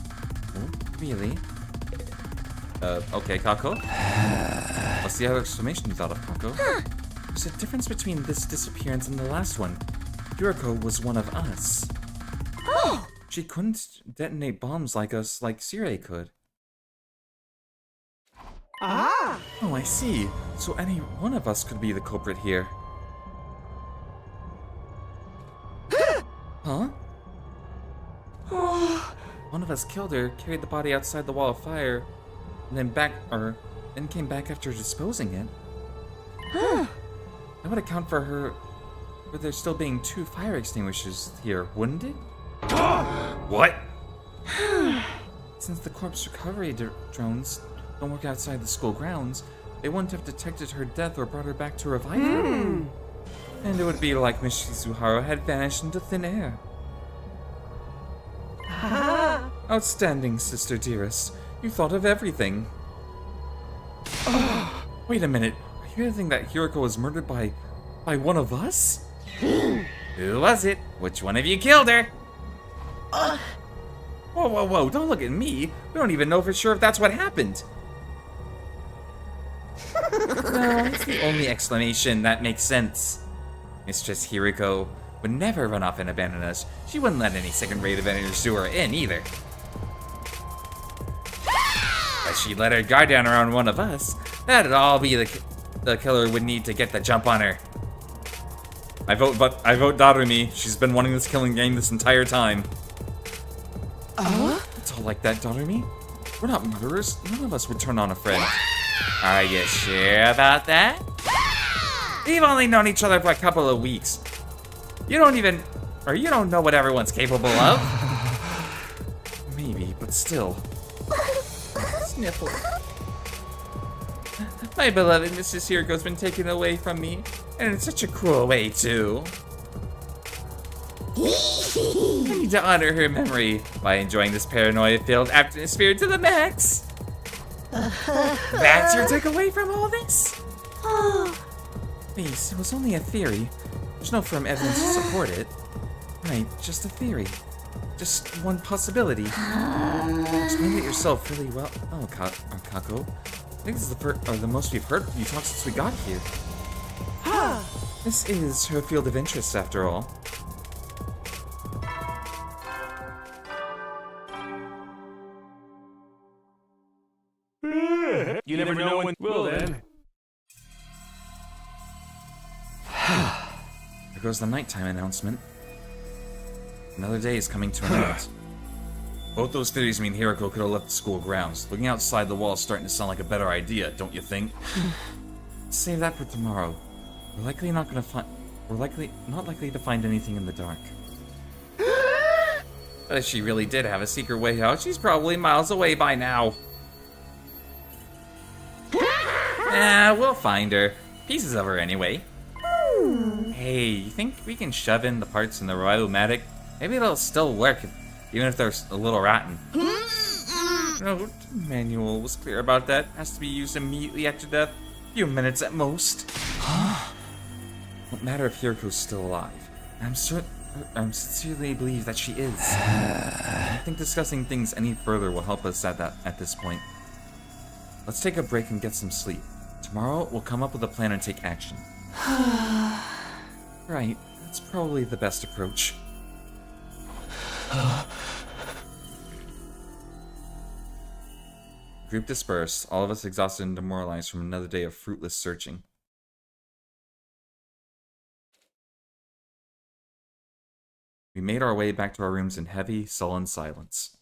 Oh, really? Okay, Kako. What's the other explanation you thought of, Kako? There's a difference between this disappearance and the last one. Yuriko was one of us. She couldn't detonate bombs like us, like Sirei could. Oh, I see. So any one of us could be the culprit here. Huh? One of us killed her, carried the body outside the wall of fire, and then came back after disposing it. That would account for there still being 2 fire extinguishers here, wouldn't it? What? Since the corpse recovery drones don't work outside the school grounds, they wouldn't have detected her death or brought her back to revive her. And it would be like Miss Shizuhara had vanished into thin air. Outstanding, sister dearest. You thought of everything. Wait a minute. Are you hearing that Hiroko was murdered by one of us? Who was it? Which one of you killed her? Whoa, don't look at me. We don't even know for sure if that's what happened. No, it's the only explanation that makes sense. Mistress Hiroko would never run off and abandon us. She wouldn't let any second-rate Avengers do her in either. But she let her guard down around one of us. That'd all be the killer would need to get the jump on her. I vote Darumi. She's been wanting this killing game this entire time. It's all like that, Darumi. We're not murderers. None of us would turn on a friend. Are you sure about that? We've only known each other for a couple of weeks. You don't know what everyone's capable of. Maybe, but still. Sniffle. My beloved Mrs. Hiroko's been taken away from me, and in such a cruel way, too. I need to honor her memory by enjoying this paranoia-filled atmosphere to the max. That's your takeaway from all this? Please, it was only a theory. There's no firm evidence to support it. Right, just a theory. Just one possibility. Explain it yourself really well. Oh, Kako. I think this is the most we've heard you talk since we got here. This is her field of interest, after all. You never know when will then. There goes the nighttime announcement. Another day is coming to an end. Both those theories mean Hiroko could have left the school grounds. Looking outside the wall is starting to sound like a better idea, don't you think? Save that for tomorrow. We're likely not likely to find anything in the dark. But if she really did have a secret way out, she's probably miles away by now. We'll find her. Pieces of her anyway. Hey, you think we can shove in the parts in the Royal-Matic? Maybe it'll still work, even if they're a little rotten. No, the manual was clear about that. Has to be used immediately after death. A few minutes at most. Won't matter if Hiroko's still alive. I'm sincerely believe that she is. I don't think discussing things any further will help us at this point. Let's take a break and get some sleep. Tomorrow, we'll come up with a plan and take action. Right, that's probably the best approach. Group dispersed, all of us exhausted and demoralized from another day of fruitless searching. We made our way back to our rooms in heavy, sullen silence.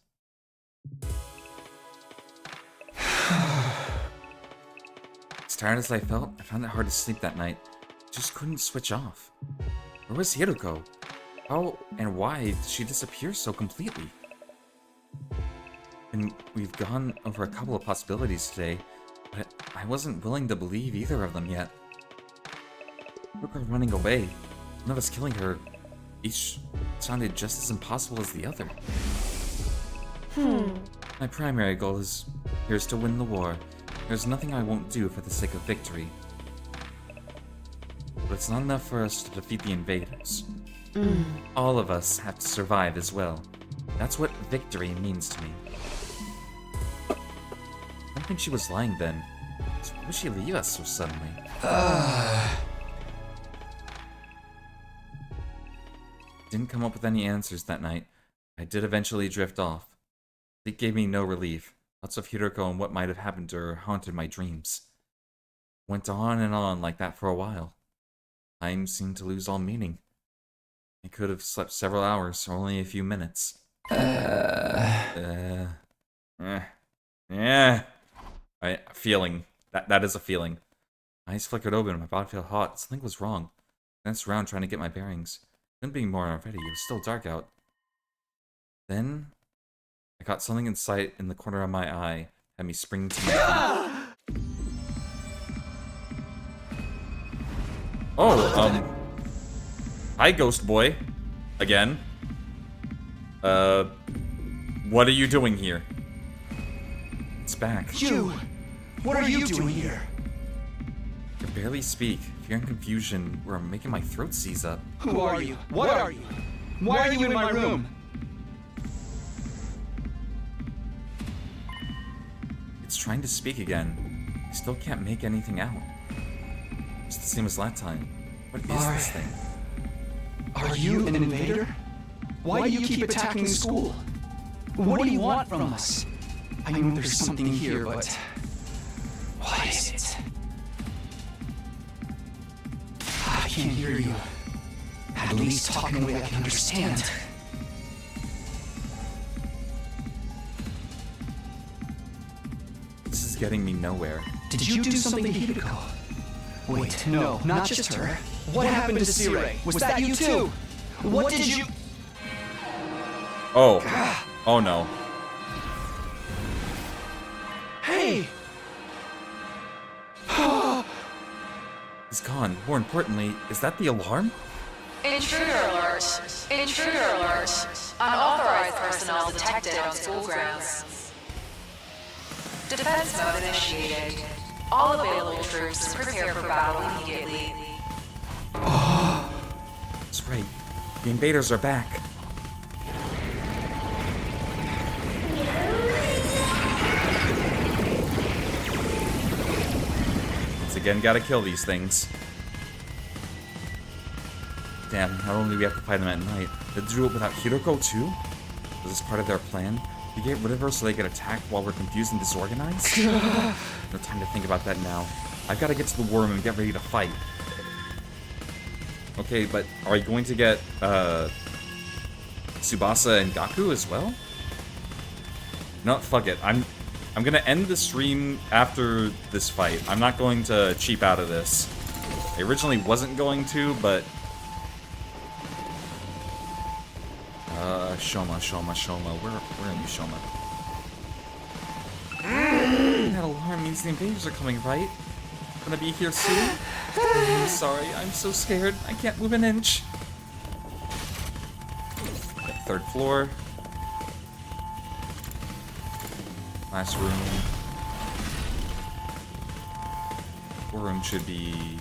As tired as I felt, I found it hard to sleep that night. Just couldn't switch off. Where was Hiruko? How and why did she disappear so completely? And we've gone over a couple of possibilities today, but I wasn't willing to believe either of them yet. Hiruko running away, one of us killing her, each sounded just as impossible as the other. My primary goal here's to win the war. There's nothing I won't do for the sake of victory. But it's not enough for us to defeat the invaders. All of us have to survive as well. That's what victory means to me. I don't think she was lying then. So why would she leave us so suddenly? Didn't come up with any answers that night. I did eventually drift off. It gave me no relief. Thoughts of Hiruko and what might have happened to her haunted my dreams. Went on and on like that for a while. Time seemed to lose all meaning. I could have slept several hours or only a few minutes. Feeling. That is a feeling. My eyes flickered open, my body felt hot. Something was wrong. I glanced around trying to get my bearings. Couldn't be more already. It was still dark out. Then I caught something in sight in the corner of my eye. Had me spring to my feet. Oh, hi, Ghost Boy. Again. What are you doing here? It's back. You! What are you doing here? I can barely speak. Fear and confusion were making my throat seize up. Who are you? What are you? Why are you in my room? It's trying to speak again. I still can't make anything out. It's the same as last time. What is this thing? Are you an invader? Why do you keep attacking the school? What do you want from us? I know there's something here, but what is it? I can't hear you. At least talk in a way I can understand. This is getting me nowhere. Did you do something to Hideko? Wait, no, not just her. What happened to Sirei? Was that you too? What did you... Oh. Oh no. Hey! He's gone. More importantly, is that the alarm? Intruder alert! Intruder alert! Unauthorized personnel detected on school grounds. Defense mode initiated. All available troops prepare for battle immediately. That's right. The invaders are back. Once again, gotta kill these things. Damn, not only do we have to fight them at night, did they do it without Hiroko too? Was this part of their plan? To get rid of her so they get attacked while we're confused and disorganized? No time to think about that now. I've got to get to the war room and get ready to fight. Okay, but are you going to get Tsubasa and Gaku as well? No, fuck it. I'm gonna end the stream after this fight. I'm not going to cheap out of this. I originally wasn't going to, but Shoma. Where are you, Shoma? That alarm means the invaders are coming, right? Gonna be here soon? I'm sorry, I'm so scared. I can't move an inch. Okay, third floor. Last room. War room should be...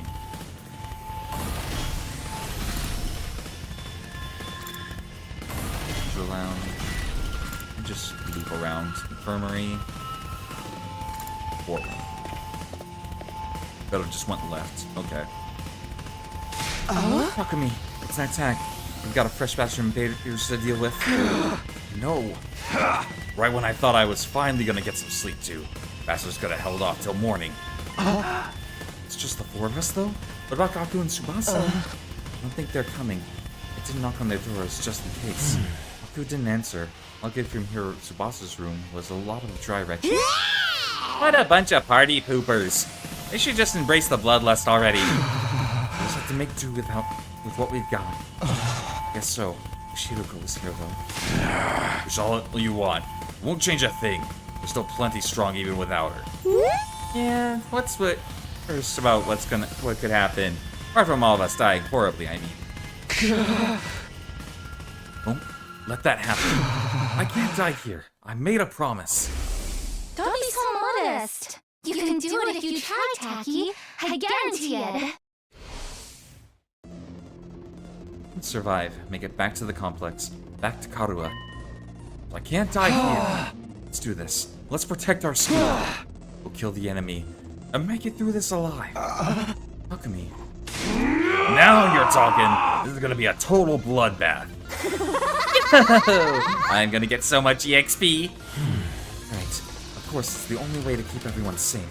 lounge. And just loop around. Infirmary. War room. Better just went left. Okay. Fuck me. It's an attack. We've got a fresh batch of invaders to deal with. No. Right when I thought I was finally gonna get some sleep too. Bastard's could have held off till morning. It's just the 4 of us though? What about Gaku and Tsubasa? I don't think they're coming. I did knock on their doors just in case. Gaku didn't answer. All I get from here, Tsubasa's room, was a lot of dry retching. What a bunch of party poopers. They should just embrace the bloodlust already. We just have to make do with what we've got. Guess so. Shiroko was here though. Which all you want. Won't change a thing. We're still plenty strong even without her. Yeah, what's first about what could happen? Apart from all of us dying horribly, I mean. Don't let that happen. I can't die here. I made a promise. Don't be so modest. You can do it if you try, Taki. I guarantee it. Let's survive. Make it back to the complex. Back to Karua. I can't die here. Let's do this. Let's protect our school. We'll kill the enemy and make it through this alive. Look at me. Now you're talking. This is gonna be a total bloodbath. I'm gonna get so much EXP. Right. Of course, it's the only way to keep everyone safe.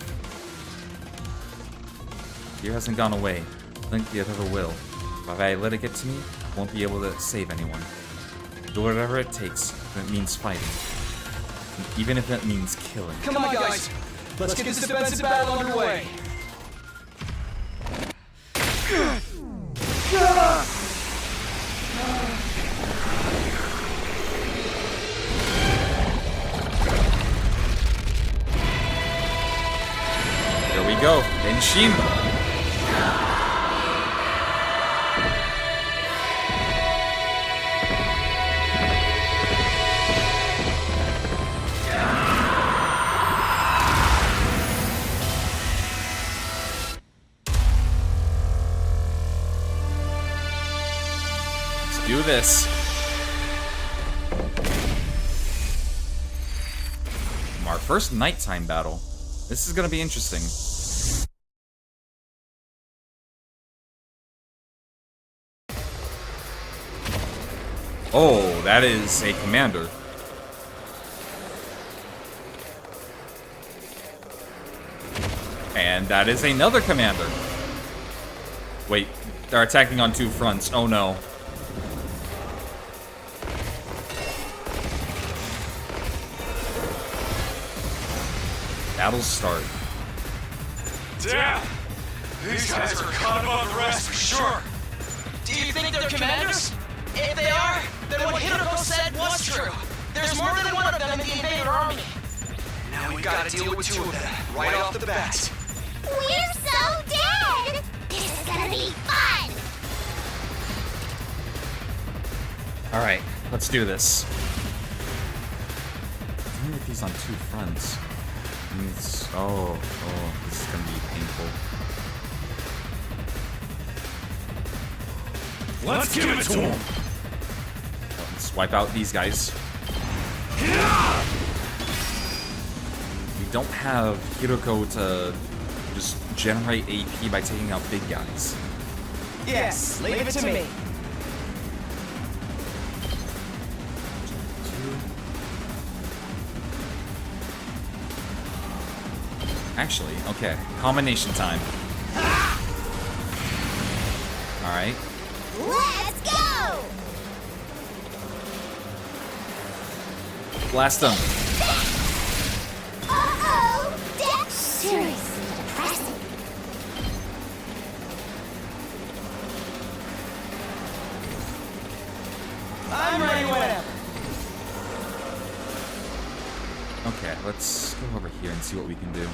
Fear hasn't gone away. I think it ever will. If I let it get to me, I won't be able to save anyone. Do whatever it takes if it means fighting. Even if it means killing. Come on, guys. Let's get this defensive battle underway. Here we go. Enshin. Do this. Our first nighttime battle. This is gonna be interesting. Oh, that is a commander. And that is another commander. Wait, they're attacking on 2 fronts. Oh no. Battles start. Damn! These guys are caught above the rest for sure. Do you think they're commanders? If they are, then what Hiroko said was true. There's more than one of them in the invader army. Now we gotta deal with 2 of them right off the bat. We're so dead! This is gonna be fun! Alright, let's do this. Dealing with these on 2 fronts. Means, oh, this is gonna be painful. Let's give it to them. Let's wipe out these guys. We don't have Hiroko to just generate AP by taking out big guys. Yes, leave it to me. Actually, okay. Combination time. Alright. Let's go! Blast them. Uh-oh! Seriously depressing. I'm ready whenever. Okay, let's go over here and see what we can do.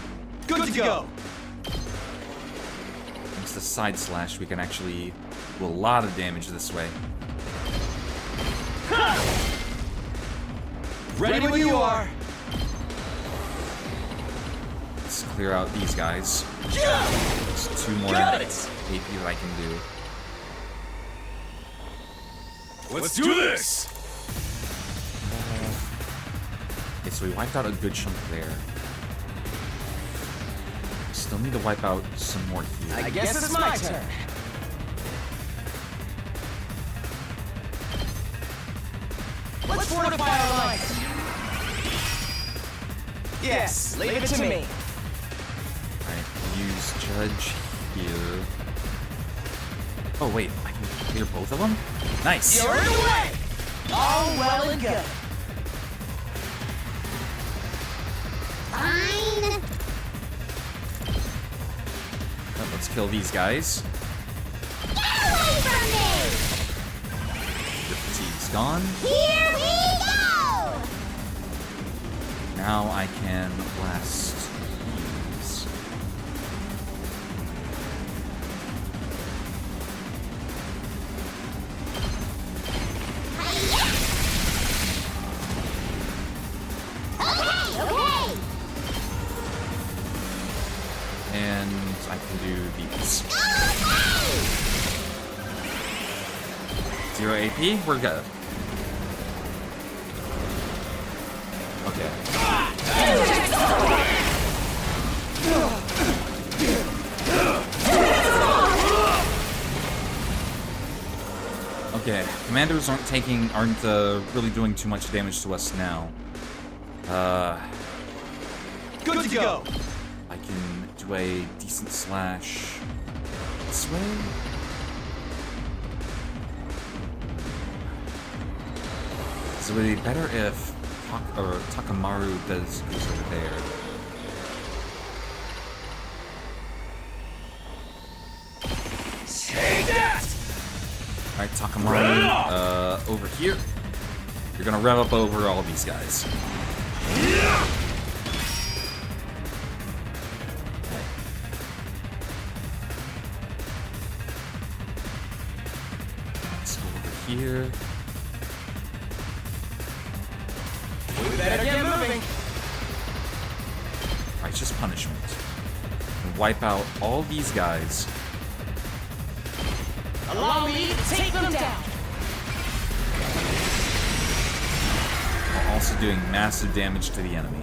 Good to go. Thanks to side slash, we can actually do a lot of damage this way. Ready when you are. Let's clear out these guys. There's 2 more AP that I can do. Let's do this. Okay, so we wiped out a good chunk there. Still need to wipe out some more here. I guess it's my turn. Let's fortify our lines. Yes, leave it to me. Alright, use Judge here. Oh wait, I can clear both of them? Nice! You're in the way! All well and good. Fine. Oh, let's kill these guys. Get away from me! Your fatigue's gone. Here we go! Now I can blast these. Okay. And I can do these. Okay. 0 AP, we're good. Okay. Okay, commanders aren't really doing too much damage to us now. Good to go. I can do a decent slash this way. So it would be better if Takamaru goes over there. Take that! Alright, Takamaru, over here. You're gonna rev up over all these guys. Let's go over here. We better get moving. Righteous punishment. And wipe out all these guys. Allow me to take them down. While also doing massive damage to the enemy.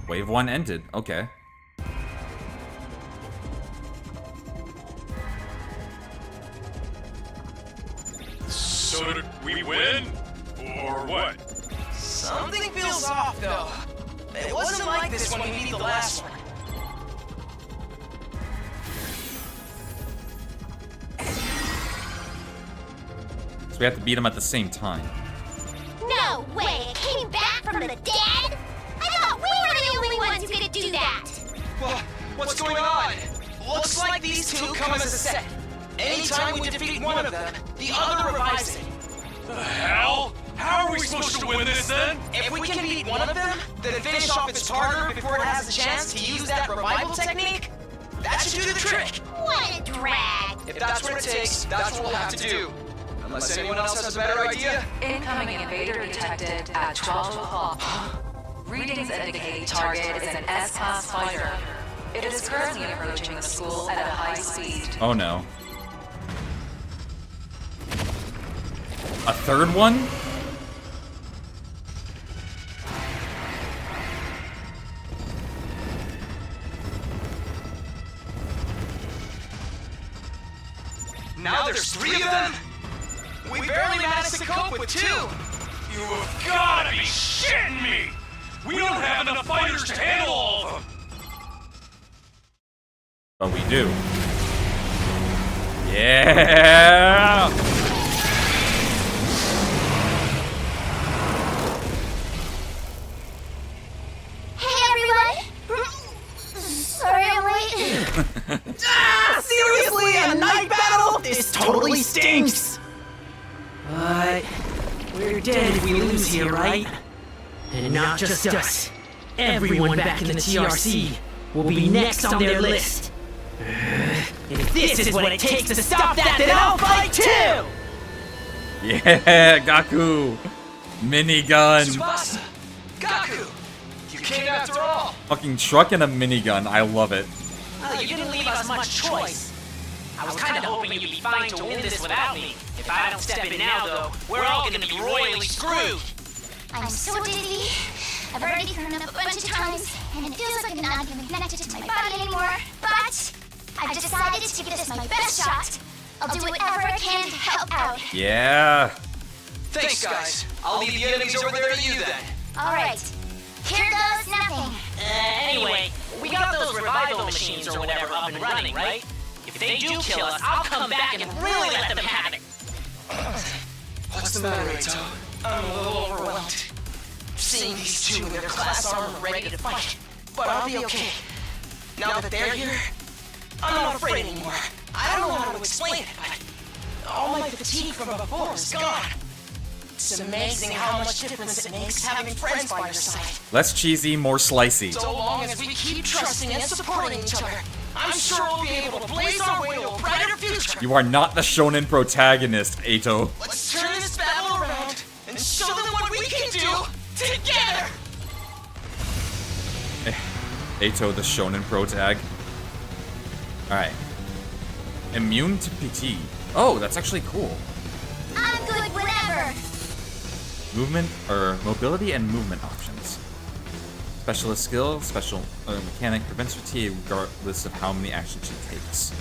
Wave 1 ended. Okay. So did we win? Or what? Something feels off, though. It wasn't like this when we beat the last one. So we have to beat them at the same time. No way! It came back from the dead? I thought we were the only ones who could do that! What's going on? Looks like these two come as a set. Anytime we defeat one of them, the other revives it. The hell? How are we supposed to win this then? If we can beat one of them, then finish off its partner before it has a chance to use that revival technique, that should do the trick. What a drag! If that's what it takes, that's what we'll have to do. Unless anyone else has a better idea. Incoming invader detected at 12 o'clock. Readings indicate target is an S-class fighter. It is currently approaching the school at a high speed. Oh no. A third one? Now there's three of them? We barely managed to cope with two. You have gotta be shitting me! We don't have enough fighters to handle all of them! But we do. Yeah! Hey everyone! Sorry I'm late. Seriously, a night battle? This totally stinks! But we're dead if we lose here, right? And not just us. Everyone back in the TRC will be next on their list. If this is what it takes to stop that, then I'll fight too! Yeah, Gaku! Minigun! Tsubasa! Gaku! You came after all! Fucking truck and a minigun, I love it. Well, you didn't leave us much choice. I was kinda hoping you'd be fine to win this without me. If I don't step in now, though, we're all gonna be royally screwed! I'm so dizzy. I've already thrown up a bunch of times, and it feels like I'm not even connected to my body anymore. But I've decided to give this my best shot. I'll do whatever I can to help out. Yeah. Thanks, guys. I'll leave the enemies over there to you then. All right. Here goes nothing. Anyway, we got those revival machines or whatever up and running, right? If they do kill us, I'll come back and really let them have it. What's the matter, Eito? I'm a little overwhelmed. Seeing these two in their class armor ready to fight. But I'll be okay. Now that they're here, I'm not afraid anymore. I don't know how to explain it, but all my fatigue from before is gone. It's amazing how much difference it makes having friends by your side. Less cheesy, more slicey. So long as we keep trusting and supporting each other, I'm sure we'll be able to blaze our way to a brighter future. You are not the shonen protagonist, Eito. Let's turn this battle around and show them what we can do together. Eito, the shonen protag. Alright. Immune to PT. Oh, that's actually cool. I'm good whenever. Movement, or mobility and movement options. Specialist skill, special mechanic, prevents fatigue regardless of how many actions she takes.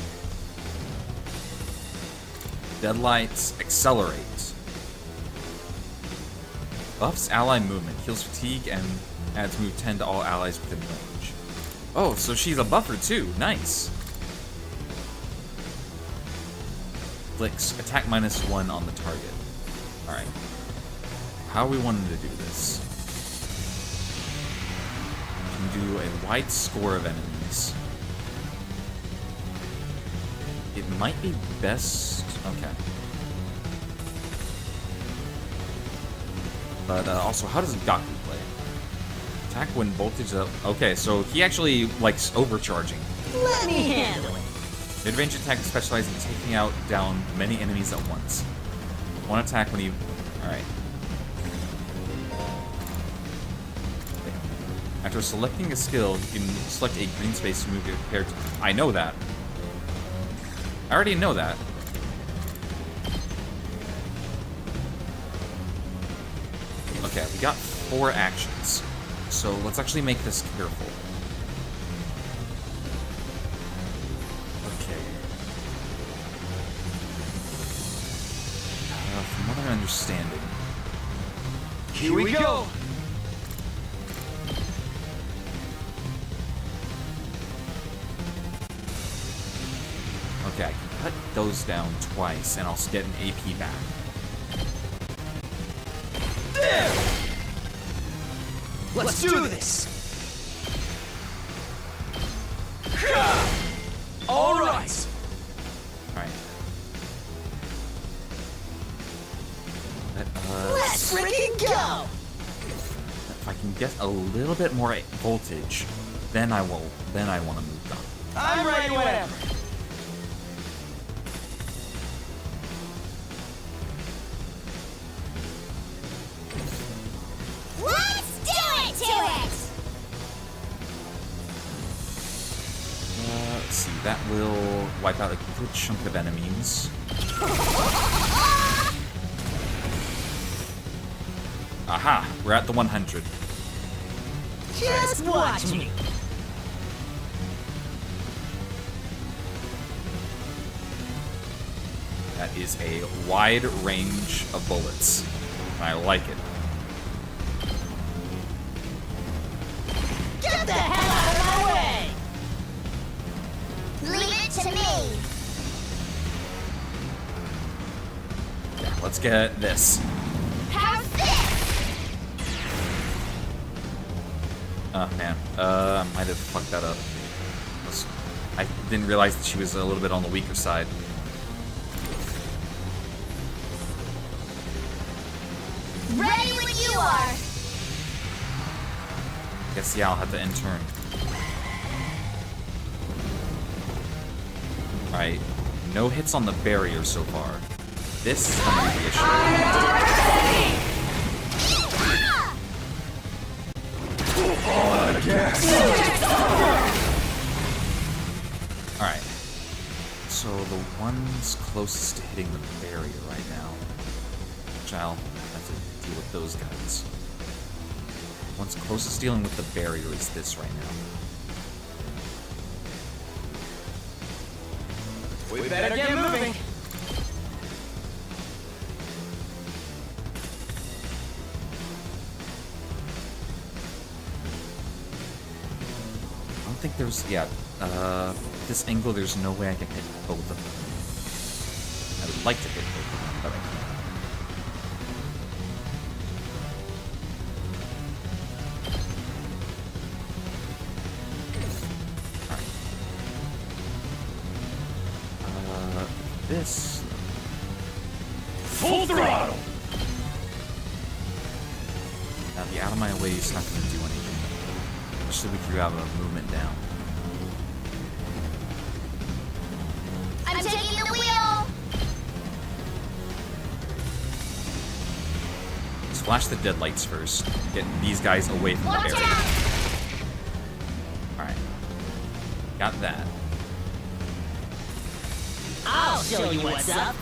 Deadlights, accelerate. Buffs ally movement, heals fatigue, and adds move 10 to all allies within range. Oh, so she's a buffer too. Nice. Flicks, attack -1 on the target. Alright. How we wanted to do this. We can do a wide score of enemies. It might be best... Okay. But also, how does Gaku play? Attack when voltage up. Okay, so he actually likes overcharging. Let me handle it. Mid-range attack specializes in taking out down many enemies at once. One attack when he... Alright. After selecting a skill, you can select a green space to move your character. I know that. I already know that. Okay, we got 4 actions. So let's actually make this careful. Okay. From what I'm understanding... Here we go! Okay, I can cut those down twice, and I'll get an AP back. There! Let's do this! All right! Alright. Let's freaking go! If I can get a little bit more voltage, then I want to move on. I'm ready whenever. Let's do it to it! Let's see, that will wipe out a good chunk of enemies. Aha! We're at the 100. Just watch me. That is a wide range of bullets. And I like it. Get the hell out of my way! Leave it to me. Yeah, let's get this. How's this? Oh, man. I might have fucked that up. I didn't realize that she was a little bit on the weaker side. Ready when you are. Guess, yeah, I'll have to end turn. Alright. No hits on the barrier so far. This is gonna be the issue. Alright. So the one's closest to hitting the barrier right now. Which I'll have to deal with those guys. One's closest dealing with the barrier is this right now. We better get moving. I don't think there's, yeah, this angle, there's no way I can hit both of them. I would like to hit both of them, but I can't. Alright. This. Full throttle! Now, the out of my way is not going to do anything. Especially if you have a movement down. I'm taking the wheel! Let's flash the deadlights first. Get these guys away from Watch the barrier. out! Alright. Got that. I'll show you what's up.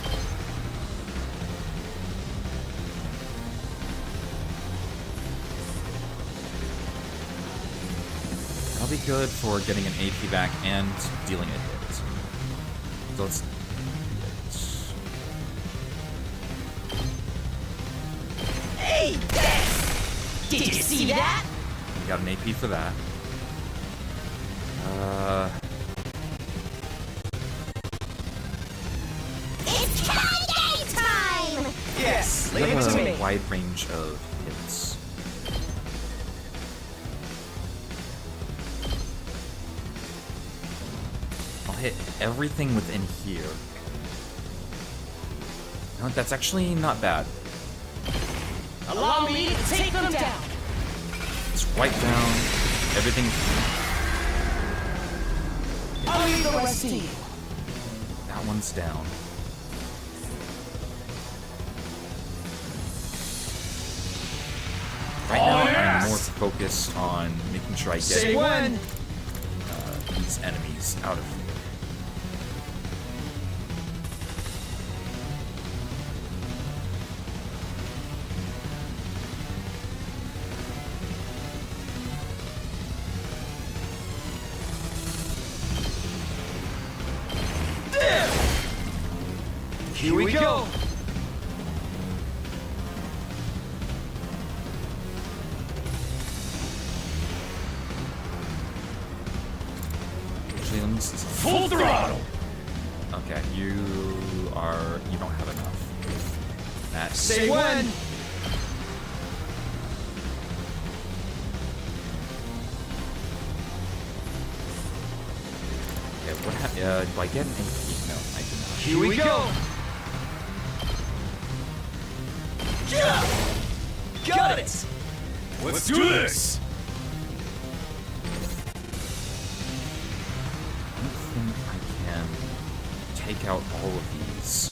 That'll be good for getting an AP back and dealing a hit. So let's... Hey, did you see that? We got an AP for that. It's Kanye time! Yes, We leave it have to me. a wide range of hits. I'll hit everything within here. You know what, that's actually not bad. Allow me to take them down. Just wipe down everything. I'll leave the rest to you. That one's down. Right now, I'm more focused on making sure I get Say when. these enemies out of here. Here we go. Actually, let me see something. Full throttle! Okay, you don't have enough. That's Say when. Okay, do I get an AP? No, I do not. Here we go. Got it. Let's do this! I don't think I can take out all of these.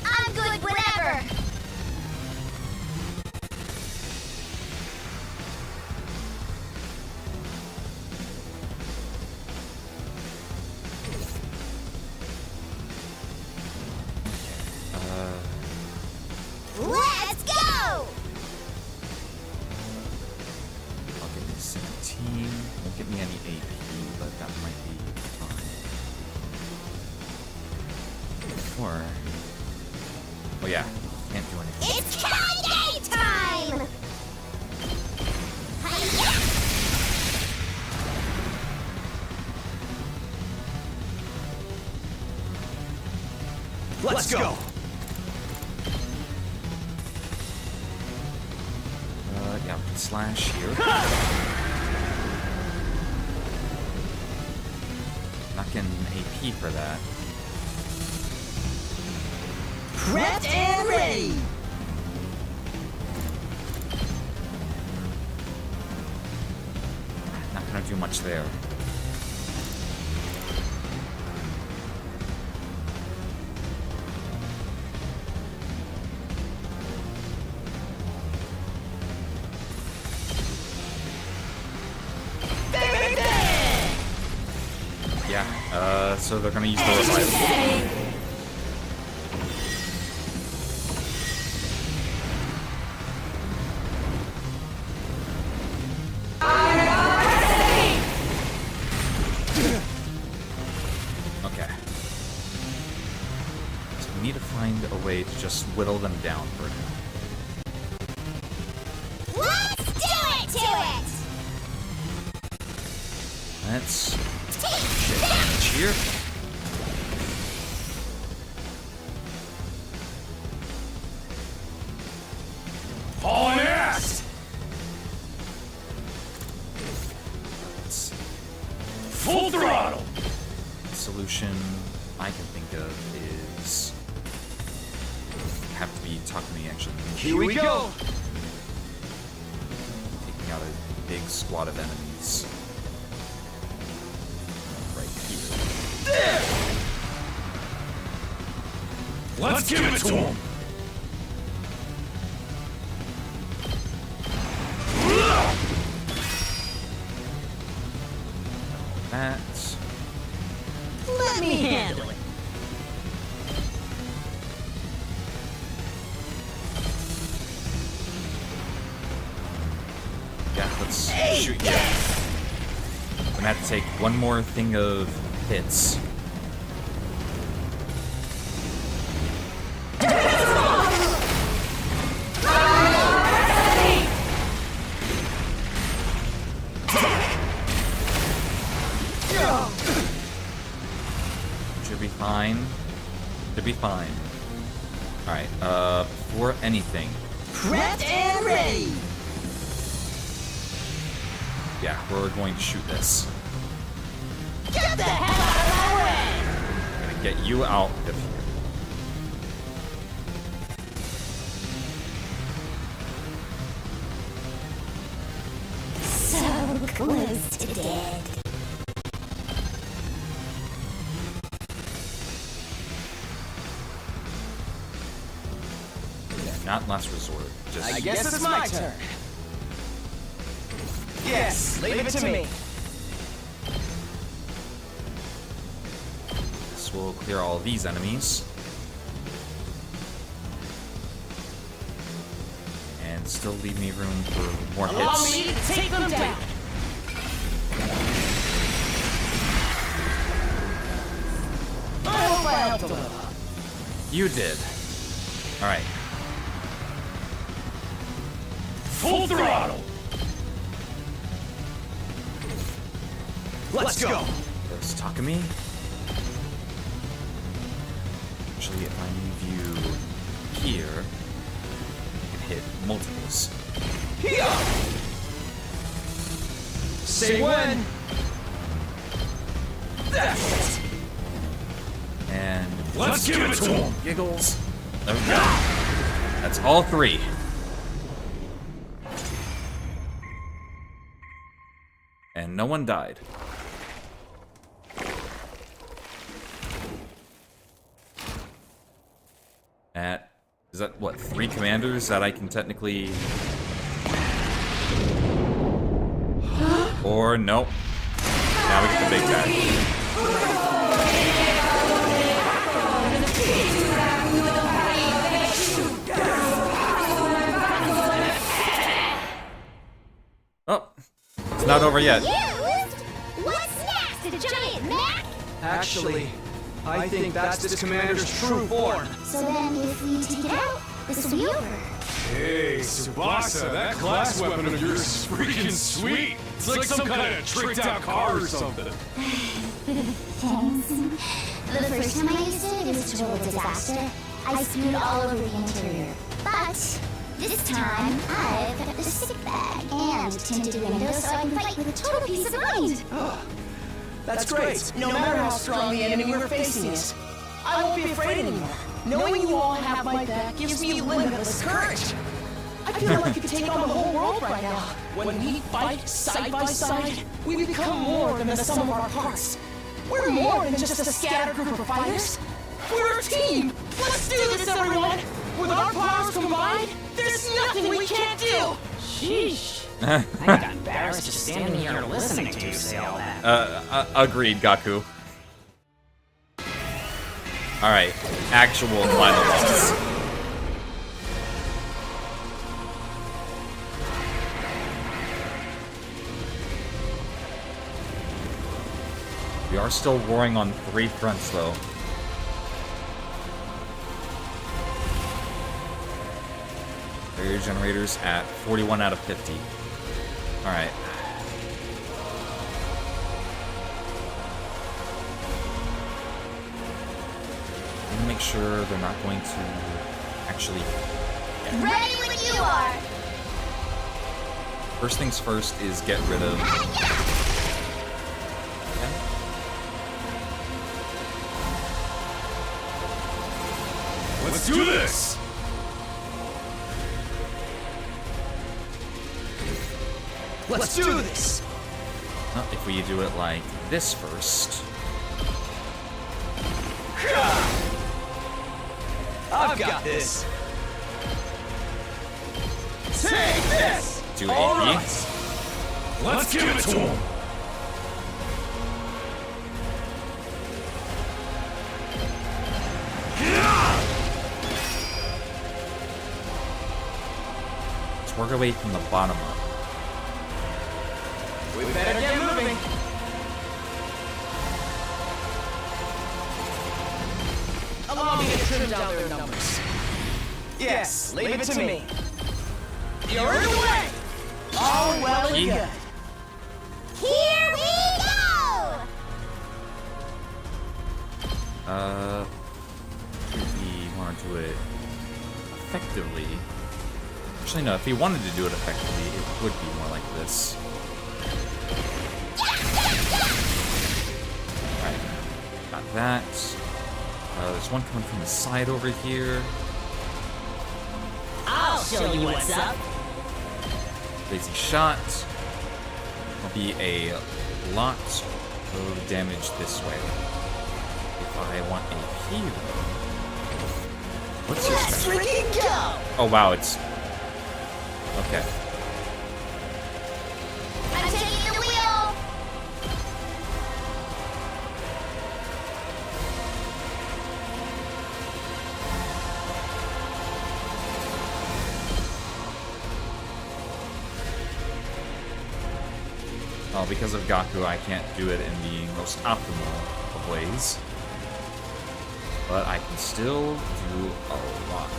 I'm good whenever! Let's go! I'll give me 17. Won't get me any AP, but that might be fine. Or... oh yeah, can't do anything. It's Kanye time! Hi-ya! Let's go. Yeah, we can slash here. Not getting AP for that. Prepped and ready. Not gonna do much there. Yeah, so they're gonna use the revival. way to just whittle them down for now. Let's do it to it! Let's shit damage here. Hauling ass! Full throttle! The solution I can think of is have to be Takumi actually Here we go! taking out a big squad of enemies right here. Let's give it to him! That. Let me handle it. Yeah, let's shoot you. I'm gonna have to take one more thing of hits. Should be fine. Should be fine. Alright, before anything. Prepped and ready. Yeah, we're going to shoot this. Get the hell out of my way. I'm gonna get you out of here. So close to dead. Yeah, not last resort. Just I guess it's my turn. Yes, leave it to me. this will clear all of these enemies. And still leave me room for more Allow hits. me to take them down. I hope I helped a little. You did. Alright. Full throttle! Let's go! There's Takumi. Actually, if I move you here, I can hit multiples. Here! Say when! That's it! And Let's give it to him! giggles. There we go. That's all three. And no one died. Is that what, 3 commanders that I can technically... Or nope. Now we get the big guy. Oh, it's not over yet. Used? What's next? A giant Mac? Actually, I think that's this commander's true form. So then, if we take it out, this will be over. Hey, Tsubasa, that glass weapon of yours is freaking sweet! It's like some kind of tricked out car or something. Thanks. The first time I used it, it was a total disaster. I spewed all over the interior. But this time, I've got the sick bag and tinted windows so I can fight with a total peace of mind. That's great. No matter how strong the enemy we're facing is, I won't be afraid anymore. Knowing you all have my back gives me limitless courage. I feel like I could take on the whole world right now. When we fight side by side, we become more than the sum of our parts. We're more than just a scattered group of fighters. We're a team. Let's do this, everyone. With our powers combined, there's nothing we can't do. Sheesh. I got embarrassed just standing here listening to you say all that. Agreed, Gaku. Alright, actual final boss. We are still warring on 3 fronts, though. Barrier generators at 41 out of 50. Alright. I'm gonna make sure they're not going to actually... Ready when you are! First things first is get rid of... Let's do this! Let's do this! Well, if we do it like this first... I've got this! Take this! Do All AP. right. Let's give it to him! Let's work our way from the bottom up. We better get moving! Allow me to trim down their numbers. Yes, leave it to me. You're in the way! All well and good. Here we go! If we want to do it effectively... Actually, no, if he wanted to do it effectively, it would be more like this. Alright, got that. There's one coming from the side over here. I'll show you what's up. Crazy shot. Will be a lot of damage this way. If I want a heal. What's your Let's special? freaking go! Oh wow, it's... Okay. I'm taking the wheel! Well, because of Gaku, I can't do it in the most optimal of ways. But I can still do a lot.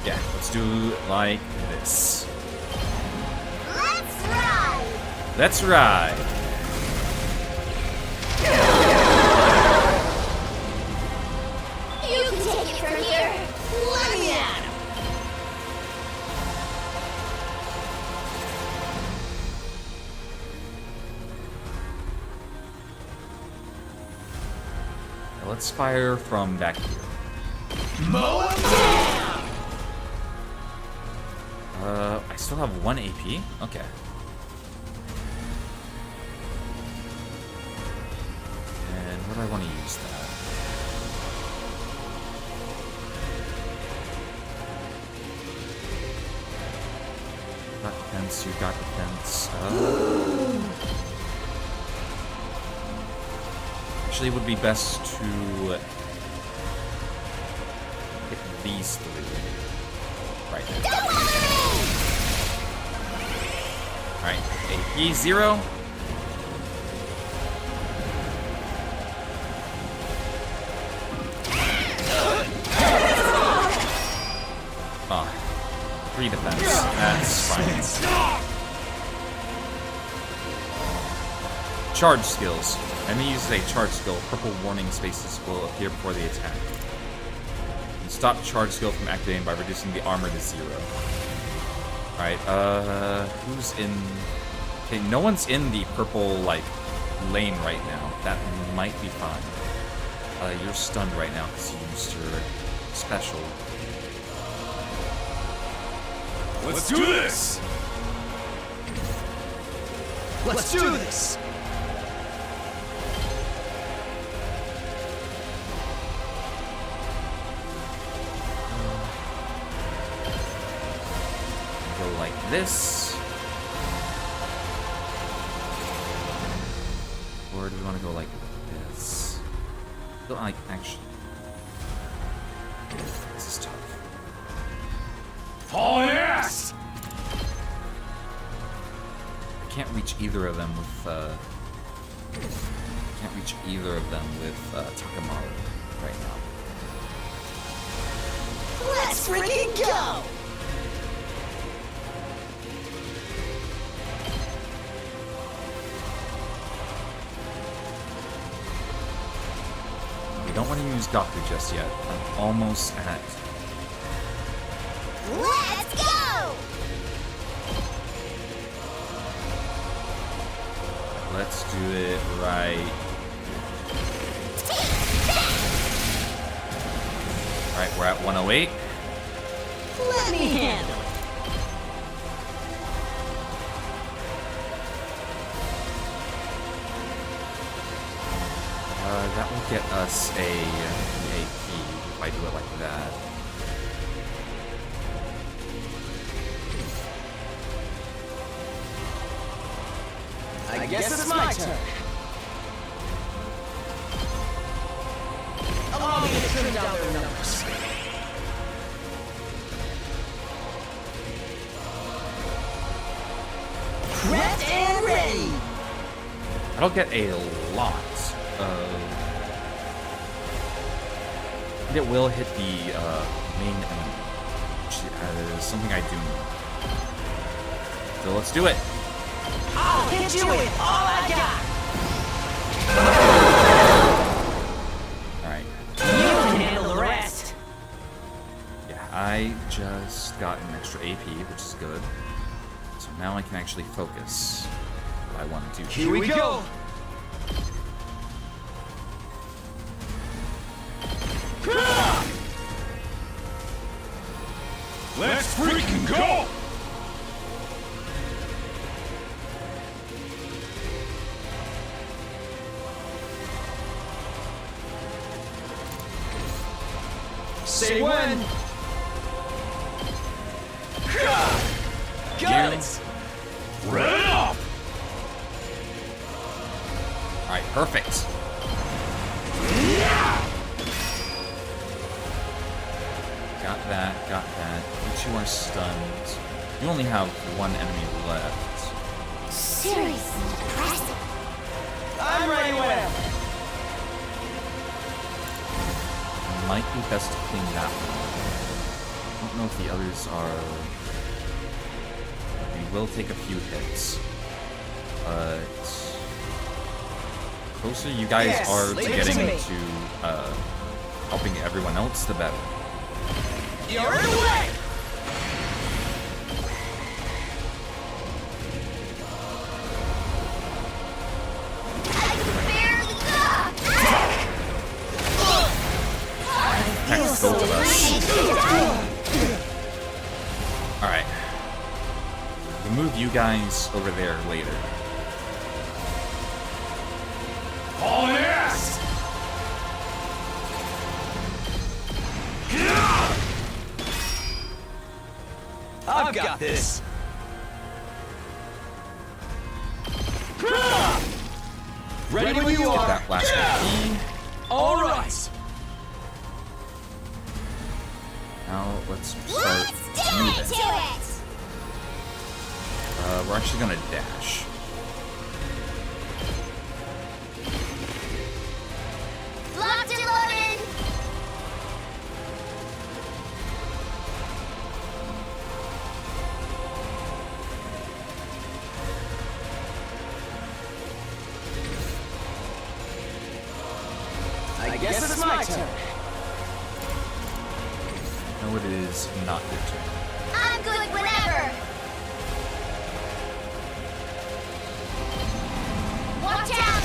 Yeah, let's do it like this. Let's ride! Let's ride! You can take it from here! Let me at him! Now let's fire from back here. Mow him down! I still have 1 AP? Okay. And what do I want to use that? Got defense, you got defense. Actually, it would be best to hit these 3 right there. Alright, AP 0. Oh, 3 defense. That's fine. Charge skills. Enemy uses a charge skill. Purple warning spaces will appear before the attack. You stop charge skill from activating by reducing the armor to 0. Alright, who's in... Okay, no one's in the purple, like, lane right now. That might be fine. You're stunned right now because you used your special. Let's do this! Let's do this! Go like this. Or do we want to go like this? Well, like, actually. This is tough. Hauling ass! I can't reach either of them with Can't reach either of them with Takamaru right now. Let's freaking go! We don't want to use Gaku just yet. I'm almost at... Let's go! Let's do it right. Alright, we're at 108. Let me handle it. That will get us a AP if I do it like that. I guess it's my turn. Allow me to trim down their numbers. Prepped and ready! I don't get a lot of... It will hit the main enemy, which is something I do need. So let's do it! I'll hit you with all I got! Alright. You can handle the rest. Yeah, I just got an extra AP, which is good. So now I can actually focus what I want to do. Here we go! Let's freaking go! Say when! Got it! Ready up! Alright, perfect. Got that, got that. You two are stunned. You only have one enemy left. Seriously depressing. I'm ready whenever. Might be best to clean that one. I don't know if the others are... We will take a few hits. But... the closer you guys Yes, are to leave it getting to me. to helping everyone else, the better. You're in the way! Protect both of us. Alright. We'll move you guys over there later. All ass! I've got this! Ready when you Get are! that last AP. Alright! Now let's start Let's do moving. it to it! We're actually gonna dash. Locked and loaded! I guess it's my turn. No, it is not your turn. I'm good whenever! Watch out!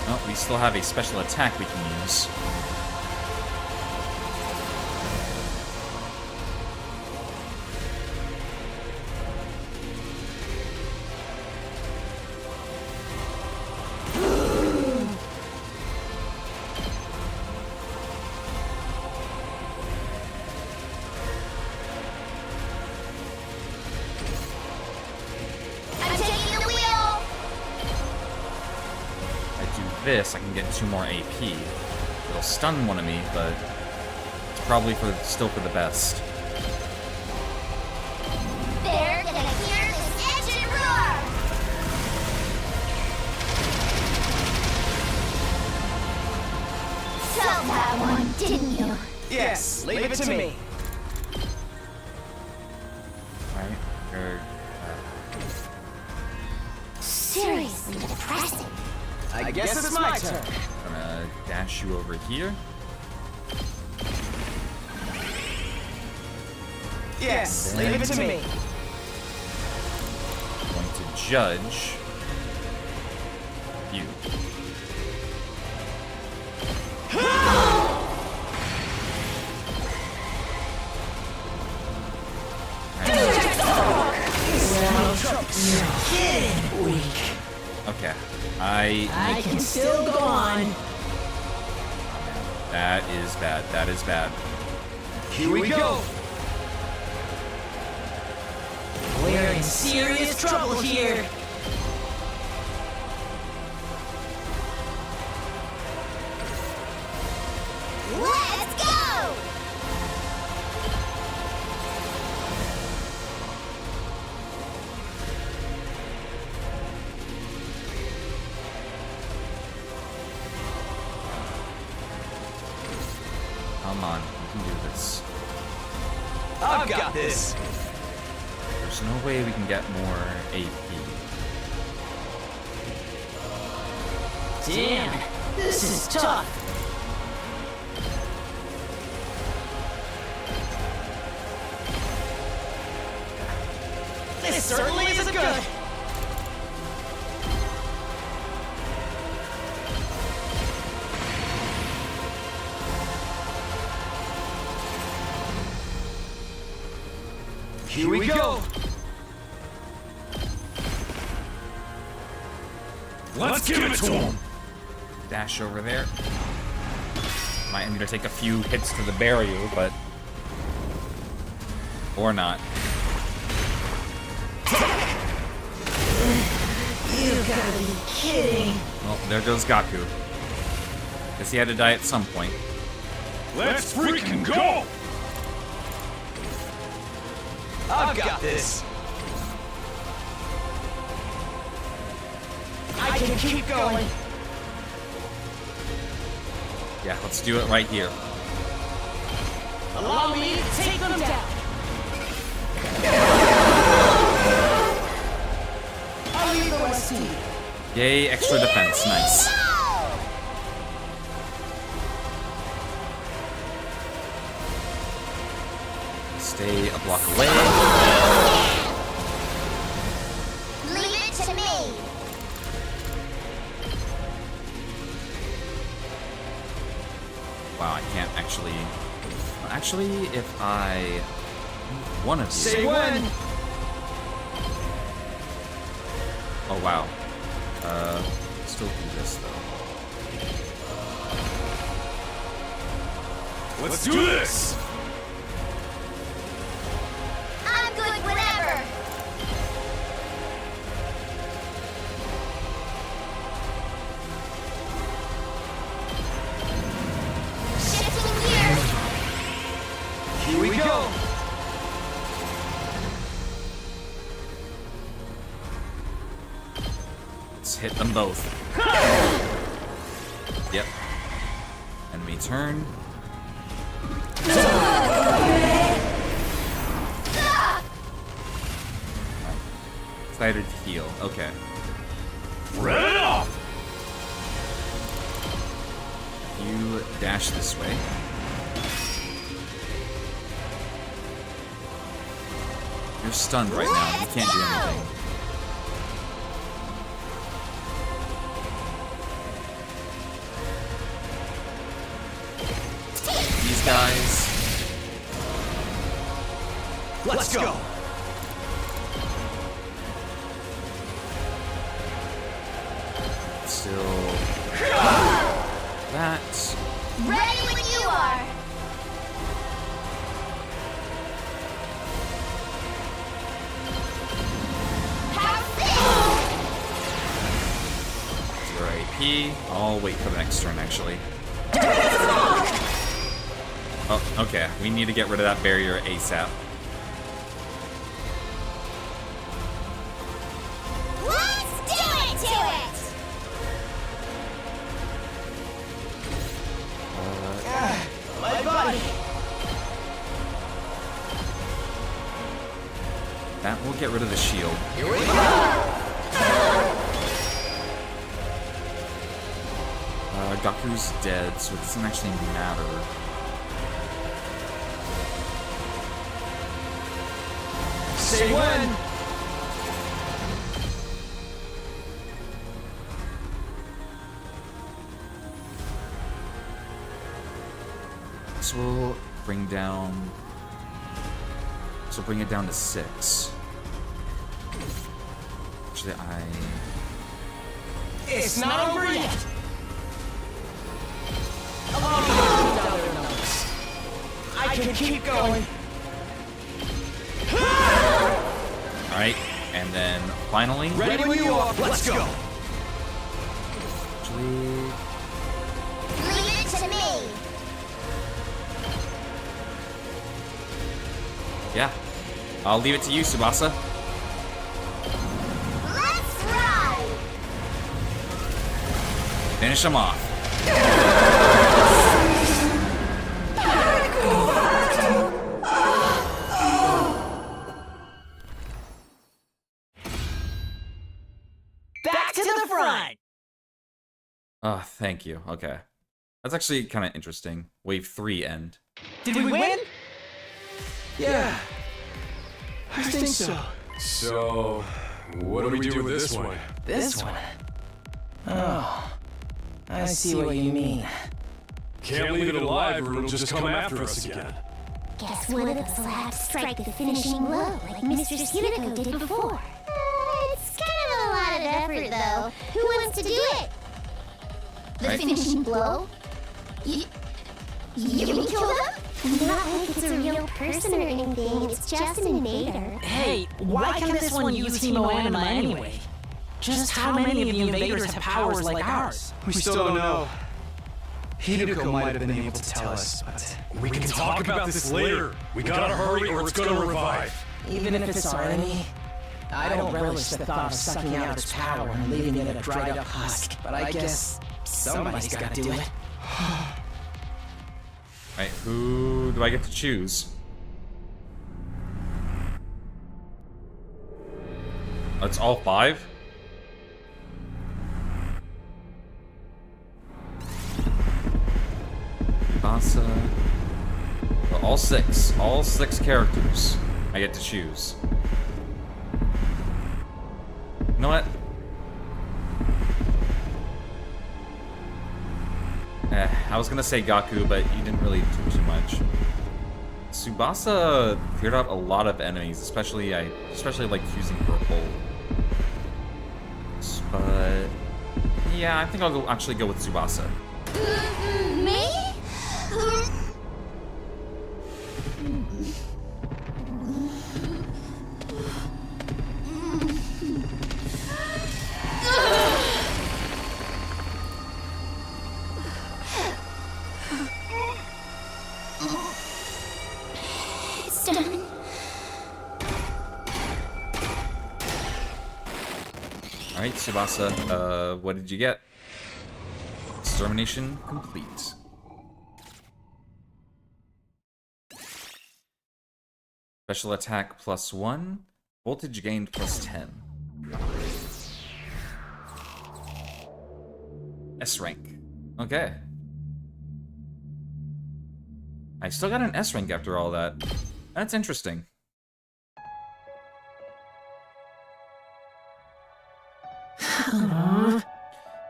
Oh, we still have a special attack we can use. I'm taking the wheel! I do this, I can get 2 more AP. It'll stun one of me, but it's probably still for the best. They're gonna hear this engine roar! felt that one, didn't you? Yes, leave it to me. Right? Seriously depressing. I guess it's my turn. I'm gonna dash you over here. Yes, leave it to me. I'm going to judge you. Okay. I can still go on. That is bad. That is bad. Here we go. We're in serious trouble here. Let's go! Come on. We can do this. I've got this. There's no way we can get more AP. Damn, this is tough. This certainly isn't good. Here we go. Let's give it to him. Dash over there. Might need to take a few hits to the barrier, but... Or not. You gotta be kidding. Well, there goes Gaku. Guess he had to die at some point. Let's freaking go! I've got this. I can keep going. Yeah, let's do it right here. Allow me to take them down. I'll leave the rest to you. Yay, extra defense. Nice. Stay a block away. Leave it to me. Wow, I can't actually... Actually, if I... One of you... Say when. Oh, wow. Still do this, though. Let's do this! I'm good whenever. Shifting gears. Here we go. Let's hit them both. Yep. Enemy turn. Excited to heal. Okay. Red up! You dash this way. You're stunned right now. You can't do anything. These guys. Let's go. Still. That. Ready when you are. Zero AP. I'll wait for the next turn, actually. Oh, okay. We need to get rid of that barrier ASAP. Let's do it to it. That will get rid of the shield. Here we go! Gaku's dead, so it doesn't actually matter. Say when! So we'll bring down... So bring it down to 6. Actually, It's not over yet. I can keep going. Alright, and then finally... Ready when you are! Let's go! Actually... Leave it to me. Yeah. I'll leave it to you, Tsubasa. Let's ride. Finish him off. Back to the front. Oh, thank you. Okay. That's actually kind of interesting. Wave 3 end. Did we win? Yeah. I think so. So, what do we do with this one? This one. Oh, I see what you mean. Can't leave it alive or it'll just come after us again. Guess one of us will have to strike the finishing blow, like Mr. Kiriko did before. It's kind of a lot of effort, though. Who wants to do it? The finishing blow? You can kill them? Not like it's a real person or anything. It's just an invader. Hey, why can't this one use Hemo Anima anyway? Just how many of the invaders have powers like ours? We still don't know. Hideko might have been able to tell us, but We can talk about this later. We gotta hurry or it's gonna revive. Even if it's our enemy, I don't relish the thought of sucking out its power and leaving it a dried up husk. But I guess somebody's gotta do it. Right, who do I get to choose? Oh, it's all 5? Basa. Well, all 6. All 6 characters I get to choose. You know what? I was gonna say Gaku, but he didn't really do too much. Tsubasa cleared out a lot of enemies, especially I like using purple. But yeah, I think I'll actually go with Tsubasa. Me? It's done. Alright, Tsubasa, what did you get? Extermination complete. Special attack +1, voltage gained +10. S rank. Okay. I still got an S rank after all that. That's interesting.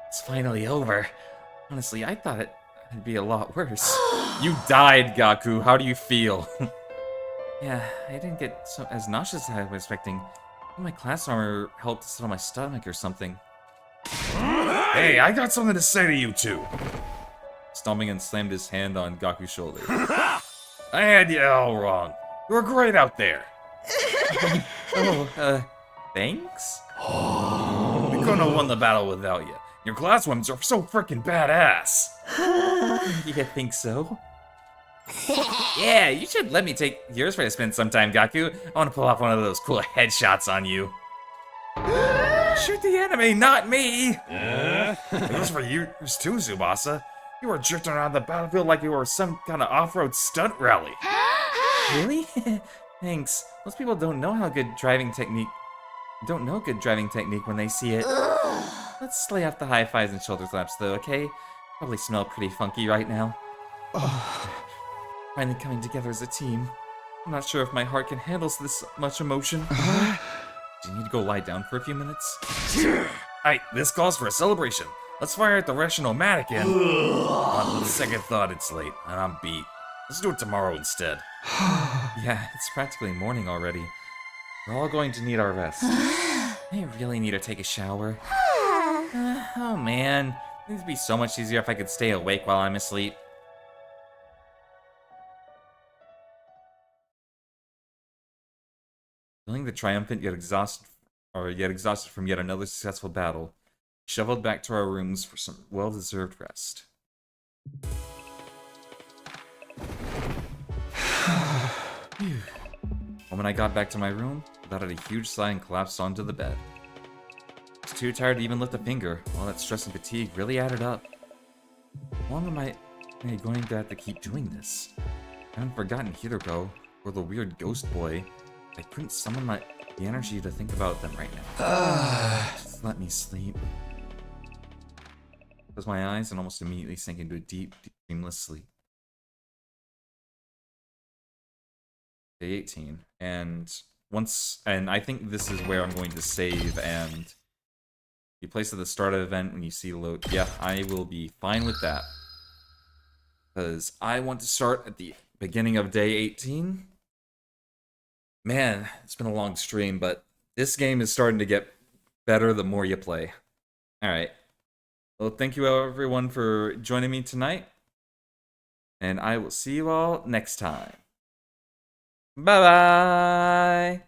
It's finally over. Honestly, I thought it'd be a lot worse. You died, Gaku. How do you feel? Yeah, I didn't get as nauseous as I was expecting. My class armor helped settle my stomach or something. Hey, I got something to say to you two. Stomping and slammed his hand on Gaku's shoulder. I had you all wrong. You were great out there. Thanks? We couldn't have won the battle without you. Your class women are so freaking badass. You think so? Yeah, you should let me take yours for a spin sometime, Gaku. I want to pull off one of those cool headshots on you. Shoot the enemy, not me! It was for you too, Tsubasa. You were drifting around the battlefield like you were some kind of off-road stunt rally. Really? Thanks. Most people don't know good driving technique when they see it. Let's lay off the high fives and shoulder slaps though, okay? Probably smell pretty funky right now. Finally coming together as a team. I'm not sure if my heart can handle this much emotion. Do you need to go lie down for a few minutes? Hey, this calls for a celebration. Let's fire at the Russian-O-Matic in. On the second thought, it's late, and I'm beat. Let's do it tomorrow instead. Yeah, it's practically morning already. We're all going to need our rest. I really need to take a shower. Oh man, it would be so much easier if I could stay awake while I'm asleep. Feeling the triumphant yet exhausted from yet another successful battle, we shoveled back to our rooms for some well-deserved rest. The moment I got back to my room, I let out a huge sigh and collapsed onto the bed. I was too tired to even lift a finger. All that stress and fatigue really added up. How long am I going to have to keep doing this? I haven't forgotten Hiroko, or the weird ghost boy. I couldn't summon the energy to think about them right now. Just let me sleep. I closed my eyes and almost immediately sank into a deep, dreamless sleep. Day 18. And I think this is where I'm going to save, and you place at the start of the event when you see load. Yeah, I will be fine with that. Because I want to start at the beginning of day 18. Man, it's been a long stream, but this game is starting to get better the more you play. Alright. Well, thank you everyone for joining me tonight. And I will see you all next time. Bye-bye!